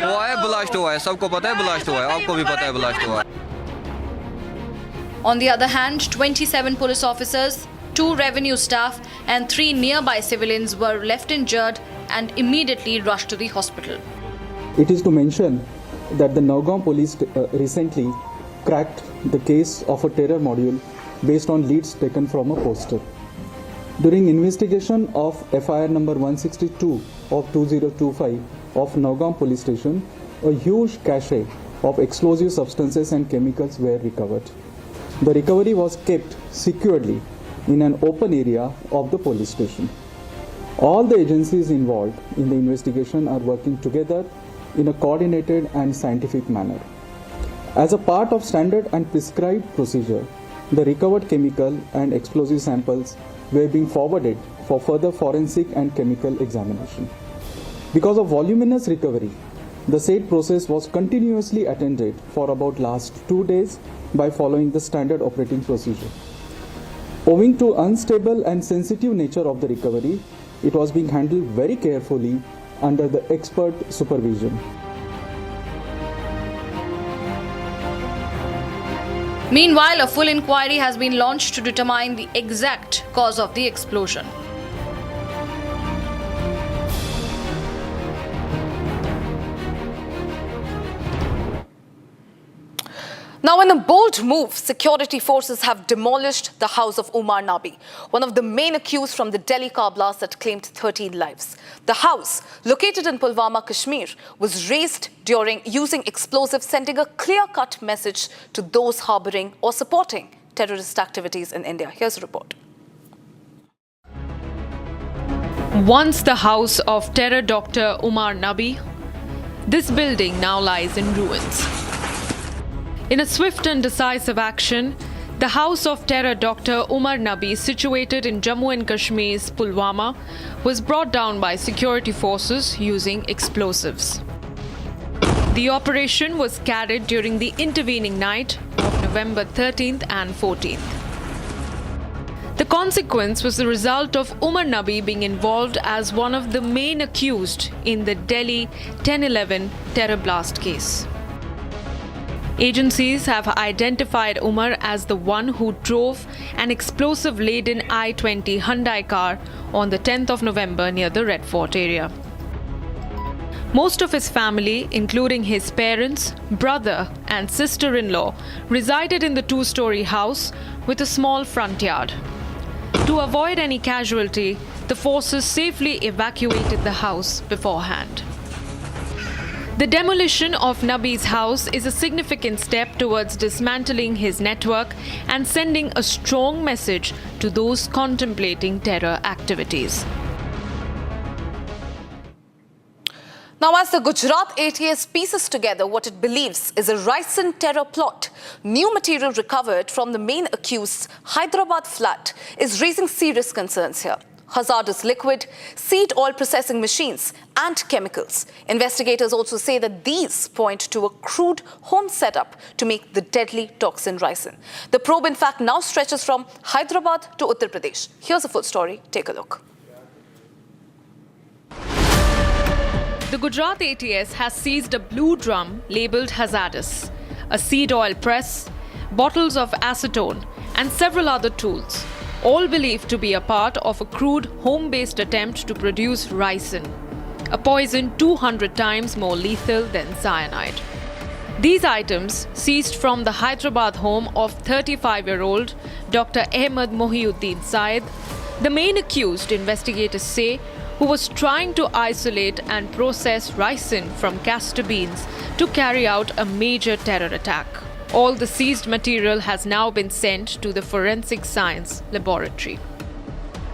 वो है ब्लास्ट हुआ है, सबको पता है ब्लास्ट हुआ है, आपको भी पता है ब्लास्ट हुआ है। On the other hand, 27 police officers, 2 revenue staff and 3 nearby civilians were left injured and immediately rushed to the hospital. It is to mention that the Nowgam police recently cracked the case of a terror module based on leads taken from a poster. During investigation of FIR number 162 of 2025 of Nowgam police station, a huge cache of explosive substances and chemicals were recovered. The recovery was kept securely in an open area of the police station. All the agencies involved in the investigation are working together in a coordinated and scientific manner. As a part of standard and prescribed procedure, the recovered chemical and explosive samples were being forwarded for further forensic and chemical examination. Because of voluminous recovery, the said process was continuously attended for about last 2 days by following the standard operating procedure. Owing to unstable and sensitive nature of the recovery, it was being handled very carefully under the expert supervision. Meanwhile, a full inquiry has been launched to determine the exact cause of the explosion. Now, in a bold move, security forces have demolished the house of Umar Nabi, one of the main accused from the Delhi car blast that claimed 13 lives. The house, located in Pulwama, Kashmir, was razed during using explosives, sending a clear-cut message to those harboring or supporting terrorist activities in India. Here's a report. Once the house of terror doctor Umar Nabi, this building now lies in ruins. In a swift and decisive action, the house of terror Dr. Umar Nabi, situated in Jammu and Kashmir's Pulwama, was brought down by security forces using explosives. The operation was carried during the intervening night of November 13th and 14th. The consequence was the result of Umar Nabi being involved as one of the main accused in the Delhi 10/11 terror blast case. Agencies have identified Umar as the one who drove an explosive-laden I-20 Hyundai car on the 10th of November near the Red Fort area. Most of his family, including his parents, brother and sister-in-law, resided in the 2-story house with a small front yard. To avoid any casualty, the forces safely evacuated the house beforehand. The demolition of Nabi's house is a significant step towards dismantling his network and sending a strong message to those contemplating terror activities. Now, as the Gujarat ATS pieces together what it believes is a Ryson terror plot, new material recovered from the main accused's Hyderabad flat is raising serious concerns here. Hazardous liquid, seed oil processing machines and chemicals. Investigators also say that these point to a crude home setup to make the deadly toxin Ryson. The probe, in fact, now stretches from Hyderabad to Uttar Pradesh. Here's a full story. Take a look. The Gujarat ATS has seized a blue drum labelled hazardous, a seed oil press, bottles of acetone and several other tools, all believed to be a part of a crude home-based attempt to produce Ryson, a poison 200 times more lethal than cyanide. These items, seized from the Hyderabad home of 35-year-old Dr. Ahmed Mohiuddin Syed, the main accused, investigators say, who was trying to isolate and process Ryson from castor beans to carry out a major terror attack. All the seized material has now been sent to the Forensic Science Laboratory.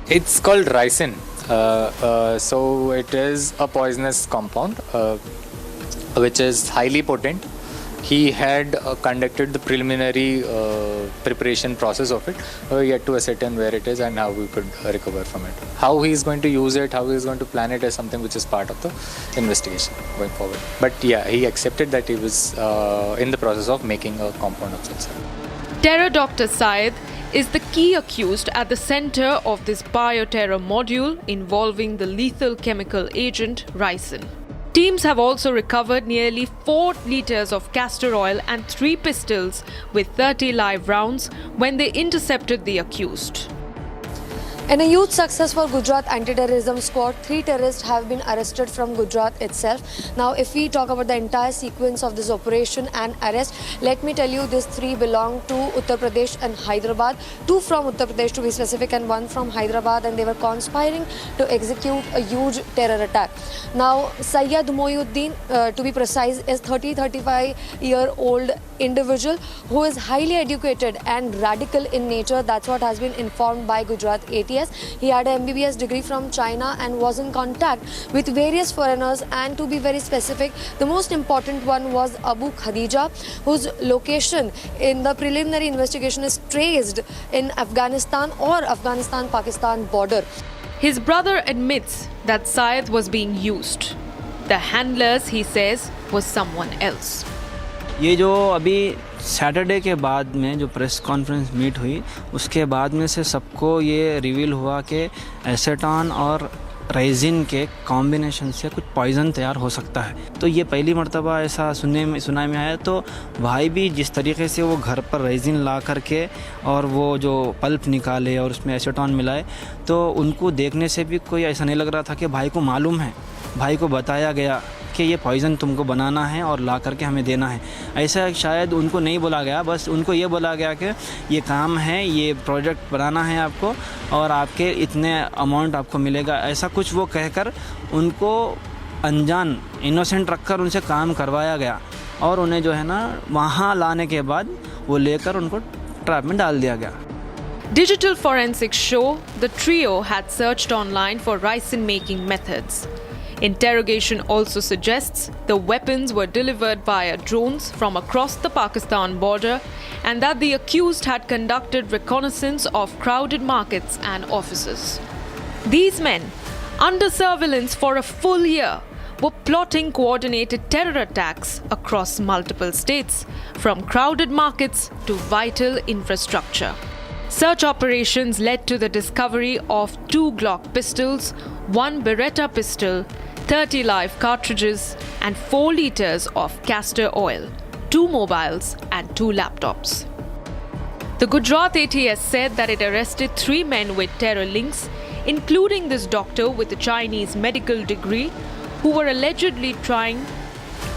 It's called Ryson. So it is a poisonous compound which is highly potent. He had conducted the preliminary preparation process of it, yet to ascertain where it is and how we could recover from it. How he is going to use it, how he is going to plan it is something which is part of the investigation going forward. But yeah, he accepted that he was in the process of making a compound of such sort. Terror Dr. Syed is the key accused at the center of this bioterror module involving the lethal chemical agent Ryson. Teams have also recovered nearly 4 litres of castor oil and 3 pistols with 30 live rounds when they intercepted the accused. In a huge success for Gujarat anti-terrorism squad, 3 terrorists have been arrested from Gujarat itself. Now, if we talk about the entire sequence of this operation and arrest, let me tell you, these 3 belong to Uttar Pradesh and Hyderabad. 2 from Uttar Pradesh to be specific and 1 from Hyderabad, and they were conspiring to execute a huge terror attack. Now, Syed Mohiuddin, to be precise, is 35-year-old individual who is highly educated and radical in nature. That's what has been informed by Gujarat ATS. He had an Amphibious degree from China and was in contact with various foreigners, and to be very specific, the most important one was Abu Khadija, whose location in the preliminary investigation is traced in Afghanistan or Afghanistan-Pakistan border. His brother admits that Syed was being used. The handlers, he says, was someone else. ये जो अभी Saturday के बाद में जो press conference meet हुई, उसके बाद में से सबको ये रिवील हुआ कि एसेटॉन और रेजिन के कॉम्बिनेशन से कुछ पॉइज़न तैयार हो सकता है। तो ये पहली मर्तबा ऐसा सुनाई में आया। तो भाई भी जिस तरीके से वो घर पर रेजिन ला करके और वो जो पल्प निकाले और उसमें एसेटॉन मिलाए, तो उनको देखने से भी कोई ऐसा नहीं लग रहा था कि भाई को मालूम है। भाई को बताया गया कि ये पॉइज़न तुमको बनाना है और ला करके हमें देना है। ऐसा शायद उनको नहीं बोला गया, बस उनको ये बोला गया कि ये काम है, ये प्रोजेक्ट बनाना है आपको और आपके इतने अमाउंट आपको मिलेगा। ऐसा कुछ वो कहकर उनको अनजान इनोसेंट रखकर उनसे काम करवाया गया और उन्हें जो है ना वहाँ लाने के बाद वो लेकर उनको ट्रैप में डाल दिया गया। Digital forensics show the trio had searched online for Ryson making methods. Interrogation also suggests the weapons were delivered via drones from across the Pakistan border and that the accused had conducted reconnaissance of crowded markets and offices. These men, under surveillance for a full year, were plotting coordinated terror attacks across multiple states, from crowded markets to vital infrastructure. Search operations led to the discovery of 2 Glock pistols, 1 Beretta pistol, 30 live cartridges and 4 litres of castor oil, 2 mobiles and 2 laptops. The Gujarat ATS said that it arrested 3 men with terror links, including this doctor with a Chinese medical degree, who were allegedly trying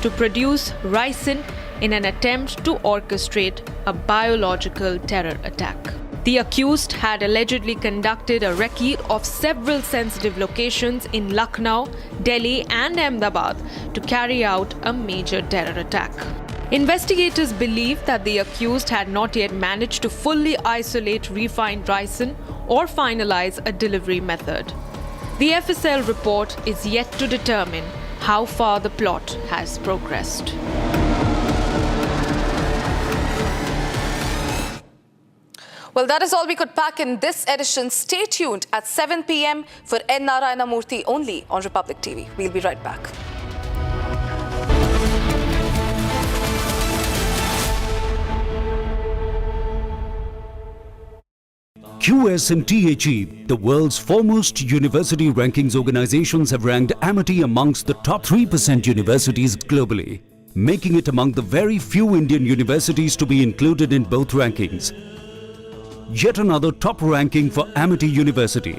to produce Ryson in an attempt to orchestrate a biological terror attack. The accused had allegedly conducted a recce of several sensitive locations in Lucknow, Delhi and Ahmedabad to carry out a major terror attack. Investigators believe that the accused had not yet managed to fully isolate refined Ryson or finalize a delivery method. The FSL report is yet to determine how far the plot has progressed. Well, that is all we could pack in this edition. Stay tuned at 7 p.m. for N. Narayana Murthy only on Republic TV. We'll be right back. QS&THE, the world's foremost university rankings organizations, have ranked Amity amongst the top 3% universities globally, making it among the very few Indian universities to be included in both rankings. Yet another top ranking for Amity University.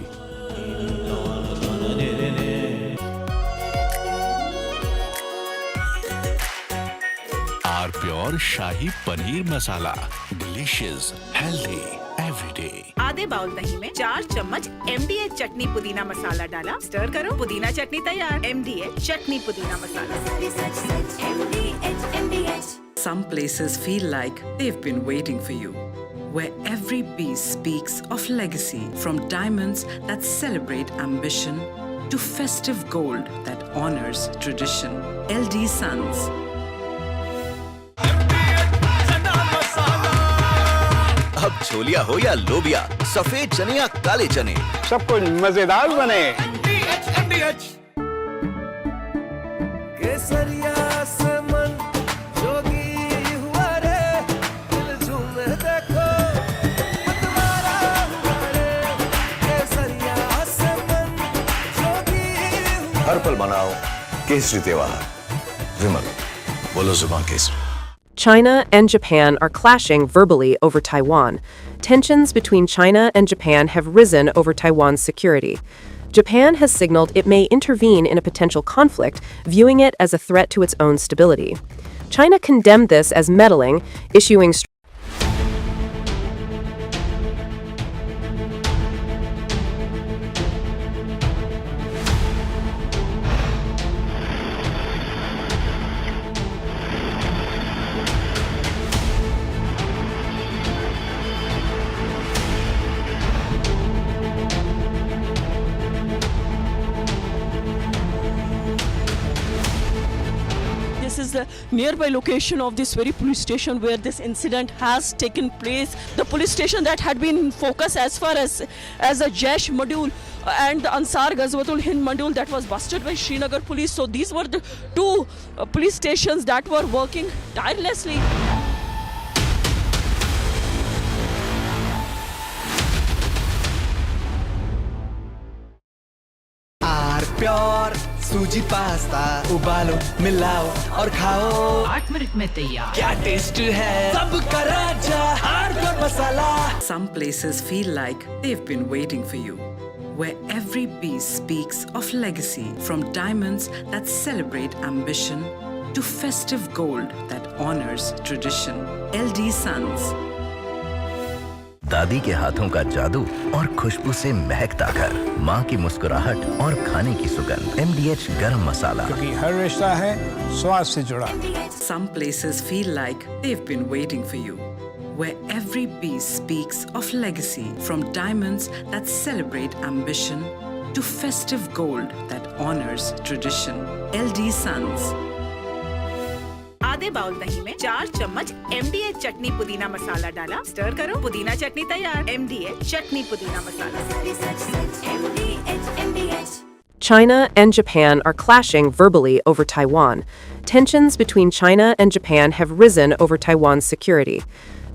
Our pure Shahi Paneer Masala. Delicious, healthy, every day. आधे bowl दही में 4 चम्मच MDH चटनी पुदीना मसाला डाला, stir करो, पुदीना चटनी तैयार। MDH चटनी पुदीना मसाला। Some places feel like they've been waiting for you, where every piece speaks of legacy, from diamonds that celebrate ambition to festive gold that honors tradition. LD Sons. अब छोलिया हो या लोबिया, सफेद चने या काले चने, सब कुछ मजेदार बने। केसरिया से मन जोगी हुआ रे, दिल झूमे देखो मतवारा हुआ रे। केसरिया से मन जोगी हुआ। हर पल मनाओ केसरी त्योहार। विमल, बोलो जुबान Kesari. China and Japan are clashing verbally over Taiwan. Tensions between China and Japan have risen over Taiwan's security. Japan has signaled it may intervene in a potential conflict, viewing it as a threat to its own stability. China condemned this as meddling, issuing The nearby location of this very police station where this incident has taken place. The police station that had been in focus as far as a Jaish module and the Ansar Ghazwatul Hind module that was busted by Srinagar police. So these were the two police stations that were working tirelessly. Pure सूजी pasta उबालो मिलाओ और खाओ 8 minute में तैयार। क्या taste है सबका राजा R pure masala. Some places feel like they've been waiting for you, where every piece speaks of legacy, from diamonds that celebrate ambition to festive gold that honors tradition. LD Sons. दादी के हाथों का जादू और खुशबू से महकता घर, माँ की मुस्कुराहट और खाने की सुगंध। MDH गरम मसाला, क्योंकि हर रिश्ता है स्वाद से जुड़ा। Some places feel like they've been waiting for you, where every piece speaks of legacy, from diamonds that celebrate ambition to festive gold that honors tradition. LD Sons. आधे बाउल दही में 4 चम्मच MDH चटनी पुदीना मसाला डाला, स्टर करो, पुदीना चटनी तैयार। MDH चटनी पुदीना मसाला। China and Japan are clashing verbally over Taiwan. Tensions between China and Japan have risen over Taiwan's security.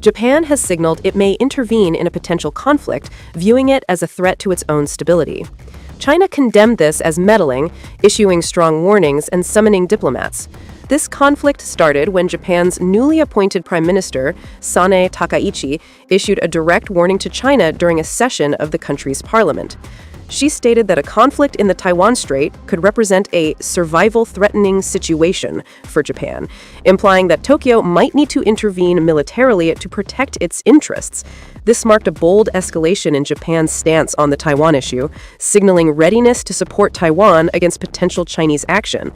Japan has signaled it may intervene in a potential conflict, viewing it as a threat to its own stability. China condemned this as meddling, issuing strong warnings and summoning diplomats. This conflict started when Japan's newly appointed Prime Minister, Sanae Takaichi, issued a direct warning to China during a session of the country's parliament. She stated that a conflict in the Taiwan Strait could represent a survival-threatening situation for Japan, implying that Tokyo might need to intervene militarily to protect its interests. This marked a bold escalation in Japan's stance on the Taiwan issue, signaling readiness to support Taiwan against potential Chinese action.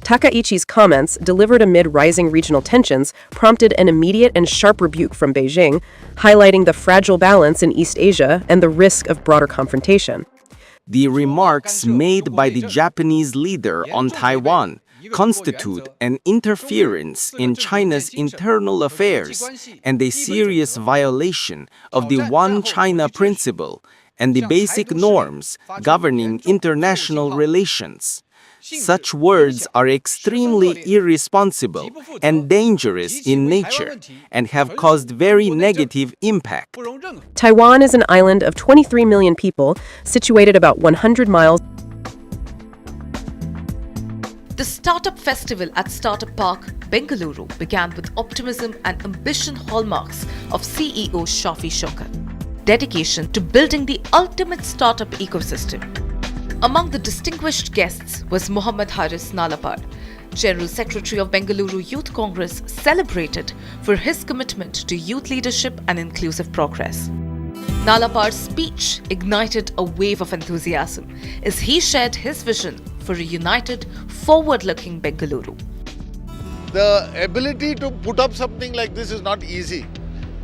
Takaichi's comments, delivered amid rising regional tensions, prompted an immediate and sharp rebuke from Beijing, highlighting the fragile balance in East Asia and the risk of broader confrontation. The remarks made by the Japanese leader on Taiwan constitute an interference in China's internal affairs and a serious violation of the One China principle and the basic norms governing international relations. Such words are extremely irresponsible and dangerous in nature and have caused very negative impact. Taiwan is an island of 23 million people, situated about 100 miles. The Startup Festival at Startup Park, Bengaluru began with optimism and ambition hallmarks of CEO Shafi Shaukat. Dedication to building the ultimate startup ecosystem. Among the distinguished guests was Muhammad Haris Nalapar, General Secretary of Bengaluru Youth Congress, celebrated for his commitment to youth leadership and inclusive progress. Nalapar's speech ignited a wave of enthusiasm as he shared his vision for a united, forward-looking Bengaluru. The ability to put up something like this is not easy.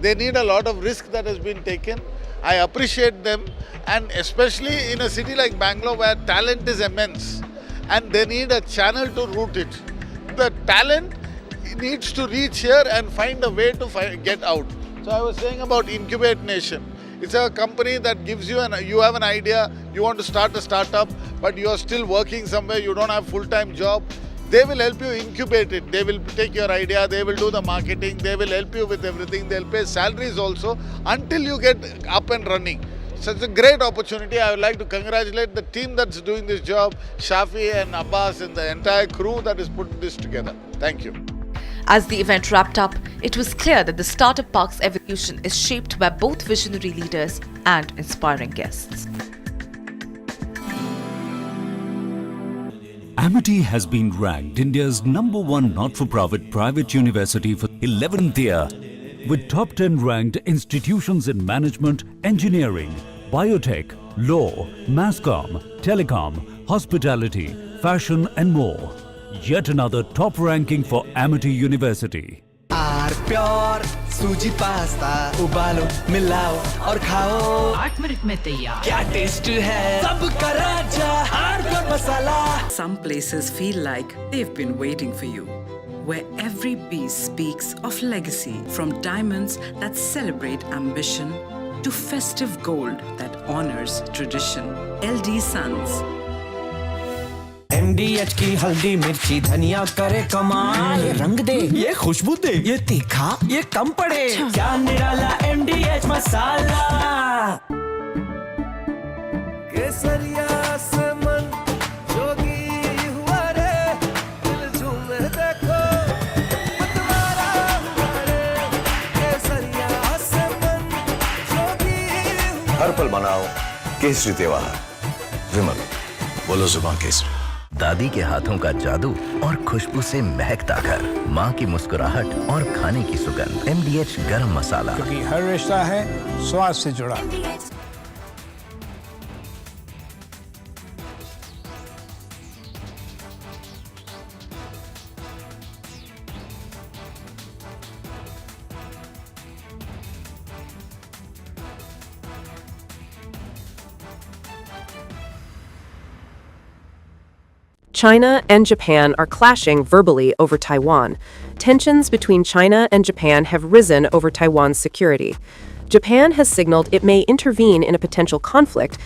They need a lot of risk that has been taken. I appreciate them, and especially in a city like Bangalore where talent is immense and they need a channel to route it. The talent needs to reach here and find a way to get out. So I was saying about Incubate Nation. It's a company that gives you you have an idea, you want to start a startup, but you are still working somewhere, you don't have full-time job. They will help you incubate it. They will take your idea, they will do the marketing, they will help you with everything. They'll pay salaries also until you get up and running. So it's a great opportunity. I would like to congratulate the team that's doing this job, Shafi and Abbas and the entire crew that is putting this together. Thank you. As the event wrapped up, it was clear that the Startup Park's evolution is shaped by both visionary leaders and inspiring guests. Amity has been ranked India's #1 not-for-profit private university for 11th year, with top 10 ranked institutions in management, engineering, biotech, law, mass comm, telecom, hospitality, fashion and more. Yet another top ranking for Amity University. Pure सूजी pasta उबालो मिलाओ और खाओ 8 minute में तैयार क्या taste है सबका राजा R pure masala. Some places feel like they've been waiting for you, where every piece speaks of legacy, from diamonds that celebrate ambition to festive gold that honors tradition. LD Sons. MDH की हल्दी मिर्ची धनिया करे कमाल. ये रंग दे, ये खुशबू दे, ये तीखा, ये कम पड़े. क्या निराला MDH मसाला. केसरिया से मन जोगी हुआ रे, दिल झूमे देखो मतवारा हुआ रे. केसरिया से मन जोगी हुआ. हर पल मनाओ केसरी त्योहार. विमल, बोलो जुबान केसरी. दादी के हाथों का जादू और खुशबू से महकता घर, माँ की मुस्कुराहट और खाने की सुगंध. MDH गरम मसाला, क्योंकि हर रिश्ता है स्वाद से जुड़ा. China and Japan are clashing verbally over Taiwan. Tensions between China and Japan have risen over Taiwan's security. Japan has signaled it may intervene in a potential conflict.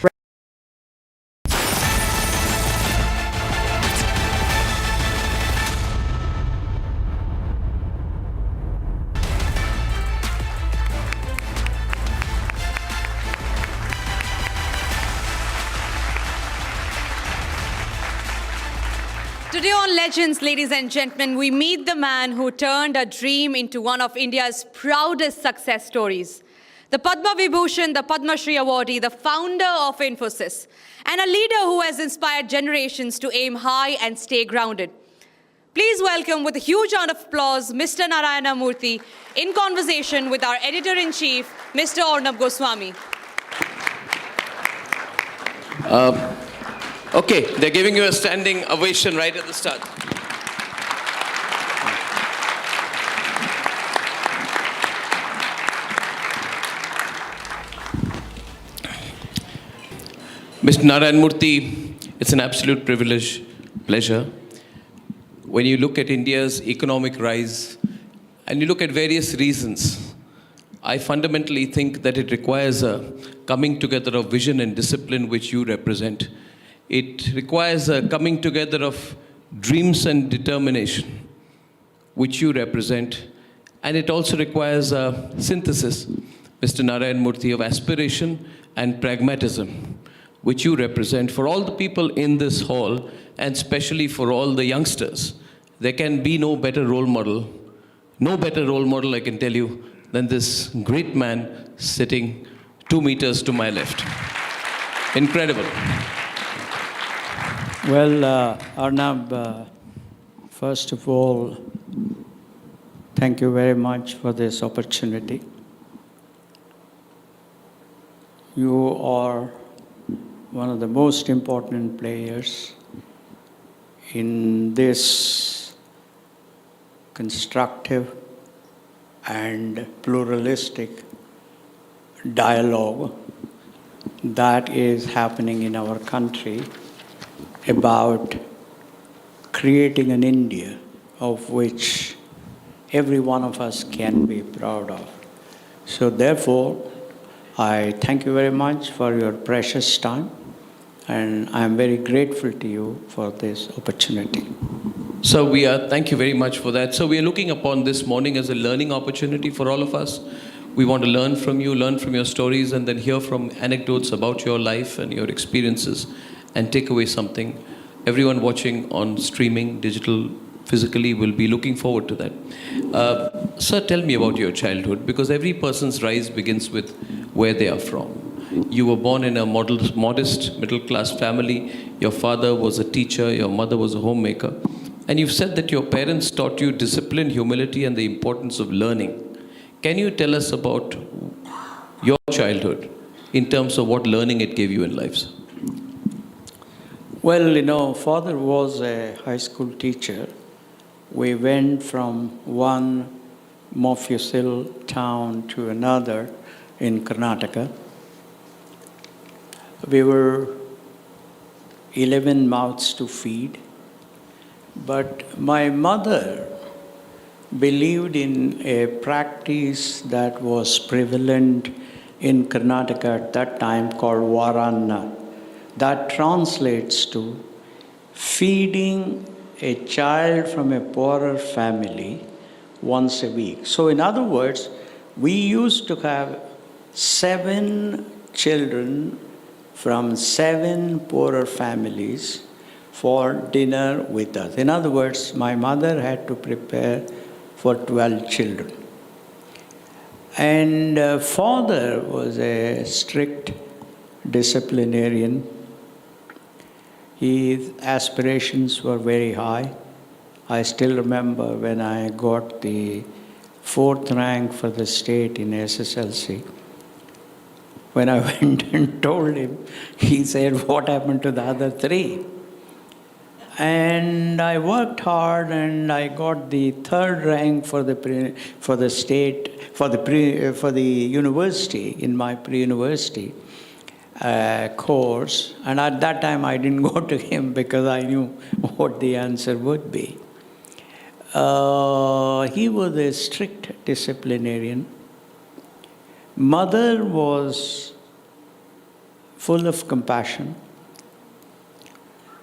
Today on Legends, ladies and gentlemen, we meet the man who turned a dream into one of India's proudest success stories. The Padma Vibhushan, the Padma Shri awardee, the founder of Infosys, and a leader who has inspired generations to aim high and stay grounded. Please welcome with a huge round of applause, Mr. Narayana Murthy, in conversation with our Editor-in-Chief, Mr. Arnab Goswami. Okay, they're giving you a standing ovation right at the start. Mr. Narayana Murthy, it's an absolute pleasure. When you look at India's economic rise and you look at various reasons, I fundamentally think that it requires a coming together of vision and discipline which you represent. It requires a coming together of dreams and determination which you represent. And it also requires a synthesis, Mr. Narayana Murthy, of aspiration and pragmatism, which you represent. For all the people in this hall, and especially for all the youngsters, there can be no better role model, I can tell you, than this great man sitting 2 meters to my left. Incredible. Well, Arnab, first of all, thank you very much for this opportunity. You are one of the most important players in this constructive and pluralistic dialogue that is happening in our country about creating an India of which every one of us can be proud of. So therefore, I thank you very much for your precious time, and I am very grateful to you for this opportunity. So thank you very much for that. So we are looking upon this morning as a learning opportunity for all of us. We want to learn from you, learn from your stories, and then hear from anecdotes about your life and your experiences and take away something. Everyone watching on streaming, digital, physically will be looking forward to that. Sir, tell me about your childhood, because every person's rise begins with where they are from. You were born in a modest middle-class family. Your father was a teacher, your mother was a homemaker. And you've said that your parents taught you discipline, humility, and the importance of learning. Can you tell us about your childhood in terms of what learning it gave you in life, sir? Well, father was a high school teacher. We went from one Mofussil town to another in Karnataka. We were 11 mouths to feed. But my mother believed in a practice that was prevalent in Karnataka at that time called Varanna. That translates to feeding a child from a poorer family once a week. So in other words, we used to have 7 children from 7 poorer families for dinner with us. In other words, my mother had to prepare for 12 children. And father was a strict disciplinarian. His aspirations were very high. I still remember when I got the 4th rank for the state in SSLC. When I went and told him, he said, "What happened to the other 3? And I worked hard, and I got the 3rd rank for the state, for the university, in my pre-university course. And at that time, I didn't go to him because I knew what the answer would be. He was a strict disciplinarian. Mother was full of compassion.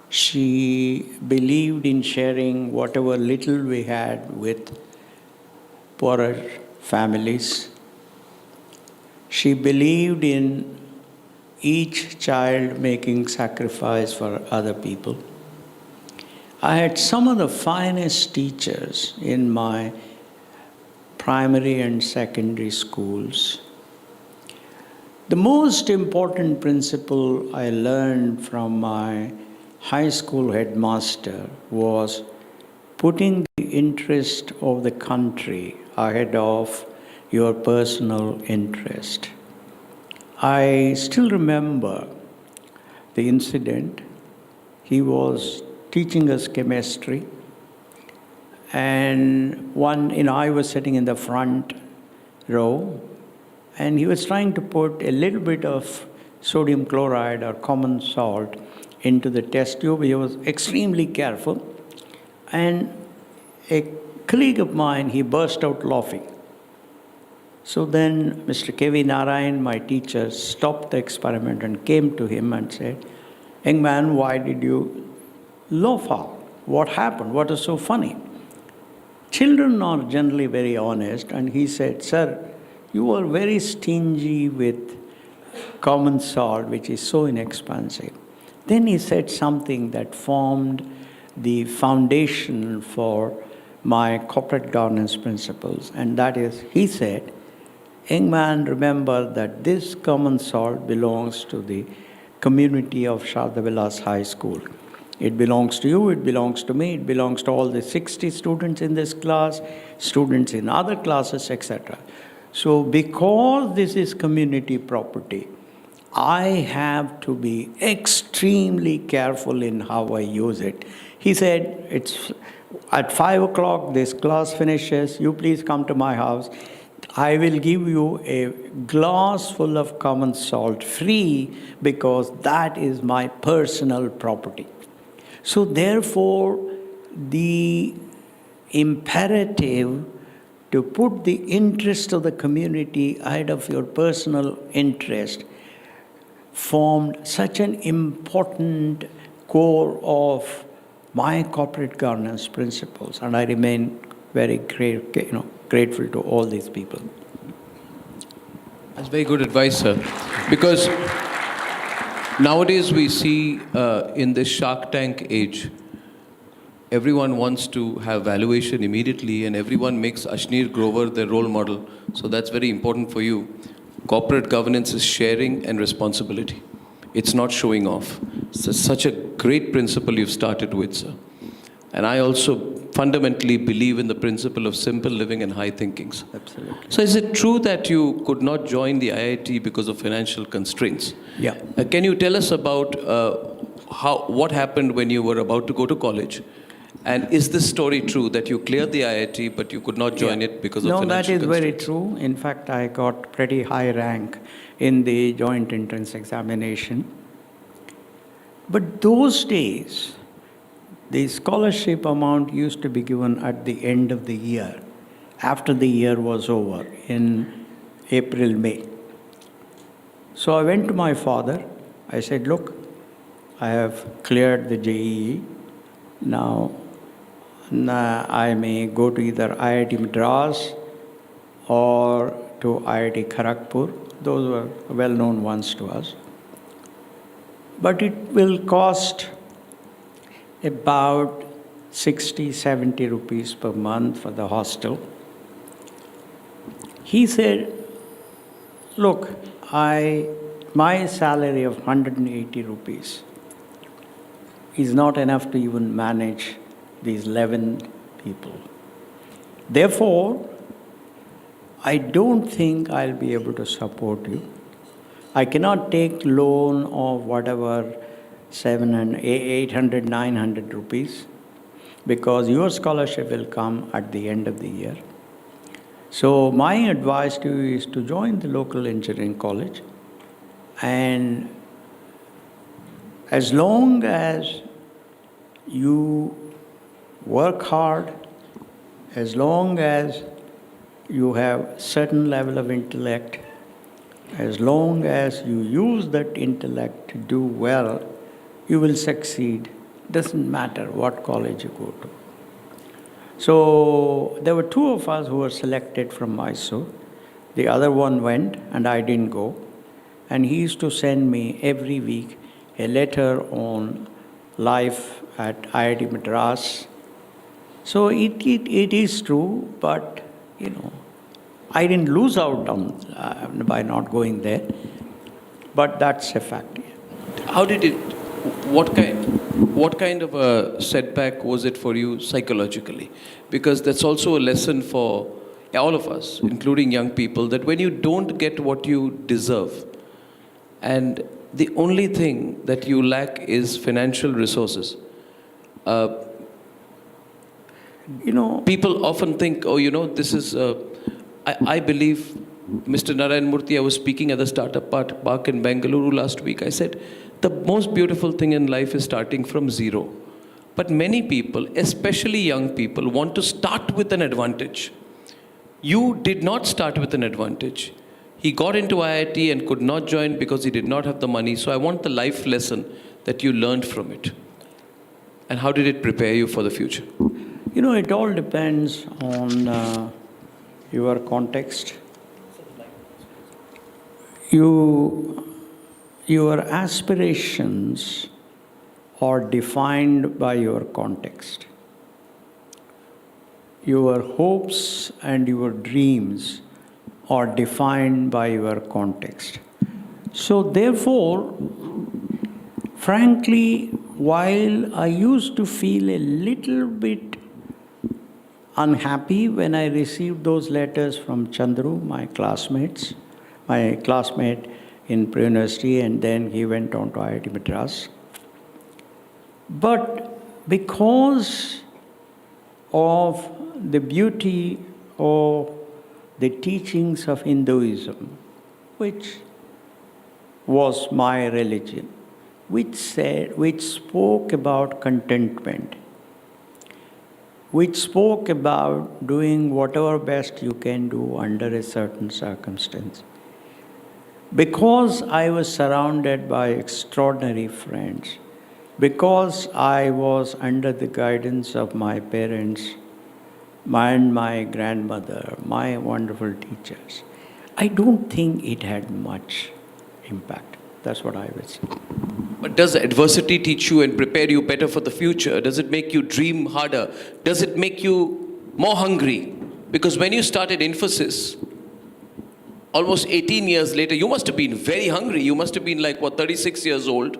She believed in sharing whatever little we had with poorer families. She believed in each child making sacrifice for other people. I had some of the finest teachers in my primary and secondary schools. The most important principle I learned from my high school headmaster was putting the interest of the country ahead of your personal interest. I still remember the incident. He was teaching us chemistry, and I was sitting in the front row, and he was trying to put a little bit of sodium chloride or common salt into the test tube. He was extremely careful. And a colleague of mine, he burst out laughing. So then Mr. K.V. Narayan, my teacher, stopped the experiment and came to him and said, "Young man, why did you laugh out? What happened? What is so funny?" Children are generally very honest, and he said, "Sir, you are very stingy with common salt, which is so inexpensive." Then he said something that formed the foundation for my corporate governance principles, and that is, he said, "Young man, remember that this common salt belongs to the community of Shardhavilas High School. It belongs to you, it belongs to me, it belongs to all the 60 students in this class, students in other classes, etc. So because this is community property, I have to be extremely careful in how I use it." He said, "It's at 5 o'clock, this class finishes, you please come to my house. I will give you a glass full of common salt free because that is my personal property." So therefore, the imperative to put the interest of the community ahead of your personal interest formed such an important core of my corporate governance principles, and I remain very grateful to all these people. That's very good advice, sir. Because nowadays we see in this Shark Tank age, everyone wants to have valuation immediately, and everyone makes Ashnir Grover their role model. So that's very important for you. Corporate governance is sharing and responsibility. It's not showing off. So such a great principle you've started with, sir. And I also fundamentally believe in the principle of simple living and high thinking. Absolutely. So is it true that you could not join the IIT because of financial constraints? Yeah. Can you tell us about what happened when you were about to go to college? And is this story true that you cleared the IIT but you could not join it because of financial constraints? No, that is very true. In fact, I got pretty high rank in the joint entrance examination. But those days, the scholarship amount used to be given at the end of the year, after the year was over, in April, May. So I went to my father. I said, "Look, I have cleared the JEE. Now I may go to either IIT Madras or to IIT Kharagpur." Those were well-known ones to us. But it will cost about 60, 70 rupees per month for the hostel. He said, "Look, my salary of 180 rupees is not enough to even manage these 11 people. Therefore, I don't think I'll be able to support you. I cannot take loan of whatever 700, 800, 900 rupees because your scholarship will come at the end of the year. So my advice to you is to join the local engineering college, and as long as you work hard, as long as you have certain level of intellect, as long as you use that intellect to do well, you will succeed. Doesn't matter what college you go to." So there were two of us who were selected from Mysore. The other one went and I didn't go. And he used to send me every week a letter on life at IIT Madras. So it is true, but I didn't lose out on by not going there. But that's a fact. How did it? What kind of a setback was it for you psychologically? Because that's also a lesson for all of us, including young people, that when you don't get what you deserve, and the only thing that you lack is financial resources. People often think, this is. I believe Mr. Narayana Murthy, I was speaking at the startup park in Bengaluru last week. I said, the most beautiful thing in life is starting from zero. But many people, especially young people, want to start with an advantage. You did not start with an advantage. He got into IIT and could not join because he did not have the money. So I want the life lesson that you learned from it. And how did it prepare you for the future? You know, it all depends on your context. Your aspirations are defined by your context. Your hopes and your dreams are defined by your context. So therefore, frankly, while I used to feel a little bit unhappy when I received those letters from Chandru, my classmate in pre-university, and then he went on to IIT Madras. But because of the beauty of the teachings of Hinduism, which was my religion, which spoke about contentment, which spoke about doing whatever best you can do under a certain circumstance. Because I was surrounded by extraordinary friends, because I was under the guidance of my parents and my grandmother, my wonderful teachers, I don't think it had much impact. That's what I would say. But does adversity teach you and prepare you better for the future? Does it make you dream harder? Does it make you more hungry? Because when you started Infosys, almost 18 years later, you must have been very hungry. You must have been like, 36 years old?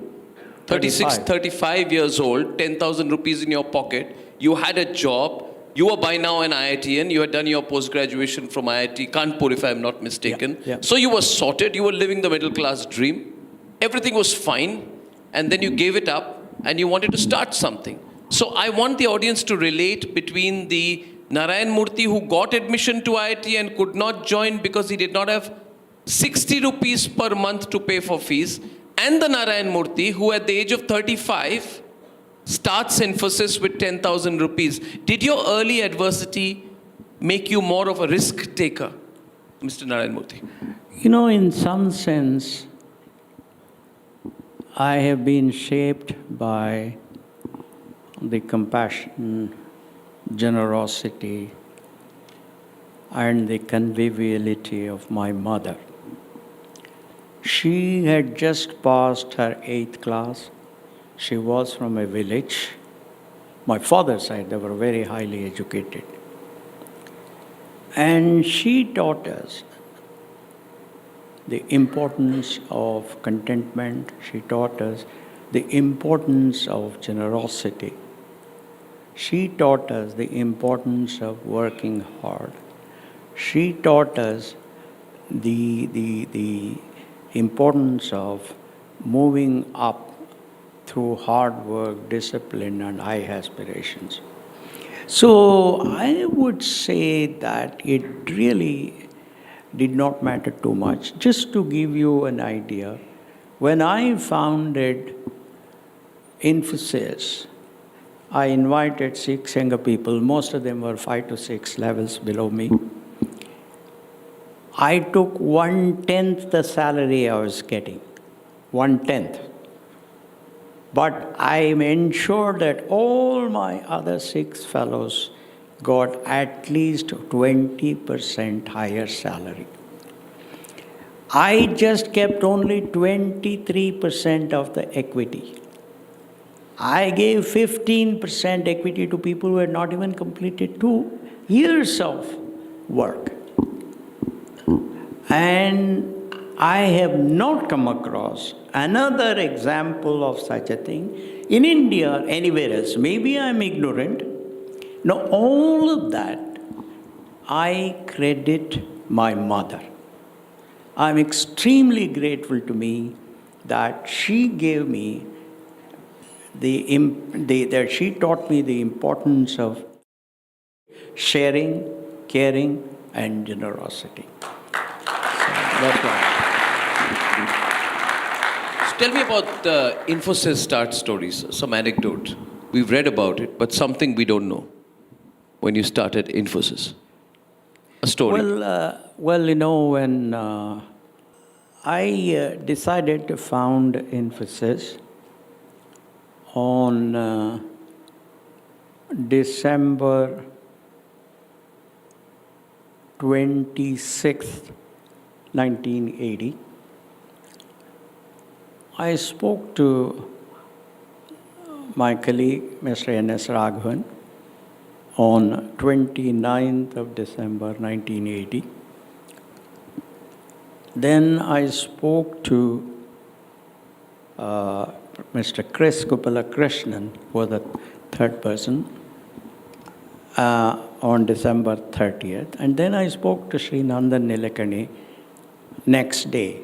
35 years old, 10,000 rupees in your pocket. You had a job. You were by now an IITian. You had done your post-graduation from IIT Kanpur, if I'm not mistaken. So you were sorted. You were living the middle-class dream. Everything was fine. And then you gave it up and you wanted to start something. So I want the audience to relate between the Narayana Murthy who got admission to IIT and could not join because he did not have 60 rupees per month to pay for fees, and the Narayana Murthy who at the age of 35 starts Infosys with 10,000 rupees. Did your early adversity make you more of a risk taker, Mr. Narayana Murthy? You know, in some sense, I have been shaped by the compassion, generosity, and the conviviality of my mother. She had just passed her 8th class. She was from a village. My father's side, they were very highly educated. And she taught us the importance of contentment. She taught us the importance of generosity. She taught us the importance of working hard. She taught us the importance of moving up through hard work, discipline, and high aspirations. So I would say that it really did not matter too much. Just to give you an idea, when I founded Infosys, I invited 6 younger people. Most of them were 5 to 6 levels below me. I took 1/10 the salary I was getting, 1/10. But I ensured that all my other 6 fellows got at least 20% higher salary. I just kept only 23% of the equity. I gave 15% equity to people who had not even completed 2 years of work. And I have not come across another example of such a thing in India or anywhere else. Maybe I'm ignorant. Now, all of that, I credit my mother. I'm extremely grateful to me that she gave me that she taught me the importance of sharing, caring, and generosity. That's right. So tell me about the Infosys start stories, some anecdote. We've read about it, but something we don't know when you started Infosys. A story. Well, you know, when I decided to found Infosys on December 26th, 1980, I spoke to my colleague, Mr. N.S. Raghavan, on 29th of December 1980. Then I spoke to Mr. Chris Gopalakrishnan, who was the third person, on December 30th. And then I spoke to Sri Nandan Nilekani next day,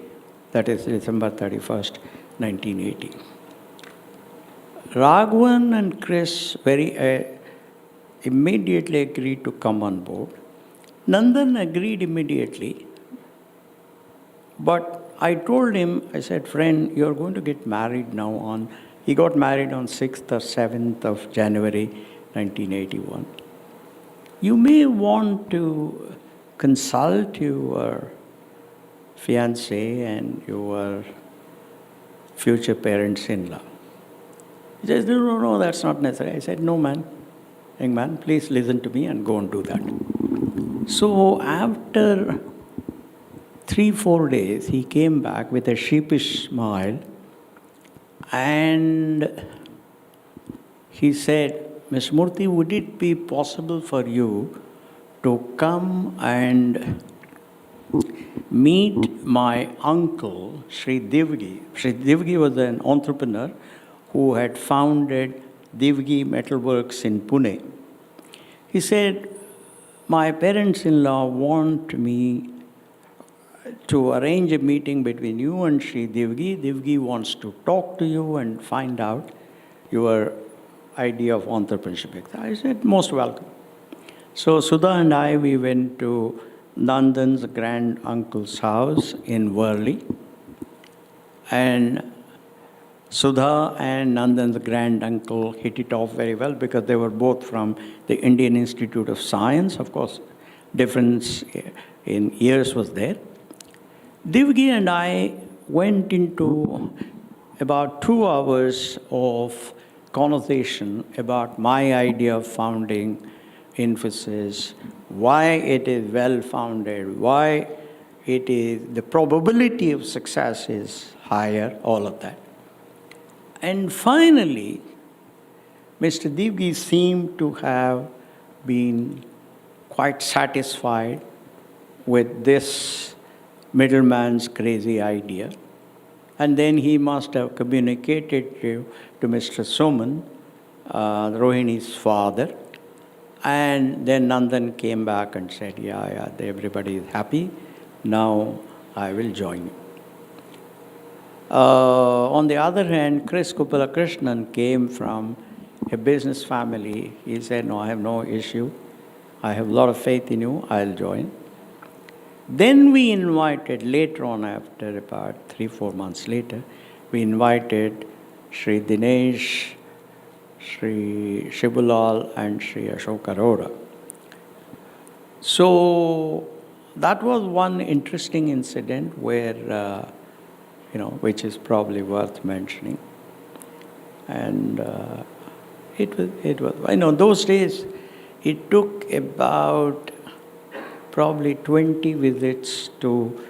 that is December 31st, 1980. Raghavan and Chris immediately agreed to come on board. Nandan agreed immediately, but I told him, I said, friend, you're going to get married now on, he got married on 6th or 7th of January 1981. You may want to consult your fiancé and your future parents-in-law. He says, no, that's not necessary. I said, no, man, young man, please listen to me and go and do that. So after 3-4 days, he came back with a sheepish smile and he said, Ms. Murthy, would it be possible for you to come and meet my uncle, Sri Divgi? Sri Divgi was an entrepreneur who had founded Divgi Metalworks in Pune. He said, my parents-in-law want me to arrange a meeting between you and Sri Divgi. Divgi wants to talk to you and find out your idea of entrepreneurship. I said, most welcome. So Sudha and I, we went to Nandan's grand uncle's house in Worli. And Sudha and Nandan's grand uncle hit it off very well because they were both from the Indian Institute of Science. Of course, difference in years was there. Divgi and I went into about 2 hours of conversation about my idea of founding Infosys, why it is well-founded, why it is, the probability of success is higher, all of that. And finally, Mr. Divgi seemed to have been quite satisfied with this middleman's crazy idea. And then he must have communicated to Mr. Suman, Rohini's father. And then Nandan came back and said, yeah, everybody is happy. Now I will join you. On the other hand, Chris Gopalakrishnan came from a business family. He said, no, I have no issue. I have a lot of faith in you. I'll join. Then we invited, later on, after about 3-4 months later, we invited Sri Dinesh, Sri Shibulal, and Sri Ashok Arora. So that was one interesting incident where, which is probably worth mentioning. And it was, those days, it took about probably 20 visits to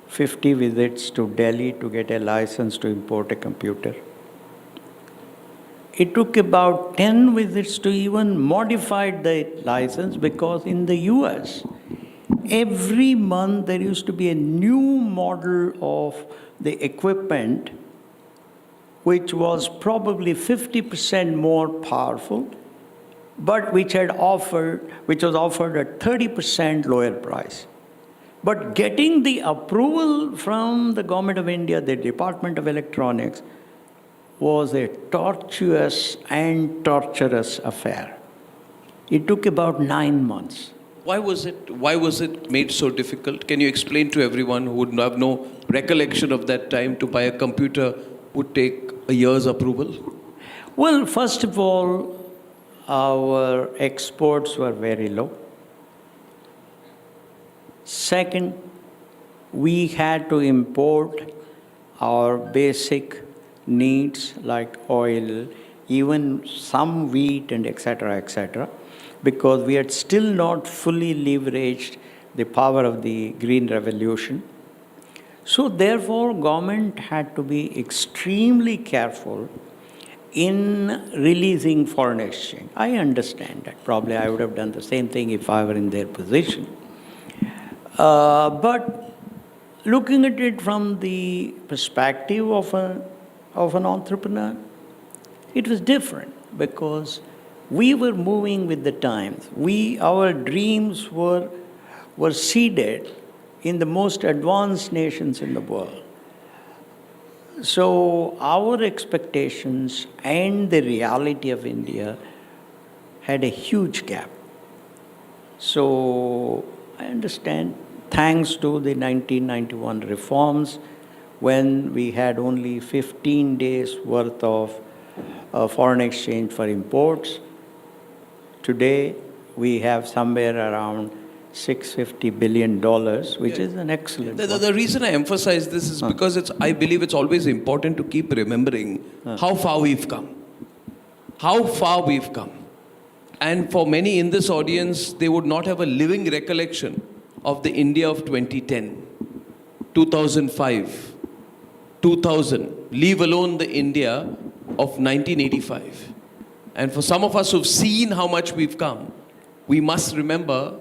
50 visits to Delhi to get a license to import a computer. It took about 10 visits to even modify the license because in the US, every month there used to be a new model of the equipment which was probably 50% more powerful, but which was offered at 30% lower price. But getting the approval from the Government of India, the Department of Electronics, was a tortuous and torturous affair. It took about 9 months. Why was it made so difficult? Can you explain to everyone who would have no recollection of that time to buy a computer would take a year's approval? Well, first of all, our exports were very low. Second, we had to import our basic needs like oil, even some wheat and etc., because we had still not fully leveraged the power of the green revolution. So therefore, government had to be extremely careful in releasing foreign exchange. I understand that. Probably I would have done the same thing if I were in their position. But looking at it from the perspective of an entrepreneur, it was different because we were moving with the times. Our dreams were seeded in the most advanced nations in the world. So our expectations and the reality of India had a huge gap. So I understand, thanks to the 1991 reforms, when we had only 15 days worth of foreign exchange for imports, today we have somewhere around $650 billion, which is an excellent. The reason I emphasize this is because I believe it's always important to keep remembering how far we've come. How far we've come. And for many in this audience, they would not have a living recollection of the India of 2010, 2005, 2000, leave alone the India of 1985. And for some of us who've seen how much we've come, we must remember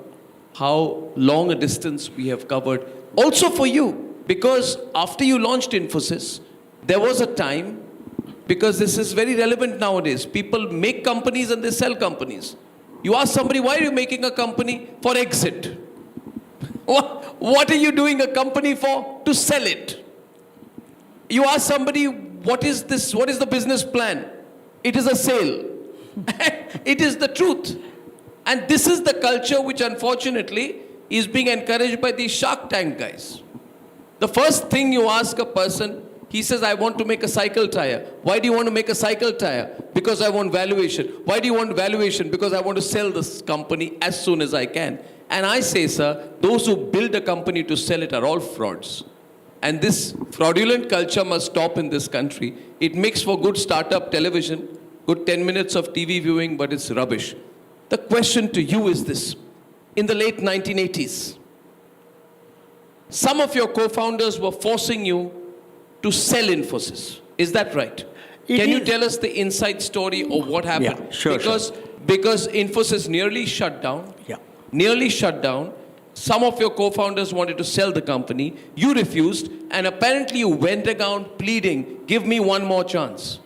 how long a distance we have covered. Also for you, because after you launched Infosys, there was a time, because this is very relevant nowadays, people make companies and they sell companies. You ask somebody, why are you making a company? For exit. What are you doing a company for? To sell it. You ask somebody, what is this? What is the business plan? It is a sale. It is the truth. And this is the culture which unfortunately is being encouraged by these Shark Tank guys. The first thing you ask a person, he says, I want to make a cycle tire. Why do you want to make a cycle tire? Because I want valuation. Why do you want valuation? Because I want to sell this company as soon as I can. And I say, sir, those who build a company to sell it are all frauds. And this fraudulent culture must stop in this country. It makes for good startup television, good 10 minutes of TV viewing, but it's rubbish. The question to you is this. In the late 1980s, some of your co-founders were forcing you to sell Infosys. Is that right? Can you tell us the inside story of what happened? Yeah, sure. Because Infosys nearly shut down. Nearly shut down. Some of your co-founders wanted to sell the company. You refused. And apparently you went around pleading, give me one more chance.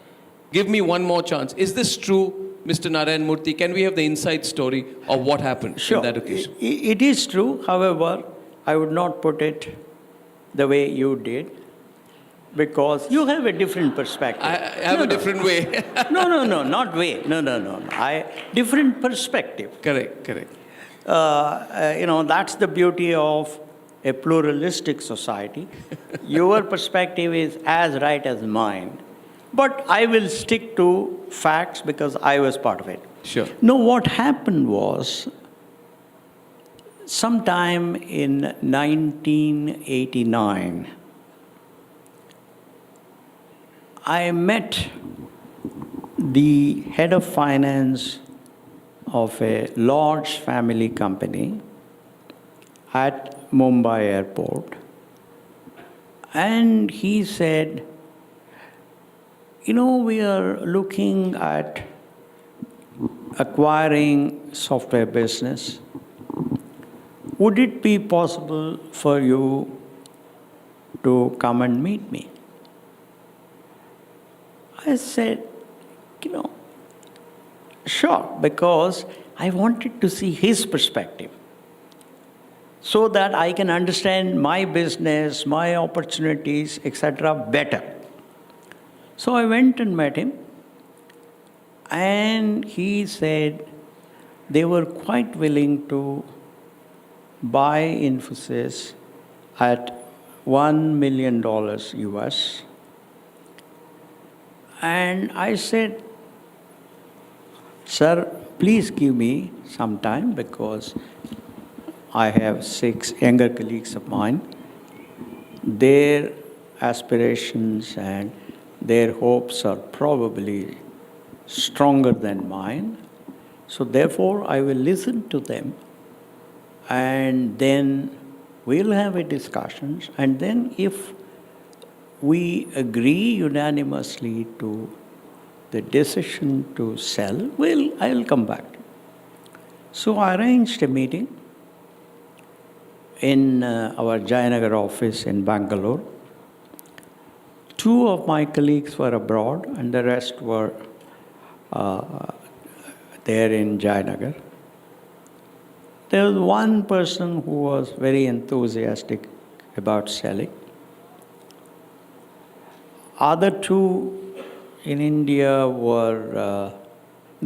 Give me one more chance. Is this true, Mr. Narayana Murthy? Can we have the inside story of what happened on that occasion? It is true. However, I would not put it the way you did, because you have a different perspective. I have a different way. No, not way. No. Different perspective. Correct. That's the beauty of a pluralistic society. Your perspective is as right as mine. But I will stick to facts because I was part of it. Sure. No, what happened was, sometime in 1989, I met the head of finance of a large family company at Mumbai airport. And he said, we are looking at acquiring software business. Would it be possible for you to come and meet me? I said, sure, because I wanted to see his perspective so that I can understand my business, my opportunities, etc. better. So I went and met him, and he said they were quite willing to buy Infosys at $1 million US. And I said, sir, please give me some time because I have 6 younger colleagues of mine. Their aspirations and their hopes are probably stronger than mine. So therefore, I will listen to them and then we'll have a discussion. And then if we agree unanimously to the decision to sell, I will come back. So I arranged a meeting in our Jayanagar office in Bangalore. 2 of my colleagues were abroad and the rest were there in Jayanagar. There was one person who was very enthusiastic about selling. Other 2 in India were,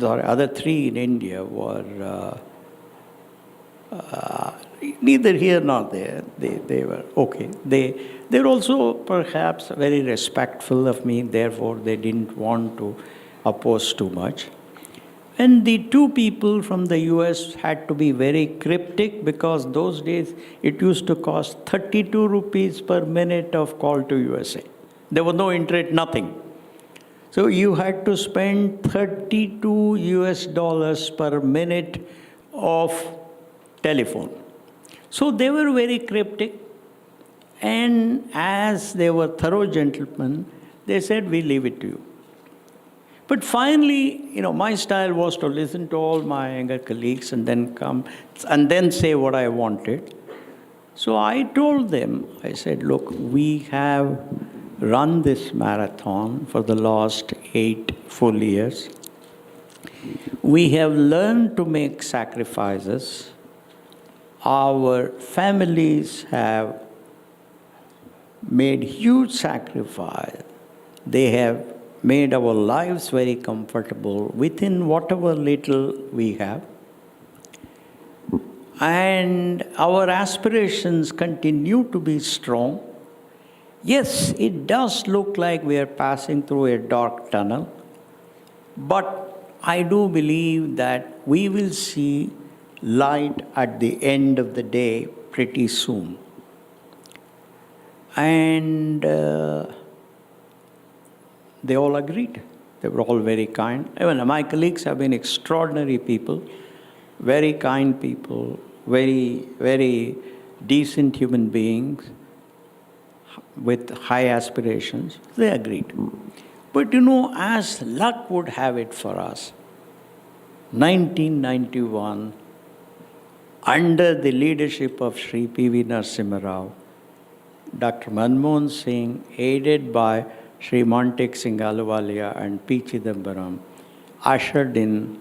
other 3 in India were neither here nor there. They were okay. They were also perhaps very respectful of me, therefore they didn't want to oppose too much. And the 2 people from the US had to be very cryptic because those days it used to cost 32 rupees per minute of call to USA. There was no internet, nothing. So you had to spend $32 US per minute of telephone. So they were very cryptic. And as they were thorough gentlemen, they said, we leave it to you. But finally, my style was to listen to all my younger colleagues and then come and then say what I wanted. So I told them, I said, look, we have run this marathon for the last 8 full years. We have learned to make sacrifices. Our families have made huge sacrifice. They have made our lives very comfortable within whatever little we have. And our aspirations continue to be strong. Yes, it does look like we are passing through a dark tunnel, but I do believe that we will see light at the end of the day pretty soon. And they all agreed. They were all very kind. Even my colleagues have been extraordinary people, very kind people, very, very decent human beings with high aspirations. They agreed. But as luck would have it for us, 1991, under the leadership of Sri P.V. Narasimha Rao, Dr. Manmohan Singh, aided by Sri Mantek Singh Ahluwalia and P. Chidambaram, ushered in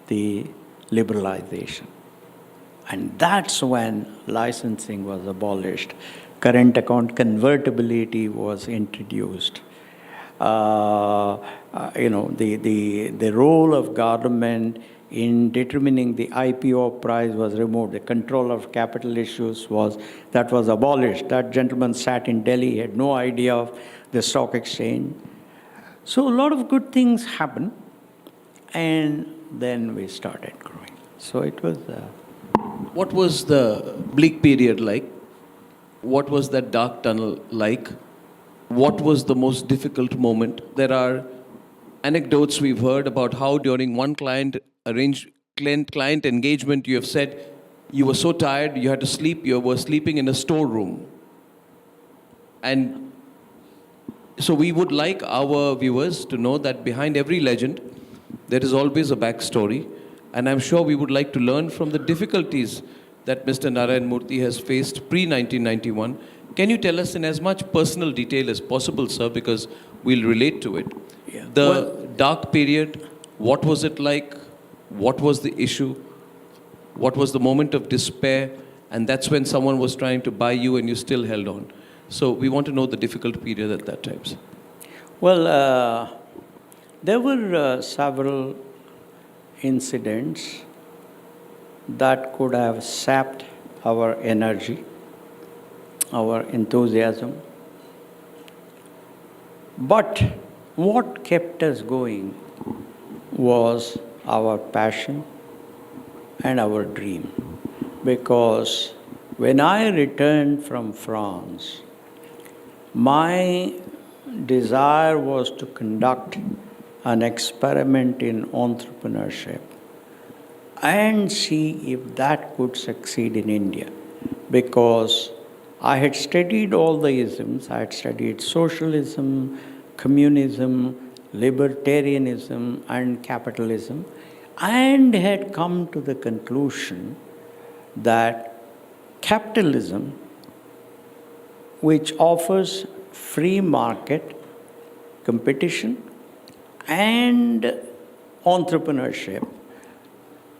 the liberalization. And that's when licensing was abolished. Current account convertibility was introduced. The role of government in determining the IPO price was removed. The control of capital issues was abolished. That gentleman sat in Delhi, he had no idea of the stock exchange. So a lot of good things happened, and then we started growing. So it was... What was the bleak period like? What was that dark tunnel like? What was the most difficult moment? There are anecdotes we've heard about how during one client engagement you have said you were so tired you had to sleep, you were sleeping in a storeroom. And so we would like our viewers to know that behind every legend there is always a backstory. And I'm sure we would like to learn from the difficulties that Mr. Narayana Murthy has faced pre-1991. Can you tell us in as much personal detail as possible, sir, because we'll relate to it. Yeah. The dark period, what was it like? What was the issue? What was the moment of despair? And that's when someone was trying to buy you and you still held on. So we want to know the difficult period at that time, sir. Well, there were several incidents that could have sapped our energy, our enthusiasm. But what kept us going was our passion and our dream. Because when I returned from France, my desire was to conduct an experiment in entrepreneurship and see if that could succeed in India. Because I had studied all the isms. I had studied socialism, communism, libertarianism, and capitalism, and had come to the conclusion that capitalism, which offers free market, competition, and entrepreneurship,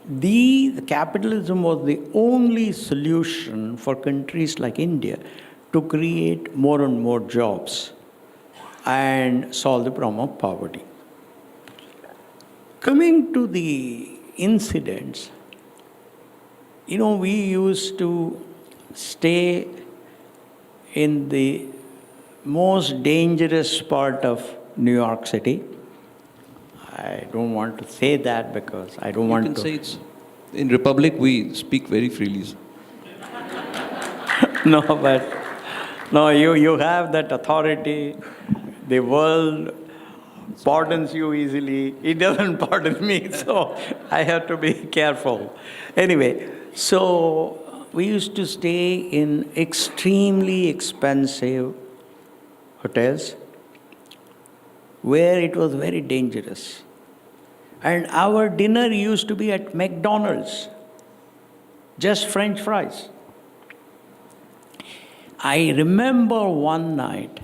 the capitalism was the only solution for countries like India to create more and more jobs and solve the problem of poverty. Coming to the incidents, we used to stay in the most dangerous part of New York City. I don't want to say that because I don't want to. You can say it's in Republic we speak very freely. No, you have that authority. The world pardons you easily. It doesn't pardon me, so I have to be careful. Anyway, so we used to stay in extremely expensive hotels where it was very dangerous. And our dinner used to be at McDonald's, just French fries. I remember one night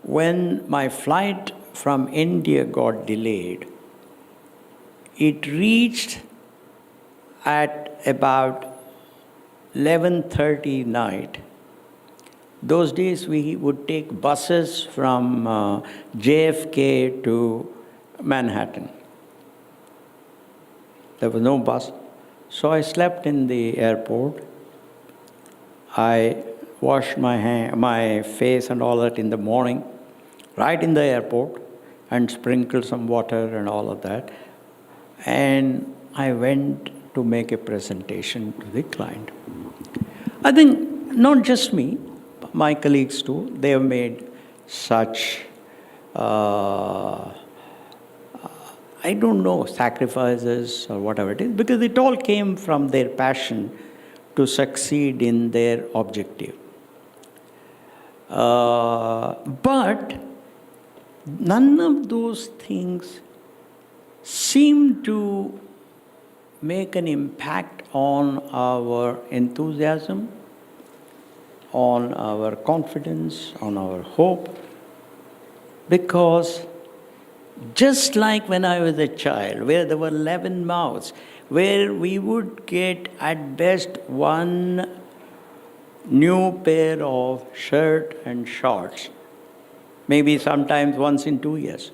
when my flight from India got delayed. It reached at about 11:30 night. Those days we would take buses from JFK to Manhattan. There was no bus. So I slept in the airport. I washed my face and all that in the morning, right in the airport, and sprinkled some water and all of that. And I went to make a presentation to the client. I think not just me, my colleagues too, they have made such, I don't know, sacrifices or whatever it is, because it all came from their passion to succeed in their objective. But none of those things seem to make an impact on our enthusiasm, on our confidence, on our hope, because just like when I was a child, where there were 11 mouths, where we would get at best one new pair of shirt and shorts, maybe sometimes once in 2 years,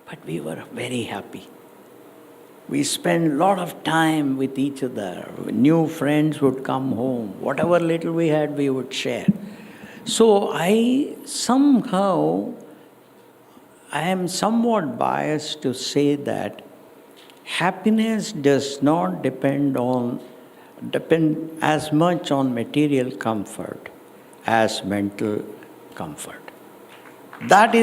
but we were very happy. We spent a lot of time with each other. New friends would come home. Whatever little we had, we would share. So I am somewhat biased to say that happiness does not depend as much on material comfort as mental comfort. That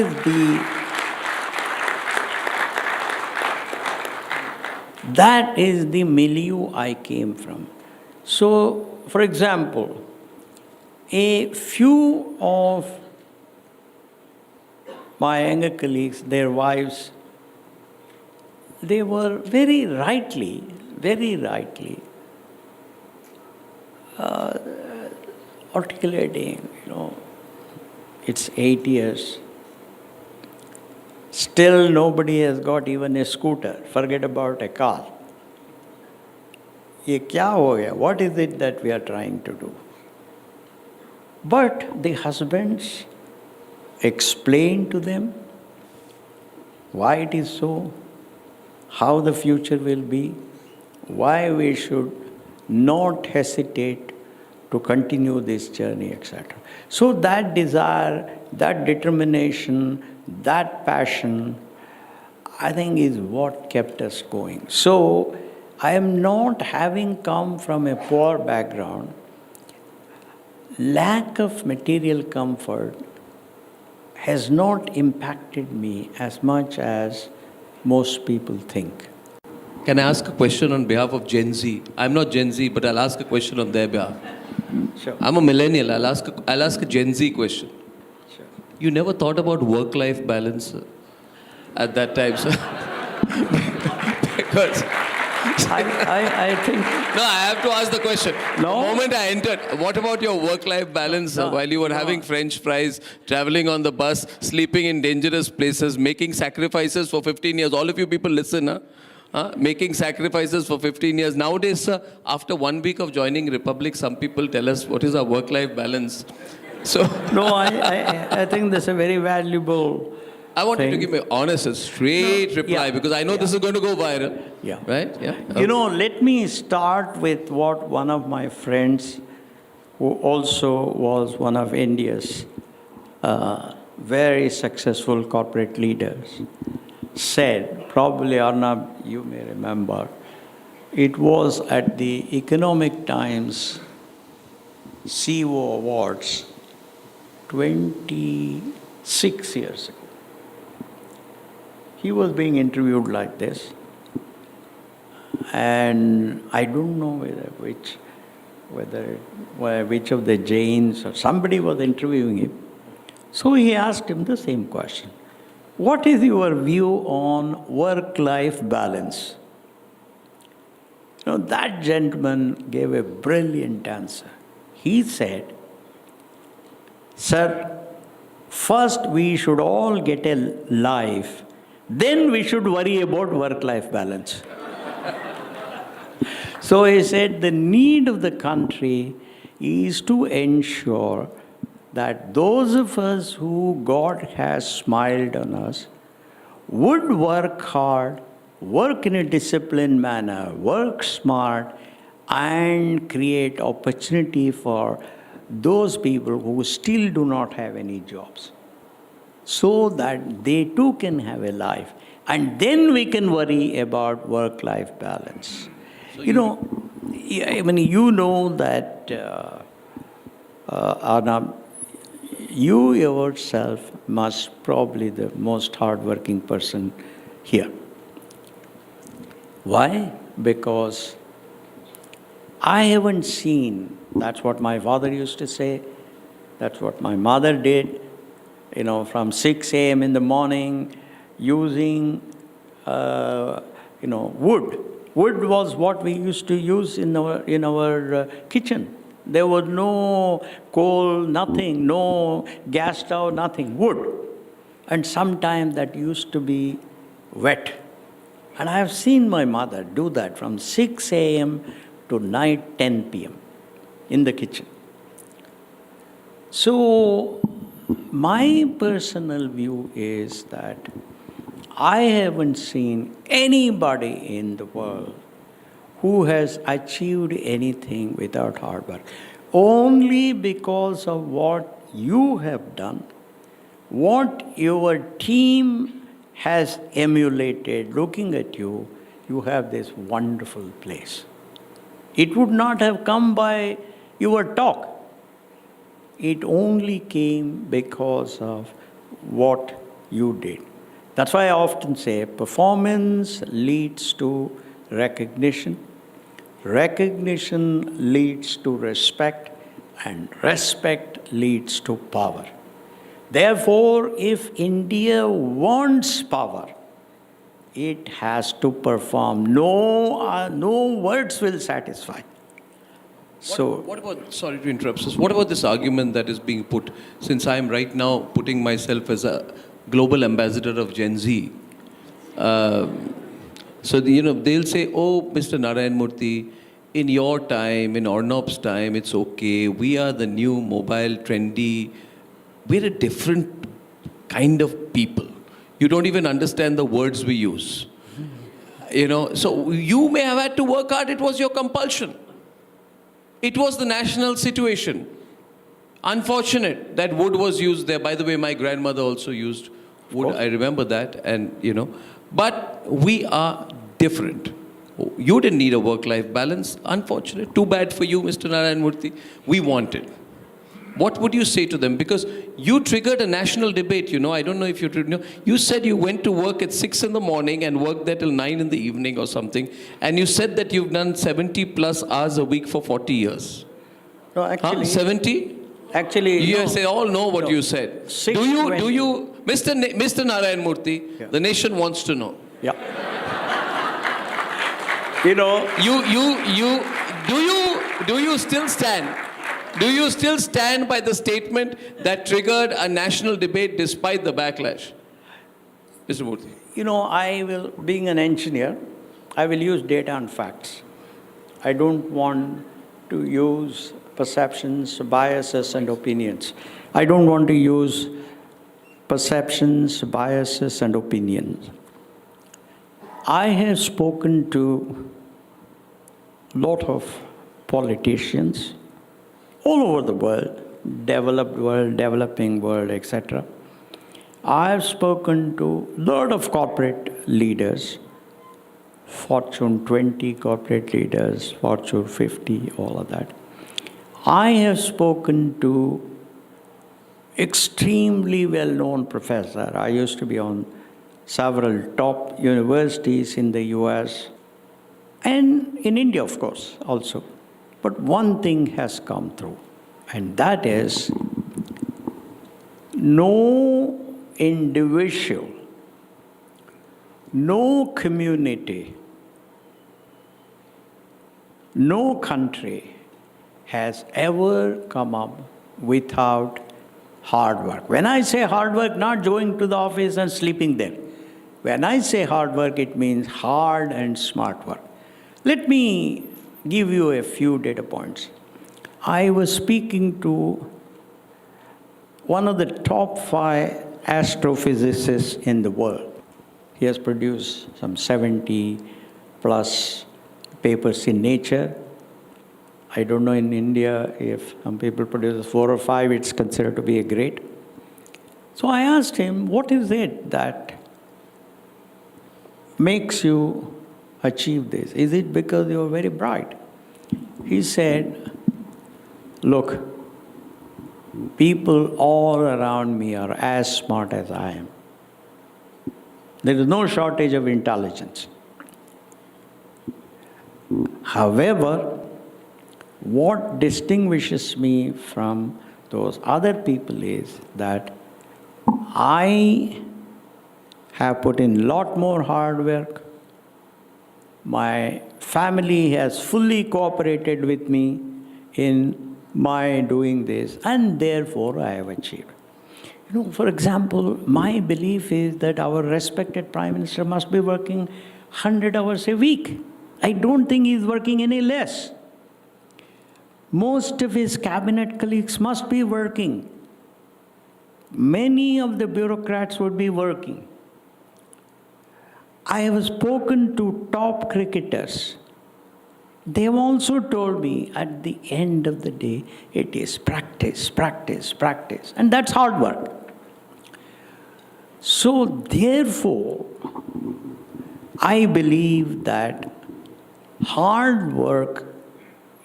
is the milieu I came from. So, for example, a few of my younger colleagues, their wives, they were very rightly articulating, it's 8 years. Still nobody has got even a scooter, forget about a car. Ye kya ho gaya? What is it that we are trying to do? But the husbands explain to them why it is so, how the future will be, why we should not hesitate to continue this journey, etc. So that desire, that determination, that passion, I think is what kept us going. So I am not, having come from a poor background, lack of material comfort has not impacted me as much as most people think. Can I ask a question on behalf of Gen Z? I'm not Gen Z, but I'll ask a question on their behalf. Sure. I'm a millennial. I'll ask a Gen Z question. Sure. You never thought about work-life balance at that time, sir? Because I think... No, I have to ask the question. No. The moment I entered, what about your work-life balance while you were having French fries, traveling on the bus, sleeping in dangerous places, making sacrifices for 15 years? All of you people listen, huh? Making sacrifices for 15 years. Nowadays, sir, after 1 week of joining Republic, some people tell us what is our work-life balance. So No, I think that's a very valuable I want you to thing. give me an honest and straight reply, because I know this is going to go viral. Yeah. Right? Yeah. You know, let me start with what one of my friends, who also was one of India's very successful corporate leaders, said. Probably, Arnab, you may remember, it was at the Economic Times CEO Awards 26 years ago. He was being interviewed like this, and I don't know which of the Jains or somebody was interviewing him. So he asked him the same question. What is your view on work-life balance? You know, that gentleman gave a brilliant answer. He said, "Sir, first we should all get a life, then we should worry about work-life balance." So he said the need of the country is to ensure that those of us who God has smiled on us would work hard, work in a disciplined manner, work smart, and create opportunity for those people who still do not have any jobs, so that they too can have a life. And then we can worry about work-life balance. So you know that, Arnab, you yourself must probably the most hardworking person here. Why? Because I haven't seen, that's what my father used to say, that's what my mother did, from 6 a.m. in the morning, using, wood. Wood was what we used to use in our kitchen. There was no coal, nothing, no gas stove, nothing, wood. And sometimes that used to be wet. And I have seen my mother do that from 6 a.m. to night 10 p.m. in the kitchen. So my personal view is that I haven't seen anybody in the world who has achieved anything without hard work. Only because of what you have done, what your team has emulated, looking at you, you have this wonderful place. It would not have come by your talk. It only came because of what you did. That's why I often say performance leads to recognition. Recognition leads to respect, and respect leads to power. Therefore, if India wants power, it has to perform. No words will satisfy. So, what about, sorry to interrupt, sir, what about this argument that is being put, since I am right now putting myself as a global ambassador of Gen Z? So, they'll say, oh, Mr. Narayana Murthy, in your time, in Arnab's time, it's okay. We are the new mobile, trendy. We're a different kind of people. You don't even understand the words we use. So you may have had to work hard. It was your compulsion. it was the national situation. Unfortunate that wood was used there. By the way, my grandmother also used wood. I remember that, and but we are different. You didn't need a work-life balance. Unfortunate. Too bad for you, Mr. Narayana Murthy. We want it. What would you say to them? Because you triggered a national debate, I don't know if you know. You said you went to work at 6 in the morning and worked there till 9 in the evening or something. And you said that you've done 70 plus hours a week for 40 years. No, actually. 70? Actually, yes, they all know what you said. Do you, Mr. Narayana Murthy, the nation wants to know. Yeah. Do you still stand? Do you still stand by the statement that triggered a national debate despite the backlash? Mr. Murthy. Being an engineer, I will use data and facts. I don't want to use perceptions, biases, and opinions. I don't want to use perceptions, biases, and opinions. I have spoken to a lot of politicians all over the world, developed world, developing world, etc. I have spoken to a lot of corporate leaders, Fortune 20 corporate leaders, Fortune 50, all of that. I have spoken to extremely well-known professor. I used to be on several top universities in the US and in India, of course, also. But one thing has come through, and that is no individual, no community, no country has ever come up without hard work. When I say hard work, not going to the office and sleeping there. When I say hard work, it means hard and smart work. Let me give you a few data points. I was speaking to one of the top 5 astrophysicists in the world. He has produced some 70 plus papers in Nature. I don't know in India if some people produce 4 or 5, it's considered to be a great. So I asked him, what is it that makes you achieve this? Is it because you are very bright? He said, look, people all around me are as smart as I am. There is no shortage of intelligence. However, what distinguishes me from those other people is that I have put in a lot more hard work. My family has fully cooperated with me in my doing this, and therefore I have achieved. For example, my belief is that our respected Prime Minister must be working 100 hours a week. I don't think he's working any less. Most of his cabinet colleagues must be working. Many of the bureaucrats would be working. I have spoken to top cricketers. They have also told me at the end of the day, it is practice, practice, practice. And that's hard work. So therefore, I believe that hard work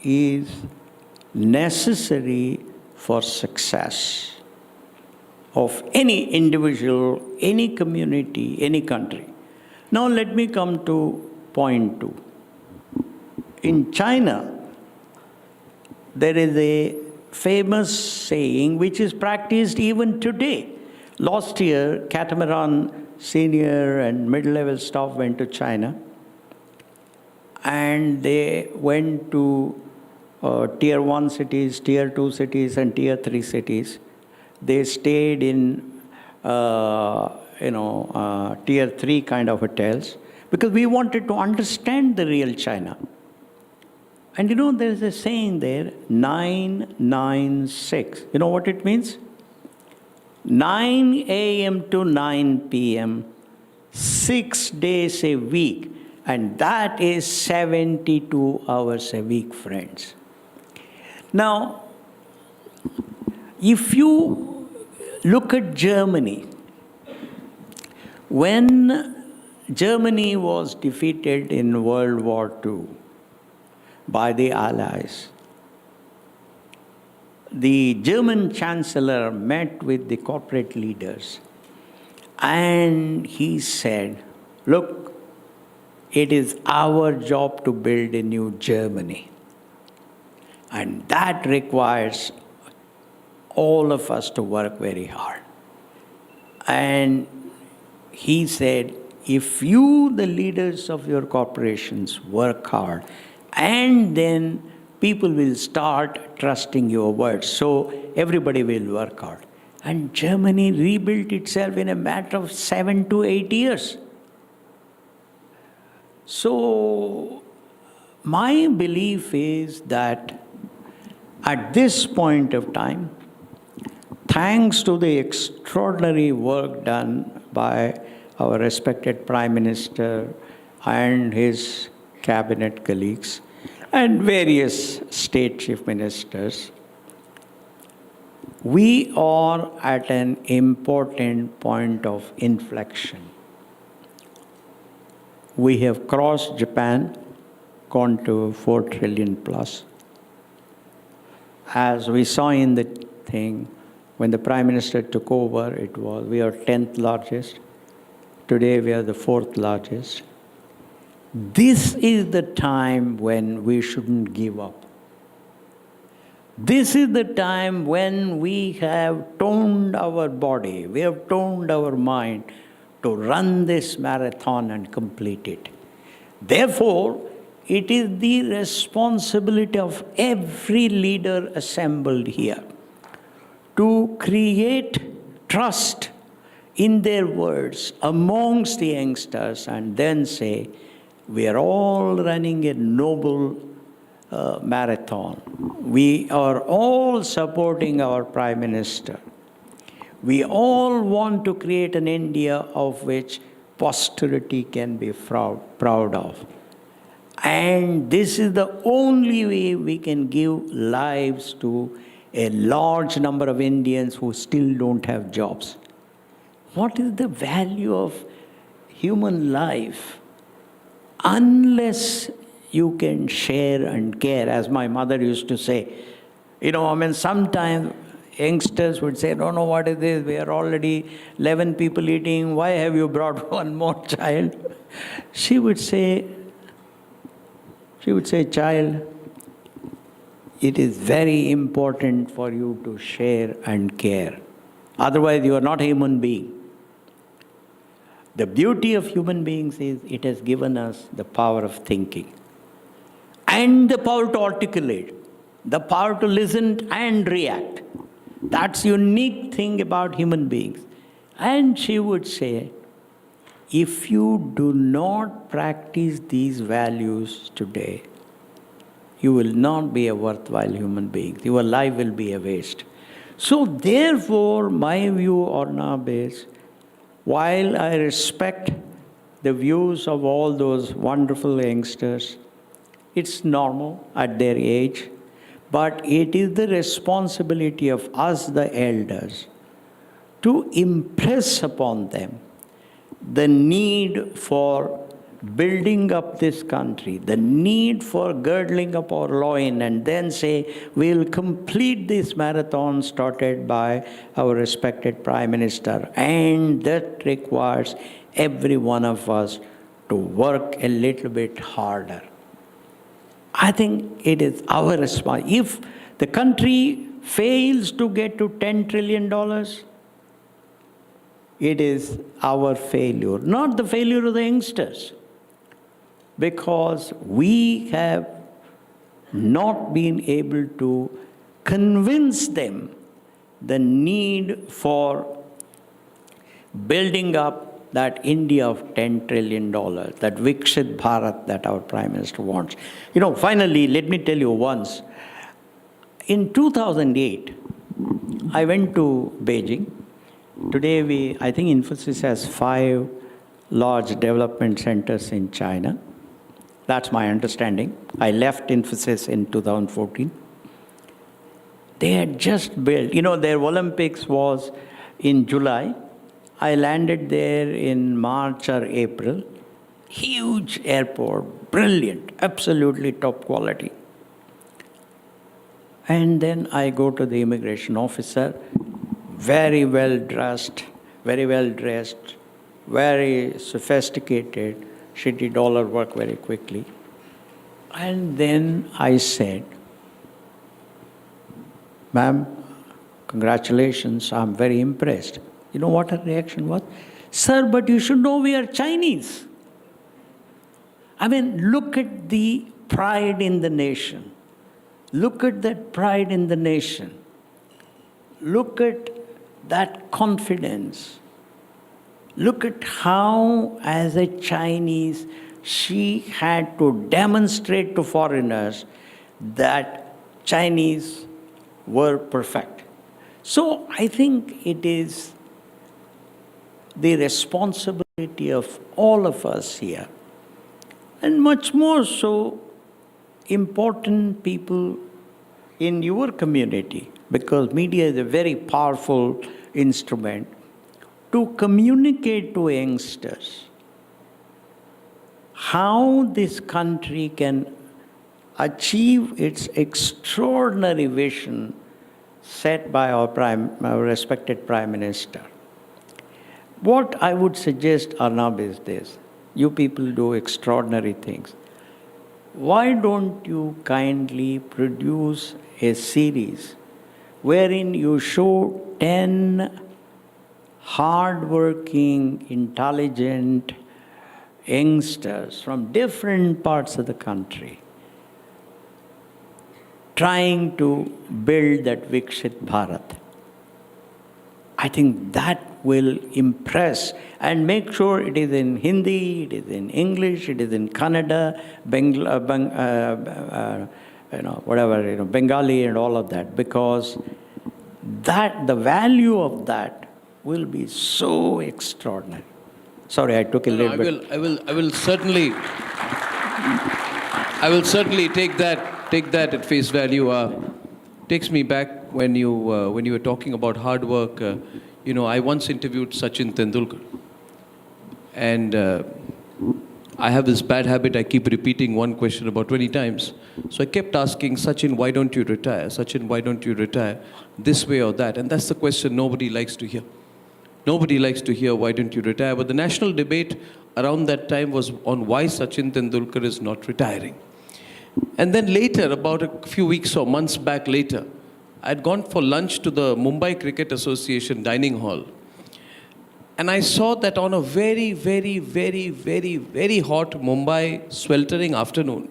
is necessary for success of any individual, any community, any country. Now let me come to point 2. In China, there is a famous saying which is practiced even today. Last year, catamaran senior and mid-level staff went to China, and they went to tier 1 cities, tier 2 cities, and tier 3 cities. They stayed in tier 3 kind of hotels, because we wanted to understand the real China. And there's a saying there, 996. You know what it means? 9 a.m. to 9 p.m., 6 days a week, and that is 72 hours a week, friends. Now, if you look at Germany, when Germany was defeated in World War II by the Allies, the German Chancellor met with the corporate leaders and he said, look, it is our job to build a new Germany. And that requires all of us to work very hard. And he said, if you, the leaders of your corporations, work hard, and then people will start trusting your words. So everybody will work hard. And Germany rebuilt itself in a matter of 7 to 8 years. So my belief is that at this point of time, thanks to the extraordinary work done by our respected Prime Minister and his cabinet colleagues and various state chief ministers, we are at an important point of inflection. We have crossed Japan, gone to 4 trillion plus. As we saw in the thing, when the Prime Minister took over, we are 10th largest. Today we are the 4th largest. This is the time when we shouldn't give up. This is the time when we have toned our body, we have toned our mind to run this marathon and complete it. Therefore, it is the responsibility of every leader assembled here to create trust in their words amongst the youngsters and then say, we are all running a noble marathon. We are all supporting our Prime Minister. We all want to create an India of which posterity can be proud of. And this is the only way we can give lives to a large number of Indians who still don't have jobs. What is the value of human life unless you can share and care? As my mother used to say, sometimes youngsters would say, no, what is this? We are already 11 people eating. Why have you brought one more child? She would say, child, it is very important for you to share and care. Otherwise, you are not a human being. The beauty of human beings is it has given us the power of thinking and the power to articulate, the power to listen and react. That's the unique thing about human beings. And she would say, if you do not practice these values today, you will not be a worthwhile human being. Your life will be a waste. So therefore, my view, Arnab, is, while I respect the views of all those wonderful youngsters, it's normal at their age, but it is the responsibility of us, the elders, to impress upon them the need for building up this country, the need for girdling up our loin and then say, we'll complete this marathon started by our respected Prime Minister. And that requires every one of us to work a little bit harder. I think it is our responsibility. If the country fails to get to $10 trillion, it is our failure, not the failure of the youngsters. Because we have not been able to convince them the need for building up that India of $10 trillion, that Viksit Bharat that our Prime Minister wants. Finally, let me tell you once. In 2008, I went to Beijing. Today, I think Infosys has 5 large development centers in China. That's my understanding. I left Infosys in 2014. They had just built, their Olympics was in July. I landed there in March or April. Huge airport, brilliant, absolutely top quality. And then I go to the immigration officer, very well dressed, very sophisticated. She did all her work very quickly. And then I said, "Ma'am, congratulations, I'm very impressed." You know what her reaction was? "Sir, but you should know we are Chinese." I mean, look at the pride in the nation. Look at that pride in the nation. Look at that confidence. Look at how, as a Chinese, she had to demonstrate to foreigners that Chinese were perfect. So I think it is the responsibility of all of us here, and much more so important people in your community, because media is a very powerful instrument to communicate to youngsters how this country can achieve its extraordinary vision set by our respected Prime Minister. What I would suggest, Arnab, is this. You people do extraordinary things. Why don't you kindly produce a series wherein you show 10 hard-working, intelligent youngsters from different parts of the country trying to build that Viksit Bharat? I think that will impress, and make sure it is in Hindi, it is in English, it is in Kannada, Bengali and all of that, because the value of that will be so extraordinary. Sorry, I took a little bit. I will certainly take that at face value. Takes me back when you were talking about hard work. I once interviewed Sachin Tendulkar, and I have this bad habit. I keep repeating one question about 20 times. So I kept asking, "Sachin, why don't you retire? Sachin, why don't you retire? This way or that?" And that's the question nobody likes to hear. Nobody likes to hear, "Why don't you retire?" But the national debate around that time was on why Sachin Tendulkar is not retiring. And then later, about a few weeks or months back later, I'd gone for lunch to the Mumbai Cricket Association dining hall. And I saw that on a very, very, very, very, very hot Mumbai sweltering afternoon,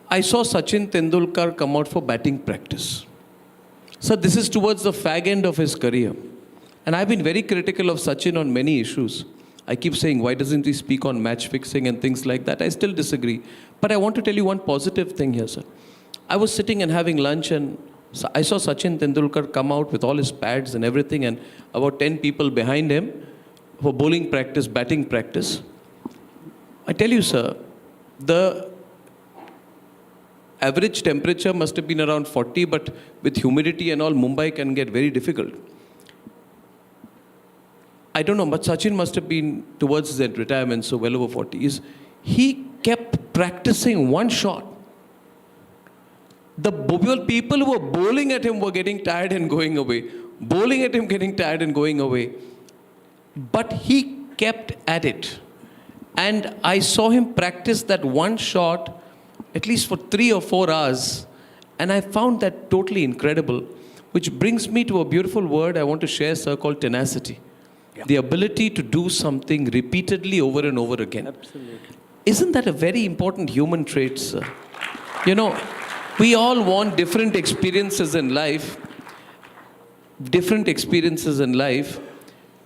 I saw Sachin Tendulkar come out for batting practice. So this is towards the fag end of his career. And I've been very critical of Sachin on many issues. I keep saying, why doesn't he speak on match fixing and things like that? I still disagree. But I want to tell you one positive thing here, sir. I was sitting and having lunch, and I saw Sachin Tendulkar come out with all his pads and everything, and about 10 people behind him for bowling practice, batting practice. I tell you, sir, the average temperature must have been around 40, but with humidity and all, Mumbai can get very difficult. I don't know, but Sachin must have been towards his retirement, so well over 40. He kept practicing one shot. The people who were bowling at him were getting tired and going away. Bowling at him, getting tired and going away. But he kept at it. And I saw him practice that one shot at least for 3 or 4 hours. And I found that totally incredible. Which brings me to a beautiful word I want to share, sir, called tenacity. Yeah. The ability to do something repeatedly over and over again. Absolutely. Isn't that a very important human trait, sir? We all want different experiences in life.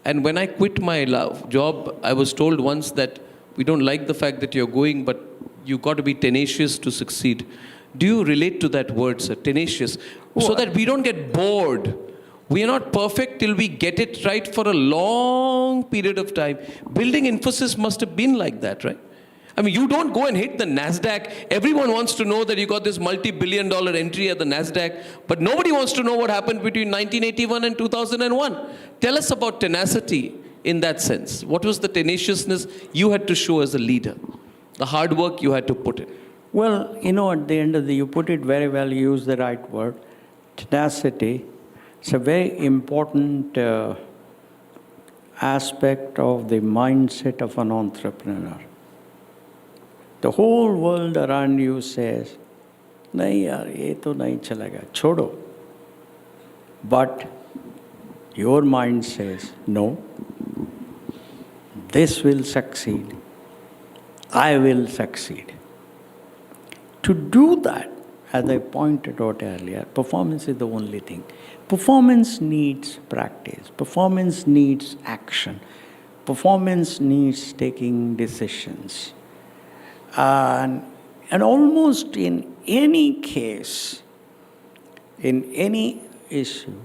And when I quit my job, I was told once that we don't like the fact that you're going, but you got to be tenacious to succeed. Do you relate to that word, sir? Tenacious. So that we don't get bored. We are not perfect till we get it right for a long period of time. Building Infosys must have been like that, right? I mean, you don't go and hit the NASDAQ. Everyone wants to know that you got this multi-billion-dollar entry at the NASDAQ, but nobody wants to know what happened between 1981 and 2001. Tell us about tenacity in that sense. What was the tenaciousness you had to show as a leader? The hard work you had to put in? Well, you know, at the end of you put it very well, you use the right word, tenacity. It's a very important aspect of the mindset of an entrepreneur. The whole world around you says, nahi yaar, ye to nahi chalega, chodo. But your mind says, no, this will succeed. I will succeed. To do that, as I pointed out earlier, performance is the only thing. Performance needs practice. Performance needs action. Performance needs taking decisions. And almost in any case, in any issue,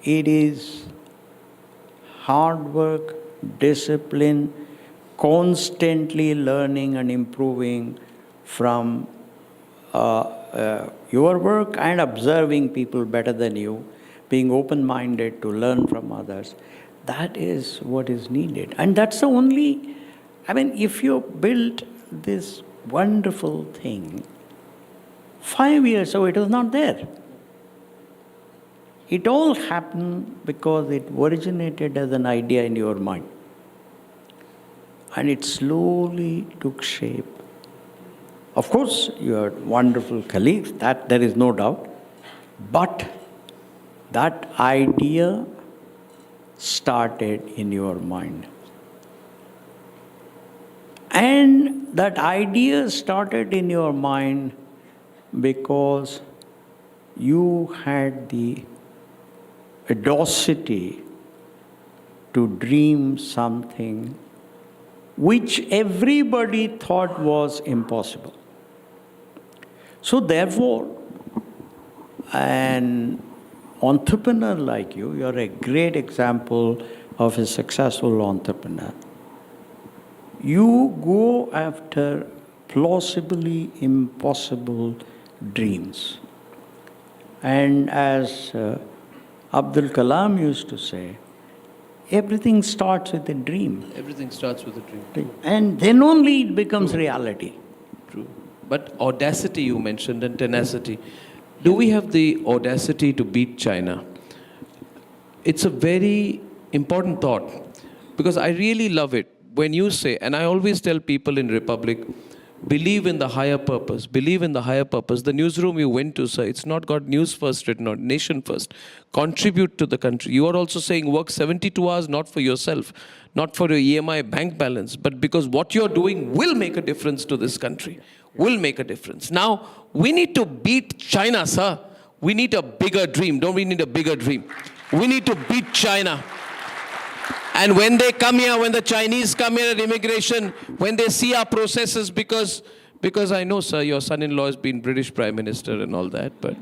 it is hard work, discipline, constantly learning and improving from your work and observing people better than you, being open-minded to learn from others. That is what is needed. And that's the only, I mean, if you built this wonderful thing 5 years ago, it was not there. It all happened because it originated as an idea in your mind. And it slowly took shape. Of course, you are wonderful colleagues, that there is no doubt. But that idea started in your mind. And that idea started in your mind because you had the audacity to dream something which everybody thought was impossible. So therefore, an entrepreneur like you are a great example of a successful entrepreneur. You go after plausibly impossible dreams. And as Abdul Kalam used to say, everything starts with a dream. Everything starts with a dream. And then only it becomes reality. True. But audacity you mentioned and tenacity. Do we have the audacity to beat China? It's a very important thought because I really love it when you say, and I always tell people in Republic, believe in the higher purpose. Believe in the higher purpose. The newsroom you went to, sir, it's not got news first written on, nation first. Contribute to the country. You are also saying work 72 hours, not for yourself, not for your EMI bank balance, but because what you're doing will make a difference to this country, will make a difference. Now, we need to beat China, sir. We need a bigger dream. Don't we need a bigger dream? We need to beat China. And when they come here, when the Chinese come here at immigration, when they see our processes, because I know, sir, your son-in-law has been British Prime Minister and all that, but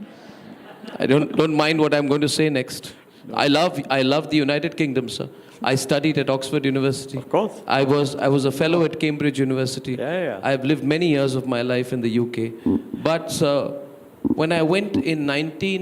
I don't mind what I'm going to say next. I love the United Kingdom, sir. I studied at Oxford University. Of course. I was a fellow at Cambridge University. Yeah. I have lived many years of my life in the UK. But, sir, when I went in 1990,